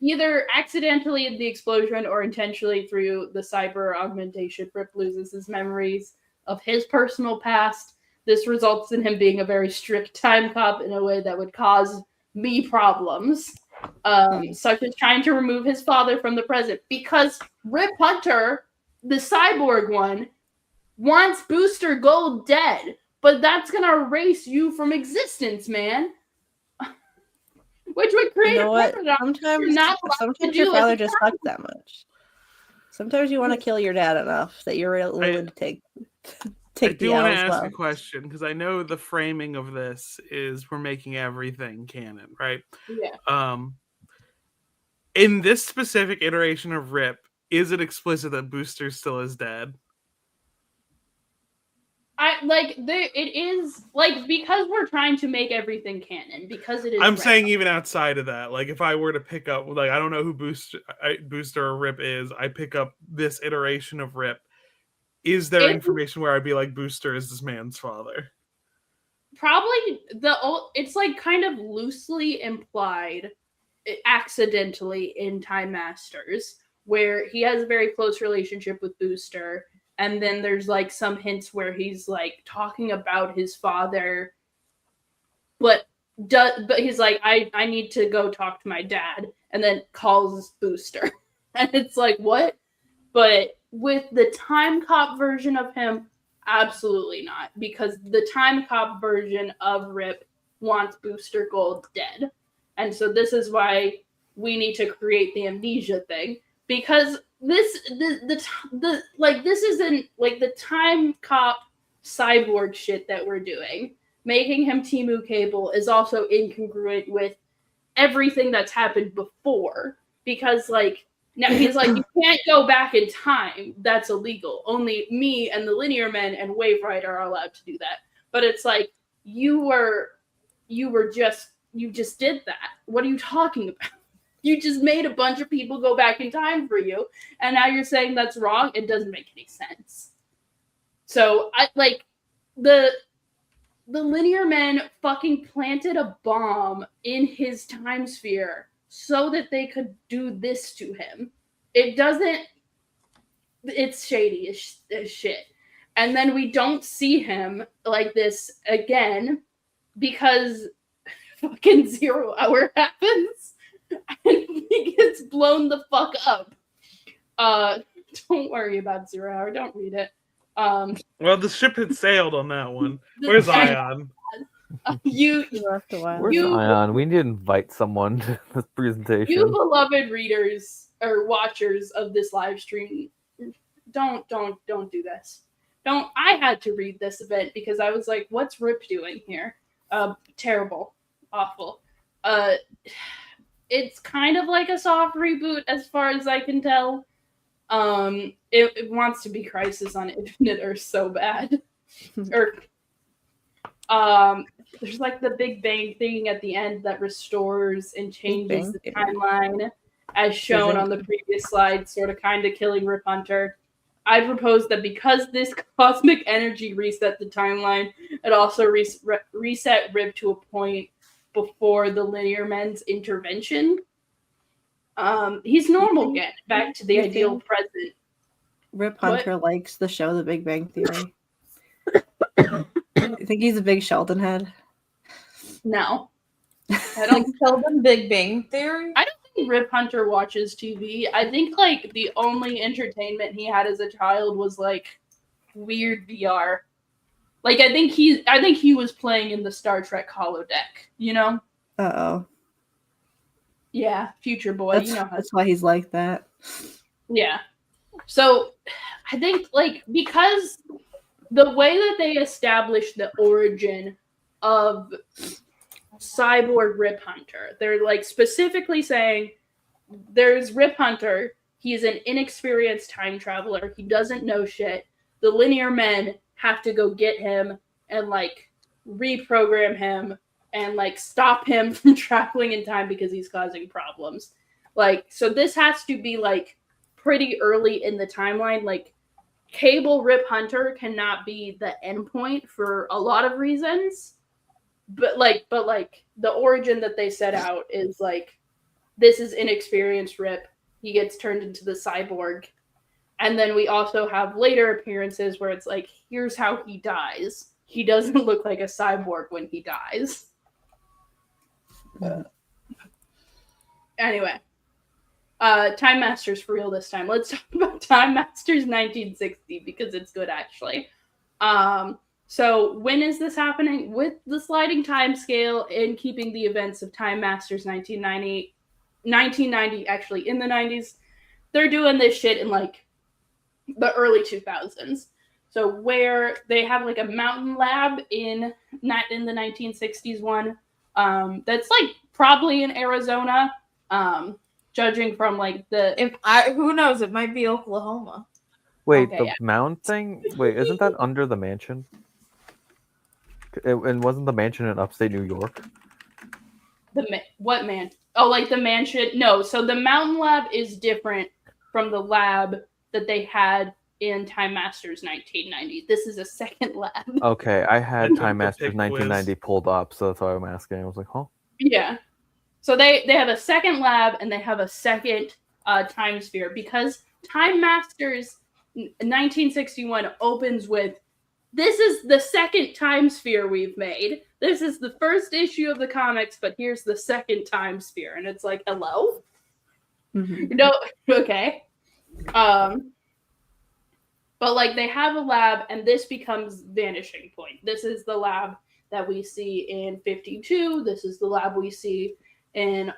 Either accidentally in the explosion or intentionally through the cyber augmentation, Rip loses his memories of his personal past. This results in him being a very strict time cop in a way that would cause me problems, such as trying to remove his father from the present. Because Rip Hunter, the cyborg one, wants Booster Gold dead, but that's going to erase you from existence, man. Which would create You know a what? paradox. Sometimes your father just sucks that much. Sometimes you want to kill your dad enough that you're willing to take I the do L want to as ask well. a question because I know the framing of this is we're making everything canon, right? Yeah. In this specific iteration of Rip, is it explicit that Booster still is dead? It is like, because we're trying to make everything canon, because it is. I'm saying even outside of that, like if I were to pick up, like I don't know who Booster or Rip is, I pick up this iteration of Rip. Is there information where I'd be like, Booster is this man's father? Probably it's like kind of loosely implied, accidentally in Time Masters, where he has a very close relationship with Booster. And then there's like some hints where he's like talking about his father, but he's like, I need to go talk to my dad, and then calls Booster. And it's like, what? But with the Time Cop version of him, absolutely not. Because the Time Cop version of Rip wants Booster Gold dead. And so this is why we need to create the amnesia thing. Because this isn't like the Time Cop cyborg shit that we're doing. Making him Timu Cable is also incongruent with everything that's happened before. Because like, now he's like, you can't go back in time. That's illegal. Only me and the linear men and Wave Rider are allowed to do that. But it's like, you just did that. What are you talking about? You just made a bunch of people go back in time for you, and now you're saying that's wrong? It doesn't make any sense. So I like the linear men fucking planted a bomb in his time sphere so that they could do this to him. It's shady as shit. And then we don't see him like this again because fucking 0 Hour happens. And he gets blown the fuck up. Don't worry about 0 Hour. Don't read it. Well, the ship had sailed on that one. Where's Ayaan? You left a while. Where's Ayaan? We need to invite someone to this presentation. You beloved readers or watchers of this live stream, don't do this. I had to read this event because I was like, what's Rip doing here? Terrible. Awful. It's kind of like a soft reboot as far as I can tell. It wants to be Crisis on Infinite Earth so bad. There's like the Big Bang thing at the end that restores and changes Bang the Theory. timeline, as shown on the previous slide, sort of kind of killing Rip Hunter. I propose that because this cosmic energy reset the timeline, it also reset Rip to a point before the Linear Men's intervention. He's normal again, back to the You ideal think present. Rip What? Hunter likes the show The Big Bang Theory. I think he's a big Sheldon head. No. I Like don't Sheldon Big Bang Theory. I don't think Rip Hunter watches TV. I think like the only entertainment he had as a child was like weird VR. Like I think he was playing in the Star Trek holodeck, you know? Uh-oh. Yeah, future boy, That's, you know how. that's why he's like that. Yeah. So I think like because the way that they established the origin of cyborg Rip Hunter, they're like specifically saying there's Rip Hunter, he's an inexperienced time traveler, he doesn't know shit. The Linear Men have to go get him and like reprogram him and like stop him from traveling in time because he's causing problems. Like, so this has to be like pretty early in the timeline. Like, Cable Rip Hunter cannot be the endpoint for a lot of reasons. But the origin that they set out is like, this is inexperienced Rip. He gets turned into the cyborg. And then we also have later appearances where it's like, here's how he dies. He doesn't look like a cyborg when he dies. Anyway, Time Masters for real this time. Let's talk about Time Masters 1960 because it's good actually. So when is this happening? With the sliding time scale and keeping the events of Time Masters 1990 actually in the 90s, they're doing this shit in like the early 2000s. So where they have like a mountain lab in the 1960s one, that's like probably in Arizona, judging from like the. Who knows? It might be Oklahoma. Wait, Okay, the yeah. mound thing? Wait, isn't that under the mansion? And wasn't the mansion in upstate New York? What man? Oh, like the mansion? No, so the mountain lab is different from the lab that they had in Time Masters 1990. This is a second lab. Okay, I had took Time the Masters pick 1990 pulled up, so that's why I'm asking. I was like, huh? Yeah. So they have a second lab and they have a second time sphere because Time Masters 1961 opens with, this is the second time sphere we've made. This is the first issue of the comics, but here's the second time sphere. And it's like, hello? Mm-hmm. No, okay. But like they have a lab and this becomes Vanishing Point. This is the lab that we see in 52. This is the lab we see in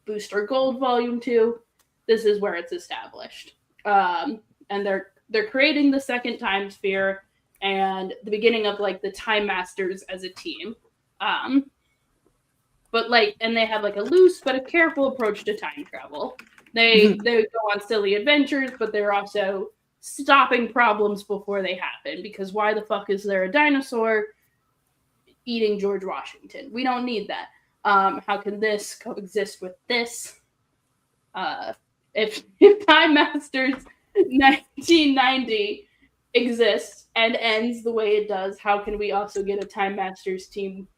Booster Gold Volume 2. This is where it's established. And they're creating the second time sphere and the beginning of like the Time Masters as a team. But like, and they have like a loose but a careful approach to time travel. They go on silly adventures, but they're also stopping problems before they happen, because why the fuck is there a dinosaur eating George Washington? We don't need that. How can this coexist with this? If Time Masters 1990 exists and ends the way it does, how can we also get a Time Masters team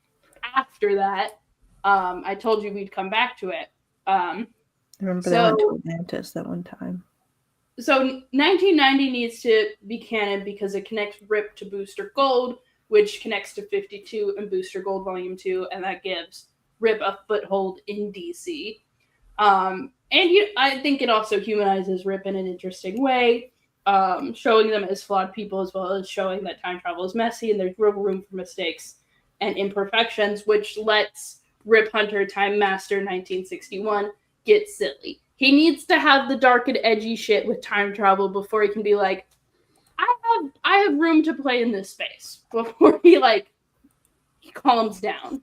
after that? I told you we'd come back to it. I remember they went to Atlantis that one time. So 1990 needs to be canon because it connects Rip to Booster Gold, which connects to 52 and Booster Gold Volume 2, and that gives Rip a foothold in DC. I think it also humanizes Rip in an interesting way, showing them as flawed people as well as showing that time travel is messy and there's real room for mistakes and imperfections, which lets Rip Hunter Time Master 1961 get silly. He needs to have the dark and edgy shit with time travel before he can be like, I have room to play in this space, before he calms down.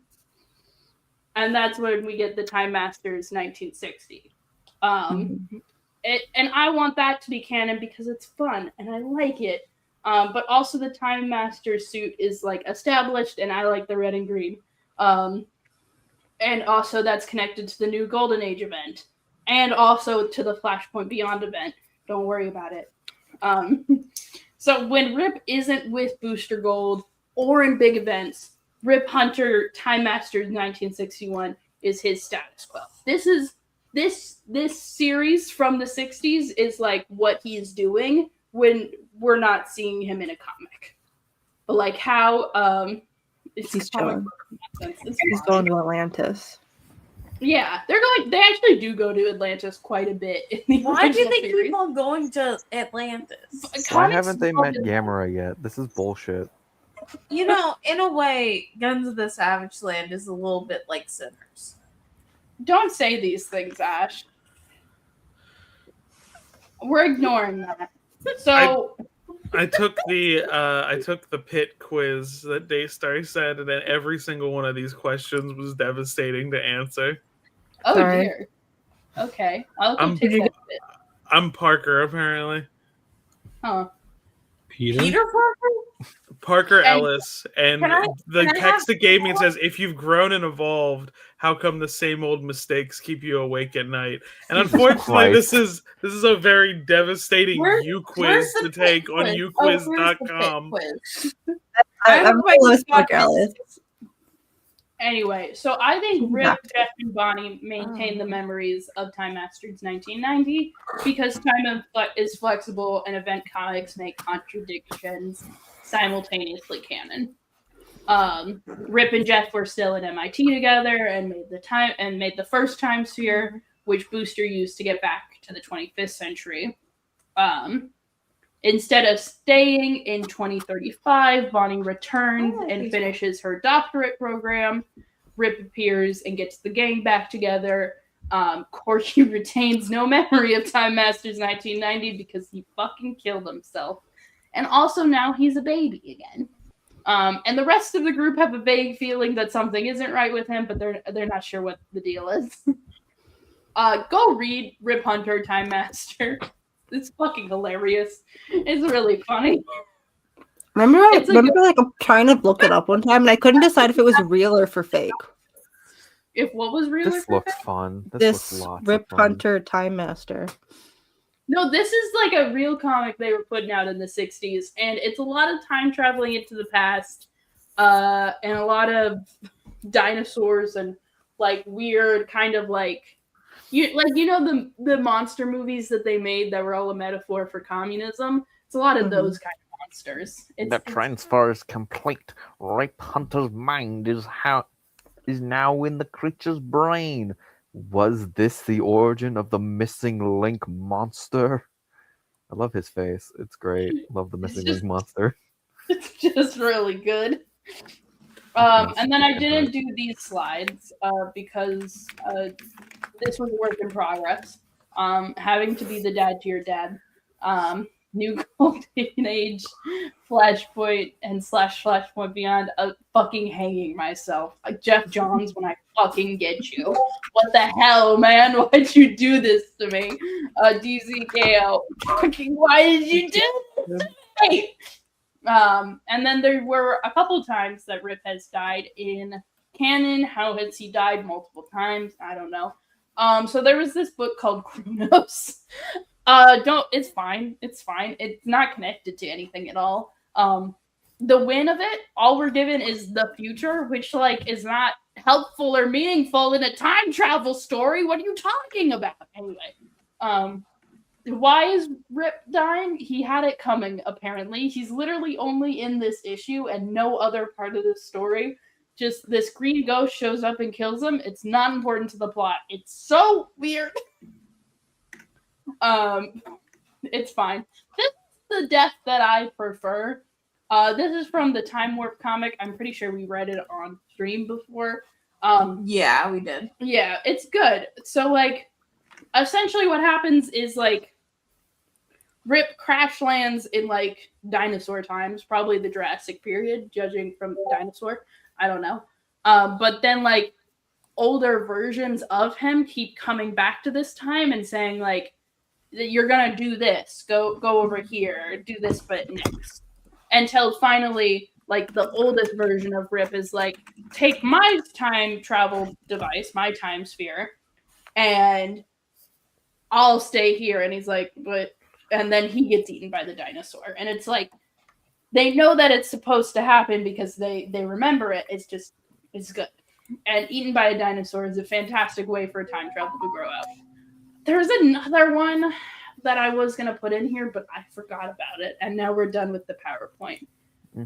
And that's when we get the Time Masters 1960. And I want that to be canon because it's fun and I like it. But also the Time Master suit is like established, and I like the red and green. And also that's connected to the new Golden Age event, and also to the Flashpoint Beyond event. Don't worry about it. So when Rip isn't with Booster Gold or in big events, Rip Hunter Time Master 1961 is his status quo. This series from the 60s is like what he's doing when we're not seeing him in a comic. But like how He's chilling. It's He's fine. going to Atlantis. Yeah, they actually do go to Atlantis quite a bit in the Why do original they series. keep on going to Atlantis? Why Comics haven't they love met it. Gamera yet? This is bullshit. You know, in a way, Guns of the Savage Land is a little bit like Sinners. Don't say these things, Ash. We're ignoring that. So I took the pit quiz that Daystar said, and then every single one of these questions was devastating to answer. oh Sorry. dear. Okay. I'll go I'm- take that bit. I'm Parker, apparently. Huh. Peter? Peter Parker? Parker And- Ellis, and Can I- the can I text have- it gave me says, "If you've grown and evolved, how come the same old mistakes keep you awake at night?" And unfortunately, Christ. this is a very devastating Where's quiz the to take pit on quiz? uquiz.com. Where's the pit quiz? I'm have my with Park copies. Ellis. Anyway, so I think Rip, Back. Jeff, and Bonnie maintain the memories of Time Masters 1990 because time is flexible and event comics make contradictions simultaneously canon. Rip and Jeff were still at MIT together and made the first time sphere, which Booster used to get back to the 25th century. Instead of staying in 2035, Bonnie returns and finishes her doctorate program. Rip appears and gets the gang back together. Corky retains no memory of Time Masters 1990 because he fucking killed himself. And also now he's a baby again. And the rest of the group have a vague feeling that something isn't right with him, but they're not sure what the deal is. Go read Rip Hunter Time Master. It's fucking hilarious. It's really funny. Remember, It's a like I'm trying to look it up one time and I couldn't decide if it was real or for fake. If what was real? This looks fun. This looks lots Rip of fun. Hunter Time Master. No, this is like a real comic they were putting out in the 60s, and it's a lot of time traveling into the past, and a lot of dinosaurs and like weird kind of like you know the monster movies that they made that were all a metaphor for communism. It's a lot of those kind of monsters. The transfer is complete. Rip Hunter's mind is now in the creature's brain. Was this the origin of the missing link monster? I love his face. It's great. Love the missing link monster. It's just really good. And then I didn't do these slides because this was a work in progress. Having to be the dad to your dad. New Golden Age, Flashpoint, and Flashpoint Beyond. Fucking hanging myself. Like Jeff Johns when I fucking get you. What the hell, man? Why'd you do this to me? DZKO. Fucking why did you do this to me? And then there were a couple times that Rip has died in canon. How has he died multiple times? I don't know. So there was this book called Chronos. It's fine. It's fine. It's not connected to anything at all. The win of it, all we're given is the future, which like is not helpful or meaningful in a time travel story. What are you talking about? Anyway, why is Rip dying? He had it coming, apparently. He's literally only in this issue and no other part of the story. Just this green ghost shows up and kills him. It's not important to the plot. It's so weird. It's fine. This is the death that I prefer. This is from the Time Warp comic. I'm pretty sure we read it on stream before. Yeah, we did. Yeah, it's good. So, like, essentially what happens is, like, Rip crash lands in, like, dinosaur times, probably the Jurassic period, judging from dinosaur. I don't know. But then, like, older versions of him keep coming back to this time and saying, like, you're gonna do this. Go over here. Do this, but next. until finally, like, the oldest version of Rip is like, take my time travel device, my time sphere, and I'll stay here. And he's like, but, and then he gets eaten by the dinosaur. And it's like, they know that it's supposed to happen because they remember it. It's just, it's good. And eaten by a dinosaur is a fantastic way for time travel to grow up. There's another one that I was going to put in here, but I forgot about it. And now we're done with the PowerPoint.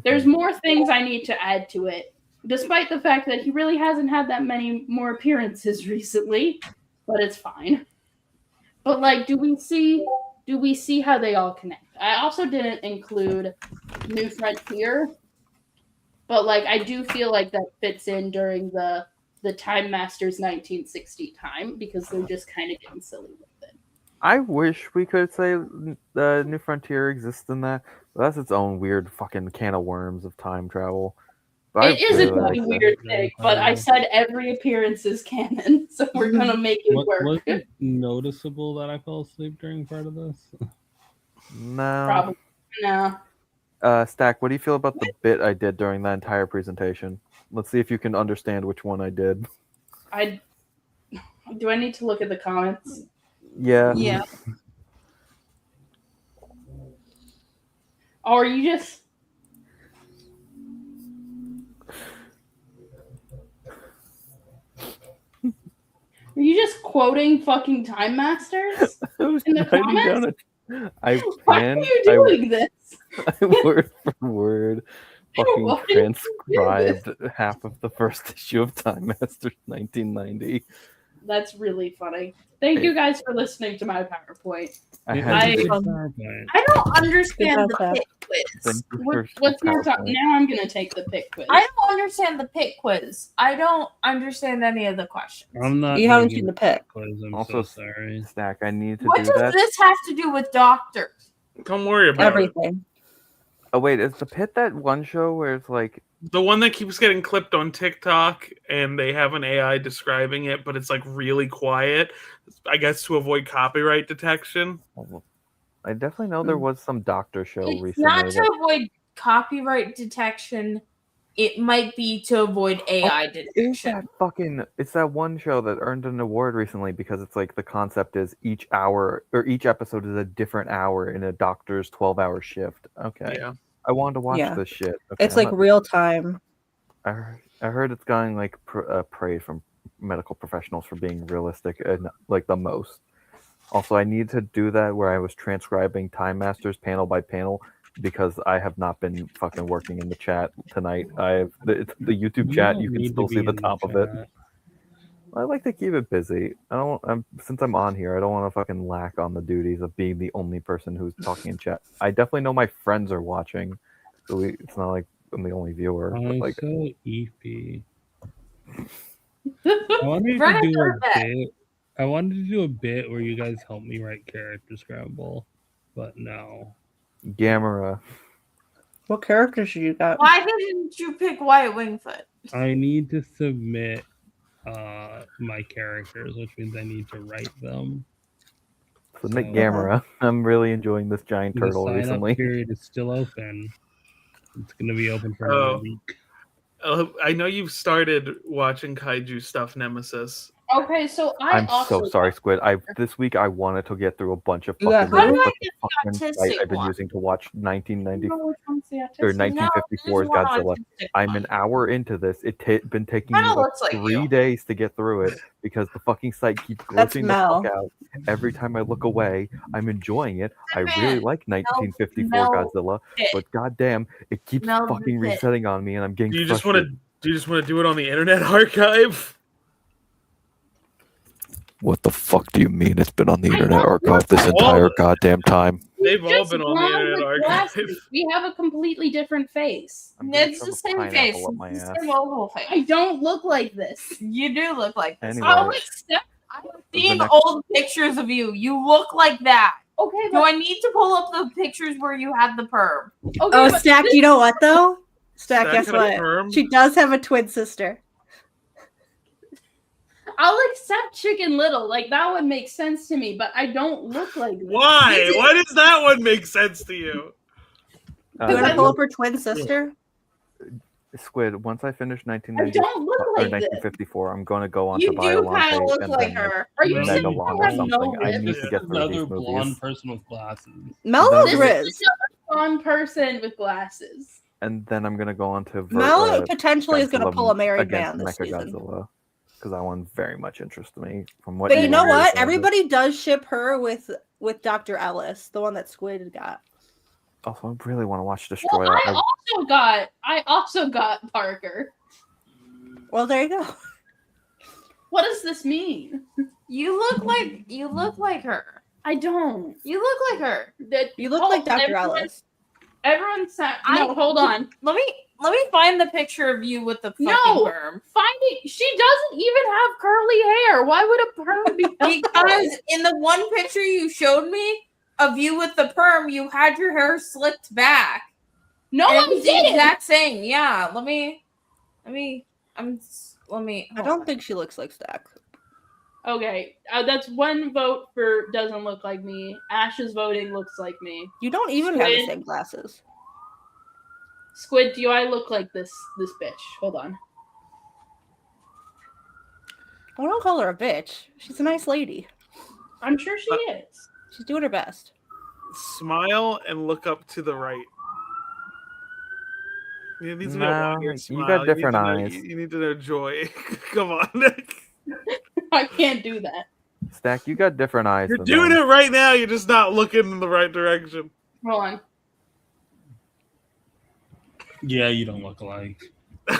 There's more things I need to add to it, despite the fact that he really hasn't had that many more appearances recently, but it's fine. But like, do we see how they all connect? I also didn't include New Frontier, but like, I do feel like that fits in during the Time Masters 1960 time, because they're just kind of getting silly with it. I wish we could say the New Frontier exists in that, but that's its own weird fucking can of worms of time travel. But It is a really weird thing, but I said every appearance is canon, so we're gonna make it work. Was it noticeable that I fell asleep during part of this? No. Probably no. Stack, what do you feel about the bit I did during that entire presentation? Let's see if you can understand which one I did. Do I need to look at the comments? Yeah. Yeah. Or are you just... Are you just quoting fucking Time Masters in the comments? Why are you doing this? I word for word fucking transcribed half of the first issue of Time Masters 1990. That's really funny. Thank you guys for listening to my PowerPoint. I don't understand the pit quiz. What's your top? Now I'm gonna take the pit quiz. I don't understand the pit quiz. I don't understand any of the questions. I'm not. You haven't seen the pit. Quiz. I'm also, so sorry. Stack, I need to What do does that. this have to do with doctors? Don't worry about Everything. Oh wait, is the pit that one show where it's like the one that keeps getting clipped on TikTok and they have an AI describing it, but it's like really quiet, I guess to avoid copyright detection? I definitely know there was some doctor show It's recently. not to avoid copyright detection. It might be to avoid AI detection. It's that one show that earned an award recently because it's like the concept is each hour or each episode is a different hour in a doctor's 12-hour shift. Okay. Yeah. I wanted to watch this shit. Okay, It's like real time. I heard it's gotten like praise from medical professionals for being realistic and like the most. Also, I need to do that where I was transcribing Time Masters panel by panel because I have not been fucking working in the chat tonight. The YouTube chat. You can still see the top of it. I like to keep it busy. Since I'm on here, I don't want to fucking lack on the duties of being the only person who's talking in chat. I definitely know my friends are watching, so it's not like I'm the only viewer. But like, so eepy. I wanted to do a bit where you guys help me write character scramble, but no. Gamera. What characters you got? Why didn't you pick Wyatt Wingfoot? I need to submit my characters, which means I need to write them. Submit Gamera. I'm really enjoying this giant turtle the sign-up recently. period is still open. It's going to be open for another week. I know you've started watching kaiju stuff, Nemesis. Okay, so I'm so sorry, Squid. This week I wanted to get through a bunch of fucking site I've been using to watch 1990 or 1954's Godzilla. I'm an hour into this. It's been taking me like 3 days to get through it because the fucking site keeps glitching the fuck out. Every time I look away, I'm enjoying it. I really like 1954 Godzilla, but goddamn, it keeps fucking resetting on me, and I'm getting. Do you just want to do it on the Internet Archive? What the fuck do you mean it's been on the Internet Archive this entire goddamn time? They've all been on the Internet Archive. We have a completely different face. It's the same face. It's the same oval face. I don't look like this. You do look like this. Anyway. I've seen old pictures of you. You look like that. Okay. Do I need to pull up the pictures where you had the perm? Okay, Stack, you know what though? Stack, guess had a what? perm? She does have a twin sister. I'll accept Chicken Little. Like, that would make sense to me, but I don't look like this. Why? Why does that one make sense to you? You want to pull up her twin sister? Squid, once I finish I 1990 don't look or like this. 1954, I'm going to go on You to do Violante kind of look and like then her. Are you saying Megalon I or have no something. I ribs? need to get through Another these blonde movies. person with glasses. Mel Then- is This Riz. is a blonde person with glasses. And then I'm going to go on to Mel potentially is going to Godzilla pull a married against man this season. Mechagodzilla. Because that one very much interests me. From what But you know already what? said. Everybody does ship her with Dr. Ellis, the one that Squid got. Also, I really want to watch Well, Destroyer. I also got Parker. Well, there you go. What does this mean? You look like her. I don't. You look like her. You look like Dr. Ellis. Everyone said, no, hold on. Let me find the picture of you with the fucking No, perm. finding she doesn't even have curly hair. Why would a perm be? Because in the one picture you showed me of you with the perm, you had your hair slicked back. No, And I it was the didn't. exact same. Yeah. Let me. I don't think she looks like Stack. Okay, that's one vote for doesn't look like me. Ash's voting looks like me. You don't even have the Squid. same glasses. Squid, do I look like this bitch? Hold on. I don't call her a bitch. She's a nice lady. I'm sure she is. She's doing her best. Smile and look up to the right. It needs to be a No, wider you smile. got different need to know- eyes. you need to know joy. Come on. I can't do that. Stack, you got different eyes. You're than doing them. it right now. You're just not looking in the right direction. Hold on. Yeah, you don't look alike.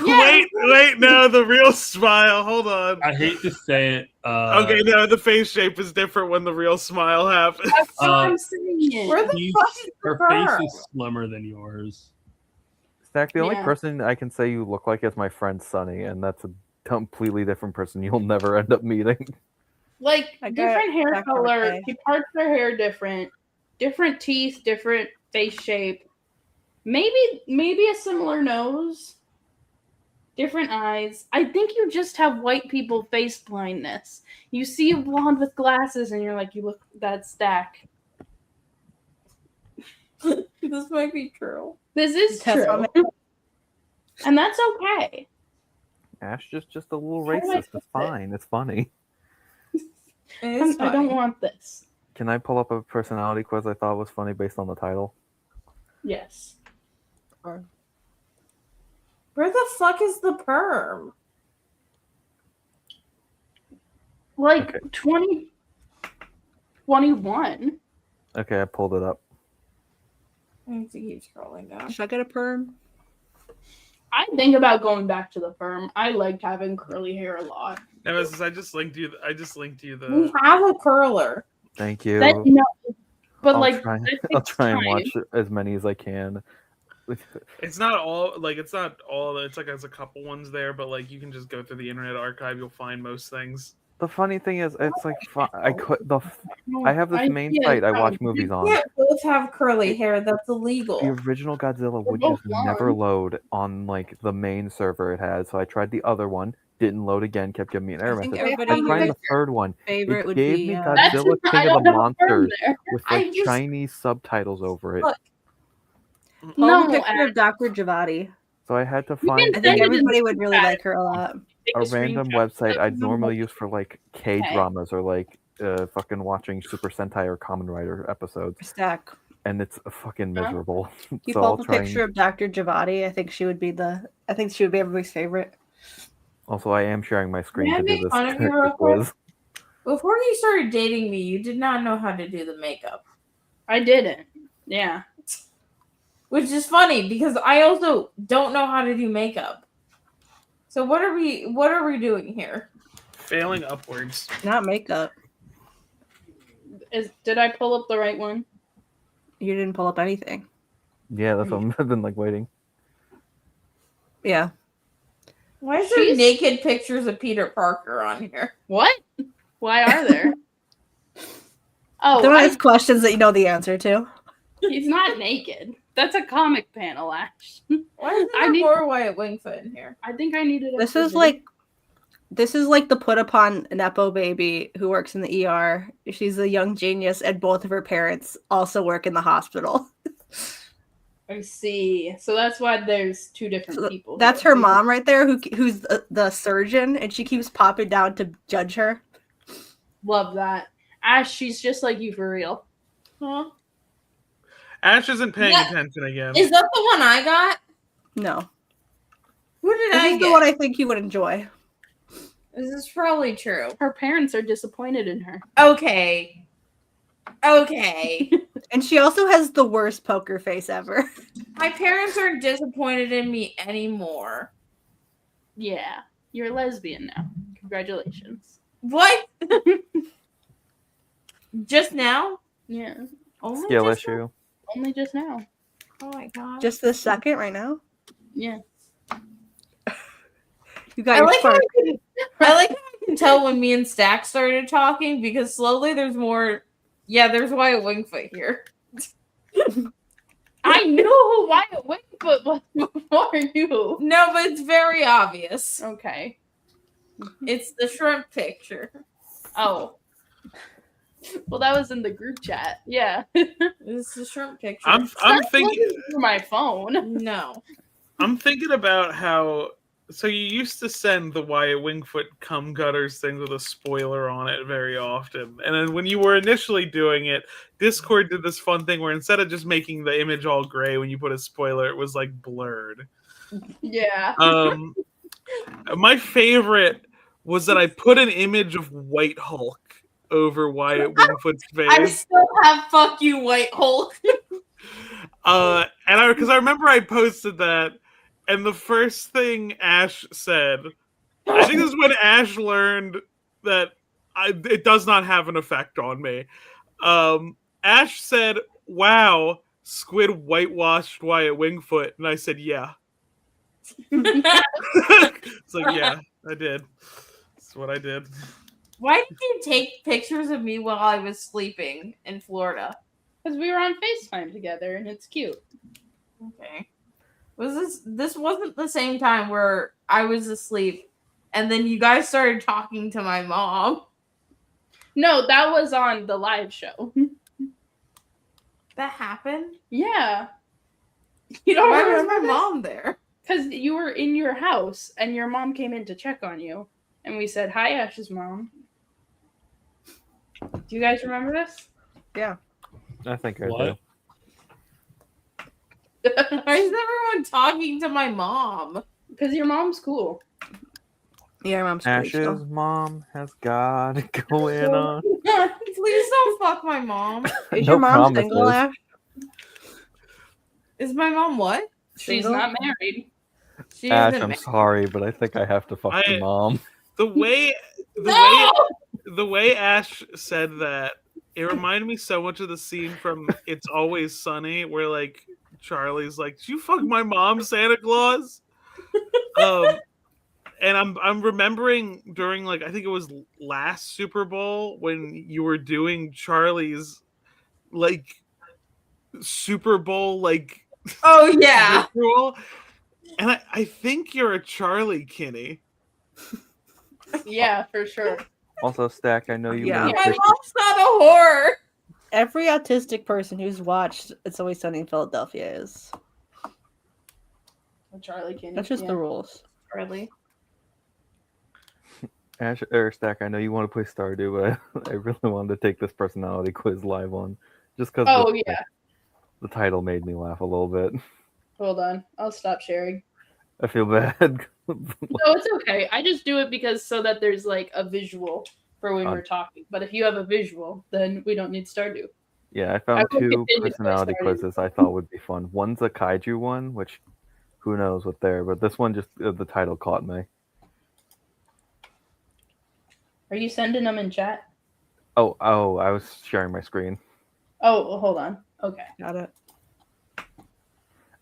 Wait, no, the real smile. Hold on. I hate to say it. Okay, no, the face shape is different when the real smile happens. That's what Uh, I'm saying. Where the fuck is the Her perm? face is slimmer than yours. Stack, the only Yeah. person I can say you look like is my friend Sunny, and that's a completely different person you'll never end up meeting. Like I got different hair back on color. okay. She parts her hair different teeth, different face shape. Maybe a similar nose. Different eyes. I think you just have white people face blindness. You see a blonde with glasses and you're like, you look that Stack. This might be true. This is That's true. And that's okay. Ash just a little How do I racist. fix It's fine. It's funny. It's I don't fine. want this. Can I pull up a personality quiz I thought was funny based on the title? Yes. Where the fuck is the perm? Like Okay. 2021. Okay, I pulled it up. I need to keep scrolling down. Should I get a perm? I think about going back to the perm. I liked having curly hair a lot. Nemesis, I just linked you We the. have a curler. Thank you. That, no, but I'll like try, that I'll takes try and time. watch as many as I can. It's not all. It's not all. It's like there's a couple ones there, but like you can just go through the Internet Archive. You'll find most things. The funny thing is, it's like I have this main Yeah, site I no, watch movies You on. can't both have curly hair. That's illegal. The original Godzilla would both just never blonde. load on like the main server it had. So I tried the other one, didn't load again, kept giving me an error I think message. everybody I'm trying here's the third one. favorite It would gave be me That's Godzilla not- I King of don't the have a perm Monsters there. with I like just- Chinese subtitles over it. Look, Pull No, a picture of Dr. Javati. So I had to You find I can think send it in everybody the would really chat. like her a lot. Take a random screenshot. website I'd That's normally normal. use for like K dramas or like fucking watching Super Sentai or Kamen Rider episodes, Stack. and it's fucking Huh? miserable. You So pull I'll up a try picture and... of Dr. Javati. I think she would be everybody's favorite. Also, I am sharing my screen May I to do make this fun of you real quiz. before you started dating me, you did not know how to do the makeup, I didn't. Yeah. which is funny because I also don't know how to do makeup. So what are we doing here? Failing upwards. Not makeup. Did I pull up the right one? You didn't pull up anything. Yeah, that's what I've been like waiting. Yeah. Why is there naked pictures of Peter Parker on here? What? Why are there? Don't Oh, ask questions that you know the answer to. he's not naked. That's a comic panel, Ash. Why is I there need- more Wyatt Wingfoot in here? I think I needed. This is like the put upon Nepo baby who works in the ER. She's a young genius, and both of her parents also work in the hospital. I see. So that's why there's two different So people. that's here. her mom right there, who's the surgeon, and she keeps popping down to judge her. Love that. Ash, she's just like you for real. Huh? Ash isn't paying Yeah. attention again. Is that the one I got? No, Who did this I is get? the one I think you would enjoy. This is probably true. Her parents are disappointed in her. Okay. Okay. And she also has the worst poker face ever. My parents aren't disappointed in me anymore. Yeah, you're a lesbian now. Congratulations. What? Just now? Yeah, Only Skill just now? issue. only just now. Oh my god. Just this second, right now. Yeah. You got I your like, how spark. I can tell when me and Stack started talking because slowly there's more. Yeah, there's Wyatt Wingfoot here. I knew who Wyatt Wingfoot was before you. No, but it's very obvious. Okay. It's the shrimp picture. Oh. Well, that was in the group chat. Yeah. It's the shrimp picture. I'm thinking. through my phone. No. I'm thinking about how. So you used to send the Wyatt Wingfoot cum gutters thing with a spoiler on it very often, and then when you were initially doing it, Discord did this fun thing where instead of just making the image all gray when you put a spoiler, it was like blurred. Yeah. My favorite was that I put an image of White Hulk over Wyatt Wingfoot's I face. still have fuck you, White Hulk. And because I remember I posted that, and the first thing Ash said, I think this is when Ash learned that it does not have an effect on me. Ash said, "Wow, Squid whitewashed Wyatt Wingfoot," and I said, "Yeah." It's like, yeah, I did. That's what I did. Why did you take pictures of me while I was sleeping in Florida? Because we were on FaceTime together and it's cute. Okay. Was this wasn't the same time where I was asleep and then you guys started talking to my mom? No, that was on the live show. That happened? Yeah. You don't Why was remember my mom there? Because you were in your house and your mom came in to check on you. And we said, "Hi, Ash's mom." Do you guys remember this? Yeah. I think I What? do. Why is everyone talking to my mom? Because your mom's cool. Yeah, your mom's pretty Ash's chill. mom has got it going on. Please don't fuck my mom. Is No your mom promises. single, Ash? Is my mom what? She's Single? not married. She Ash, isn't I'm married. sorry, but I think I have to fuck your mom. The way No! the way Ash said that, it reminded me so much of the scene from It's Always Sunny where like Charlie's like, "Did you fuck my mom, Santa Claus?" And I'm remembering during like I think it was last Super Bowl when you were doing Charlie's like Super Bowl like Oh yeah. ritual, and I think you're a Charlie Kinney. Yeah, for sure. Also, Stack, I know you. Yeah. made My pictures- mom's not a whore. Every autistic person who's watched It's Always Sunny in Philadelphia is. Charlie Kinney. That's just the rules. Charlie. Ash or Stack, I know you want to play Stardew, but I really wanted to take this personality quiz live on, just because. Oh, yeah. The title made me laugh a little bit. Hold on. I'll stop sharing. I feel bad. No, it's okay. I just do it because so that there's like a visual for when we're talking. But if you have a visual, then we don't need Stardew. Yeah, I found will two continue to play personality Stardew. quizzes I thought would be fun. One's a kaiju one, which who knows what they're, but this one just the title caught me. Are you sending them in chat? Oh, I was sharing my screen. Oh, well, hold on. Okay. Got it.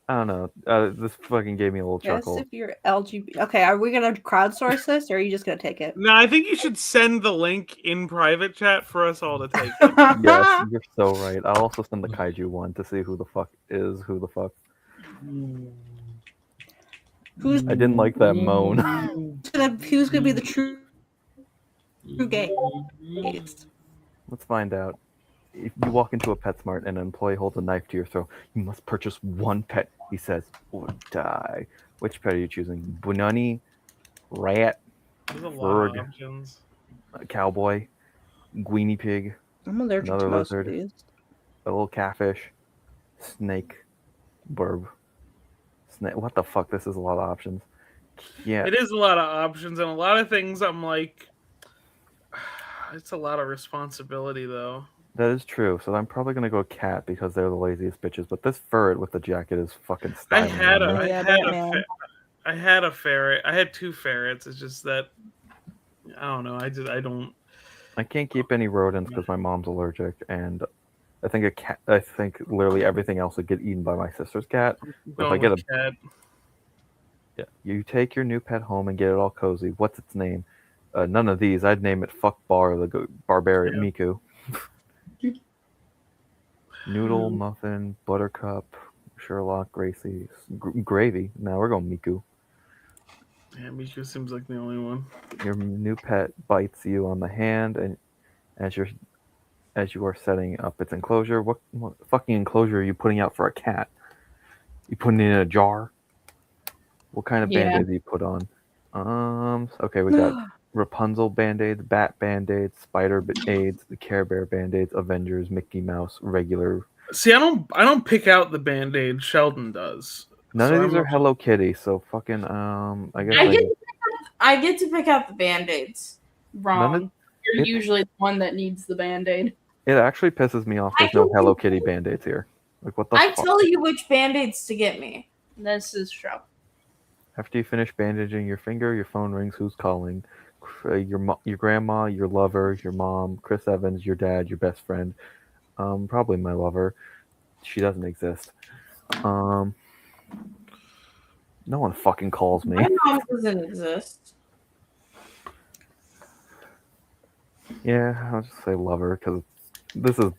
I don't know. This fucking gave me a little Yes, chuckle. if you're LGBT. Okay, are we gonna crowdsource this, or are you just gonna take it? No, I think you should send the link in private chat for us all to take it. Yes, you're so right. I'll also send the kaiju one to see who the fuck is who the fuck. Who's I didn't like that moan. who's gonna be the true gay? Let's find out. if you walk into a PetSmart and an employee holds a knife to your throat, you must purchase one pet, he says, or die. Which pet are you choosing? Bunani, rat, There's a lot Ferg, of options. cowboy, guinea pig, I'm allergic another to most of lizard, these. a little catfish, snake, burb. Snake. What the fuck? This is a lot of options. Yeah, It is a lot of options and a lot of things. I'm like, it's a lot of responsibility though. that is true. So I'm probably gonna go cat because they're the laziest bitches. But this ferret with the jacket is fucking I styling. had a, on me. I Yeah, had Batman. I had a ferret. I had 2 ferrets. It's just that I don't know. I don't. I can't keep any rodents because my mom's allergic, and I think a cat. I think literally everything else would get eaten by my sister's cat. But if I Going get with a cat. yeah, you take your new pet home and get it all cozy. What's its name? None of these. I'd name it Fuck Bar the Barbarian Yeah. Miku. Noodle, muffin, buttercup, Sherlock, Gracie, gravy. Now we're going Miku. Yeah, Miku seems like the only one. Your new pet bites you on the hand, and as you are setting up its enclosure, what fucking enclosure are you putting out for a cat? You putting it in a jar? What kind of Yeah. band-aid do you put on? Okay, we got Rapunzel band-aids, Bat band-aids, Spider aids, the Care Bear band-aids, Avengers, Mickey Mouse, regular. See, I don't pick out the Band-Aid. Sheldon does. None So of these I'm are Hello Kitty, so fucking I guess I get to pick out the band-aids. Wrong. You're it- usually the one that needs the Band-Aid. it actually pisses me off. There's no Hello Kitty band-aids here. Like what the I fuck? tell you which band-aids to get me. This is true. After you finish bandaging your finger, your phone rings. Who's calling? Your grandma, your lover, your mom, Chris Evans, your dad, your best friend. Probably my lover. She doesn't exist. No one fucking calls me. My mom doesn't exist. Yeah, I'll just say lover because this is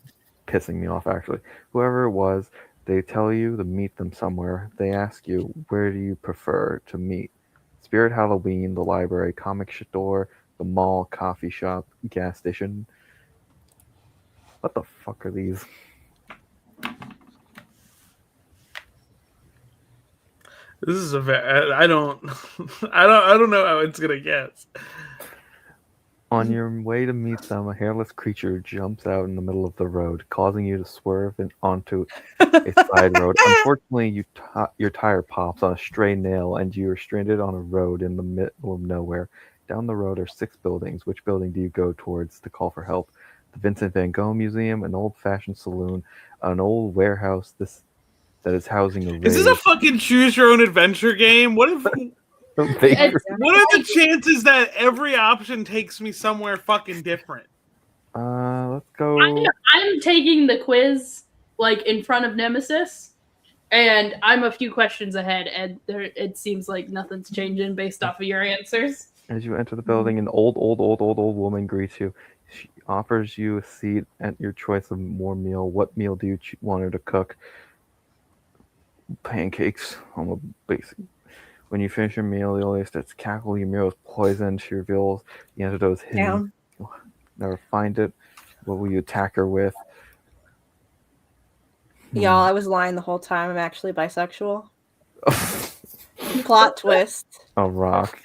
pissing me off actually. Whoever it was, they tell you to meet them somewhere. They ask you, where do you prefer to meet? Spirit Halloween, the library, comic store, the mall, coffee shop, gas station. What the fuck are these? This is I don't I don't know how it's gonna guess. On your way to meet them, a hairless creature jumps out in the middle of the road, causing you to swerve onto a side road. Unfortunately, your tire pops on a stray nail, and you are stranded on a road in the middle of nowhere. Down the road are 6 buildings. Which building do you go towards to call for help? The Vincent van Gogh Museum, an old-fashioned saloon, an old warehouse that is housing a Is this a fucking choose your own adventure game? What if? What are the chances that every option takes me somewhere fucking different? Let's go. I'm taking the quiz like in front of Nemesis, and I'm a few questions ahead, and it seems like nothing's changing based off of your answers. As you enter the building, an old woman greets you. She offers you a seat at your choice of more meal. What meal do you want her to cook? Pancakes. I'm a basic. When you finish your meal, the only starts to cackle. Your meal is poisoned. She reveals the antidote is hidden. Damn. Never find it. What will you attack her with? Y'all, I was lying the whole time. I'm actually bisexual. Plot twist. A rock.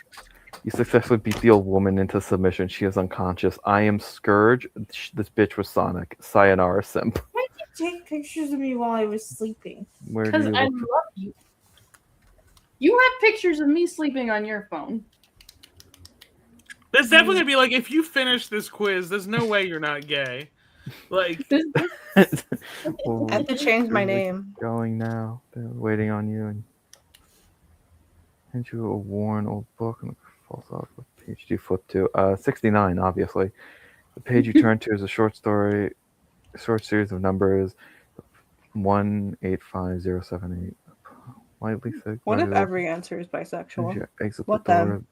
You successfully beat the old woman into submission. She is unconscious. I am Scourge. This bitch was Sonic. Sayonara, simp. Why did you take pictures of me while I was sleeping? Where do Because you I look? love you. You have pictures of me sleeping on your phone. There's definitely gonna be like, if you finish this quiz, there's no way you're not gay. Like, I have to change my name. Going now. They're waiting on you and hand you a worn old book and falls off. What page do you flip to? 69, obviously. The page you turn to is a short series of numbers 185078. Lightly sick. What if every answer is bisexual? Exit What the door. then?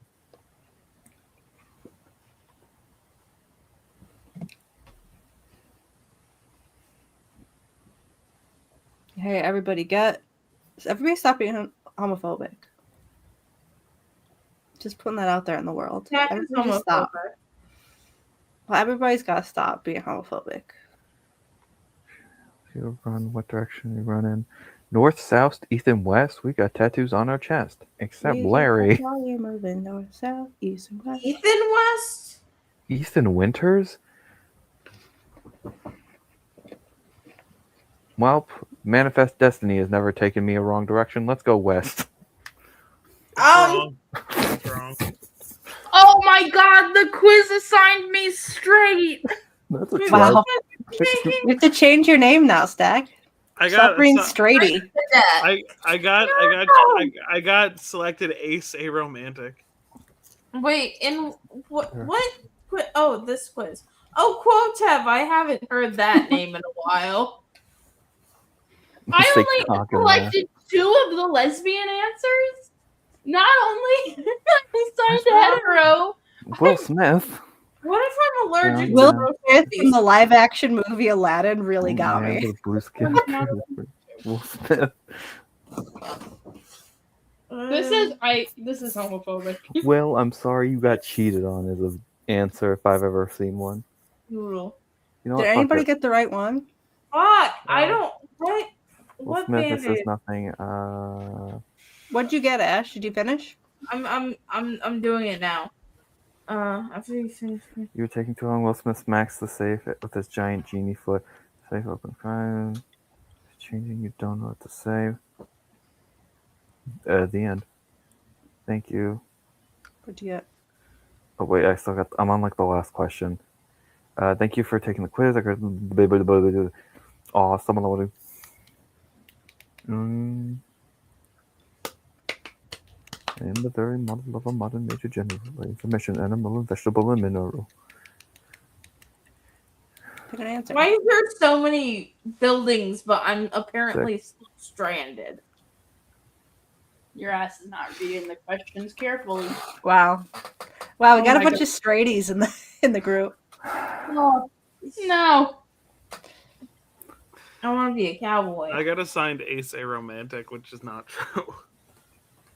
Hey, everybody stop being homophobic. Just putting that out there in the world. Jack is Everybody just stop. Well, everybody's got to stop being homophobic. You run. What direction you run in? North, south, east, and west. We got tattoos on our chest, except Larry. You're moving north, south, east, and west. Ethan West. Ethan Winters. Well, Manifest Destiny has never taken me a wrong direction. Let's go west. Wrong. That's wrong. Oh my god, the quiz assigned me straight. That's a Wow. trip. You have to change your name now, Stack. I Stop got being so- straighty. I got selected Ace Aromantic. Wait, in what? Oh, this quiz. Oh, Quotev. I haven't heard that name in a while. I Say only cock in selected 2 of the lesbian answers. Not only I signed hetero. Will Smith. What if I'm allergic Will to Smith from the live action movie Aladdin really got Yeah, me. with blue skin. Will Smith. This is homophobic. Will, I'm sorry you got cheated on as an answer if I've ever seen one. Noodle. You know Did what? Fuck anybody it. get the right one? Fuck! I don't. What? Will What Smith, band this is aid? nothing. What'd you get, Ash? Did you finish? I'm doing it now. After you finish. You're taking too long. Will Smith smacks the safe with his giant genie foot. Safe open crime. Changing. You don't know what to say. The end. Thank you. What'd you get? Oh wait, I'm on like the last question. Thank you for taking the quiz. Oh, someone will do. I am the very model of a modern nature general. Information, animal, and vegetable, and mineral. Pick an answer. Why is there so many buildings, but I'm apparently stranded? Your ass is not reading the questions carefully. Wow. Wow, we Oh got a my bunch God. of straighties in the group. Oh, no. I want to be a cowboy. I got assigned Ace Aromantic, which is not true.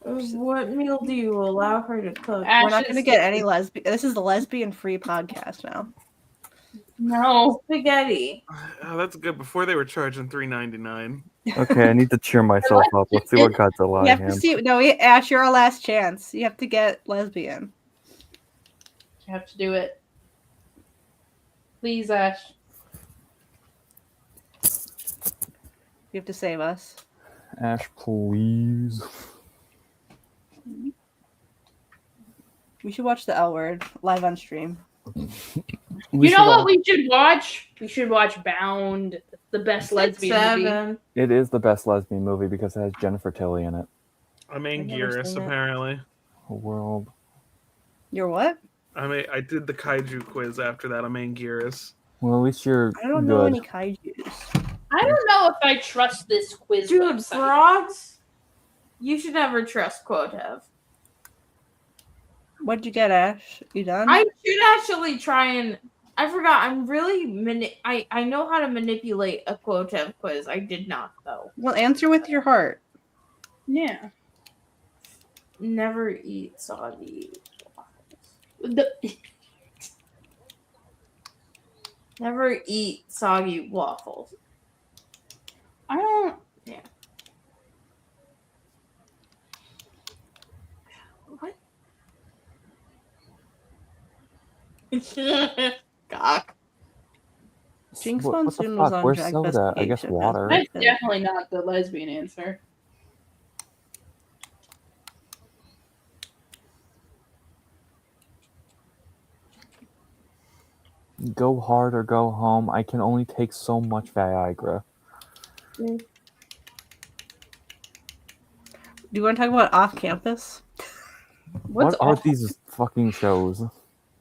What meal do you allow her to cook? Ash We're not is going to get any lesbian. This is the lesbian-free podcast now. No. Spaghetti. Oh, that's good. Before they were charging $3.99. Okay, I need to cheer myself up. Let's see what Godzilla You I have to am. see. No, Ash, you're our last chance. You have to get lesbian. You have to do it. Please, Ash. You have to save us. Ash, please. We should watch the L Word live on stream. You know what we should watch? We should watch Bound, the best lesbian movie. 7. It is the best lesbian movie because it has Jennifer Tilly in it. I'm I've never Anguirus, seen it. apparently. A world. You're what? I did the kaiju quiz after that. I'm Anguirus. Well, at least you're I don't know good. any kaijus. I don't know if I trust this quiz Dude, website. frogs? You should never trust Quotev. What'd you get, Ash? You done? I should actually try and. I forgot. I'm really. I know how to manipulate a Quotev quiz. I did not, though. Well, answer with your heart. Yeah. Never eat soggy. Never eat soggy waffles. I don't. Yeah. What? Cock. Jinx What the Monsoon was fuck? on Where's Drag soda? I guess Investigation. water. That's definitely not the lesbian answer. Go hard or go home. I can only take so much Viagra. Do you want to talk about Off Campus? What's what are off- these fucking shows?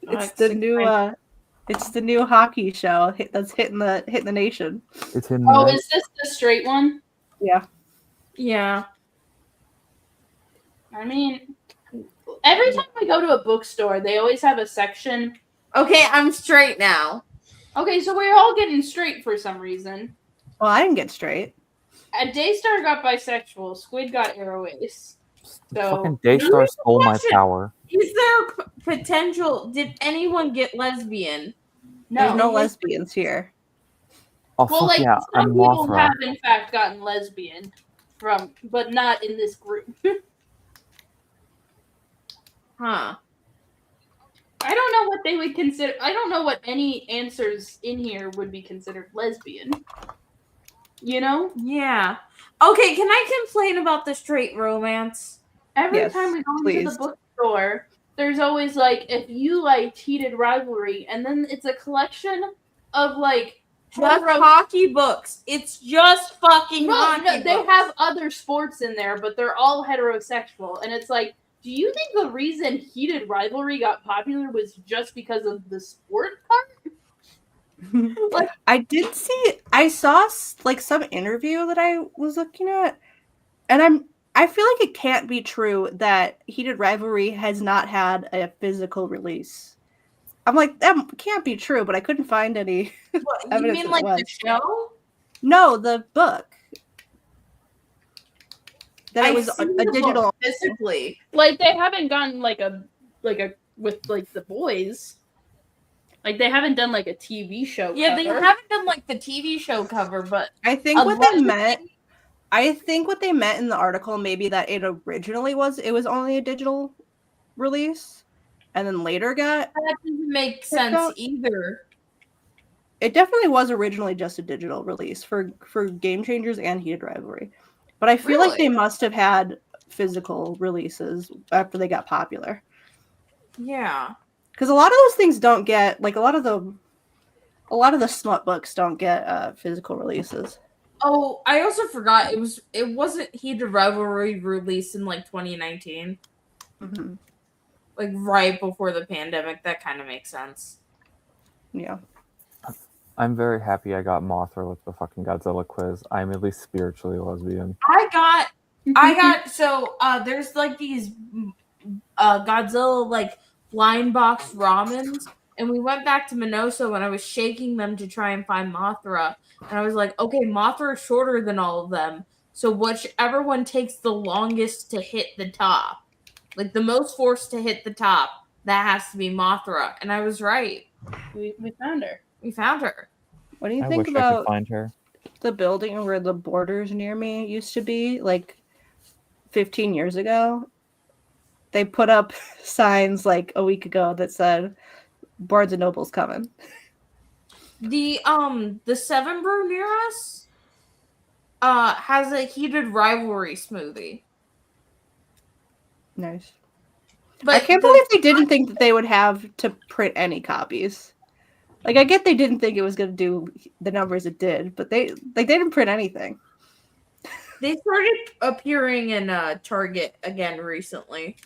It's the new it's the new hockey show that's hitting the nation. It's hidden. Oh, is this the straight one? Yeah. Yeah. I mean, every time I go to a bookstore, they always have a section. Okay, I'm straight now. Okay, so we're all getting straight for some reason. Well, I didn't get straight. And Daystar got bisexual. Squid got arrow ace. So Fucking Daystar stole my question. power. Is there potential? Did anyone get lesbian? There's no no. lesbians here. Oh Well, fuck like yeah, some I'm people Mothra. have in fact gotten lesbian from, but not in this group. Huh. I don't know what they would consider. I don't know what any answers in here would be considered lesbian. You know? Yeah. Okay, can I complain about the straight romance? Every Yes, time we go into please. the bookstore, there's always like, if you like Heated Rivalry, and then it's a collection of like Just hockey books. It's just fucking hockey no, they books. have other sports in there, but they're all heterosexual. And it's like, do you think the reason Heated Rivalry got popular was just because of the sport part? Like, I saw like some interview that I was looking at, and I feel like it can't be true that Heated Rivalry has not had a physical release. I'm like, that can't be true, but I couldn't find any What, you evidence mean that like it the was. show? No, the book. That it I've was seen a the book digital. physically. like they haven't gotten like a with like the boys. Like they haven't done like a TV show. Yeah, they cover. haven't done like the TV show cover, but I think what they allegedly- meant. I think what they meant in the article maybe that it originally was only a digital release, and then later got. that doesn't make sense out. either. It definitely was originally just a digital release for Game Changers and Heated Rivalry, but I feel like they Really? must have had physical releases after they got popular. Yeah. Because a lot of those things don't get like a lot of the smut books don't get physical releases. Oh, I also forgot it wasn't Heated Rivalry released in like 2019, Mm-hmm. like right before the pandemic. That kind of makes sense. Yeah. I'm very happy I got Mothra with the fucking Godzilla quiz. I'm at least spiritually lesbian. I got so there's like these Godzilla like blind box ramens, and we went back to Minoso and I was shaking them to try and find Mothra, and I was like, okay, Mothra is shorter than all of them, so whichever one takes the longest to hit the top, like the most force to hit the top, that has to be Mothra, and I was right. We found her. We found her. What do you I think wish I about could find her. the building where the Borders near me used to be, like 15 years ago? They put up signs like a week ago that said Barnes and Noble's coming. The Seven Brew near us has a Heated Rivalry smoothie. Nice. But I can't believe they didn't think that they would have to print any copies. Like, I get they didn't think it was going to do the numbers it did, but they didn't print anything. they started appearing in Target again recently.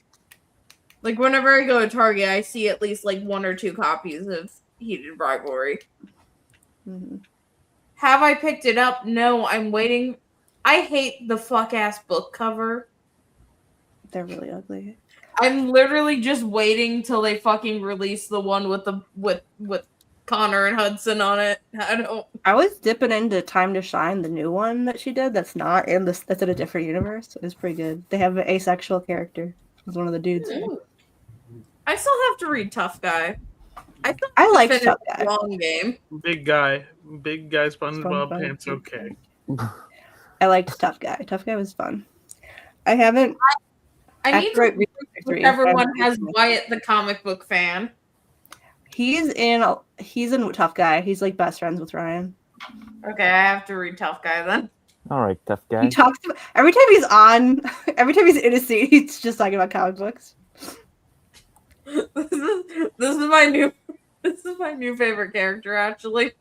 Like whenever I go to Target, I see at least like 1 or 2 copies of Heated Rivalry. Mm-hmm. Have I picked it up? No, I'm waiting. I hate the fuck ass book cover. They're really ugly. I'm literally just waiting till they fucking release the one with the with Connor and Hudson on it. I was dipping into Time to Shine, the new one that she did. That's not in this. That's in a different universe. It's pretty good. They have an asexual character. It's one of the dudes. I still have to read Tough Guy. I like finished Tough Guy. Long game. Big guy SpongeBob SpongeBob. pants. Okay. I liked Tough Guy. Tough Guy was fun. I haven't. I need to After I read read Victory, everyone I has haven't- Wyatt the comic book fan. He's in Tough Guy. He's like best friends with Ryan. Okay, I have to read Tough Guy then. All right, tough guy. He talks about, every time he's in a scene, he's just talking about comic books. This is my new favorite character actually.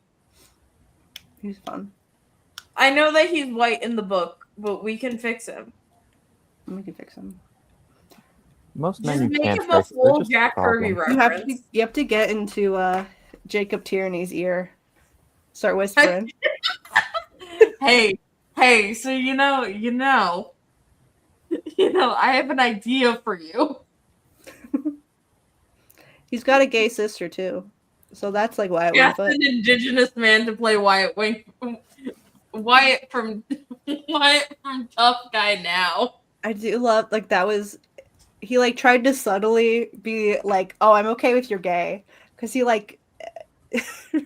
He's fun. I know that he's white in the book, but we can fix him. We can fix him. Most men Just you make can't him a fix. They're full just a Jack Kirby problem. reference. You have to get into Jacob Tierney's ear. Start whispering. Hey, so you know, I have an idea for you. He's got a gay sister too, so that's like Wyatt Yes, Wingfoot. an indigenous man to play Wyatt from Tough Guy now. I do love like that was he like tried to subtly be like, oh, I'm okay with you're gay, because he like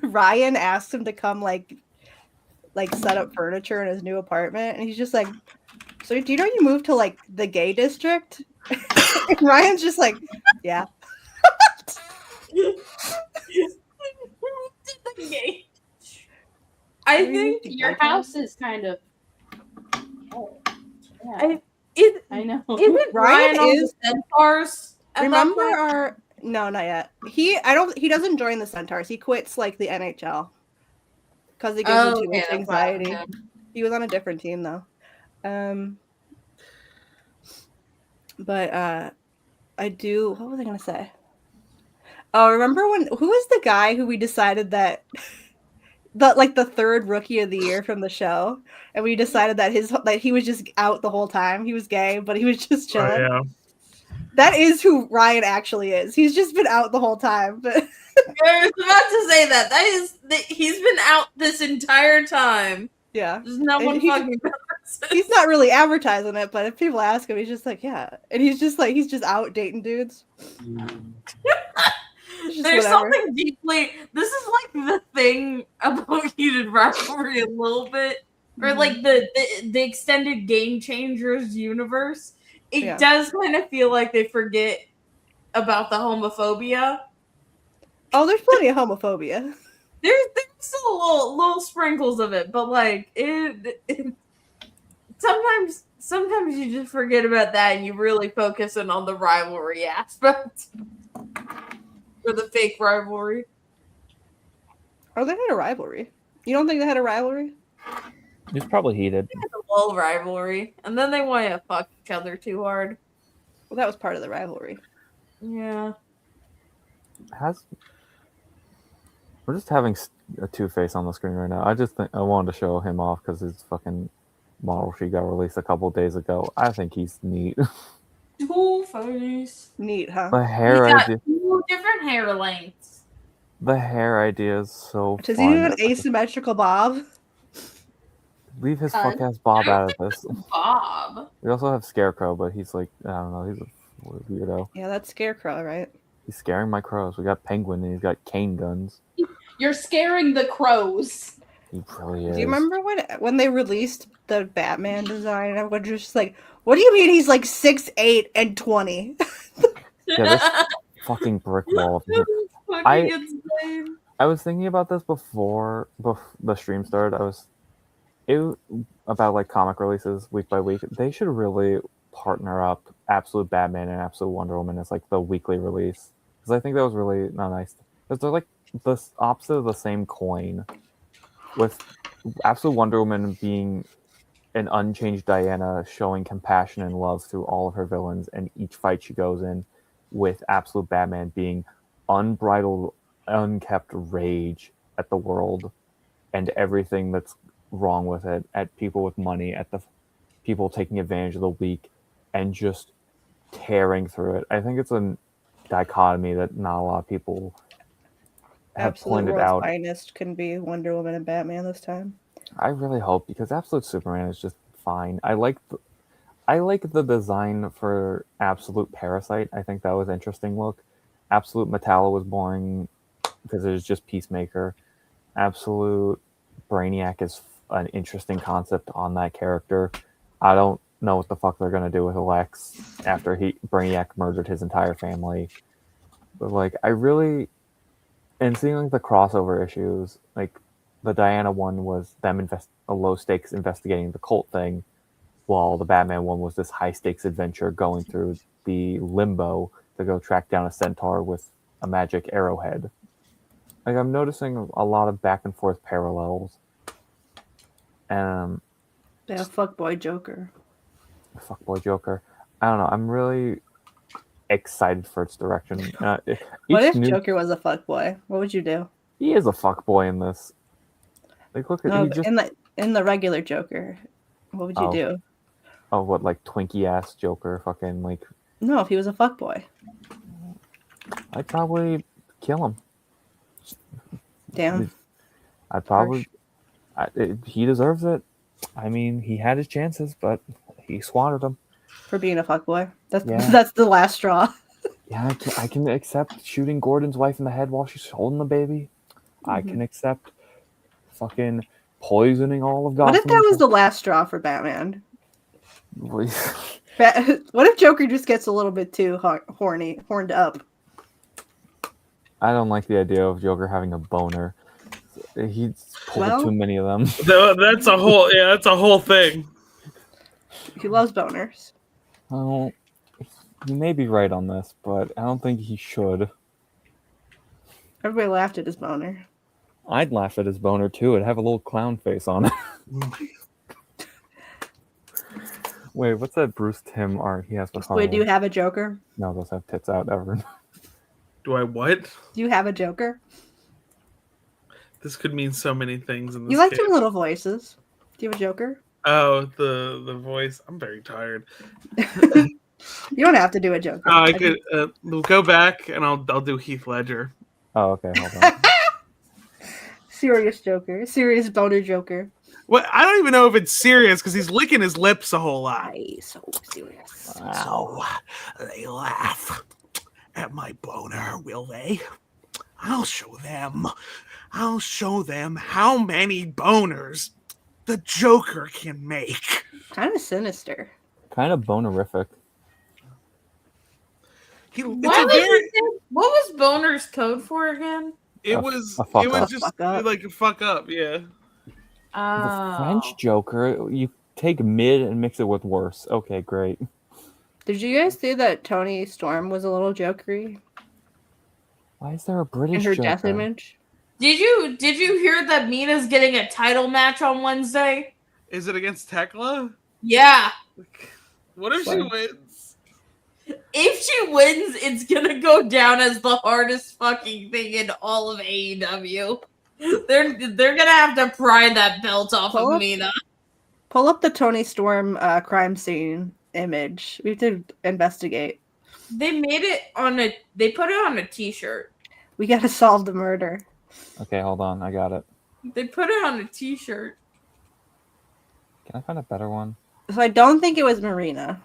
Ryan asked him to come like like set up furniture in his new apartment, and he's just like, "So do you know you moved to like the gay district?" And Ryan's just like, "Yeah." I What do you think mean? Your house is kind of. Oh, yeah. I know. Isn't Ryan on the Centaurs at that Remember point? our no, not yet. He doesn't join the Centaurs. He quits like the NHL because he gives him too much that's why I anxiety. know. He was on a different team though. But I do. What was I gonna say? Oh, remember who was the guy who we decided that the third rookie of the year from the show, and we decided that he was just out the whole time. He was gay, but he was just chilling. Oh, yeah. That is who Ryan actually is. He's just been out the whole time. But I was about to say that. He's been out this entire time. yeah, There's no one fucking. He's not really advertising it, but if people ask him, he's just like, yeah, and he's just out dating dudes. There's something deeply. This is like the thing about heated rivalry a little bit, or like the extended Game Changers universe. It does kind of feel like they forget about the homophobia. Oh, there's plenty of homophobia. There's still little sprinkles of it, but like it sometimes you just forget about that and you really focus in on the rivalry aspect. Or the fake rivalry. Oh, they had a rivalry. You don't think they had a rivalry? It's probably heated. They had a little rivalry. And then they want to fuck each other too hard. Well, that was part of the rivalry. Yeah. We're just having a Two-Face on the screen right now. I just think I wanted to show him off because his fucking model sheet got released a couple days ago. I think he's neat. Two-Face. Neat, huh? The hair He's got idea. 2 different hair lengths. The hair idea is so Does fun. he have an asymmetrical bob? Leave his fuck ass Bob out of this. Bob. We also have Scarecrow, but he's like, I don't know, he's a weirdo. Yeah, that's Scarecrow, right? He's scaring my crows. We got Penguin and he's got cane guns. You're scaring the crows. He really is. Do you remember when they released the Batman design and everyone was just like, what do you mean he's like 6'8" and 20? Yeah, this fucking brick wall. I was thinking about this before the stream started. About like comic releases week by week. They should really partner up Absolute Batman and Absolute Wonder Woman as like the weekly release, because I think that was really not nice. Because they're like the opposite of the same coin, with Absolute Wonder Woman being an unchanged Diana showing compassion and love through all of her villains and each fight she goes in, with Absolute Batman being unbridled, unkept rage at the world and everything that's wrong with it, at people with money, at the people taking advantage of the weak, and just tearing through it. I think it's a dichotomy that not a lot of people have pointed out. Finest can be Wonder Woman and Batman this time. I really hope, because Absolute Superman is just fine. I like the design for Absolute Parasite. I think that was an interesting look. Absolute Metallo was boring because it was just Peacemaker. Absolute Brainiac is an interesting concept on that character. I don't know what the fuck they're gonna do with Lex after Brainiac murdered his entire family. But like, I really, and seeing like the crossover issues, like the Diana one was them a low stakes investigating the cult thing, while the Batman one was this high stakes adventure going through the limbo to go track down a centaur with a magic arrowhead. Like, I'm noticing a lot of back and forth parallels. Yeah, fuckboy Joker. Fuckboy Joker. I don't know. I'm really excited for its direction. What if Joker was a fuckboy? What would you do? He is a fuckboy in this. Like, look at in the regular Joker. What would you do? Oh, what, like Twinkie ass Joker? Fucking like. No, if he was a fuckboy. I'd probably kill him. Damn. I'd probably. He deserves it. I mean, he had his chances, but he squandered them. For being a fuckboy. That's the last straw. Yeah, I can accept shooting Gordon's wife in the head while she's holding the baby. I can accept fucking poisoning all of What Gotham. if that was the last straw for Batman? What What if Joker just gets a little bit too horned up? I don't like the idea of Joker having a boner. He's pulled Well- too many of them. That's a whole thing. He loves boners. Oh, he may be right on this, but I don't think he should. Everybody laughed at his boner. I'd laugh at his boner too. It'd have a little clown face on it. Wait, what's that Bruce Timm art he has with Wait, do you Harley? have a Joker? No, those have tits out ever. Do I what? Do you have a Joker? This could mean so many things in this You like case. doing little voices. Do you have a Joker? Oh, the voice. I'm very tired. You don't have to do a Joker. I could we'll go back and I'll do Heath Ledger. Oh, okay, hold on. Serious Joker. Serious boner Joker. Well, I don't even know if it's serious because he's licking his lips a whole lot. Aye, so serious. So they laugh at my boner, will they? I'll show them. I'll show them how many boners the Joker can make. Kind of sinister. Kind of bonerific. What was Boner's code for again? It A was fuck it was up. just Fuck up. like a fuck up, yeah. The French Joker, you take mid and mix it with worse. Okay, great. Did you guys see that Tony Storm was a little jokery Why is there a in British her Joker? death image? Did you hear that Mina's getting a title match on Wednesday? Is it against Tekla? Yeah. What if she wins? If she wins, it's gonna go down as the hardest fucking thing in all of AEW. They're gonna have to pry that belt off Pull of up- Mina. Pull up the Tony Storm crime scene image. We have to investigate. They made it on a. They put it on a T-shirt. We gotta solve the murder. Okay, hold on, I got it. They put it on a T-shirt. Can I find a better one? So I don't think it was Marina.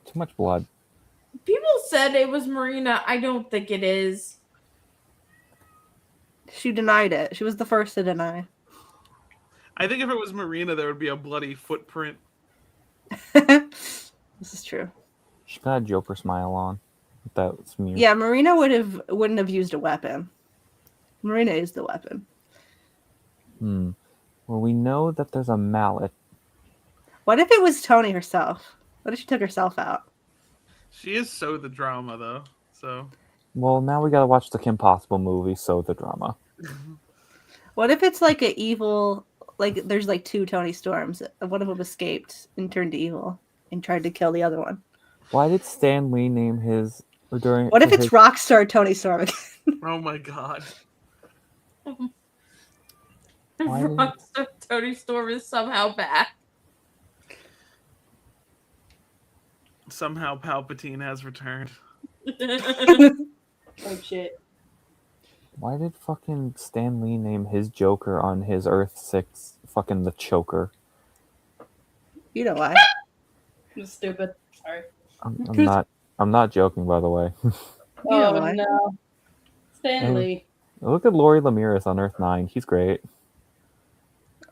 Too much blood. People said it was Marina. I don't think it is. She denied it. She was the first to deny. I think if it was Marina, there would be a bloody footprint. This is true. She got a Joker smile on. That smear. Yeah, Marina wouldn't have used a weapon. Marina is the weapon. Well, we know that there's a mallet. What if it was Tony herself? What if she took herself out? She is so the drama though. So Well, now we gotta watch the Kim Possible movie, so the drama. What if it's like an evil, like there's like two Tony Storms. One of them escaped and turned evil and tried to kill the other one. Why did Stan Lee name his during? What if it's his- Rockstar Tony Storm again? oh my god. Why did- Rockstar Tony Storm is somehow back. Somehow Palpatine has returned. Oh shit. Why did fucking Stan Lee name his Joker on his Earth 6 fucking the Choker? You know why? It's stupid. Sorry. I'm not joking, by the way. know Oh why? no. Stanley. Look at Lori Lamiris on Earth 9. He's great.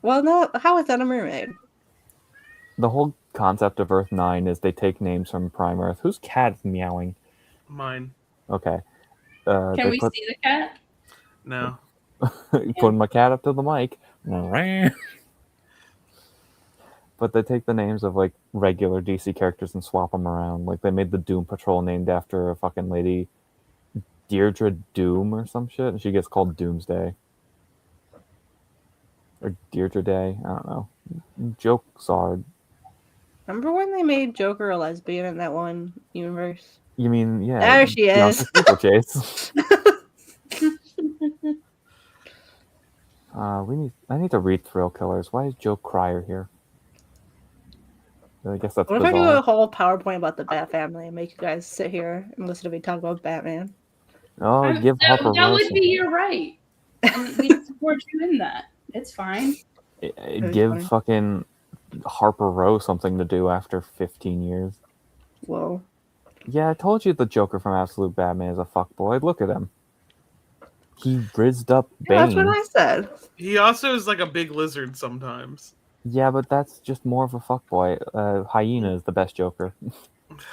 Well, no. How is that a mermaid? The whole concept of Earth 9 is they take names from Prime Earth. Whose cat is meowing? Mine. Okay. Can they we see the cat? No. putting my cat up to the mic. But they take the names of like regular DC characters and swap them around. Like they made the Doom Patrol named after a fucking lady, Deirdre Doom or some shit, and she gets called Doomsday. Or Deirdre Day. I don't know. Jokes are. Remember when they made Joker a lesbian in that one universe? You mean, yeah. There she is. Bianca Steeplechase. I need to read Thrill Killers. Why is Joe Cryer here? I guess that's What if I do bizarre. a whole PowerPoint about the Bat family and make you guys sit here and listen to me talk about Batman? Oh, give that Harper Row would some- be your right. And we support you in that. It's fine. That'd be Give funny. fucking Harper Row something to do after 15 years. Whoa. Yeah, I told you the Joker from Absolute Batman is a fuckboy. Look at him. He rizzed up Bane. Yeah, that's what I said. He also is like a big lizard sometimes. Yeah, but that's just more of a fuckboy. Hyena is the best Joker.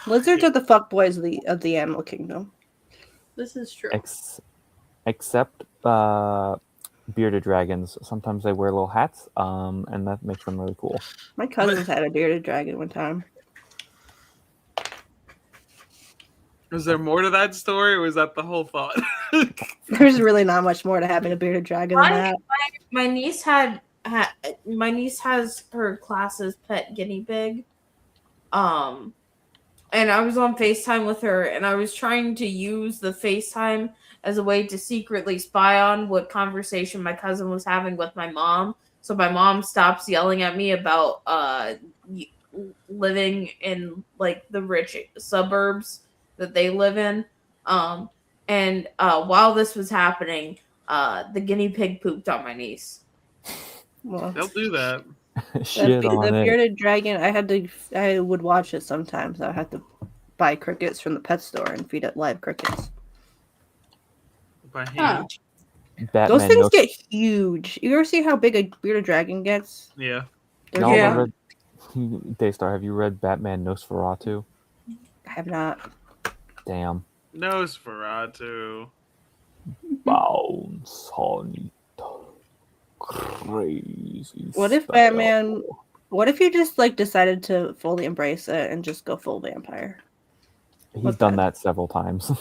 Lizards are the fuckboys of the animal kingdom. This is true. Except bearded dragons. Sometimes they wear little hats, and that makes them really cool. My cousins had a bearded dragon one time. Was there more to that story, or was that the whole thought? There's really not much more to having a bearded dragon than that. My niece my niece has her class's pet guinea pig. And I was on FaceTime with her, and I was trying to use the FaceTime as a way to secretly spy on what conversation my cousin was having with my mom. So my mom stops yelling at me about living in like the rich suburbs that they live in. And while this was happening, the guinea pig pooped on my niece. Well, They'll do that. Shit the on it. bearded dragon, I would watch it sometimes. I had to buy crickets from the pet store and feed it live crickets. By hand. Batman Those things knows- get huge. You ever see how big a bearded dragon gets? Yeah. They're Y'all huge. ever read Daystar, have you read Batman Nosferatu? I have not. Damn. Nosferatu. Bounce on it. Crazy. What if style. Batman? What if you just like decided to fully embrace it and just go full vampire? He's What's done that? that several times.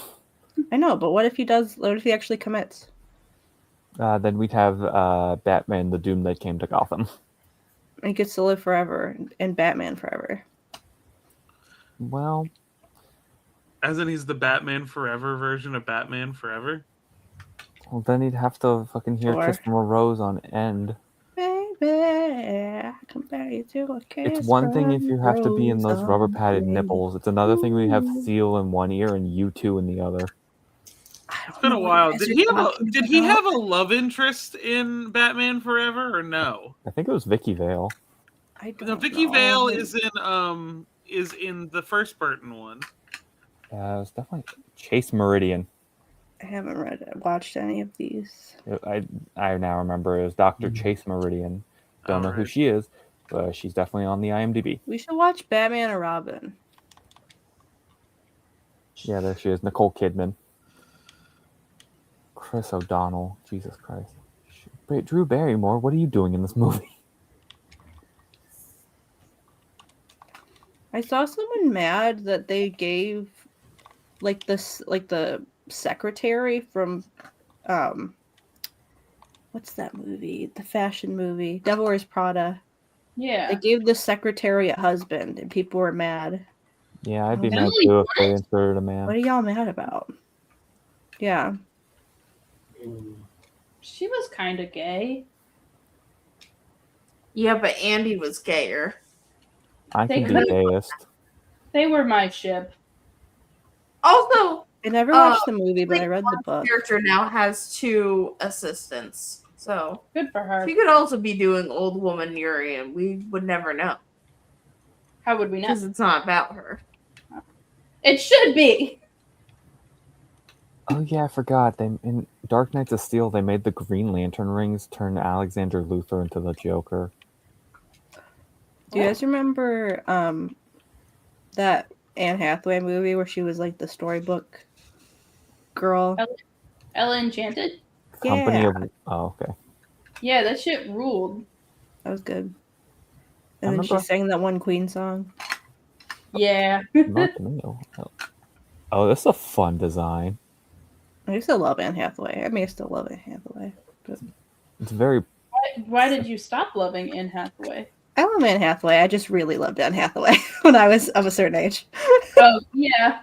I know, but what if he does? What if he actually commits? Then we'd have Batman, the Doom that came to Gotham. And he gets to live forever and Batman forever. Well, As in, he's the Batman Forever version of Batman Forever. then he'd have to fucking hear Sure. Kiss from a Rose on end. Baby, I compare you to a kiss It's one thing if from you have to be in those Rose rubber padded on nipples. It's another thing when you have Ooh. Seal in one ear and U2 in the other. It's been a while. Did he have a love interest in Batman Forever or no? I think it was Vicky Vale. I don't No, Vicky know. Vale is in the first Burton one. It was definitely Chase Meridian. I haven't watched any of these. I now remember it was Dr. Chase Meridian. Don't know who Alright. she is, but she's definitely on the IMDb. We should watch Batman and Robin. Yeah, there she is. Nicole Kidman. Chris O'Donnell. Jesus Christ. Wait, Drew Barrymore, what are you doing in this movie? I saw someone mad that they gave the secretary from what's that movie? The fashion movie, Devil Wears Prada. Yeah. They gave the secretary a husband and people were mad. Yeah, I'd be Emily mad too if they inserted a man. What are y'all mad about? Yeah. She was kind of gay. Yeah, but Andy was gayer. I They can be could- gayest. They were my ship. Also, I never watched the movie, but I read the one book. character now has 2 assistants. So Good for her. she could also be doing old woman Yuri, and we would never know How would we know? because it's not about her. It should be. Oh yeah, I forgot. They in Dark Knights of Steel they made the Green Lantern rings turn Alexander Luthor into the Joker. Do you guys remember that Anne Hathaway movie where she was like the storybook girl? Ella Enchanted? Company Yeah. of okay. Yeah, that shit ruled. That was good. I And then she remember- sang that one Queen song. Yeah. Not the Neo. Oh, this is a fun design. I still love Anne Hathaway. I mean, I still love Anne Hathaway. But It's very Why did you stop loving Anne Hathaway? I love Anne Hathaway. I just really loved Anne Hathaway when I was of a certain age. Oh, yeah.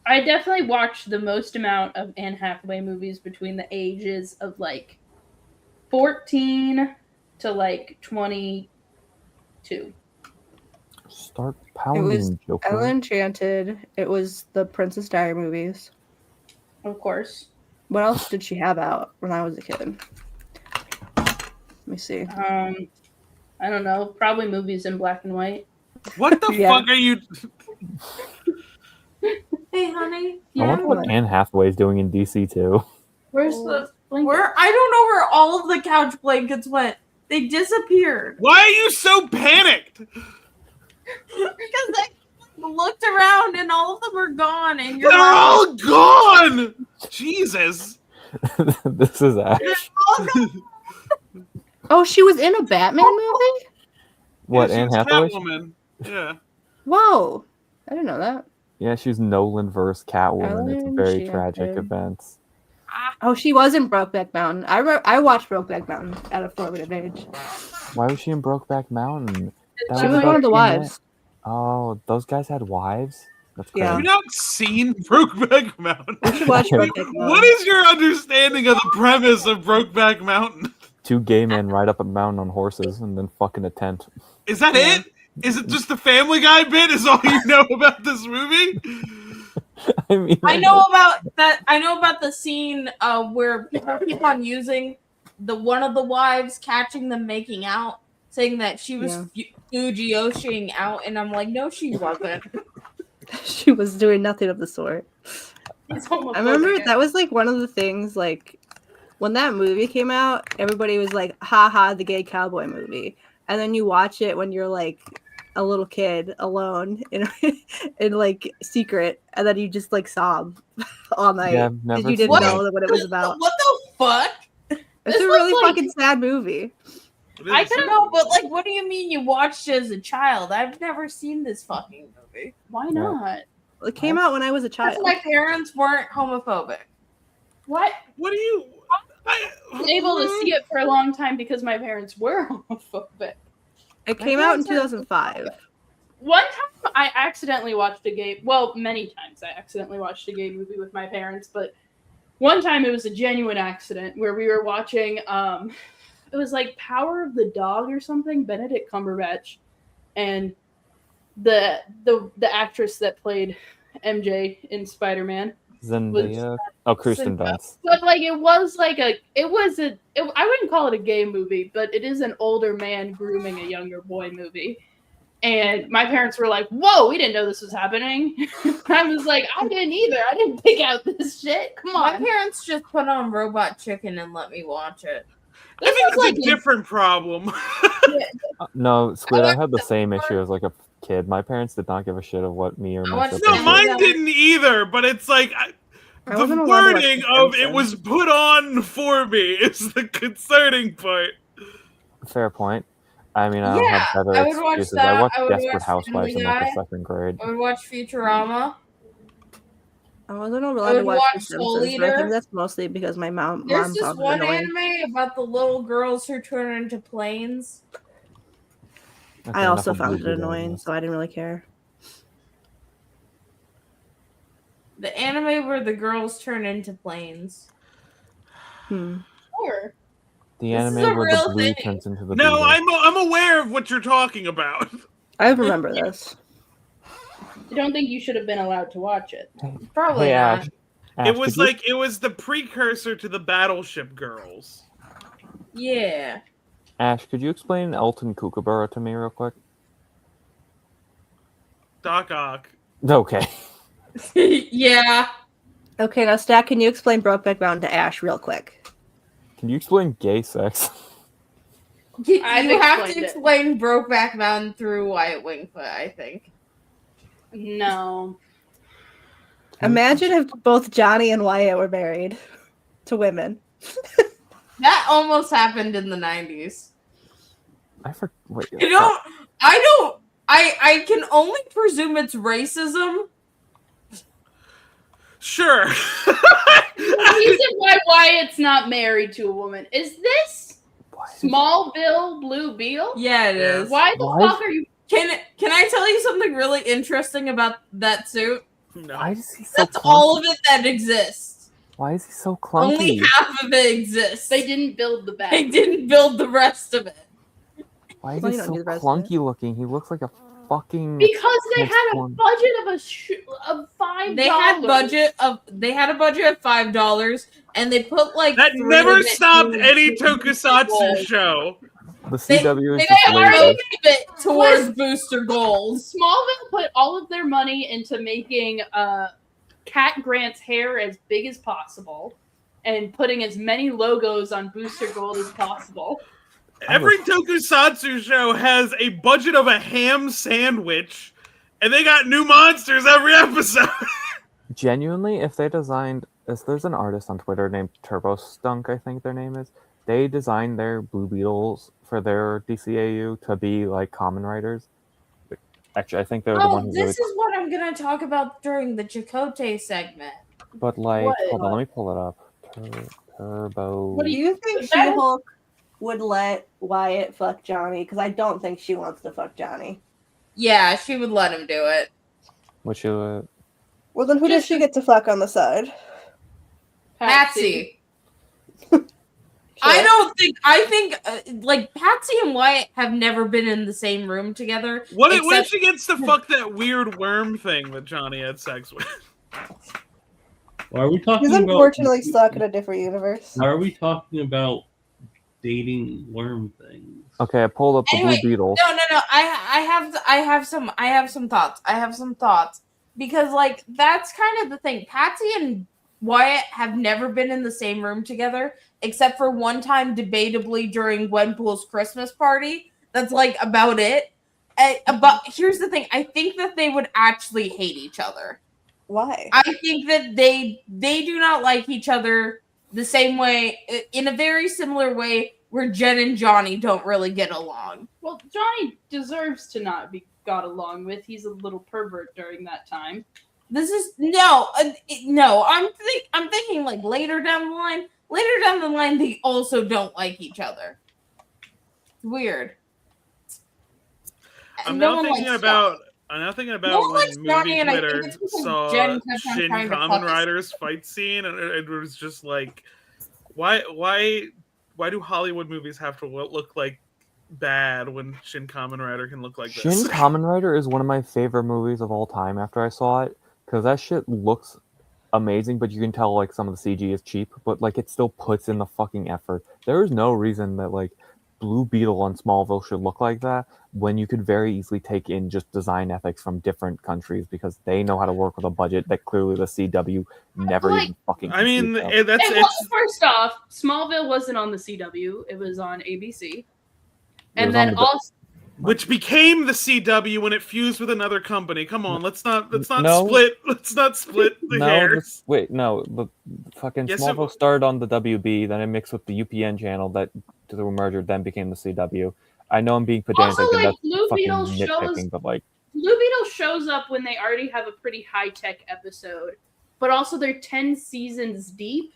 I definitely watched the most amount of Anne Hathaway movies between the ages of like 14 to like 22. start It was pounding Joker. Ella Enchanted. It was the Princess Diary movies. Of course. What else did she have out when I was a kid? Let me see. I don't know. Probably movies in black and white. What the Yeah. fuck are you? Hey, honey. I wonder what Anne Hathaway's doing in DC too. Where's the blanket? Where I don't know where all of the couch blankets went. They disappeared. Why are you so panicked? Because I looked around and all of them are gone, and you're They're all gone. Jesus. This is Ash. Oh, she was in a Batman movie? What, Yeah, Anne she's Hathaway? Catwoman. Yeah. Whoa. I didn't know that. Yeah, she's Nolan versus Catwoman. It's a Ellen very Shampen. tragic event. Oh, she was in Brokeback Mountain. I watched Brokeback Mountain at a formative age. Why was she in Brokeback Mountain? That She was about one of the two wives. men- Oh, those guys had wives? That's crazy. Yeah. Have you not seen Brokeback Mountain? We should watch Brokeback Mountain. What is your understanding of the premise of Brokeback Mountain? Two gay men ride up a mountain on horses and then fuck in a tent. Is that it? Is it just the Family Guy bit? Is all you know about this movie? I mean, I know about that. I know about the scene where people keep on using one of the wives catching them making out, saying that she was Fuji-Yoshing out, and I'm like, no, she wasn't. She was doing nothing of the sort. I remember that was like one of the things, like when that movie came out, everybody was like, haha, the gay cowboy movie. And then you watch it when you're like a little kid alone in like secret, and then you just like sob all night Yeah, because you didn't know what it was about. What the fuck? It's a really fucking sad movie. I don't know, but like, what do you mean you watched it as a child? I've never seen this fucking movie. Why not? It came out when I was a child. Because my parents weren't homophobic. What? What do you? I was able to see it for a long time because my parents were homophobic. It came out in 2005. One time I accidentally watched a gay, well, many times I accidentally watched a gay movie with my parents, but one time it was a genuine accident where we were watching, it was like Power of the Dog or something, Benedict Cumberbatch, and the actress that played MJ in Spider-Man. Zendaya. Oh, Kristen Dunst. But like I wouldn't call it a gay movie, but it is an older man grooming a younger boy movie. And my parents were like, "Whoa, we didn't know this was happening." I was like, "I didn't either. I didn't pick out this shit. Come on." My parents just put on Robot Chicken and let me watch it. I think it's a different problem. No, Squid, I had the same issue as like a kid. My parents did not give a shit of what me or my sister No, did. mine didn't either. But it's like the wasn't allowed to watch wording The of it Simpsons. was put on for me is the concerning part. Fair point. I mean, I don't Yeah, have better I would watch excuses. that. I watched I would Desperate watch Housewives in like Family the second grade. I would watch Futurama. I wasn't allowed I to would watch watch The Soul Simpsons, but I Eater. think that's mostly because my mom There's this found it one annoying. anime about the little girls who turn into planes. Okay, I also enough of found it Blue annoying, Bloods. so I didn't really care. The anime where the girls turn into planes. Sure. The This is anime a where real the blue thing. turns into the No, beaver. I'm aware of what you're talking about. I remember this. I don't think you should have been allowed to watch it. Probably Hey, not. Ash. Ash, It was could you- like it was the precursor to the Battleship Girls. Yeah. Ash, could you explain Elton Kookaburra to me real quick? Doc Ock. Okay. Yeah. Okay, now Stack, can you explain Brokeback Mountain to Ash real quick? Can you explain gay sex? You I've have to explained it. explain Brokeback Mountain through Wyatt Wingfoot, I think. No. Imagine if both Johnny and Wyatt were married to women. That almost happened in the 90s. Wait. I can only presume it's racism. Sure. The reason why Wyatt's not married to a woman is this Smallville Blue Beetle? Yeah, it is. Why the Why? fuck are you? Can I tell you something really interesting about that suit? Why is he so That's clunky? all of it that exists. Why is he so clunky? Only half of it exists. They didn't build the back. They didn't build the rest of it. Why is Well, he you don't so need the rest of it. clunky looking? He looks like a fucking. Because they had a transform- budget of $5. They had a budget of $5, and they put like That 3 never of it stopped towards any Booster tokusatsu Gold. show. The CW is They just already lazy. gave it towards Booster Gold. Smallville put all of their money into making Cat Grant's hair as big as possible and putting as many logos on Booster Gold as possible. Every tokusatsu show has a budget of a ham sandwich, and they got new monsters every episode. Genuinely, if there's an artist on Twitter named Turbo Stunk, I think their name is. They designed their Blue Beetles for their DCAU to be like Kamen Riders. Actually, I think they're the one who this is what I'm gonna talk about during the Chakotay segment. But like, What? hold on, let me pull it up. Turbo. Do you think She-Hulk would let Wyatt fuck Johnny? Because I don't think she wants to fuck Johnny. Yeah, she would let him do it. What you? Well, then who does she get to fuck on the side? Patsy. I think like Patsy and Wyatt have never been in the same room together. What if she gets to fuck that weird worm thing that Johnny had sex with? Why are we talking He's about? unfortunately stuck in a different universe. Why are we talking about dating worm things? Okay, I pulled up the Anyway, Blue Beetle. No. I have some thoughts because like that's kind of the thing. Patsy and Wyatt have never been in the same room together, except for one time, debatably during Gwenpool's Christmas party. That's like about it. But here's the thing: I think that they would actually hate each other. Why? I think that they do not like each other the same way, in a very similar way, where Jen and Johnny don't really get along. Well, Johnny deserves to not be got along with. He's a little pervert during that time. This is no. I'm thinking like later down the line. Later down the line, they also don't like each other. It's weird. I'm now thinking about when movie Twitter saw Shin Kamen Riders fight scene, and it was just like, why do Hollywood movies have to look like bad when Shin Kamen Rider can look like this? Shin Kamen Rider is one of my favorite movies of all time after I saw it, because that shit looks amazing, but you can tell like some of the CG is cheap, but like it still puts in the fucking effort. There is no reason that like Blue Beetle on Smallville should look like that when you could very easily take in just design ethics from different countries, because they know how to work with a budget that clearly the CW never even fucking. I mean, first off, Smallville wasn't on the CW; it was on ABC, and then also. Which became the CW when it fused with another company. Come on, let's not split the hairs. The fucking Smallville started on the WB, then it mixed with the UPN channel that through a merger then became the CW. I know I'm being pedantic Also, and that's Blue fucking Beetle nitpicking, but like Blue Beetle shows up when they already have a pretty high-tech episode, but also they're 10 seasons deep,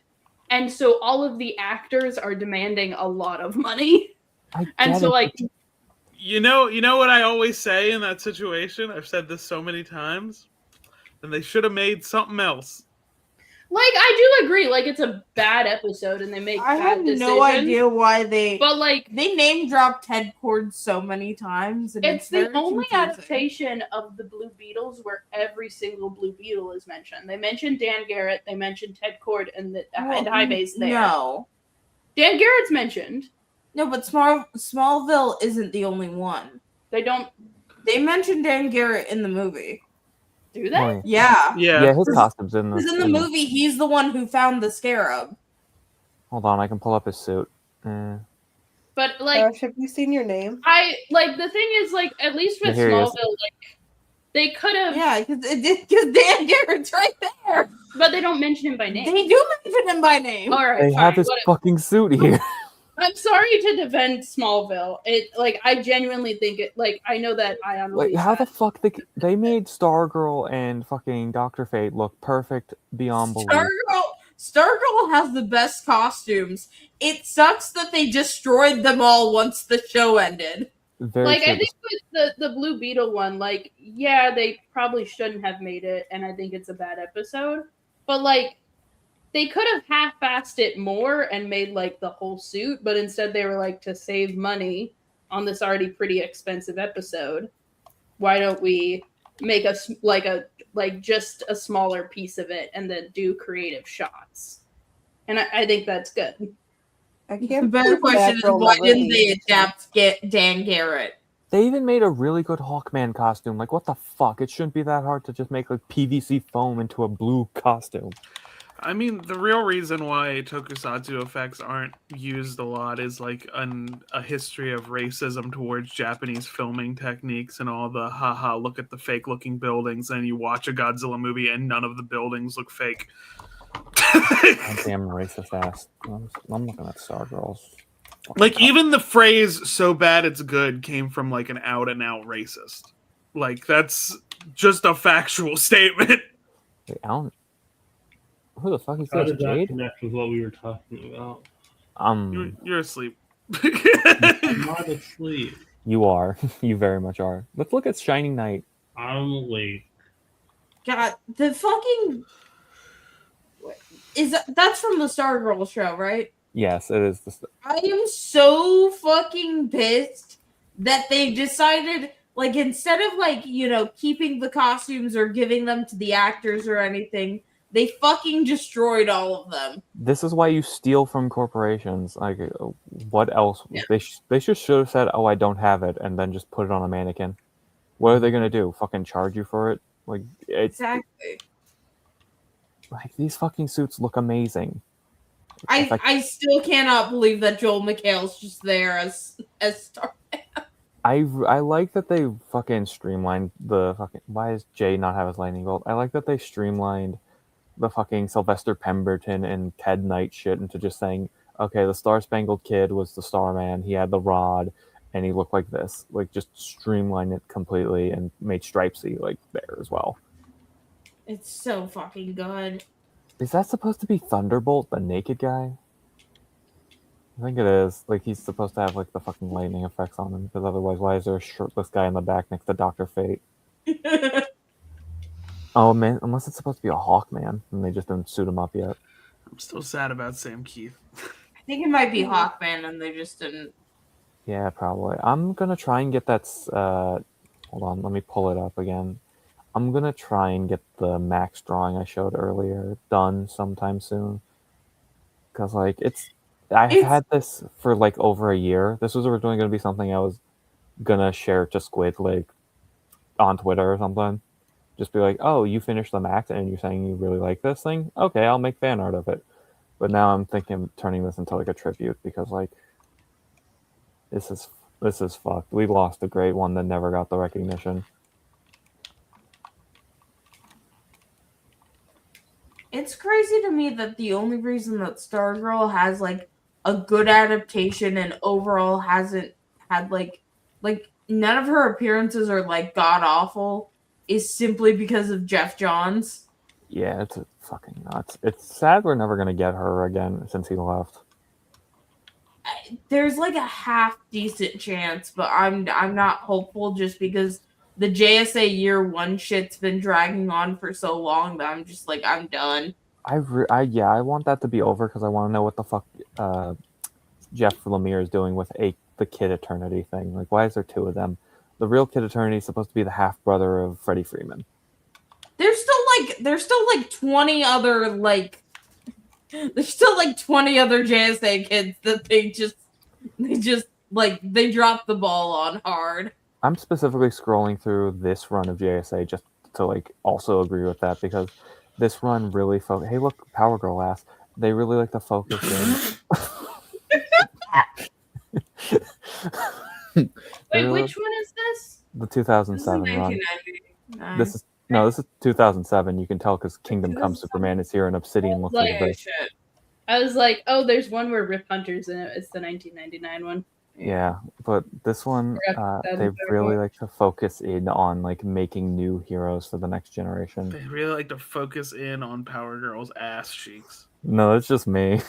and so all of the actors are demanding a lot of money. You know what I always say in that situation? I've said this so many times. And they should have made something else. Like, I do agree. Like, it's a bad episode, and they make bad decisions. I have no idea why But, like... They name-dropped Ted Cord so many times. And it's the only adaptation of the Blue Beetles where every single Blue Beetle is mentioned. They mentioned Dan Garrett, they mentioned Ted Cord, and High Base there. No. Dan Garrett's mentioned. No, but Smallville isn't the only one. They mentioned Dan Garrett in the movie. Do they? Yeah. Yeah, his costume's in the... Because in the movie, he's the one who found the scarab. Hold on, I can pull up his suit. But, like... have you seen your name? The thing is, like, at least with Smallville, like, they could have... Yeah, because Dan Garrett's right there. But they don't mention him by name. They do mention him by name. All right, They have his fucking suit here. I'm sorry to defend Smallville. I genuinely think it. Like, I know that Ayaan. Wait, how the fuck they made Stargirl and fucking Dr. Fate look perfect beyond belief? Stargirl has the best costumes. It sucks that they destroyed them all once the show ended. I think with the Blue Beetle one, like, yeah, they probably shouldn't have made it, and I think it's a bad episode. But like, they could have half-assed it more and made like the whole suit, but instead they were like, to save money on this already pretty expensive episode, why don't we make just a smaller piece of it and then do creative shots? And I think that's good. The better question is, why didn't they adapt Dan Garrett? They even made a really good Hawkman costume. Like, what the fuck? It shouldn't be that hard to just make like PVC foam into a blue costume. I mean, the real reason why tokusatsu effects aren't used a lot is like a history of racism towards Japanese filming techniques and all the haha, look at the fake looking buildings, and you watch a Godzilla movie and none of the buildings look fake. Goddamn racist ass. I'm looking at Stargirls. Like, even the phrase "so bad it's good" came from like an out and out racist. Like, that's just a factual statement. Wait, I don't. Who the fuck is How this? did that Jade? connect with what we were talking about? You're asleep. I'm not asleep. You are. You very much are. Let's look at Shining Knight. I'm late. God, the fucking that's from the Stargirl show, right? Yes, it is. I am so fucking pissed that they decided, like, instead of like, keeping the costumes or giving them to the actors or anything, they fucking destroyed all of them. This is why you steal from corporations. Like, what else? Yeah. They should have said, "Oh, I don't have it," and then just put it on a mannequin. What are they gonna do? Fucking charge you for it? Like, Exactly. Like, these fucking suits look amazing. I still cannot believe that Joel McHale's just there as Star. I like that they fucking streamlined the fucking. Why does Jay not have his lightning bolt? I like that they streamlined the fucking Sylvester Pemberton and Ted Knight shit into just saying, okay, the Star Spangled Kid was the Starman. He had the rod, and he looked like this. Like, just streamlined it completely and made Stripesy like there as well. It's so fucking good. Is that supposed to be Thunderbolt, the naked guy? I think it is. Like, he's supposed to have like the fucking lightning effects on him, because otherwise, why is there a shirtless guy in the back next to Dr. Fate? Oh man, unless it's supposed to be a Hawkman, and they just didn't suit him up yet. I'm still sad about Sam Keith. I think it might be Hawkman, and they just didn't. Yeah, probably. I'm gonna try and get that. Hold on, let me pull it up again. I'm gonna try and get the Max drawing I showed earlier done sometime soon. Cause like I've had this for like over a year. This was originally gonna be something I was gonna share to Squid, like on Twitter or something. Just be like, oh, you finished the Max and you're saying you really like this thing? Okay, I'll make fan art of it. But now I'm thinking of turning this into like a tribute, because like this is fucked. We lost a great one that never got the recognition. It's crazy to me that the only reason that Stargirl has like a good adaptation and overall hasn't had like none of her appearances are like god awful is simply because of Jeff Johns. Yeah, it's fucking nuts. It's sad we're never gonna get her again since he left. There's like a half decent chance, but I'm not hopeful just because the JSA year one shit's been dragging on for so long that I'm just like, I'm done. I want that to be over, because I want to know what the fuck Jeff Lemire is doing with the Kid Eternity thing. Like, why is there two of them? The real Kid Eternity is supposed to be the half brother of Freddie Freeman. There's still like 20 other like there's still like 20 other JSA kids that they dropped the ball on hard. I'm specifically scrolling through this run of JSA just to like also agree with that, because this run really hey look, Power Girl ass. They really like to focus in. Wait, which one is this? The 2007 run. This is 2007. You can tell because Kingdom Come Superman is here and Obsidian looks like this. I was like, oh, there's one where Rip Hunter's in it. It's the 1999 one. Yeah, but this one, they really like to focus in on like making new heroes for the next generation. They really like to focus in on Power Girl's ass cheeks. No, it's just me.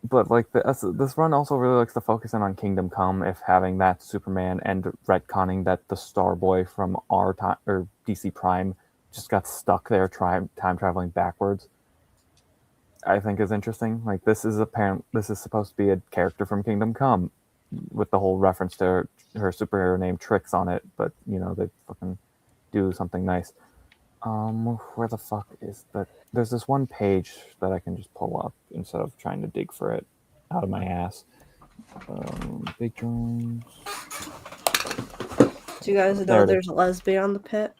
But like this run also really likes to focus in on Kingdom Come, if having that Superman and retconning that the Starboy from our time or DC Prime just got stuck there time traveling backwards. I think is interesting. Like, this is supposed to be a character from Kingdom Come, with the whole reference to her superhero name Trix on it, but they fucking do something nice. Where the fuck is that? There's this one page that I can just pull up instead of trying to dig for it out of my ass. Big drawings. Do you guys There know it is. there's a lesbian on the pit?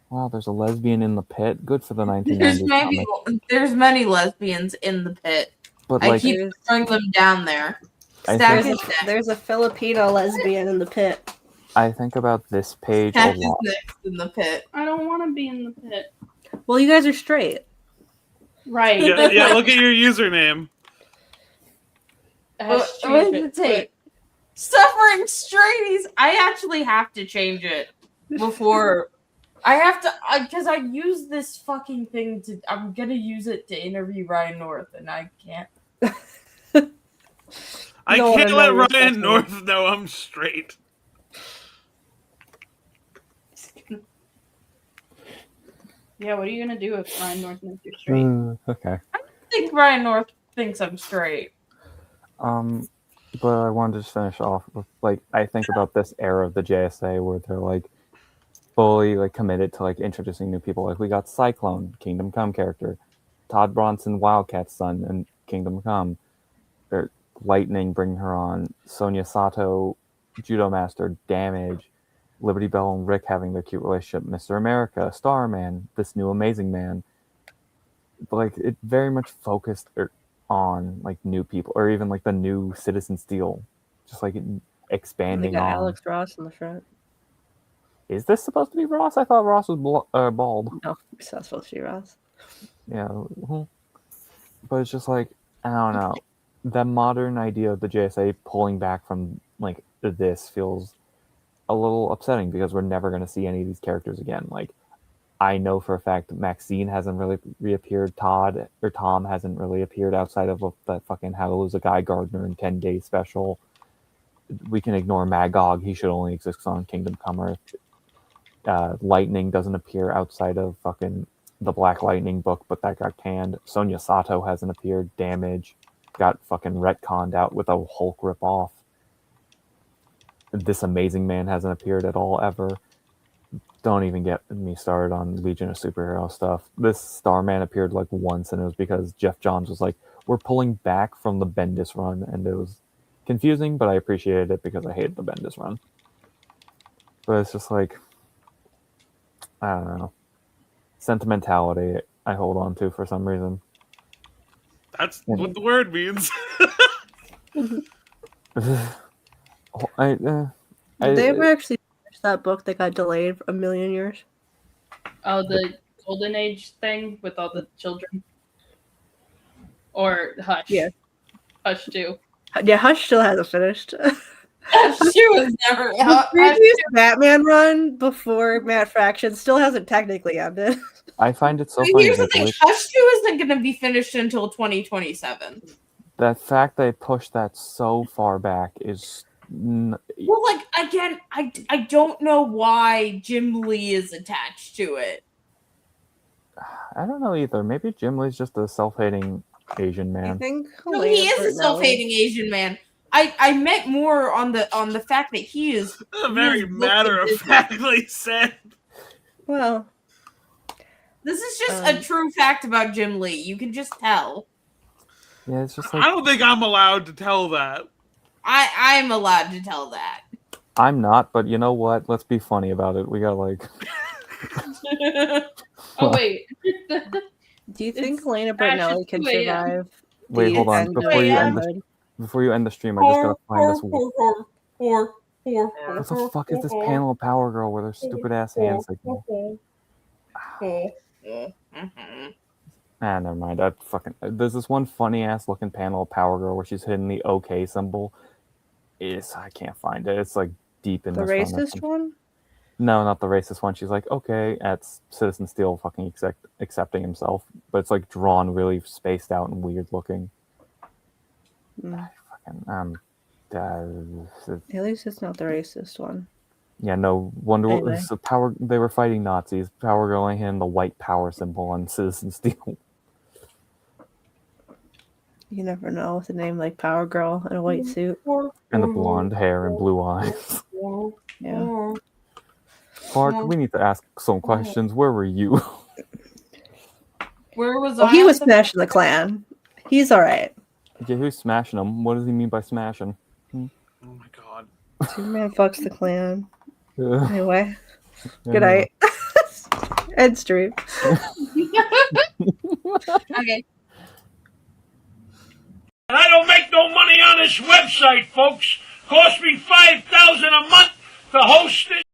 Wow, there's a lesbian in the pit. Good for the There's 1990s comic. there's many lesbians in the pit. But I like, keep throwing them down there. I Stack think- is next. There's a Filipino lesbian in the pit. I think about this page a Stack is lot. next in the pit. I don't want to be in the pit. Well, you guys are straight. Right. Yeah, look at your username. What does it take? Suffering straighties. I actually have to change it before. I have to, because I use this fucking thing to. I'm gonna use it to interview Ryan North, and I can't. I don't can't wanna let know your Ryan stuff, North know I'm straight. Yeah, what are you gonna do if Ryan North knows you're straight? Okay. I think Ryan North thinks I'm straight. But I wanted to just finish off with, like, I think about this era of the JSA where they're like fully like committed to like introducing new people. Like we got Cyclone, Kingdom Come character, Todd Bronson, Wildcat's son, and Kingdom Come. Or Lightning, bring her on. Sonia Sato, Judo Master, Damage, Liberty Bell and Rick having their cute relationship, Mr. America, Starman, this new Amazing Man. But like it very much focused on like new people, or even like the new Citizen Steel, just like They expanding got on. Alex Ross in the front. Is this supposed to be Ross? I thought Ross was bald. No, it's not supposed to be Ross. Yeah, but it's just like I don't know. The modern idea of the JSA pulling back from like this feels a little upsetting because we're never going to see any of these characters again. Like I know for a fact Maxine hasn't really reappeared. Tom hasn't really appeared outside of that fucking How to Lose a Guy Gardner in 10 Days special. We can ignore Magog. He should only exist on Kingdom Come Earth. Lightning doesn't appear outside of fucking the Black Lightning book, but that got canned. Sonia Sato hasn't appeared. Damage got fucking retconned out with a Hulk ripoff. This Amazing Man hasn't appeared at all ever. Don't even get me started on Legion of Superhero stuff. This Starman appeared like once, and it was because Jeff Johns was like, we're pulling back from the Bendis run, and it was confusing, but I appreciated it because I hated the Bendis run. But it's just like, I don't know. Sentimentality I hold on to for some reason. That's what the word means. Did they ever actually finish that book that got delayed for a million years? Oh, the Golden Age thing with all the children? Or Hush? Yeah. Hush too. Yeah, Hush still hasn't finished. She was never. The previous Batman run before Matt Fraction still hasn't technically ended. I find it so funny. Here's the that thing: Hush 2 isn't going to be finished until 2027. that fact they pushed that so far back is. Well, like again, I don't know why Jim Lee is attached to it. I don't know either. Maybe Jim Lee's just a self-hating Asian I man. think No, he is a self-hating Asian man. I meant more on the fact that he is Very matter-of-factly said. Well, this is just a true fact about Jim Lee. You can just tell. Yeah, it's just like I don't think I'm allowed to tell that. I'm allowed to tell that. I'm not, but you know what? Let's be funny about it. We got like. Oh wait. do you think Elena Bertinelli can 2 a.m. survive? Wait, the hold on. end Before of you end Manhood? before you end the stream, I just gotta find this. What What the fuck is this panel of Power Girl with her stupid ass hand signal? Never mind. There's this one funny ass looking panel of Power Girl where she's hitting the OK symbol. I can't find it. It's like deep in The this run or racist something. one? No, not the racist one. She's like, okay, that's Citizen Steel fucking accepting himself, but it's like drawn really spaced out and weird looking. At least it's not the racist one. Yeah, no wonder. Anyway. So they were fighting Nazis. Power Girl and the white power symbol on Citizen Steel. You never know with a name like Power Girl in a white suit. And the blonde hair and blue eyes. Yeah. Clark, we need to ask some questions. Where were you? Where was Well, I? he was smashing the clan. He's all right. Okay, who's smashing him? What does he mean by smashing? Oh my god. Superman fucks the clan. Ugh. Anyway, Yeah. good night. End stream. Okay. I don't make no money on this website, folks. Cost me $5,000 a month to host it.